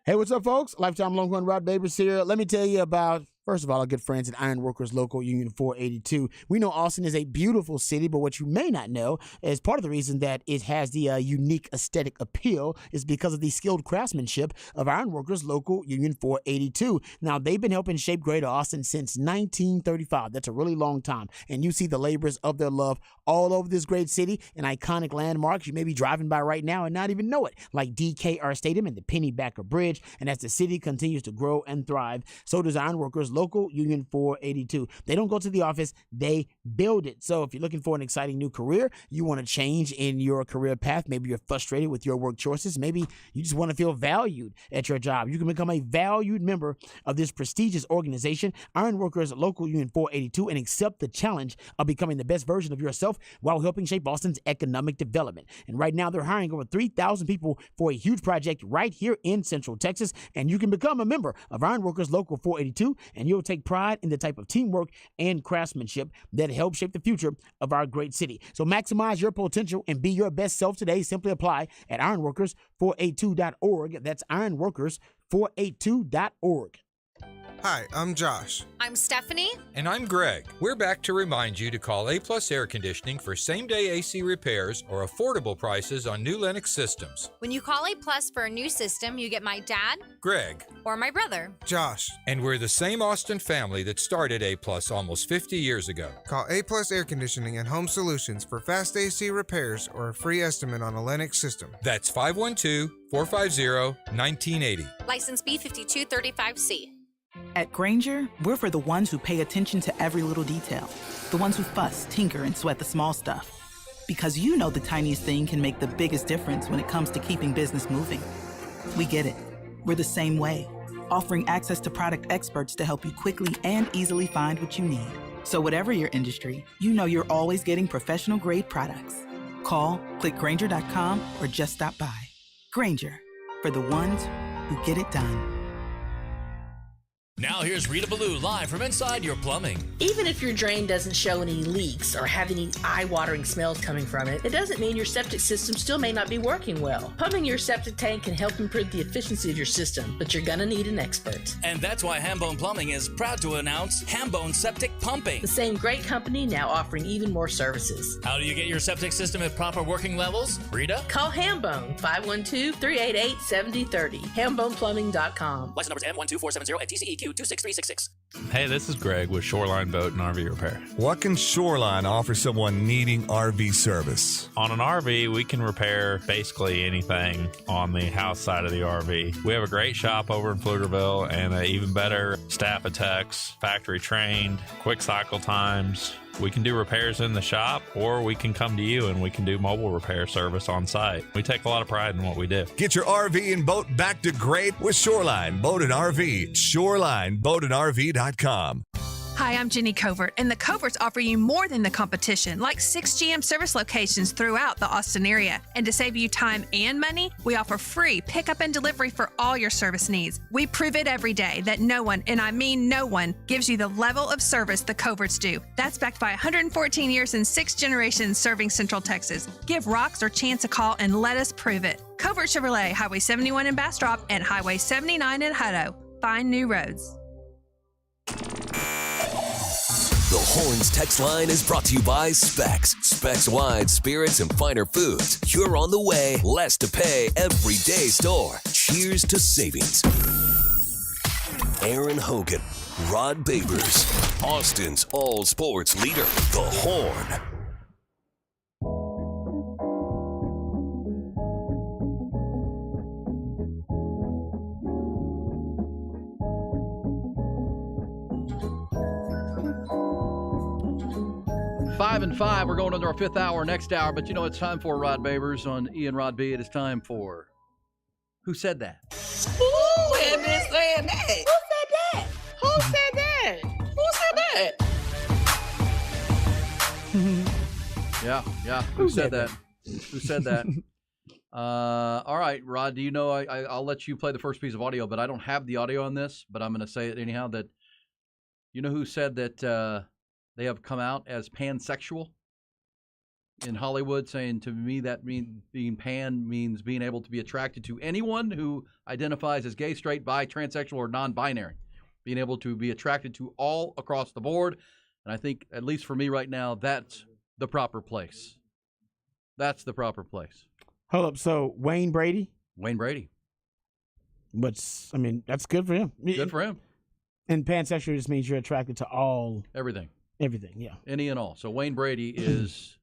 Hey, what's up, folks? Lifetime Longhorn Rod Babers here. Let me tell you about, first of all, our good friends at Iron Workers Local Union 482. We know Austin is a beautiful city, but what you may not know is part of the reason that it has the unique aesthetic appeal is because of the skilled craftsmanship of Iron Workers Local Union 482. Now, they've been helping shape Greater Austin since 1935. That's a really long time. And you see the labors of their love all over this great city and iconic landmarks you may be driving by right now and not even know it, like DKR Stadium and the Pennybacker Bridge. And as the city continues to grow and thrive, so does Iron Workers Local Union 482. They don't go to the office, they build it. So if you're looking for an exciting new career, you want to change in your career path, maybe you're frustrated with your work choices, maybe you just want to feel valued at your job, you can become a valued member of this prestigious organization, Iron Workers Local Union 482, and accept the challenge of becoming the best version of yourself while helping shape Boston's economic development. And right now they're hiring over 3,000 people for a huge project right here in Central Texas, and you can become a member of Iron Workers Local 482, and you'll take pride in the type of teamwork and craftsmanship that helps shape the future of our great city. So maximize your potential and be your best self today. Simply apply at ironworkers482.org. That's ironworkers482.org. Hi, I'm Josh. I'm Stephanie. And I'm Greg. We're back to remind you to call A Plus Air Conditioning for same-day AC repairs or affordable prices on new Lennox systems. When you call A Plus for a new system, you get my dad, Greg, or my brother, Josh. And we're the same Austin family that started A Plus almost 50 years ago. Call A Plus Air Conditioning and Home Solutions for fast AC repairs or a free estimate on a Lennox system. That's 512-450-1980. License B5235C. At Grainger, we're for the ones who pay attention to every little detail, the ones who fuss, tinker, and sweat the small stuff. Because you know the tiniest thing can make the biggest difference when it comes to keeping business moving. We get it. We're the same way, offering access to product experts to help you quickly and easily find what you need. So whatever your industry, you know you're always getting professional-grade products. Call, click Grainger.com, or just stop by. Grainger, for the ones who get it done. Now here's Rita Ballou live from inside your plumbing. Even if your drain doesn't show any leaks or have any eye-watering smells coming from it, it doesn't mean your septic system still may not be working well. Pumping your septic tank can help improve the efficiency of your system, but you're gonna need an expert. And that's why Hambone Plumbing is proud to announce Hambone Septic Pumping. The same great company now offering even more services. How do you get your septic system at proper working levels, Rita? Call Hambone, 512-388-7030. HambonePlumbing.com. License number is M12470 at TCEQ 26366. Hey, this is Greg with Shoreline Boat and RV Repair. What can Shoreline offer someone needing RV service? On an RV, we can repair basically anything on the house side of the RV. We have a great shop over in Pflugerville and an even better staff of techs, factory trained, quick cycle times. We can do repairs in the shop, or we can come to you and we can do mobile repair service on site. We take a lot of pride in what we do. Get your RV and boat back to great with Shoreline Boat and RV. ShorelineBoatandRV.com. Hi, I'm Jenny Covert, and the Coverts offer you more than the competition, like 6 GM service locations throughout the Austin area. And to save you time and money, we offer free pickup and delivery for all your service needs. We prove it every day that no one, and I mean no one, gives you the level of service the Coverts do. That's backed by 114 years and 6 generations serving Central Texas. Give Rox or Chance a call and let us prove it. Covert Chevrolet, Highway 71 in Bastrop and Highway 79 in Hutto. Find new roads. The Horns text line is brought to you by Specs. Specs Wine, Spirits, and Finer Foods. You're on the way. Less to pay. Everyday store. Cheers to savings. Aaron Hogan, Rod Babers, Austin's all sports leader, The Horn. Five and 5. We're going into our 5th hour next hour, but you know it's time for Rod Babers on Ian Rod B. It is time for Who said that? Who had been saying that? Who said that? Who said that? Who said that? Yeah. Who said that? Who said that? All right, Rod, do you know, I'll let you play the first piece of audio, but I don't have the audio on this, but I'm going to say it anyhow, that you know who said that they have come out as pansexual in Hollywood, saying to me that being pan means being able to be attracted to anyone who identifies as gay, straight, bi, transsexual, or non-binary, being able to be attracted to all across the board. And I think, at least for me right now, that's the proper place. That's the proper place. Hold up. So Wayne Brady? Wayne Brady. That's good for him. Good for him. And pansexual just means you're attracted to all. Everything, yeah. Any and all. So Wayne Brady is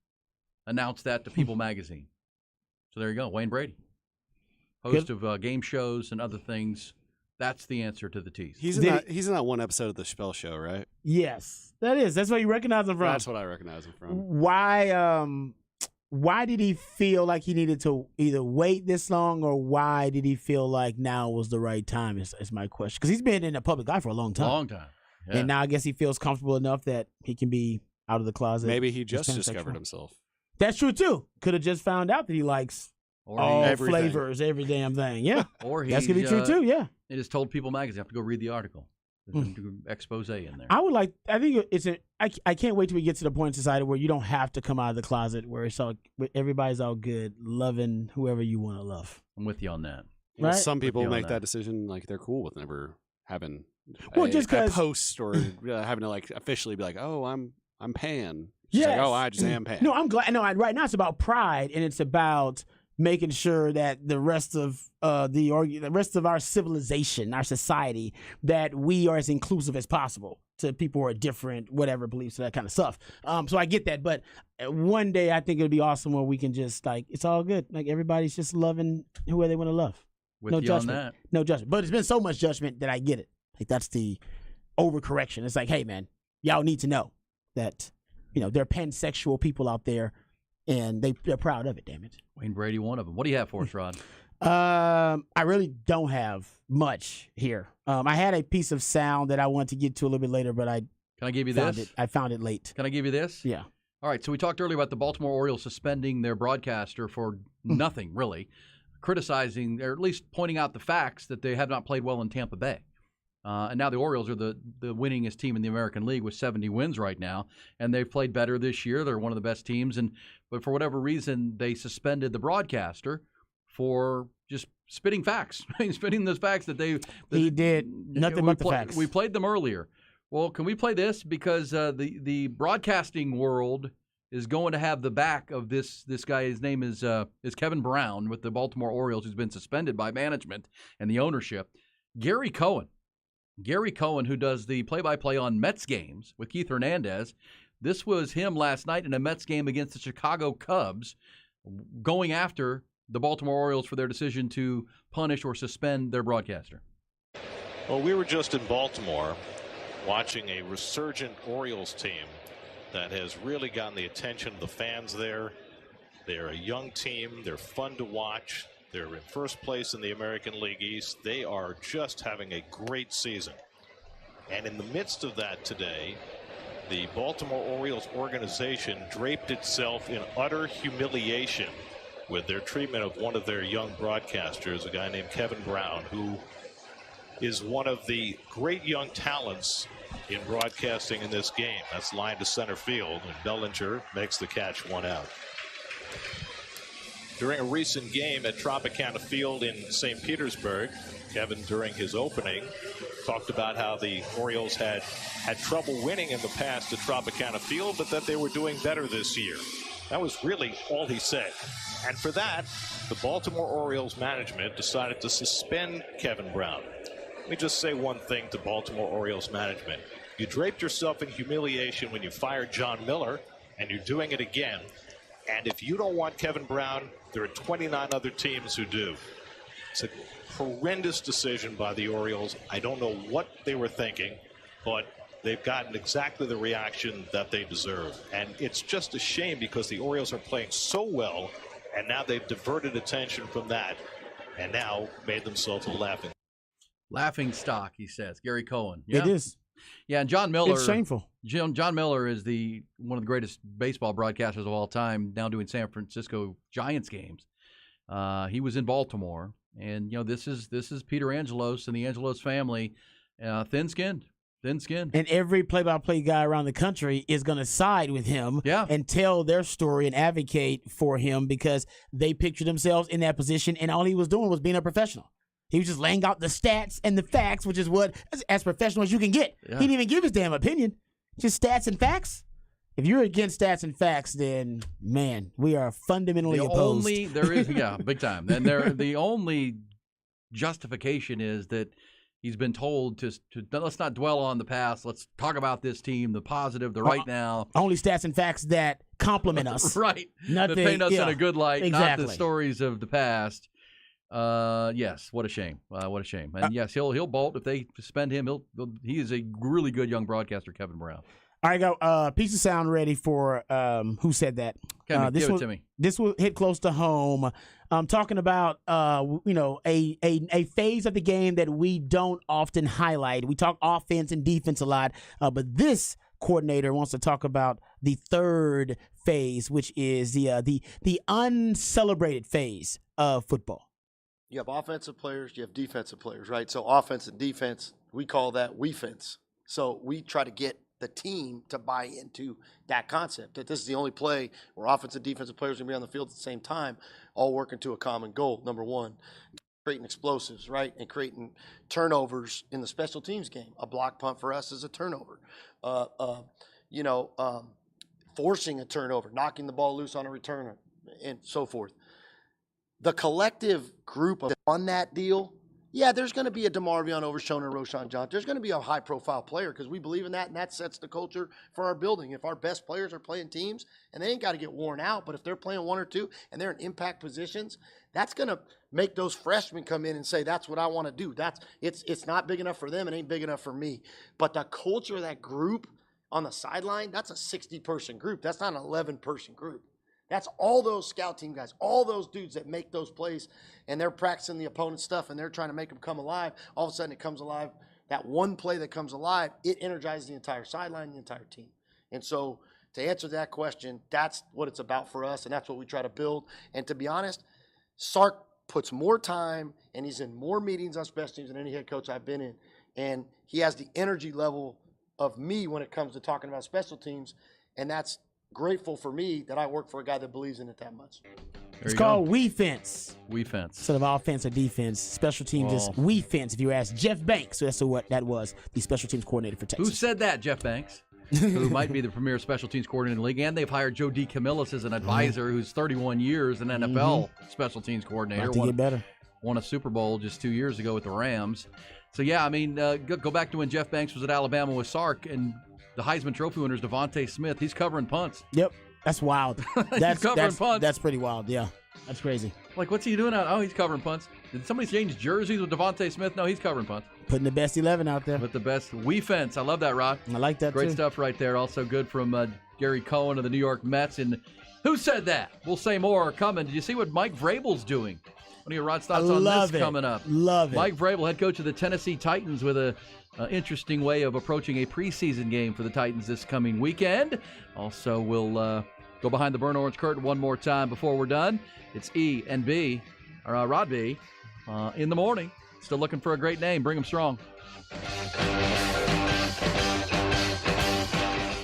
announced that to People magazine. So there you go. Wayne Brady. Host of game shows and other things. That's the answer to the tease. He's in that one episode of the Chappelle Show, right? Yes, that is. That's where you recognize him from. That's what I recognize him from. Why did he feel like he needed to either wait this long, or why did he feel like now was the right time is my question. Because he's been in the public eye for a long time. Yeah. And now I guess he feels comfortable enough that he can be out of the closet. Maybe he just discovered himself. That's true, too. Could have just found out that he likes all flavors, every damn thing. Yeah. Or that's going to be true, too, yeah. It just told People magazine. You have to go read the article. There's an expose in there. I think I can't wait till we get to the point in society where you don't have to come out of the closet, where everybody's all good, loving whoever you want to love. I'm with you on that. Right? Some people make that decision like they're cool with never having just a post or having to like officially be like, oh, I'm pan. Yeah. Like, oh, I just am pan. No, I'm glad. No, right now it's about pride, and it's about making sure that the rest of the rest of our civilization, our society, that we are as inclusive as possible to people who are different, whatever beliefs, that kind of stuff. So I get that, but one day I think it'll be awesome where we can just it's all good. Like everybody's just loving whoever they want to love. With no you judgment. on that. No judgment. But it's been so much judgment that I get it. Like that's the overcorrection. It's like, hey man, y'all need to know that there are pansexual people out there. And they're proud of it, damn it. Wayne Brady, one of them. What do you have for us, Rod? I really don't have much here. I had a piece of sound that I wanted to get to a little bit later, but Can I give you found this? I found it late. Can I give you this? Yeah. All right, so we talked earlier about the Baltimore Orioles suspending their broadcaster for nothing, really, criticizing, or at least pointing out the facts that they have not played well in Tampa Bay. And now the Orioles are the winningest team in the American League with 70 wins right now, and they've played better this year. They're one of the best teams, but for whatever reason, they suspended the broadcaster for just spitting facts, spitting those facts that he did nothing but the facts. We played them earlier. Well, can we play this because the broadcasting world is going to have the back of this guy. His name is Kevin Brown with the Baltimore Orioles, who's been suspended by management and the ownership. Gary Cohen, who does the play-by-play on Mets games with Keith Hernandez. This was him last night in a Mets game against the Chicago Cubs, going after the Baltimore Orioles for their decision to punish or suspend their broadcaster. Well, we were just in Baltimore watching a resurgent Orioles team that has really gotten the attention of the fans there. They're a young team. They're fun to watch. They're in first place in the American League East. They are just having a great season. And in the midst of that today, the Baltimore Orioles organization draped itself in utter humiliation with their treatment of one of their young broadcasters, a guy named Kevin Brown, who is one of the great young talents in broadcasting in this game. That's lined to center field, and Bellinger makes the catch, one out. During a recent game at Tropicana Field in St. Petersburg, Kevin, during his opening, talked about how the Orioles had trouble winning in the past at Tropicana Field, but that they were doing better this year. That was really all he said. And for that, the Baltimore Orioles management decided to suspend Kevin Brown. Let me just say one thing to Baltimore Orioles management. You draped yourself in humiliation when you fired John Miller, and you're doing it again. And if you don't want Kevin Brown, there are 29 other teams who do. It's a horrendous decision by the Orioles. I don't know what they were thinking, but they've gotten exactly the reaction that they deserve. And it's just a shame because the Orioles are playing so well, and now they've diverted attention from that and now made themselves a laughing stock, he says. Gary Cohen. Yeah. It is. Yeah, and John Miller. It's shameful. John Miller is one of the greatest baseball broadcasters of all time, now doing San Francisco Giants games. He was in Baltimore, and this is Peter Angelos and the Angelos family, thin-skinned. And every play-by-play guy around the country is going to side with him and tell their story and advocate for him because they picture themselves in that position, and all he was doing was being a professional. He was just laying out the stats and the facts, which is what as professional as you can get. Yeah. He didn't even give his damn opinion. Just stats and facts. If you're against stats and facts, then, man, we are fundamentally opposed. Big time. And the only justification is that he's been told to let's not dwell on the past. Let's talk about this team, the positive, the right now. Only stats and facts that compliment us. Right. Nothing, that paint us in a good light, exactly. Not the stories of the past. Yes, what a shame. What a shame. And yes, he'll bolt if they suspend him. He is a really good young broadcaster, Kevin Brown. All right, go. Piece of sound ready for Who Said That? Give it to me. This will hit close to home. I'm talking about a phase of the game that we don't often highlight. We talk offense and defense a lot, but this coordinator wants to talk about the third phase, which is the uncelebrated phase of football. You have offensive players, you have defensive players, right? So offense and defense, we call that we-fence. So we try to get the team to buy into that concept, that this is the only play where offensive and defensive players are going to be on the field at the same time, all working to a common goal. Number one, creating explosives, right? And creating turnovers in the special teams game. A block punt for us is a turnover. Forcing a turnover, knocking the ball loose on a return, and so forth. The collective group on that deal, there's going to be a DeMarvion Overshown and Roshan Johnson. There's going to be a high-profile player because we believe in that, and that sets the culture for our building. If our best players are playing teams, and they ain't got to get worn out, but if they're playing one or two and they're in impact positions, that's going to make those freshmen come in and say, that's what I want to do. It's not big enough for them. It ain't big enough for me. But the culture of that group on the sideline, that's a 60-person group. That's not an 11-person group. That's all those scout team guys, all those dudes that make those plays, and they're practicing the opponent's stuff, and they're trying to make them come alive. All of a sudden, it comes alive. That one play that comes alive, it energizes the entire sideline, the entire team. And so to answer that question, that's what it's about for us, and that's what we try to build. And to be honest, Sark puts more time, and he's in more meetings on special teams than any head coach I've been in. And he has the energy level of me when it comes to talking about special teams, and that's grateful for me that I work for a guy that believes in it that much. It's called we-fence. We-fence. Instead of offense or defense, special teams is we-fence. If you ask Jeff Banks, so that's what that was, the special teams coordinator for Texas. Who said that, Jeff Banks? Who might be the premier special teams coordinator in the league. And they've hired Joe DeCamillis as an advisor who's 31 years an NFL special teams coordinator. About to get better. Won a Super Bowl just 2 years ago with the Rams. So, go back to when Jeff Banks was at Alabama with Sark, and the Heisman Trophy winner is Devontae Smith. He's covering punts. Yep. That's wild. That's covering punts. That's pretty wild, yeah. That's crazy. Like, what's he doing out? Oh, he's covering punts. Did somebody change jerseys with Devontae Smith? No, he's covering punts. Putting the best 11 out there. With the best we-fence. I love that, Rod. I like that, Great too. stuff right there. Also good from Gary Cohen of the New York Mets. And who said that? We'll say more coming. Did you see what Mike Vrabel's doing? One of your Rod's thoughts on this coming up. Love it. Mike Vrabel, head coach of the Tennessee Titans, with an interesting way of approaching a preseason game for the Titans this coming weekend. Also, we'll go behind the burnt orange curtain one more time before we're done. It's E and B, or Rod B, in the morning. Still looking for a great name. Bring them strong.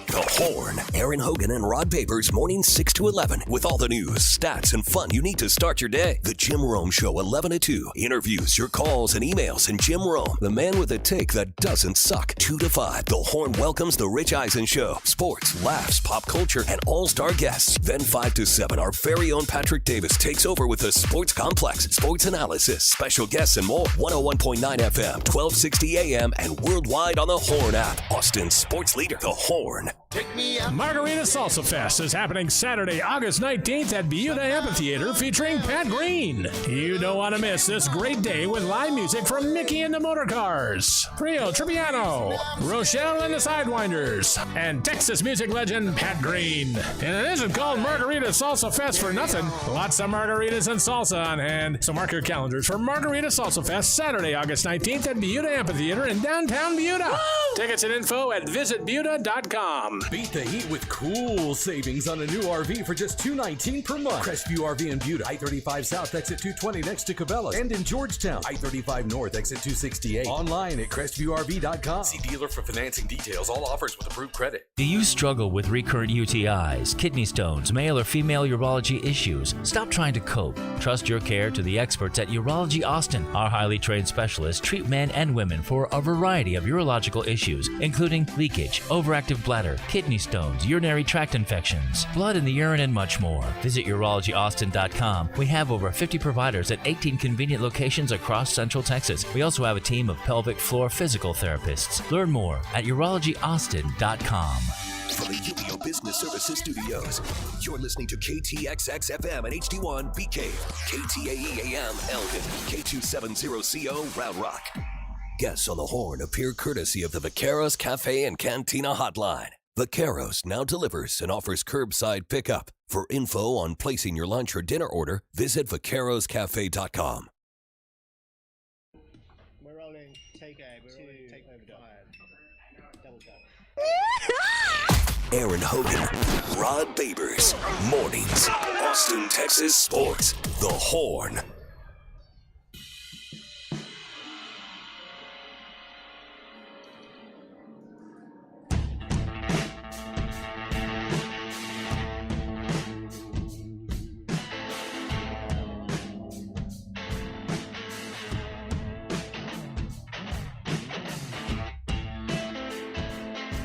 The Horn. Aaron Hogan and Rod Babers, morning 6 to 11, with all the news, stats, and fun you need to start your day. The Jim Rome Show, 11 to 2. Interviews, your calls, and emails. And Jim Rome, the man with a take that doesn't suck. 2 to 5. The Horn welcomes The Rich Eisen Show. Sports, laughs, pop culture, and all-star guests. Then 5 to 7, our very own Patrick Davis takes over with the Sports Complex, sports analysis, special guests, and more. 101.9 FM, 1260 AM, and worldwide on the Horn app. Austin's sports leader, The Horn. Take me out. Margarita Salsa Fest is happening Saturday, August 19th at Buda Amphitheater featuring Pat Green. You don't want to miss this great day with live music from Mickey and the Motorcars, Trio Tripiano, Rochelle and the Sidewinders, and Texas music legend Pat Green. And it isn't called Margarita Salsa Fest for nothing. Lots of margaritas and salsa on hand. So mark your calendars for Margarita Salsa Fest Saturday, August 19th at Buda Amphitheater in downtown Buda. Woo! Tickets and info at visitbuda.com. Beat the heat with cool savings on a new RV for just $219 per month. Crestview RV in Buda, I-35 South, exit 220 next to Cabela's. And in Georgetown, I-35 North, exit 268. Online at crestviewrv.com. See dealer for financing details. All offers with approved credit. Do you struggle with recurrent UTIs, kidney stones, male or female urology issues? Stop trying to cope. Trust your care to the experts at Urology Austin. Our highly trained specialists treat men and women for a variety of urological issues, including leakage, overactive bladder, kidney stones, urinary tract infections, blood in the urine, and much more. Visit urologyaustin.com. We have over 50 providers at 18 convenient locations across Central Texas. We also have a team of pelvic floor physical therapists. Learn more at urologyaustin.com. From the UBO Business Services Studios, you're listening to KTXX FM and HD1 BK, KTAE AM Elgin, K270CO Round Rock. Guests on the Horn appear courtesy of the Vaqueros Cafe and Cantina Hotline. Vaqueros now delivers and offers curbside pickup. For info on placing your lunch or dinner order, visit vaqueroscafe.com. We're rolling. Take double cut. Aaron Hogan, Rod Babers, Mornings, Austin, Texas Sports, The Horn.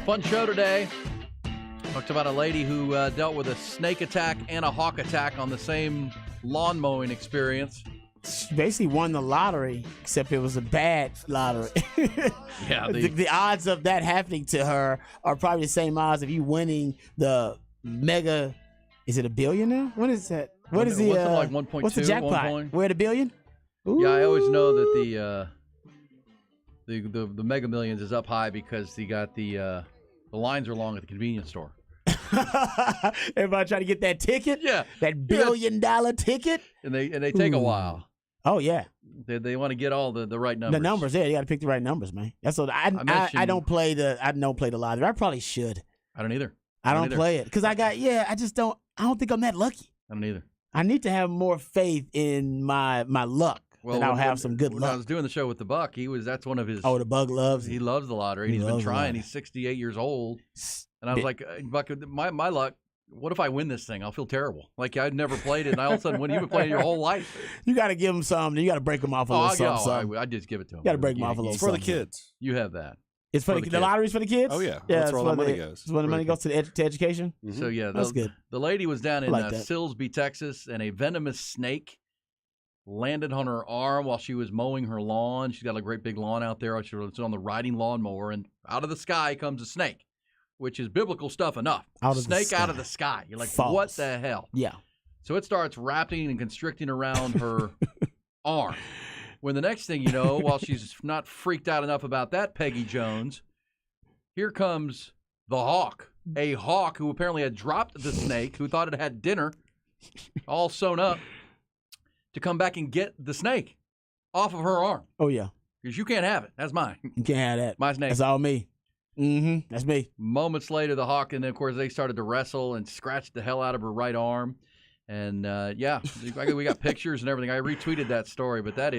Fun show today. Talked about a lady who dealt with a snake attack and a hawk attack on the same lawn mowing experience. She basically won the lottery, except it was a bad lottery. Yeah, the odds of that happening to her are probably the same odds of you winning the mega. Is it $1 billion now? What is that? What is the? Like 1.2. What's the jackpot? We're at $1 billion. Ooh. Yeah, I always know that the Mega Millions is up high because you got the lines are long at the convenience store. Everybody trying to get that ticket. Yeah, that $1 billion ticket. And they take a while. Oh yeah. They want to get all the right numbers. The numbers, yeah, you got to pick the right numbers, man. That's what I don't play the lottery. I probably should. I don't either. I don't play it because I don't think I'm that lucky. I don't either. I need to have more faith in my luck. Well, I'll have some good luck. When I was doing the show with the Buck, that's one of his. Oh, the Buck loves. He loves the lottery. He's been trying. He's 68 years old, and I was like, Buck, my luck. What if I win this thing? I'll feel terrible. Like I'd never played it, and I all of a sudden win. You've been playing your whole life. You got to give them something. You got to break them off a little something. I just give it to them. You got to break them off a little. It's for something. the kids. You have that. It's for the lottery's for the kids. Oh yeah, yeah. That's where all the money goes. That's where the money goes to education. Mm-hmm. So yeah, that's good. The lady was down in Silsbee, Texas, and a venomous snake landed on her arm while she was mowing her lawn. She's got a great big lawn out there. She was on the riding lawnmower, and out of the sky comes a snake, which is biblical stuff enough. Snake out of the sky. You're like, False. What the hell? Yeah. So it starts wrapping and constricting around her arm. When the next thing you know, while she's not freaked out enough about that, Peggy Jones, here comes the hawk. A hawk who apparently had dropped the snake, who thought it had dinner, all sewn up, to come back and get the snake off of her arm. Oh, yeah. Because you can't have it. That's mine. You can't have that. My snake. That's all me. Mm-hmm. That's me. Moments later, the hawk, and then, of course, they started to wrestle and scratched the hell out of her right arm. And, we got pictures and everything. I retweeted that story, but that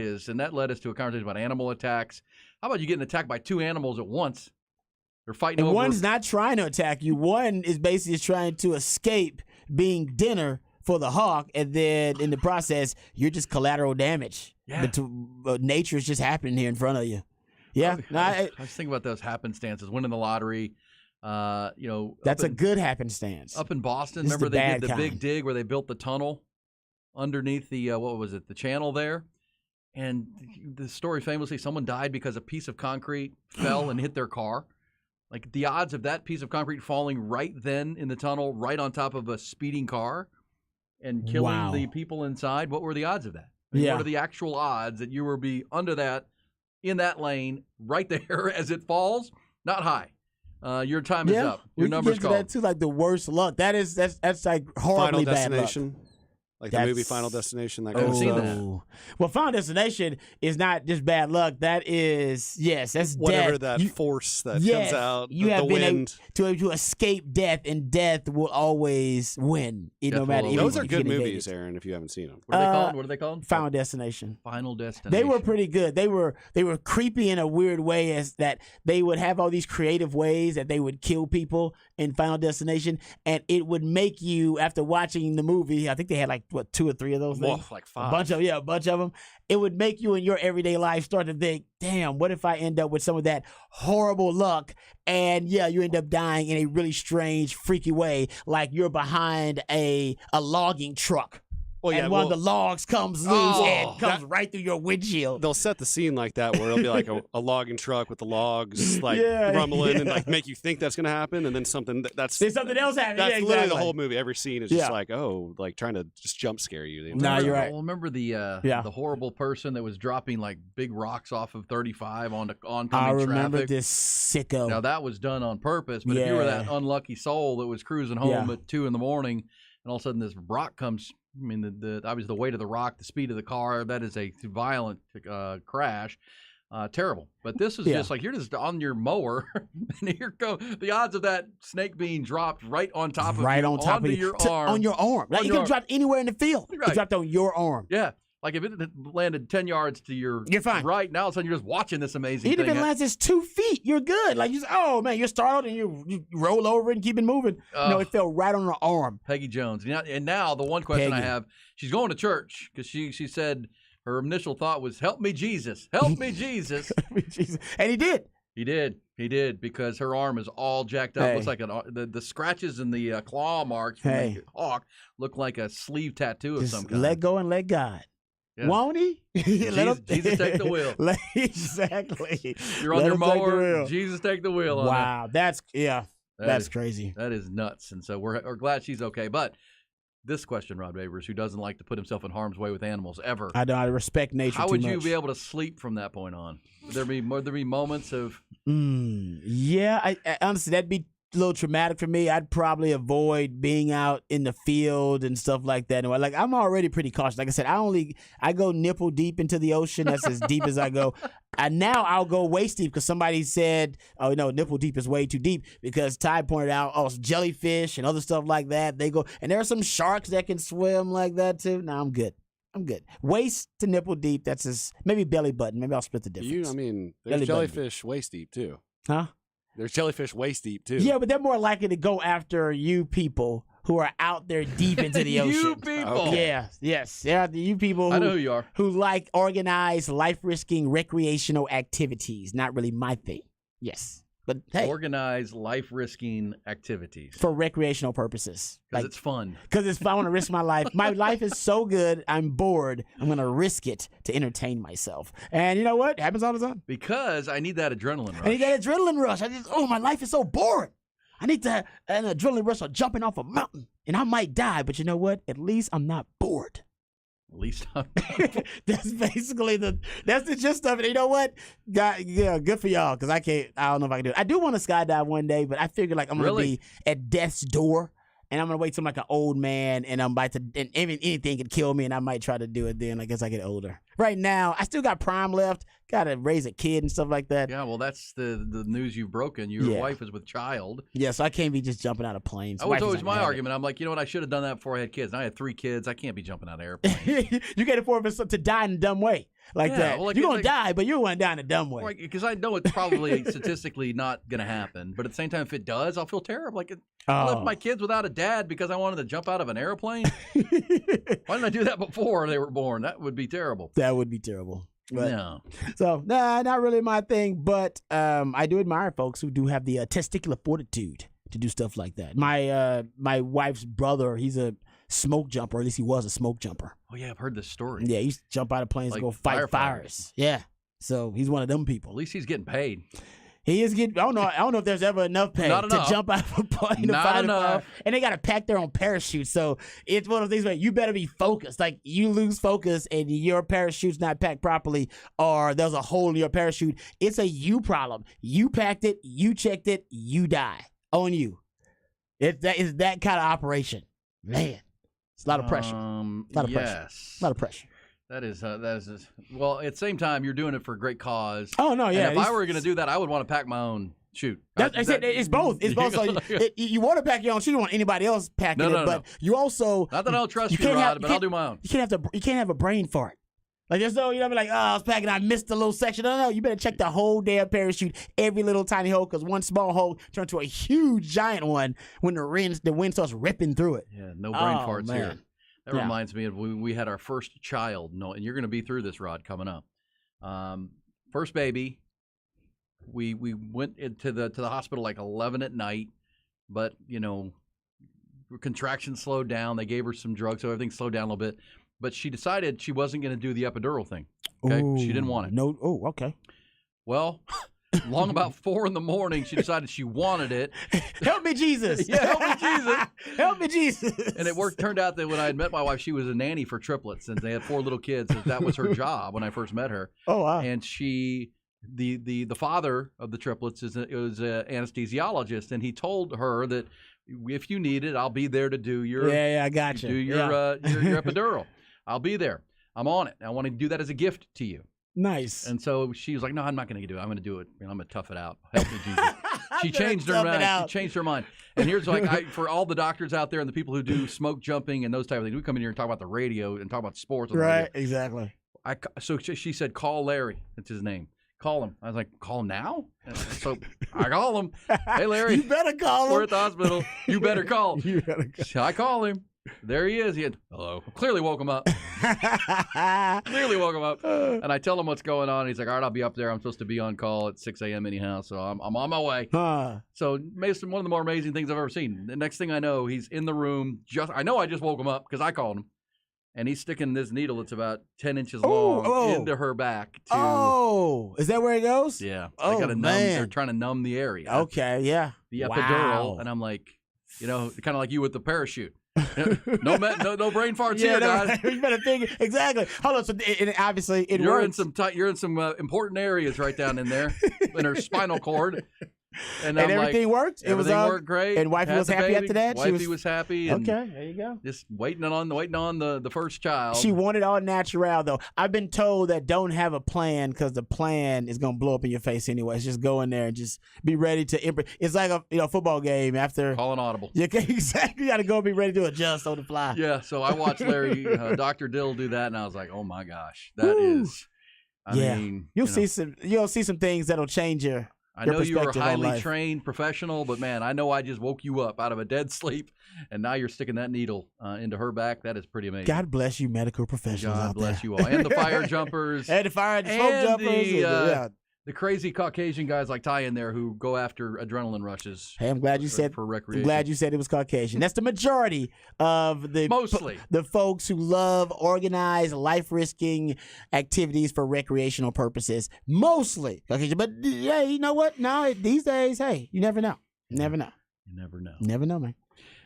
led us to a conversation about animal attacks. How about you getting attacked by two animals at once? They're fighting over. One's not trying to attack you. One is basically trying to escape being dinner for the hawk, and then in the process, you're just collateral damage. Yeah. Nature is just happening here in front of you. Yeah. I was thinking about those happenstances, winning the lottery. That's a good happenstance. Up in Boston, remember they did the big dig where they built the tunnel underneath the the channel there, and the story famously, someone died because a piece of concrete fell and hit their car. Like the odds of that piece of concrete falling right then in the tunnel, right on top of a speeding car and killing the people inside, what were the odds of that? I mean, what are the actual odds that you will be under that, in that lane, right there as it falls? Not high. Your time is up. Your number's called. That too, like the worst luck. That's like horribly bad luck. Like the movie Final Destination, that kind of seen stuff. that. Well, Final Destination is not just bad luck. That is, that's whatever death. that force that comes out, you have the been wind. able to escape death, and death will always win. No matter. Those are good movies, Aaron, if you haven't seen them. What are they called? What are they called? Final Destination. Final Destination. They were pretty good. They were creepy in a weird way, as that they would have all these creative ways that they would kill people in Final Destination, and it would make you, after watching the movie, I think they had like 2 or 3 of those things. Like 5. A bunch of them. It would make you in your everyday life start to think, damn, what if I end up with some of that horrible luck? And you end up dying in a really strange, freaky way, like you're behind a logging truck. And one of the logs comes loose and comes right through your windshield. They'll set the scene like that, where it'll be like a logging truck with the logs rumbling and like make you think that's going to happen, and then something there's something else happening. That's literally the whole movie. Every scene is just like trying to just jump scare you. No, you're right. Well, remember the horrible person that was dropping like big rocks off of 35 onto oncoming traffic? I remember this sicko. Now that was done on purpose, but if you were that unlucky soul that was cruising home at 2 a.m. and all of a sudden this rock comes. I mean, obviously the weight of the rock, the speed of the car, that is a violent crash. Terrible. But this is just like you're just on your mower, and here go the odds of that snake being dropped right on top of you, on top of your arm. On your arm. Like, it could have dropped anywhere in the field. Right. It dropped on your arm. Yeah. Like if it had landed 10 yards to your right, now all of a sudden you're just watching this amazing thing. Even if it lands just 2 feet, you're good. Like, you're startled and you roll over and keep it moving. No, it fell right on her arm. Peggy Jones. And now the one question I have, she's going to church because she said her initial thought was, help me, Jesus. Help me, Jesus. Help me, Jesus. And he did. He did because her arm is all jacked up. Looks like the scratches and the claw marks from the hawk look like a sleeve tattoo of some kind. Let go and let God. Yeah. Won't he? Jesus take the wheel. Exactly. You're on your mower. Jesus take the wheel. Wow, that's crazy. That is nuts. And so we're glad she's okay. But this question, Rod Babers, who doesn't like to put himself in harm's way with animals ever. I know. I respect nature. How too would much. you be able to sleep from that point on? Would there be moments of? I honestly, that'd be a little traumatic for me. I'd probably avoid being out in the field and stuff like that. Like, I'm already pretty cautious. Like I said, I go nipple deep into the ocean. That's as deep as I go. And now I'll go waist deep because somebody said, oh, no, nipple deep is way too deep, because Ty pointed out, jellyfish and other stuff like that. They go, and there are some sharks that can swim like that too. No, I'm good. Waist to nipple deep, that's just maybe belly button. Maybe I'll split the difference. There's belly jellyfish waist deep too. Huh? There's jellyfish waist deep too. Yeah, but they're more likely to go after you people who are out there deep into the ocean. You people. Okay. Yes. Yeah, you people I know who you are. Who like organized, life-risking recreational activities. Not really my thing. Yes. But hey. Organized, life-risking activities. For recreational purposes. Because it's fun. Because it's fun. I want to risk my life. My life is so good, I'm bored. I'm going to risk it to entertain myself. And you know what? It happens all the time. Because I need that adrenaline rush. I need that adrenaline rush. My life is so boring. I need an adrenaline rush of jumping off a mountain. And I might die, but you know what? At least I'm not bored. At least I'm That's basically that's the gist of it. You know what? Good for y'all, because I don't know if I can do it. I do want to skydive one day, but I figure like I'm going to be at death's door, and I'm going to wait till I'm like an old man, and I'm about to, and anything could kill me, and I might try to do it then, as I get older. Right now, I still got prime left. Got to raise a kid and stuff like that. Yeah, well, that's the news you've broken. Your wife is with child. Yeah, so I can't be just jumping out of planes. That was always my argument. I'm like, you know what? I should have done that before I had kids. And I had 3 kids. I can't be jumping out of airplanes. You can't afford to die in a dumb way like that. Well, you're going to die, but you want to die in a dumb way. Because I know it's probably statistically not going to happen. But at the same time, if it does, I'll feel terrible. I left my kids without a dad because I wanted to jump out of an airplane. Why didn't I do that before they were born? That would be terrible. That would be terrible. But, no. So, not really my thing, but I do admire folks who do have the testicular fortitude to do stuff like that. My wife's brother, he's a smoke jumper, or at least he was a smoke jumper. Oh, yeah, I've heard this story. Yeah, he used to jump out of planes and go fight fires. Yeah, so he's one of them people. At least he's getting paid. He is getting. I don't know if there's ever enough pay to jump out of a plane to fight a fire. And they got to pack their own parachute. So it's one of those things where you better be focused. Like you lose focus and your parachute's not packed properly, or there's a hole in your parachute. It's a you problem. You packed it. You checked it. You die on you. That is that kind of operation, man. It's a lot of pressure. It's a lot of pressure. A lot of pressure. That is well. At the same time, you're doing it for a great cause. Oh no, yeah. And if I were going to do that, I would want to pack my own chute. It's both. It's both. So you want to pack your own chute. You don't want anybody else packing it, but you also not that I don't trust you, Rod, but I'll do my own. You can't have a brain fart. Like there's no, be like, oh, I was packing, I missed a little section. No, you better check the whole damn parachute, every little tiny hole, because one small hole turns to a huge giant one when the wind starts ripping through it. Yeah, no brain farts here. That reminds me of we had our first child. No, and you're going to be through this, Rod, coming up. First baby, we went into the hospital like 11 at night, but contractions slowed down. They gave her some drugs, so everything slowed down a little bit. But she decided she wasn't going to do the epidural thing. Okay, she didn't want it. No. Oh, okay. Well. Long about 4 a.m, she decided she wanted it. Help me, Jesus! Yeah, help me, Jesus! Help me, Jesus! And it turned out that when I had met my wife, she was a nanny for triplets, and they had 4 little kids. That was her job when I first met her. Oh wow! And the father of the triplets was an anesthesiologist, and he told her that if you need it, I'll be there to do your I got you. Do your epidural. I'll be there. I'm on it. I want to do that as a gift to you. Nice. And so she was like, no, I'm not going to do it. I'm going to do it. I'm going to tough it out. Help me, Jesus. She changed her mind. She changed her mind. And here's for all the doctors out there and the people who do smoke jumping and those type of things, we come in here and talk about the radio and talk about sports. Right, exactly. So she said, call Larry. That's his name. Call him. I was like, call him now? And so I call him. Hey, Larry. You better call him. We're at the hospital. You better call. I call him. There he is. He had, hello. Clearly woke him up. Clearly woke him up. And I tell him what's going on. He's like, all right, I'll be up there. I'm supposed to be on call at 6 a.m. anyhow, so I'm on my way. So Mason, one of the more amazing things I've ever seen. The next thing I know, he's in the room. I know I just woke him up because I called him. And he's sticking this needle that's about 10 inches long into her back. Is that where it goes? Yeah. Oh, they're trying to numb the area. Okay, yeah. The epidural. And I'm like, kind of like you with the parachute. No brain farts here, guys. You better think exactly. Hold on. So obviously it works. You're in some important areas right down in there, in her spinal cord. And everything worked. Everything worked great. And wifey was happy after that. Wifey was happy. Okay, there you go. Just waiting on the first child. She wanted all natural though. I've been told that don't have a plan because the plan is gonna blow up in your face anyway. Just go in there and just be ready to. It's like a football game after call an audible. You exactly got to go be ready to adjust on the fly. Yeah. So I watched Larry Dr. Dill do that, and I was like, oh my gosh, that is. I mean, you'll see some things that'll change your. I know you're a highly trained professional, but man, I know I just woke you up out of a dead sleep, and now you're sticking that needle into her back. That is pretty amazing. God bless you, medical professionals God out bless there. you all, and the fire jumpers, and the smoke jumpers, the crazy Caucasian guys like Ty in there who go after adrenaline rushes. Hey, I'm glad you said for recreation. I'm glad you said it was Caucasian. That's the majority of the the folks who love organized, life-risking activities for recreational purposes. Mostly Caucasian, but yeah, you know what? Now these days, hey, you never know. Never know. You never know. Never know, man.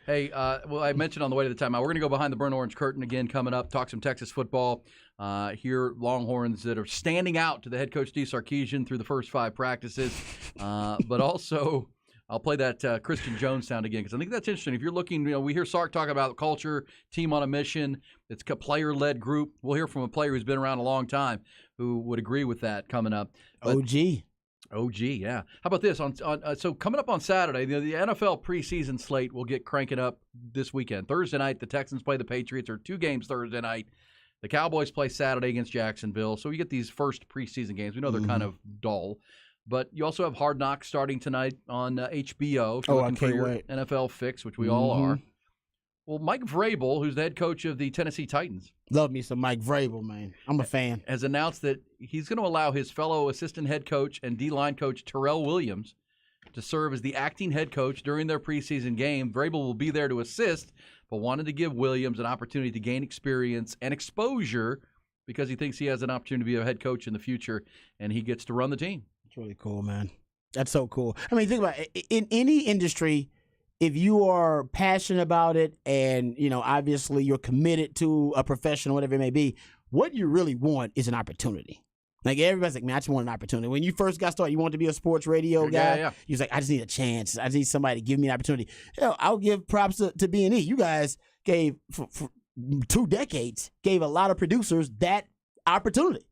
Hey, well, I mentioned on the way to the timeout, we're going to go behind the burnt orange curtain again coming up, talk some Texas football. Hear Longhorns that are standing out to the head coach, Steve Sarkisian, through the first 5 practices. But also, I'll play that Christian Jones sound again because I think that's interesting. If you're looking, we hear Sark talk about culture, team on a mission. It's a player-led group. We'll hear from a player who's been around a long time who would agree with that coming up. But, OG, yeah. How about this? So coming up on Saturday, the NFL preseason slate will get cranking up this weekend. Thursday night, the Texans play the Patriots. There are 2 games Thursday night. The Cowboys play Saturday against Jacksonville. So you get these first preseason games. We know they're kind of dull. But you also have Hard Knocks starting tonight on HBO. If you're looking for your NFL fix, which we all are. Well, Mike Vrabel, who's the head coach of the Tennessee Titans. Love me some Mike Vrabel, man. I'm a fan. Has announced that he's going to allow his fellow assistant head coach and D-line coach Terrell Williams to serve as the acting head coach during their preseason game. Vrabel will be there to assist, but wanted to give Williams an opportunity to gain experience and exposure because he thinks he has an opportunity to be a head coach in the future, and he gets to run the team. It's really cool, man. That's so cool. I mean, think about it. In any industry, if you are passionate about it and, obviously you're committed to a profession or whatever it may be, what you really want is an opportunity. Like, everybody's like, man, I just want an opportunity. When you first got started, you wanted to be a sports radio guy. Yeah. You was like, I just need a chance. I just need somebody to give me an opportunity. I'll give props to B&E. You guys gave, for 2 decades, gave a lot of producers that opportunity.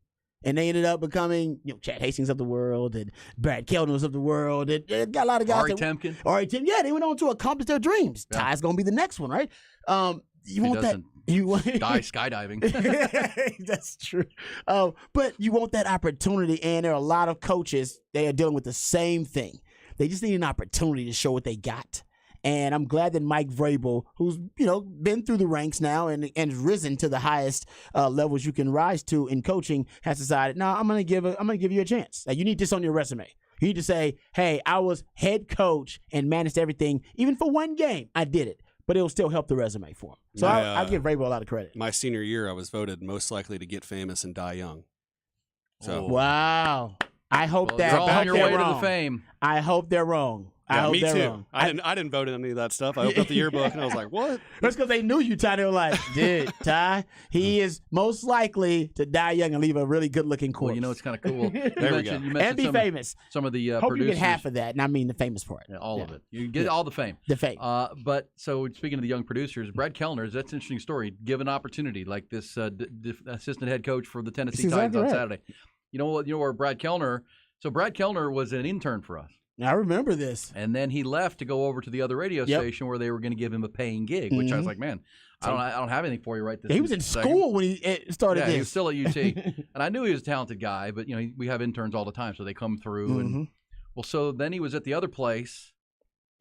And they ended up becoming, Chad Hastings of the world and Brad Keldon's of the world. And it got a lot of guys. Ari Temkin. Yeah, they went on to accomplish their dreams. Yeah. Ty's going to be the next one, right? You want that. You want die skydiving. That's true. But you want that opportunity, and there are a lot of coaches, they are dealing with the same thing. They just need an opportunity to show what they got. And I'm glad that Mike Vrabel, who's been through the ranks now and risen to the highest levels you can rise to in coaching, has decided, no, I'm gonna give you a chance. Like, you need this on your resume. You need to say, hey, I was head coach and managed everything, even for 1 game. I did it. But it'll still help the resume for him. So I give Vrabel a lot of credit. My senior year, I was voted most likely to get famous and die young. So wow. I hope that you're all on your way wrong. to the fame. I hope they're wrong. I hope me they're too. wrong. I didn't vote in any of that stuff. I opened up the yearbook and I was like, what? That's because they knew you, Ty. They were like, dude, Ty, he is most likely to die young and leave a really good-looking corpse. Well, it's kind of cool. There we go. You mentioned And be famous. Some of the Hope producers. you get half of that, and I mean the famous part. Yeah, all of it. You get all the fame. The fame. But so speaking of the young producers, Brad Kellner, that's an interesting story. Given opportunity, like this assistant head coach for the Tennessee Titans on Saturday. You know where Brad Kellner. So Brad Kellner was an intern for us. I remember this. And then he left to go over to the other radio station where they were going to give him a paying gig, which I was like, man, I don't have anything for you right this He was in school when he started this. He was still at UT. And I knew he was a talented guy, but we have interns all the time, so they come through. And so then he was at the other place,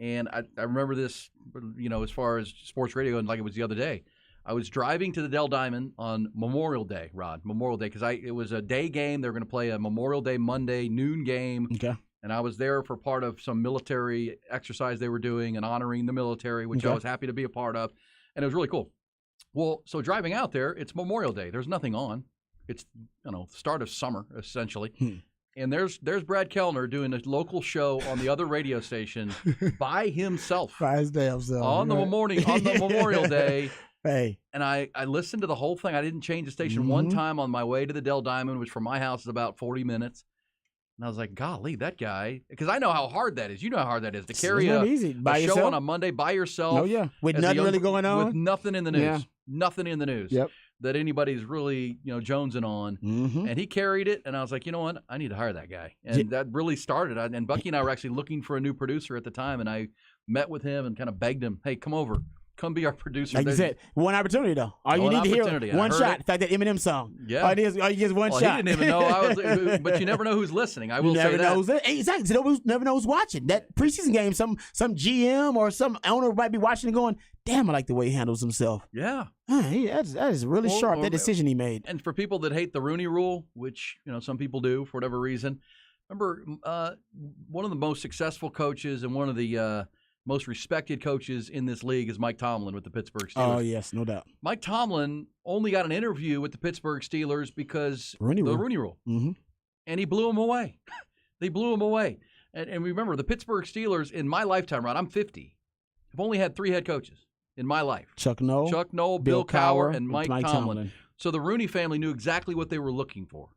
and I remember this, as far as sports radio, and like it was the other day. I was driving to the Dell Diamond on Memorial Day, because it was a day game. They were going to play a Memorial Day Monday noon game. Okay. And I was there for part of some military exercise they were doing and honoring the military, which I was happy to be a part of. And it was really cool. Well, so driving out there, it's Memorial Day. There's nothing on. It's, start of summer, essentially. And there's Brad Kellner doing a local show on the other radio station by himself. By his damn self. On the Memorial Day. Hey. And I listened to the whole thing. I didn't change the station one time on my way to the Dell Diamond, which from my house is about 40 minutes. And I was like, golly, that guy, because I know how hard that is. You know how hard that is to carry a show on a Monday by yourself. Oh, yeah. With nothing really going on. With nothing in the news. Yeah. Nothing in the news. Yep. That anybody's really, jonesing on. And he carried it, and I was like, you know what? I need to hire that guy. And that really started. And Bucky and I were actually looking for a new producer at the time, and I met with him and kind of begged him, hey, come over. Come be our producer. Like you said, one opportunity, though. All you need to hear, one shot. In fact, that Eminem song. Yeah. All you get is one shot. He didn't even know. But you never know who's listening. I will say that. Exactly. You never know who's watching. That preseason game, some GM or some owner might be watching and going, damn, I like the way he handles himself. Yeah. That is really sharp, that decision he made. And for people that hate the Rooney Rule, which some people do for whatever reason, remember one of the most successful coaches and one of the most respected coaches in this league is Mike Tomlin with the Pittsburgh Steelers. Oh, yes, no doubt. Mike Tomlin only got an interview with the Pittsburgh Steelers because the Rooney Rule. And he blew him away. They blew him away. And remember, the Pittsburgh Steelers, in my lifetime, Ron, I'm 50, have only had 3 head coaches in my life. Chuck Noll, Bill Cowher, and Mike Tomlin. So the Rooney family knew exactly what they were looking for.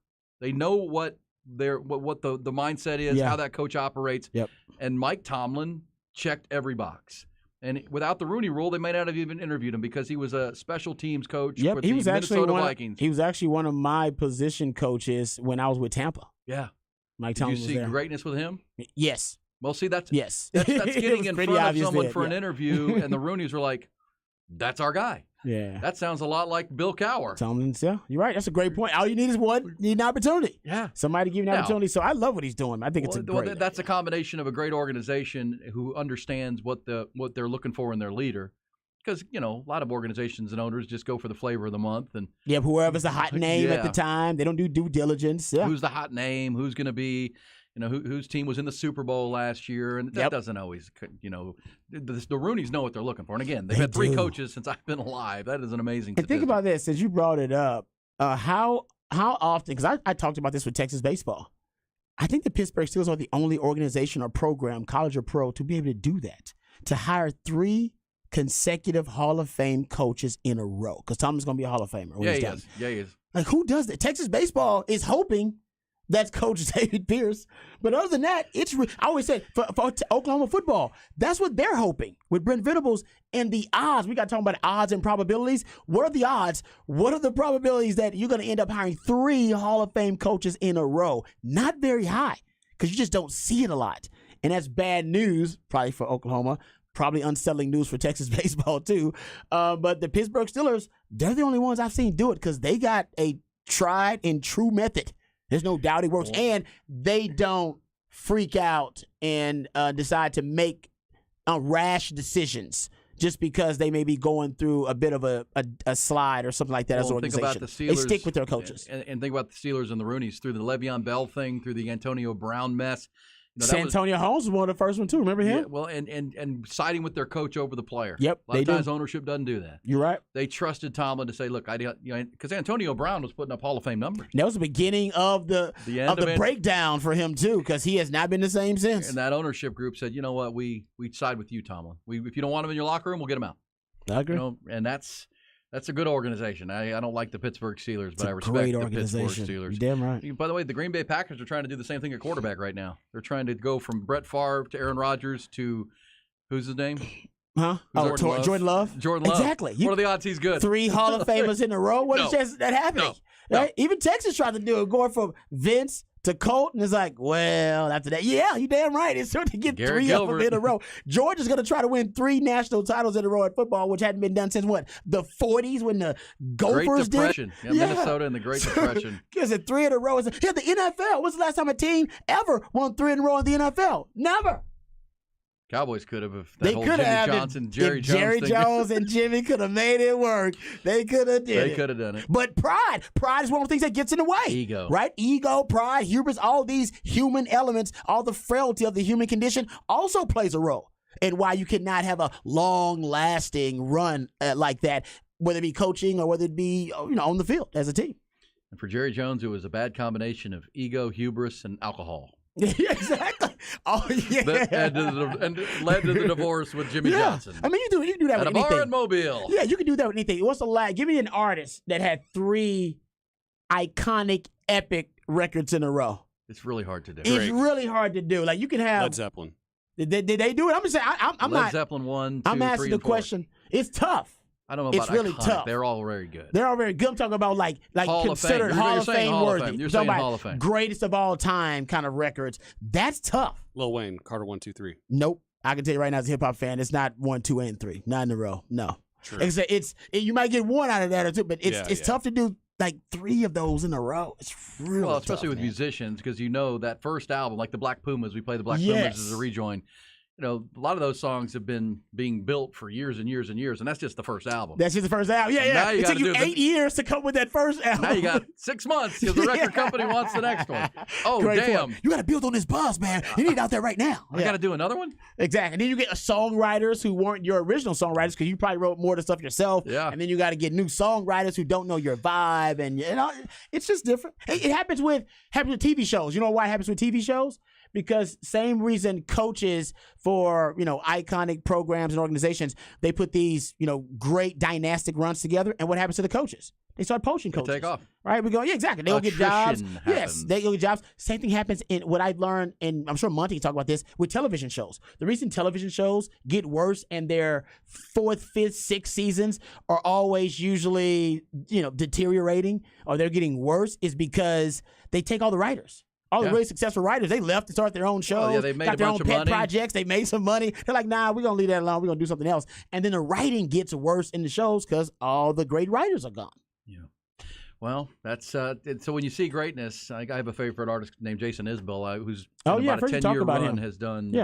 They know what the mindset is, how that coach operates. Yep. And Mike Tomlin checked every box. And without the Rooney Rule, they might not have even interviewed him because he was a special teams coach for the Minnesota Vikings. He was actually one of my position coaches when I was with Tampa. Yeah. Mike Tomlin was there. Did you see greatness with him? Yes. Well, see, that's yes. That's getting in front of someone for an interview, and the Rooneys were like, that's our guy. Yeah. That sounds a lot like Bill Cowher. Tomlin's, yeah. You're right. That's a great point. All you need is an opportunity. Yeah. Somebody to give you an opportunity. So I love what he's doing. I think it's a great that's a combination of a great organization who understands what they're looking for in their leader. Because, a lot of organizations and owners just go for the flavor of the month. And whoever's the hot name at the time. They don't do due diligence. Yeah. Who's the hot name? Who's going to be, whose team was in the Super Bowl last year? And that doesn't always, the Rooneys know what they're looking for. And again, they've had 3 coaches since I've been alive. That is an amazing statistic. And think about this, as you brought it up, how often, because I talked about this with Texas baseball. I think the Pittsburgh Steelers are the only organization or program, college or pro, to be able to do that, to hire 3 consecutive Hall of Fame coaches in a row. Because Tomlin's going to be a Hall of Famer. Yeah, he is. Yeah, he is. Like, who does that? Texas baseball is hoping that's Coach David Pierce. But other than that, I always say, for Oklahoma football, that's what they're hoping with Brent Venables and the odds. We got to talk about odds and probabilities. What are the odds? What are the probabilities that you're going to end up hiring 3 Hall of Fame coaches in a row? Not very high, because you just don't see it a lot. And that's bad news, probably for Oklahoma. Probably unsettling news for Texas baseball, too. But the Pittsburgh Steelers, they're the only ones I've seen do it because they got a tried and true method. There's no doubt it works. And they don't freak out and decide to make rash decisions just because they may be going through a bit of a slide or something like that as an organization. Think about the Steelers, they stick with their coaches. And think about the Steelers and the Rooneys through the Le'Veon Bell thing, through the Antonio Brown mess. Santonio Holmes was one of the first one too. Remember him? Yeah, well, and siding with their coach over the player. Yep, a lot of times ownership doesn't do that. You're right. They trusted Tomlin to say, "Look, because Antonio Brown was putting up Hall of Fame numbers." That was the beginning of the breakdown for him too, because he has not been the same since. And that ownership group said, "You know what? We side with you, Tomlin. If you don't want him in your locker room, we'll get him out." I agree. And that's a good organization. I don't like the Pittsburgh Steelers, but I respect great the Pittsburgh Steelers. You're damn right. By the way, the Green Bay Packers are trying to do the same thing at quarterback right now. They're trying to go from Brett Favre to Aaron Rodgers to who's his name? Huh? Jordan Love. Jordan Love. Exactly. What are the odds he's good? 3 Hall of Famers in a row. What is the chance of that happening? No. Right? Even Texas tried to do it, going from Vince to Colt, and it's like, well, after that, yeah, you damn right. It's hard to get Garrett 3 Gilbert. of them in a row. Georgia's going to try to win 3 national titles in a row at football, which hadn't been done since what? The 40s when the Gophers Great Depression. did it? Yeah, Minnesota in the Great Depression. Is it 3 in a row? Yeah, the NFL. When's the last time a team ever won 3 in a row in the NFL? Never. Cowboys could have if that They whole could Jimmy have. Johnson, Jerry Jones Jerry thing. Jones and Jimmy could have made it work. They could have did it. They could have done it. But pride is one of the things that gets in the way. Ego. Right? Ego, pride, hubris, all these human elements, all the frailty of the human condition also plays a role in why you cannot have a long-lasting run like that, whether it be coaching or whether it be on the field as a team. And for Jerry Jones, it was a bad combination of ego, hubris, and alcohol. Yeah, exactly. Oh, yeah. And led to the divorce with Jimmy Johnson. I mean, you can do that at with a anything. bar in Mobile. Yeah, you can do that with anything. What's the last? Give me an artist that had 3 iconic, epic records in a row. It's really hard to do. It's really hard to do. Like, you can have Led Zeppelin. Did they do it? I'm just saying. I'm Led not. Zeppelin 1, 2, I'm 3, asking the and 4. question. It's tough. I don't know about It's really iconic. tough. They're all very good. They're all very good. I'm talking about like Hall of considered Fame. Hall You're of saying Fame Hall of worthy. Fame. You're talking saying about Hall of Fame. greatest of all time kind of records. That's tough. Lil Wayne, Carter 1, 2, 3. Nope. I can tell you right now, as a hip hop fan, it's not 1, 2, and 3. Not in a row. No. True. You might get 1 out of that or 2, but it's Yeah. tough to do like 3 of those in a row. It's really Well, tough, especially with man. musicians, because that first album, like the Black Pumas, we play the Black Yes. Pumas as a rejoin. A lot of those songs have been being built for years and years and years, and that's just the first album. That's just the first album. Now Yeah. you It took gotta you do 8 years to come with that first album. Now you got 6 months because the record company wants the next one. Oh, Great damn. point. You got to build on this buzz, man. You need it out there right now. I got to do another one? Exactly. And then you get songwriters who weren't your original songwriters because you probably wrote more of the stuff yourself. Yeah. And then you got to get new songwriters who don't know your vibe. And it's just different. It happens with TV shows. You know why it happens with TV shows? Because same reason coaches for, iconic programs and organizations, they put these, great dynastic runs together. And what happens to the coaches? They start poaching coaches. Take off. Right? We go, yeah, exactly. They'll get jobs. Attrition Yes, happens. they go get jobs. Same thing happens in what I learned, and I'm sure Monty can talk about this, with television shows. The reason television shows get worse and their 4th, 5th, 6th seasons are always usually, deteriorating or they're getting worse is because they take all the writers. All the really successful writers, they left to start their own shows. Oh, yeah, they made got a their bunch own of pet money. projects. They made some money. They're like, nah, we're going to leave that alone. We're going to do something else. And then the writing gets worse in the shows because all the great writers are gone. Well, that's so when you see greatness, I have a favorite artist named Jason Isbell, who's Oh, yeah, about I've a heard you talk 10-year about run him. has done Yeah.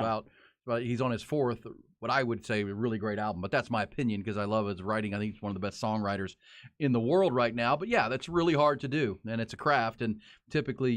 about he's on his 4th, what I would say a really great album. But that's my opinion because I love his writing. I think he's one of the best songwriters in the world right now. But yeah, that's really hard to do, and it's a craft. And typically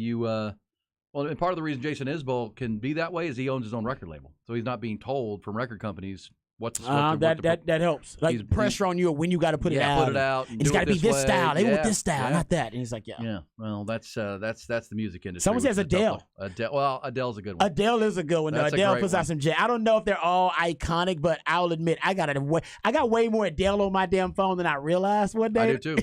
and part of the reason Jason Isbell can be that way is he owns his own record label. So he's not being told from record companies, What's the script? That helps. Like pressure on you when you got to put it out. Put it out. It's got to be this way. style. They Yeah, want this style, yeah. not that. And he's like, yeah. Yeah. Well, that's the music industry. Someone says which is a tough Adele. one. Well, Adele's a good one. Adele is a good one. That's a Adele great puts one. out some jazz. I don't know if they're all iconic, but I'll admit I got way more Adele on my damn phone than I realized one day. I do too.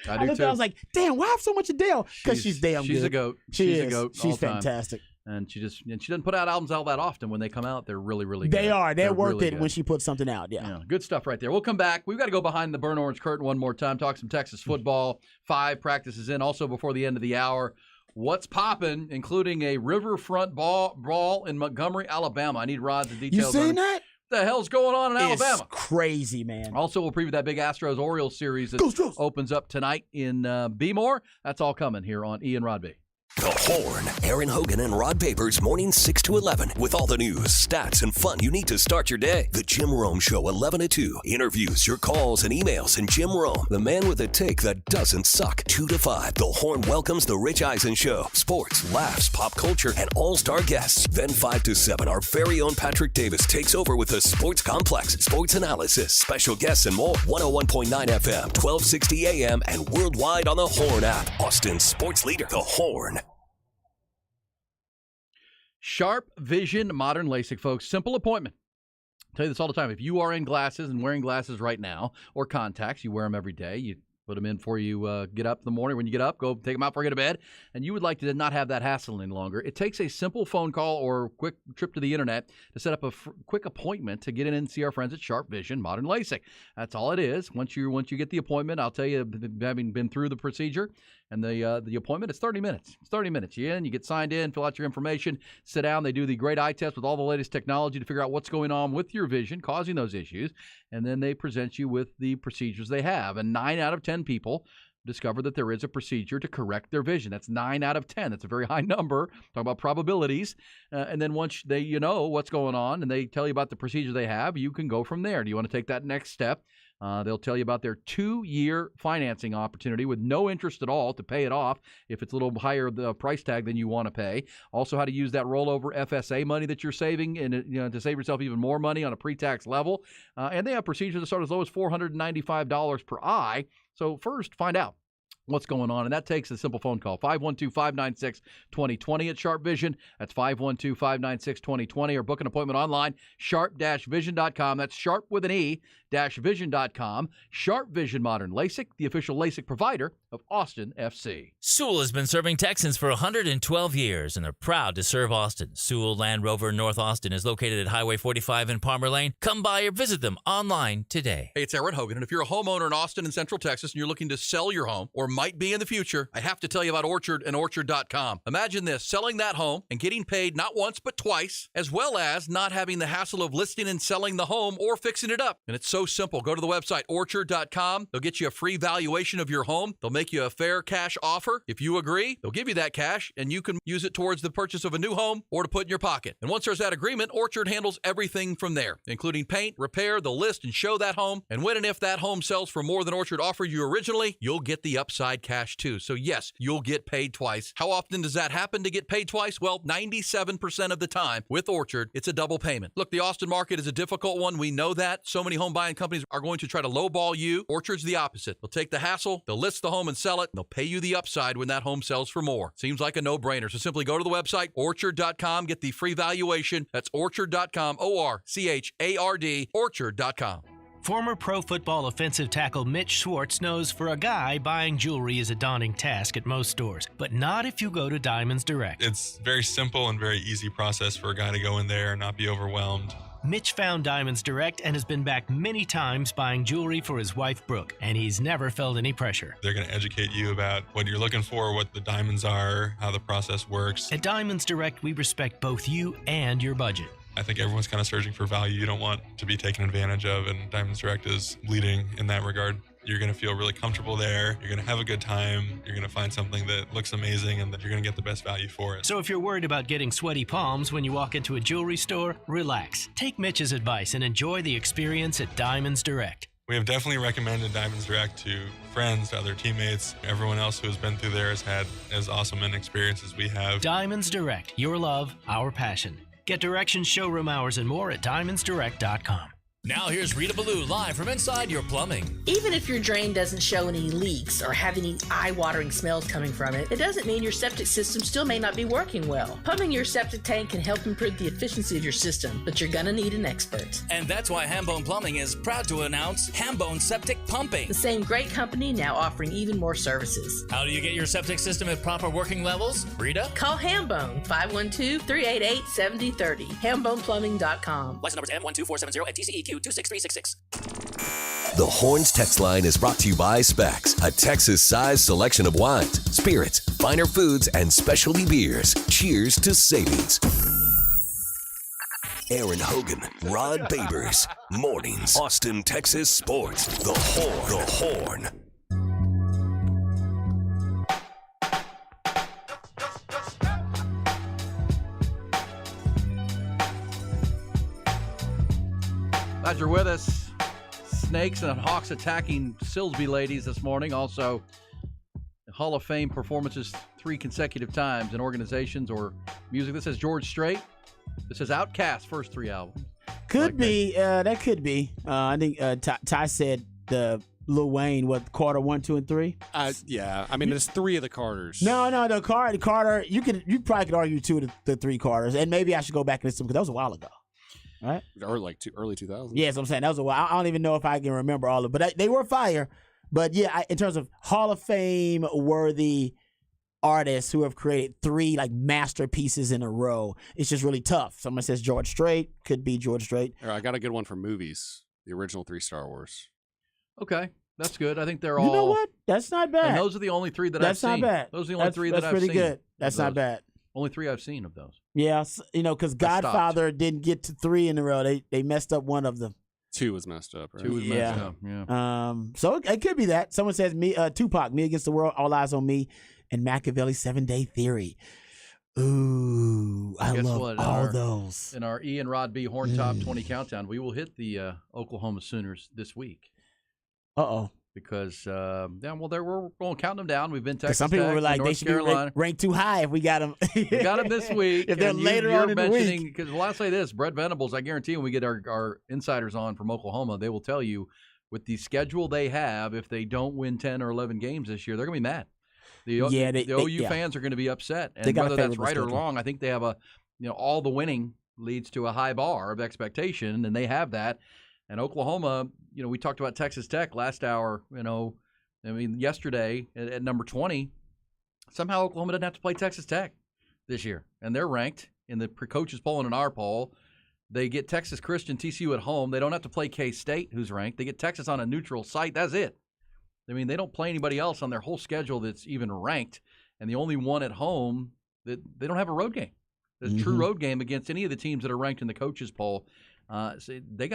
I do too. I was like, damn, why have so much Adele? Because she's damn good. She's a goat. She's a goat. She's all the time. fantastic. And she doesn't put out albums all that often. When they come out, they're really, really good. They are. They're worth really it good. when she puts something out. Yeah. Good stuff right there. We'll come back. We've got to go behind the burnt orange curtain one more time, talk some Texas football. 5 practices in, also before the end of the hour. What's popping, including a riverfront brawl in Montgomery, Alabama. I need Rod's details. You seen that? What the hell's going on in Alabama? Crazy, man. Also, we'll preview that big Astros-Orioles series that opens up tonight in Bmore. That's all coming here on Ian Rodby. The Horn. Aaron Hogan and Rod Papers, mornings 6 to 11, with all the news, stats, and fun you need to start your day. The Jim Rome Show, 11 to 2. Interviews, your calls, and emails. And Jim Rome, the man with a take that doesn't suck. 2 to 5. The Horn welcomes The Rich Eisen Show. Sports, laughs, pop culture, and all-star guests. Then 5 to 7, our very own Patrick Davis takes over with the Sports Complex, sports analysis, special guests, and more. 101.9 FM, 1260 AM, and worldwide on the Horn app. Austin's sports leader, The Horn. Sharp Vision Modern LASIK, folks. Simple appointment. I tell you this all the time. If you are in glasses and wearing glasses right now, or contacts, you wear them every day. You put them in before you get up in the morning. When you get up, go take them out before you go to bed. And you would like to not have that hassle any longer. It takes a simple phone call or quick trip to the internet to set up a quick appointment to get in and see our friends at Sharp Vision Modern LASIK. That's all it is. Once you get the appointment, I'll tell you, having been through the procedure and the appointment, it's 30 minutes. It's 30 minutes. You get signed in, fill out your information, sit down. They do the great eye test with all the latest technology to figure out what's going on with your vision, causing those issues. And then they present you with the procedures they have. And 9 out of 10 people discover that there is a procedure to correct their vision. That's 9 out of 10. That's a very high number. Talk about probabilities. And then once you know what's going on and they tell you about the procedure they have, you can go from there. Do you want to take that next step? They'll tell you about their 2-year financing opportunity with no interest at all to pay it off if it's a little higher the price tag than you want to pay. Also, how to use that rollover FSA money that you're saving and to save yourself even more money on a pre-tax level. And they have procedures that start as low as $495 per eye. So first, find out what's going on, and that takes a simple phone call. 512-596-2020 at Sharp Vision. That's 512-596-2020, or book an appointment online, sharp-vision.com. That's sharp with an E-vision.com. Sharp Vision Modern LASIK, the official LASIK provider of Austin FC. Sewell has been serving Texans for 112 years, and they're proud to serve Austin. Sewell Land Rover in North Austin is located at Highway 45 in Palmer Lane. Come by or visit them online today. Hey, it's Aaron Hogan, and if you're a homeowner in Austin and Central Texas and you're looking to sell your home, or might be in the future, I have to tell you about Orchard and Orchard.com. Imagine this, selling that home and getting paid not once but twice, as well as not having the hassle of listing and selling the home or fixing it up. And it's so simple. Go to the website, Orchard.com. They'll get you a free valuation of your home. They'll make you a fair cash offer. If you agree, they'll give you that cash, and you can use it towards the purchase of a new home or to put in your pocket. And once there's that agreement, Orchard handles everything from there, including paint, repair, they'll list and show that home. And when and if that home sells for more than Orchard offered you originally, you'll get the upside cash too. So yes, you'll get paid twice. How often does that happen to get paid twice? Well, 97% of the time with Orchard, it's a double payment. Look, the Austin market is a difficult one. We know that. So many home buying companies are going to try to lowball you. Orchard's the opposite. They'll take the hassle, they'll list the home and sell it, and they'll pay you the upside when that home sells for more. Seems like a no-brainer. So simply go to the website, Orchard.com, get the free valuation. That's Orchard.com, O-R-C-H-A-R-D, Orchard.com. Former pro football offensive tackle Mitch Schwartz knows for a guy, buying jewelry is a daunting task at most stores, but not if you go to Diamonds Direct. It's very simple and very easy process for a guy to go in there and not be overwhelmed. Mitch found Diamonds Direct and has been back many times buying jewelry for his wife, Brooke, and he's never felt any pressure. They're going to educate you about what you're looking for, what the diamonds are, how the process works. At Diamonds Direct, we respect both you and your budget. I think everyone's kind of searching for value. You don't want to be taken advantage of, and Diamonds Direct is leading in that regard. You're going to feel really comfortable there. You're going to have a good time. You're going to find something that looks amazing and that you're going to get the best value for it. So if you're worried about getting sweaty palms when you walk into a jewelry store, relax. Take Mitch's advice and enjoy the experience at Diamonds Direct. We have definitely recommended Diamonds Direct to friends, to other teammates. Everyone else who has been through there has had as awesome an experience as we have. Diamonds Direct, your love, our passion. Get directions, showroom hours, and more at diamondsdirect.com. Now here's Rita Ballou live from inside your plumbing. Even if your drain doesn't show any leaks or have any eye-watering smells coming from it, it doesn't mean your septic system still may not be working well. Pumping your septic tank can help improve the efficiency of your system, but you're gonna need an expert. And that's why Hambone Plumbing is proud to announce Hambone Septic Pumping. The same great company now offering even more services. How do you get your septic system at proper working levels? Rita? Call Hambone, 512-388-7030, hamboneplumbing.com. License number M12470 and TCEQ 26366. The Horns text line is brought to you by Specs, a Texas-sized selection of wines, spirits, finer foods, and specialty beers. Cheers to savings. Aaron Hogan, Rod Babers, Mornings, Austin, Texas Sports. The Horn. The Horn. Glad you're with us. Snakes and Hawks attacking Silsbee ladies this morning. Also, Hall of Fame performances 3 consecutive times in organizations or music. This is George Strait. This is Outkast's first 3 albums. Could be. That could be. I think Ty said the Lil Wayne, Carter 1, 2, and 3? Yeah. I mean, there's 3 of the Carters. No, the Carter. You probably could argue 2 of the 3 Carters, and maybe I should go back and listen because that was a while ago. Right? Or like early 2000s. Yes, I'm saying that was a while. I don't even know if I can remember all of it, but they were fire. But yeah, in terms of Hall of Fame worthy artists who have created 3 like masterpieces in a row, it's just really tough. Someone says George Strait, could be George Strait. I got a good one for movies. The original 3 Star Wars. Okay, that's good. I think they're all. You know what? That's not bad. And those are the only 3 that I've seen. That's not bad. Those are the only 3 that I've seen. That's pretty good. That's not bad. Only 3 I've seen of those. Yeah, because Godfather didn't get to 3 in a row. They messed up one of them. 2 was messed up, right? 2 was messed up, yeah. So it could be that. Someone says Tupac, Me Against the World, All Eyes on Me, and Machiavelli's 7-Day Theory. Ooh, I love all those. In our E and Rod B Horn Top 20 Countdown, we will hit the Oklahoma Sooners this week. Uh-oh. Because, we're going to count them down. We've been Texas some people Tech, were like, North they should Carolina. be ranked too high if we got them. We got them this week. If they're later on in the week. Because well, I'll say this, Brett Venables, I guarantee when we get our insiders on from Oklahoma, they will tell you with the schedule they have, if they don't win 10 or 11 games this year, they're going to be mad. The OU fans are going to be upset. And whether that's right or wrong, I think they have all the winning leads to a high bar of expectation, and they have that. And Oklahoma, we talked about Texas Tech last hour, yesterday at number 20, somehow Oklahoma doesn't have to play Texas Tech this year. And they're ranked in the coaches poll and in our poll. They get Texas Christian, TCU at home. They don't have to play K-State, who's ranked. They get Texas on a neutral site. That's it. They don't play anybody else on their whole schedule that's even ranked. And the only one at home, that they don't have a road game. There's a true road game against any of the teams that are ranked in the coaches poll. So they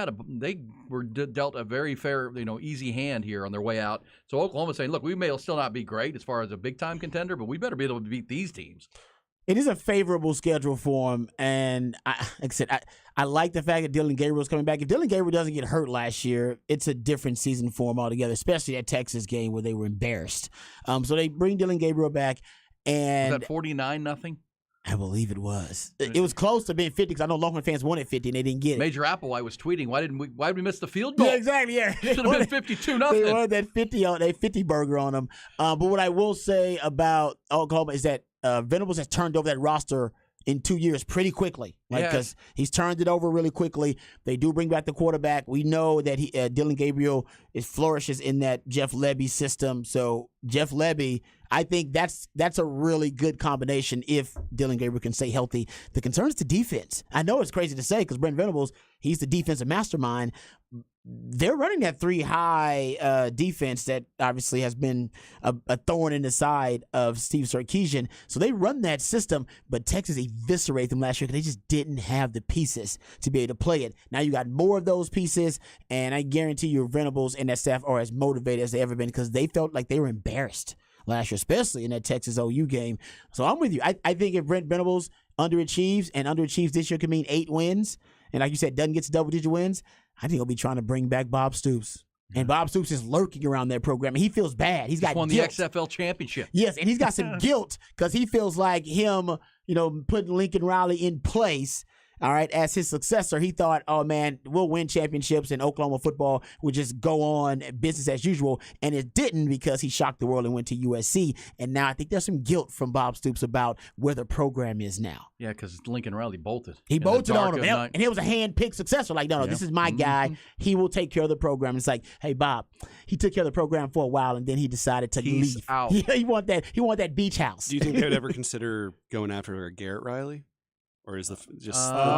were dealt a very fair, easy hand here on their way out. So Oklahoma's saying, look, we may still not be great as far as a big-time contender, but we better be able to beat these teams. It is a favorable schedule for them, and I like the fact that Dylan Gabriel's coming back. If Dylan Gabriel doesn't get hurt last year, it's a different season for him altogether, especially that Texas game where they were embarrassed. So they bring Dylan Gabriel back. And was that 49-0? I believe it was. It was close to being 50 because I know Longhorn fans wanted 50 and they didn't get it. Major Applewhite was tweeting, why did we miss the field goal? Yeah, exactly. Yeah, should have been 52-0. They wanted that 50 burger on them. But what I will say about Oklahoma is that Venables has turned over that roster in 2 years pretty quickly. Because he's turned it over really quickly. They do bring back the quarterback. We know that Dylan Gabriel flourishes in that Jeff Lebby system. So Jeff Lebby, I think that's a really good combination if Dylan Gabriel can stay healthy. The concern is the defense. I know it's crazy to say because Brent Venables, he's the defensive mastermind. They're running that 3-high defense that obviously has been a thorn in the side of Steve Sarkisian. So they run that system, but Texas eviscerated them last year because they just didn't have the pieces to be able to play it. Now you got more of those pieces, and I guarantee you Venables and that staff are as motivated as they ever been because they felt like they were embarrassed last year, especially in that Texas OU game. So I'm with you. I think if Brent Venables underachieves this year could mean 8 wins, and like you said, doesn't get to double-digit wins, I think he'll be trying to bring back Bob Stoops. And Bob Stoops is lurking around that program. And he feels bad. He's got won guilt. the XFL championship. Yes, and he's got some guilt because he feels like him, putting Lincoln Riley in place all right, as his successor, he thought, oh, man, we'll win championships and Oklahoma football would just go on business as usual. And it didn't because he shocked the world and went to USC. And now I think there's some guilt from Bob Stoops about where the program is now. Yeah, because Lincoln Riley bolted. He bolted on him. Night. And he was a hand-picked successor. Like, no, this is my guy. He will take care of the program. It's like, hey, Bob, he took care of the program for a while, and then he decided to leave. Out. He want that beach house. Do you think they would ever consider going after Garrett Riley? Or is the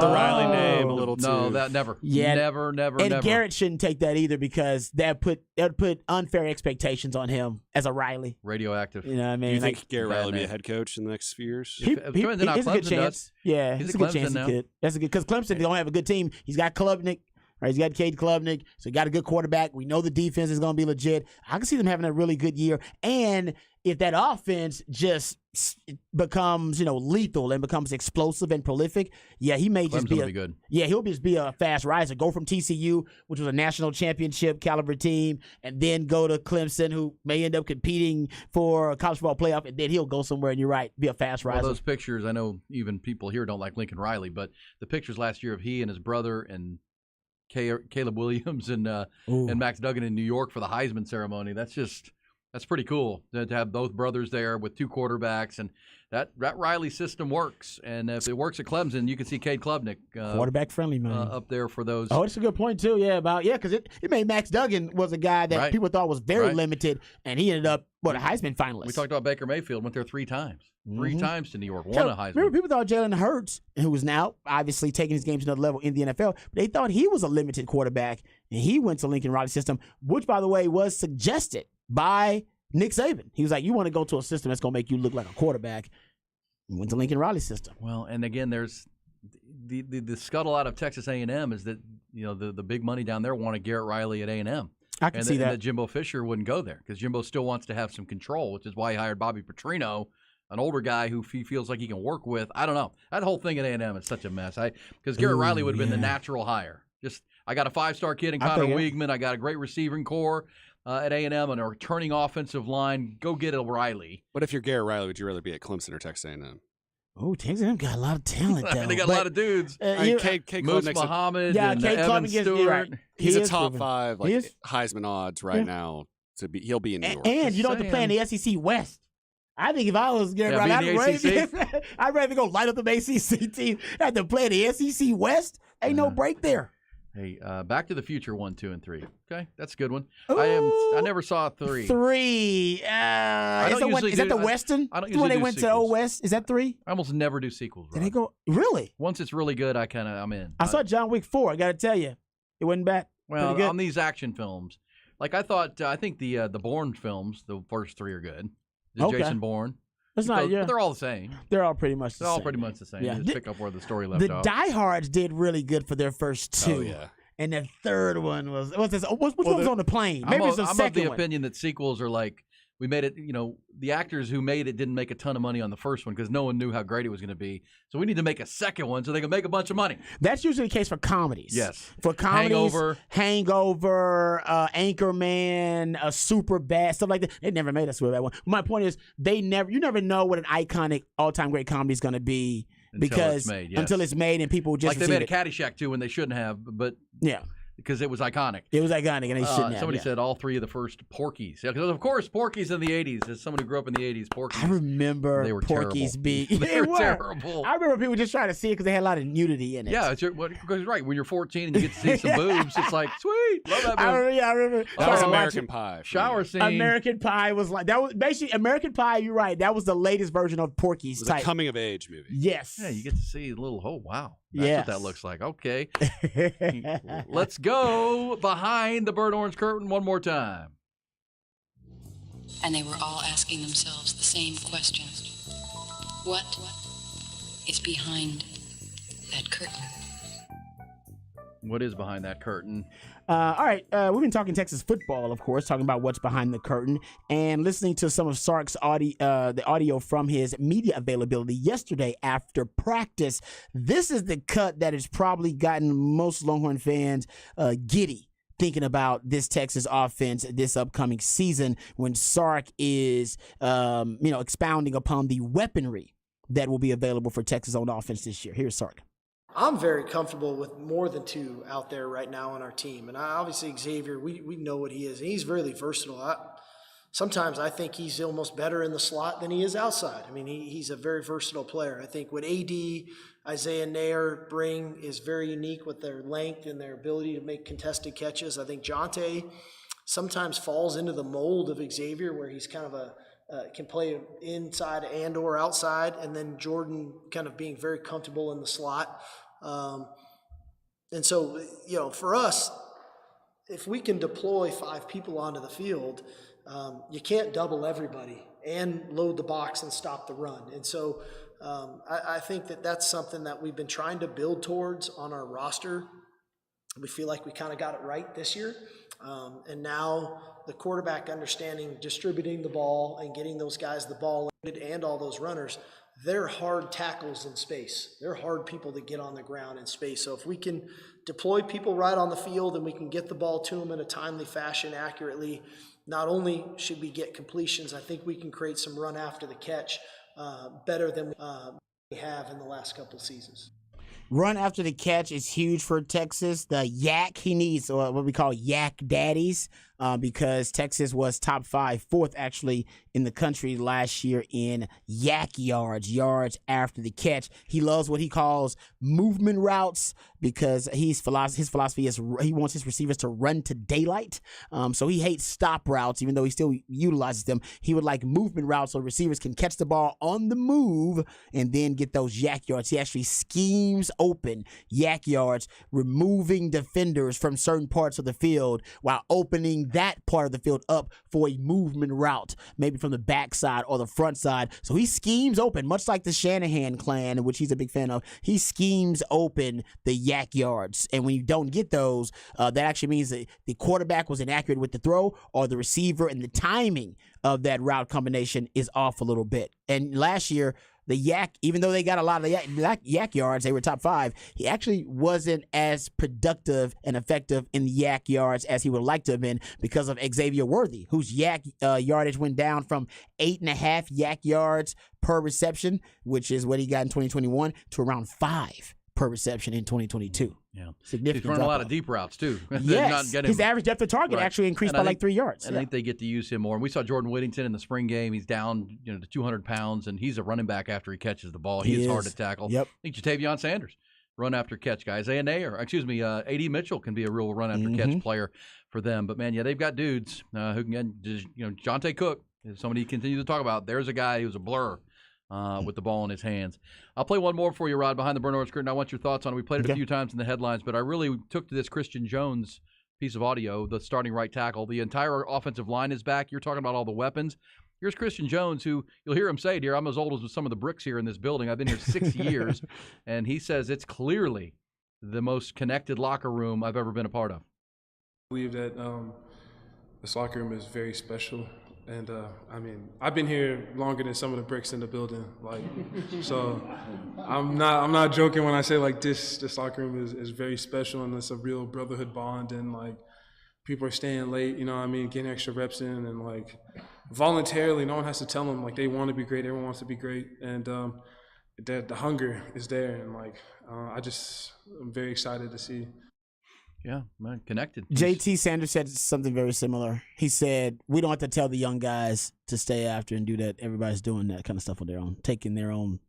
Riley name a little too? No, that never. Yeah, never. And Garrett shouldn't take that either because that would put unfair expectations on him as a Riley. Radioactive. You know what I mean? Do you think Garrett Riley will be a head coach in the next few years? He's a good chance. Yeah, he's a good chance he could. That's a good because Clemson don't have a good team. He's got Klubnik. Right, he's got Cade Klubnik, so he got a good quarterback. We know the defense is going to be legit. I can see them having a really good year. And if that offense just becomes, lethal and becomes explosive and prolific, yeah, he may just be good. Yeah, he'll just be a fast riser. Go from TCU, which was a national championship caliber team, and then go to Clemson, who may end up competing for a college football playoff, and then he'll go somewhere. And you're right, be a fast riser. Well, those pictures, I know even people here don't like Lincoln Riley, but the pictures last year of he and his brother and Caleb Williams and Max Duggan in New York for the Heisman ceremony. That's pretty cool to have both brothers there with two quarterbacks, and that Riley system works. And if it works at Clemson, you can see Cade Klubnik quarterback friendly, man, up there for those. Oh, it's a good point too. Yeah, because it made Max Duggan was a guy that people thought was very limited, and he ended up a Heisman finalist. We talked about Baker Mayfield, went there 3 times. 3 times to New York, won a Heisman. Remember, people thought Jalen Hurts, who was now obviously taking his game to another level in the NFL, but they thought he was a limited quarterback, and he went to Lincoln Riley system, which, by the way, was suggested by Nick Saban. He was like, you want to go to a system that's going to make you look like a quarterback. He went to Lincoln Riley system. Well, and again, there's the scuttle out of Texas A&M is that, the big money down there wanted Garrett Riley at A&M. I can see that. And that Jimbo Fisher wouldn't go there because Jimbo still wants to have some control, which is why he hired Bobby Petrino, an older guy who he feels like he can work with. I don't know. That whole thing at A&M is such a mess. Because Garrett Riley would have been the natural hire. I got a 5-star kid in Connor Weigman. I got a great receiving core at A&M and a returning offensive line. Go get a Riley. What if you're Garrett Riley? Would you rather be at Clemson or Texas A&M? Oh, Texas A&M got a lot of talent, though. They got a lot of dudes. Cade Moose Muhammad and Cade Evan Stewart. Right. He's a top 5 Heisman odds right now. He'll be in New York. And you don't have to play in the SEC West. I think if I was Garrett Riley, I'd rather go light up the ACC team. Have to play in the SEC West. Ain't no break there. Hey, Back to the Future 1, 2, and 3. Okay, that's a good one. I never saw 3. 3. Is that the Western? I don't usually when they do went sequels. to Old West. Is that 3? I almost never do sequels. Did they go really? Once it's really good, I'm in. I saw John Wick 4. I got to tell you, it wasn't bad. Well, on these action films, like I think the Bourne films, the first 3 are good. Jason Bourne. It's not. Yeah, but they're all the same. They're all pretty much the same. They're all pretty much the same. Yeah. You just pick up where the story left off. The Diehards did really good for their first 2. Oh, yeah. And the third one was which one was on the plane? Maybe it's the second one. I'm of the opinion that sequels are like, we made it, the actors who made it didn't make a ton of money on the first one because no one knew how great it was going to be. So we need to make a second one so they can make a bunch of money. That's usually the case for comedies. Yes. For comedies, Hangover, Anchorman, Superbad, stuff like that. They never made a Superbad one. My point is, you never know what an iconic all-time great comedy is going to be until it's made and people just like they made a Caddyshack too when they shouldn't have, but yeah. Because it was iconic. It was iconic, and they shouldn't have. Somebody said all 3 of the first Porky's. Yeah, because of course, Porky's in the 80s. As someone who grew up in the 80s, Porky's. I remember they were Porky's terrible. They were terrible. I remember people just trying to see it because they had a lot of nudity in it. Yeah, because right. When you're 14 and you get to see some boobs, it's like, sweet. Love that movie. I remember. That was American Pie. Shower scene. American Pie was like, that was basically American Pie, you're right. That was the latest version of Porky's. It was a coming-of-age movie. Yes. Yeah, you get to see a little, oh, wow. That's what that looks like. Okay. Let's go behind the burnt orange curtain one more time. And they were all asking themselves the same question. What is behind that curtain? What is behind that curtain? All right, we've been talking Texas football, of course, talking about what's behind the curtain, and listening to some of Sark's the audio from his media availability yesterday after practice. This is the cut that has probably gotten most Longhorn fans giddy thinking about this Texas offense this upcoming season when Sark is, expounding upon the weaponry that will be available for Texas on offense this year. Here's Sark. I'm very comfortable with more than 2 out there right now on our team. And obviously Xavier, we know what he is. And he's really versatile. Sometimes I think he's almost better in the slot than he is outside. I mean, he's a very versatile player. I think what AD, Isaiah Nair bring is very unique with their length and their ability to make contested catches. I think Jonte sometimes falls into the mold of Xavier, where he's kind of can play inside and or outside, and then Jordan kind of being very comfortable in the slot. And so, for us, if we can deploy 5 people onto the field, you can't double everybody and load the box and stop the run. And so I think that's something that we've been trying to build towards on our roster. We feel like we kind of got it right this year. And now the quarterback understanding distributing the ball and getting those guys the ball and all those runners, they're hard tackles in space. They're hard people to get on the ground in space. So if we can deploy people right on the field and we can get the ball to them in a timely fashion accurately, not only should we get completions, I think we can create some run after the catch better than we have in the last couple of seasons. Run after the catch is huge for Texas. The yak he needs, or what we call yak daddies, because Texas was top 5, 4th actually in the country last year in yak yards after the catch. He loves what he calls movement routes because his philosophy is he wants his receivers to run to daylight. So he hates stop routes, even though he still utilizes them. He would like movement routes so receivers can catch the ball on the move and then get those yak yards. He actually schemes open yak yards, removing defenders from certain parts of the field while opening that part of the field up for a movement route, maybe from the backside or the front side. So he schemes open, much like the Shanahan clan, which he's a big fan of. He schemes open the yak yards. And when you don't get those, that actually means that the quarterback was inaccurate with the throw, or the receiver and the timing of that route combination is off a little bit. And last year, the yak, even though they got a lot of yak yards, they were top 5, he actually wasn't as productive and effective in the yak yards as he would like to have been because of Xavier Worthy, whose yak yardage went down from 8.5 yak yards per reception, which is what he got in 2021, to around 5 per reception in 2022. Yeah, significant. He's running a lot of deep routes too. Yes, his average depth of target actually increased by like 3 yards. And I think they get to use him more. And we saw Jordan Whittington in the spring game. He's down, to 200 pounds, and he's a running back after he catches the ball. He is hard to tackle. Yep. I think Jatavion Sanders, run after catch guy. Isaiah Nair, A.D. Mitchell can be a real run after catch player for them. But man, they've got dudes who can get. Jonte Cook is somebody you continue to talk about. There's a guy who's a blur. With the ball in his hands. I'll play one more for you, Rod, behind the burn orange curtain. I want your thoughts on it. We played it a few times in the headlines, but I really took to this Christian Jones piece of audio, the starting right tackle. The entire offensive line is back. You're talking about all the weapons. Here's Christian Jones, who you'll hear him say, dear, I'm as old as some of the bricks here in this building. I've been here 6 years. And he says it's clearly the most connected locker room I've ever been a part of. I believe that this locker room is very special. And I've been here longer than some of the bricks in the building. So I'm not joking when I say this locker room is very special, and it's a real brotherhood bond. And people are staying late, getting extra reps in, and voluntarily, no one has to tell them they want to be great. Everyone wants to be great, and the hunger is there. And I'm very excited to see. Yeah, man, connected. JT Sanders said something very similar. He said, we don't have to tell the young guys to stay after and do that. Everybody's doing that kind of stuff on their own, taking their own,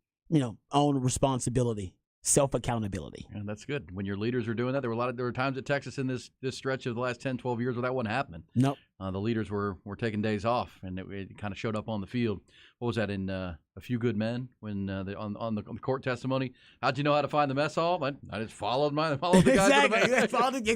own responsibility, self-accountability. And that's good. When your leaders are doing that, there were times at Texas in this stretch of the last 10, 12 years where that wasn't happening. Nope. The leaders were taking days off, and it kind of showed up on the field. What was that in A Few Good Men when on the court testimony? How'd you know how to find the mess hall? I just followed the guys. Exactly.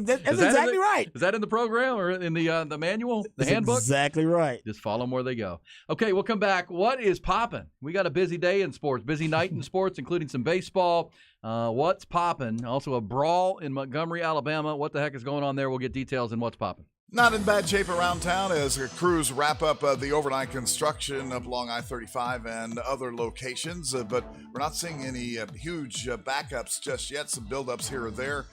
That's exactly right. Is that in the program or in the manual, the handbook? Exactly right. Just follow them where they go. Okay, we'll come back. What is popping? We got a busy day in sports, busy night in sports, including some baseball. What's popping? Also a brawl in Montgomery, Alabama. What the heck is going on there? We'll get details in what's popping. Not in bad shape around town as crews wrap up the overnight construction of along I-35 and other locations, but we're not seeing any huge backups just yet, some buildups here or there.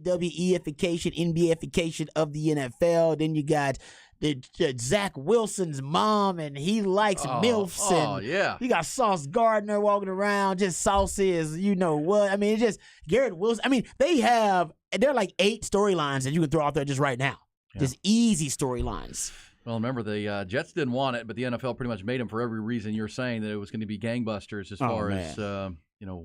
WWEification, NBAification of the NFL. Then you got the Zach Wilson's mom, and he likes MILFs. Oh, and yeah. You got Sauce Gardner walking around, just saucy as you know what. I mean, it's just Garrett Wilson. I mean, they're like 8 storylines that you can throw out there just right now. Yeah. Just easy storylines. Well, remember, the Jets didn't want it, but the NFL pretty much made them for every reason you're saying, that it was going to be gangbusters as far as,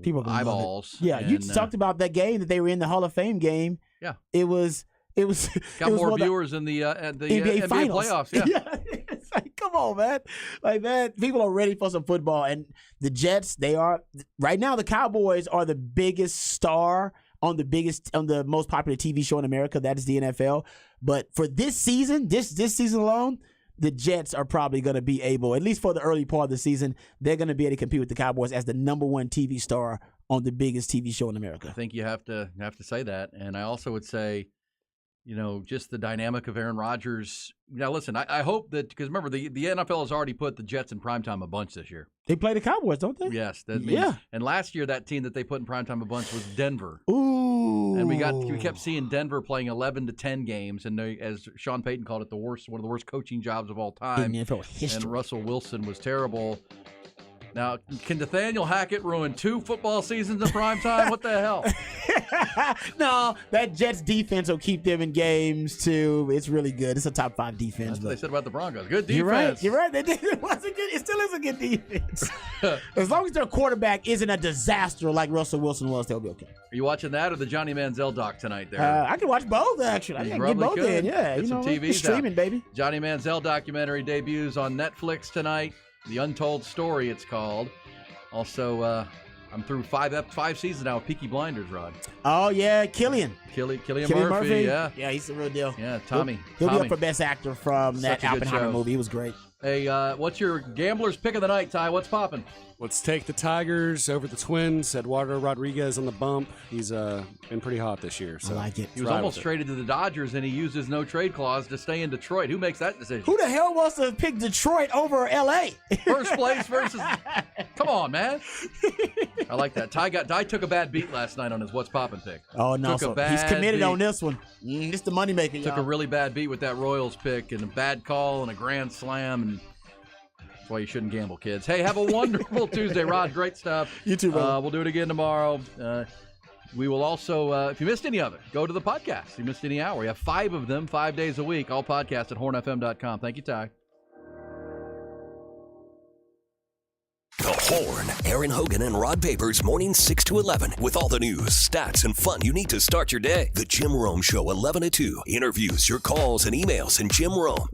People can love it. eyeballs. Yeah, you And, talked about that game that they were in, the Hall of Fame game. Yeah. It was got more more viewers in the NBA Finals. playoffs. Yeah. It's like, come on, man. Like, man, people are ready for some football. And the Jets, right now, the Cowboys are the biggest star on the most popular TV show in America. That is the NFL. But for this season, this season alone, the Jets are probably going to be able, at least for the early part of the season, they're going to be able to compete with the Cowboys as the number 1 TV star on the biggest TV show in America. I think you have to say that. And I also would say, just the dynamic of Aaron Rodgers. Now, listen, I hope that, because remember, the NFL has already put the Jets in primetime a bunch this year. They play the Cowboys, don't they? Yes. That means, Yeah. And last year, that team that they put in primetime a bunch was Denver. Ooh. And we kept seeing Denver playing 11 to 10 games, and as Sean Payton called it, one of the worst coaching jobs of all time. In NFL history. And Russell Wilson was terrible. Now, can Nathaniel Hackett ruin 2 football seasons in primetime? What the hell? No, that Jets defense will keep them in games too. It's really good. It's a top 5 defense. That's what they said about the Broncos. Good defense. You're right. It still is a good defense. As long as their quarterback isn't a disaster like Russell Wilson was, they'll be okay. Are you watching that or the Johnny Manziel doc tonight there? I can watch both, actually. I You can get probably both in. could. Yeah, Get some TVs it's streaming, out. baby. Johnny Manziel documentary debuts on Netflix tonight. The Untold Story, it's called. Also, I'm through 5 seasons now of Peaky Blinders, Rod. Oh, yeah, Killian Murphy, yeah. Yeah, he's the real deal. Yeah, Tommy. He'll be Tommy. up for Best Actor from that Such a good Oppenheimer show. movie. He was great. Hey, what's your gambler's pick of the night, Ty? What's popping? Let's take the Tigers over the Twins. Eduardo Rodriguez on the bump. He's been pretty hot this year. So I like it. He was almost traded to the Dodgers, and he used his no-trade clause to stay in Detroit. Who makes that decision? Who the hell wants to pick Detroit over L.A.? First place versus... Come on, man. I like that. Ty took a bad beat last night on his What's Poppin' pick. Oh, no. Took a bad He's committed beat. on this one. It's the moneymaker, Took y'all. a really bad beat with that Royals pick and a bad call and a grand slam, and that's why you shouldn't gamble, kids. Hey, have a wonderful Tuesday, Rod. Great stuff. You too, brother. We'll do it again tomorrow. We will also, if you missed any of it, go to the podcast. If you missed any hour, we have 5 of them, 5 days a week. All podcasts at hornfm.com. Thank you, Ty. The Horn. Aaron Hogan and Rod Papers, mornings 6 to 11, with all the news, stats, and fun you need to start your day. The Jim Rome Show, 11 to 2. Interviews, your calls, and emails, and Jim Rome.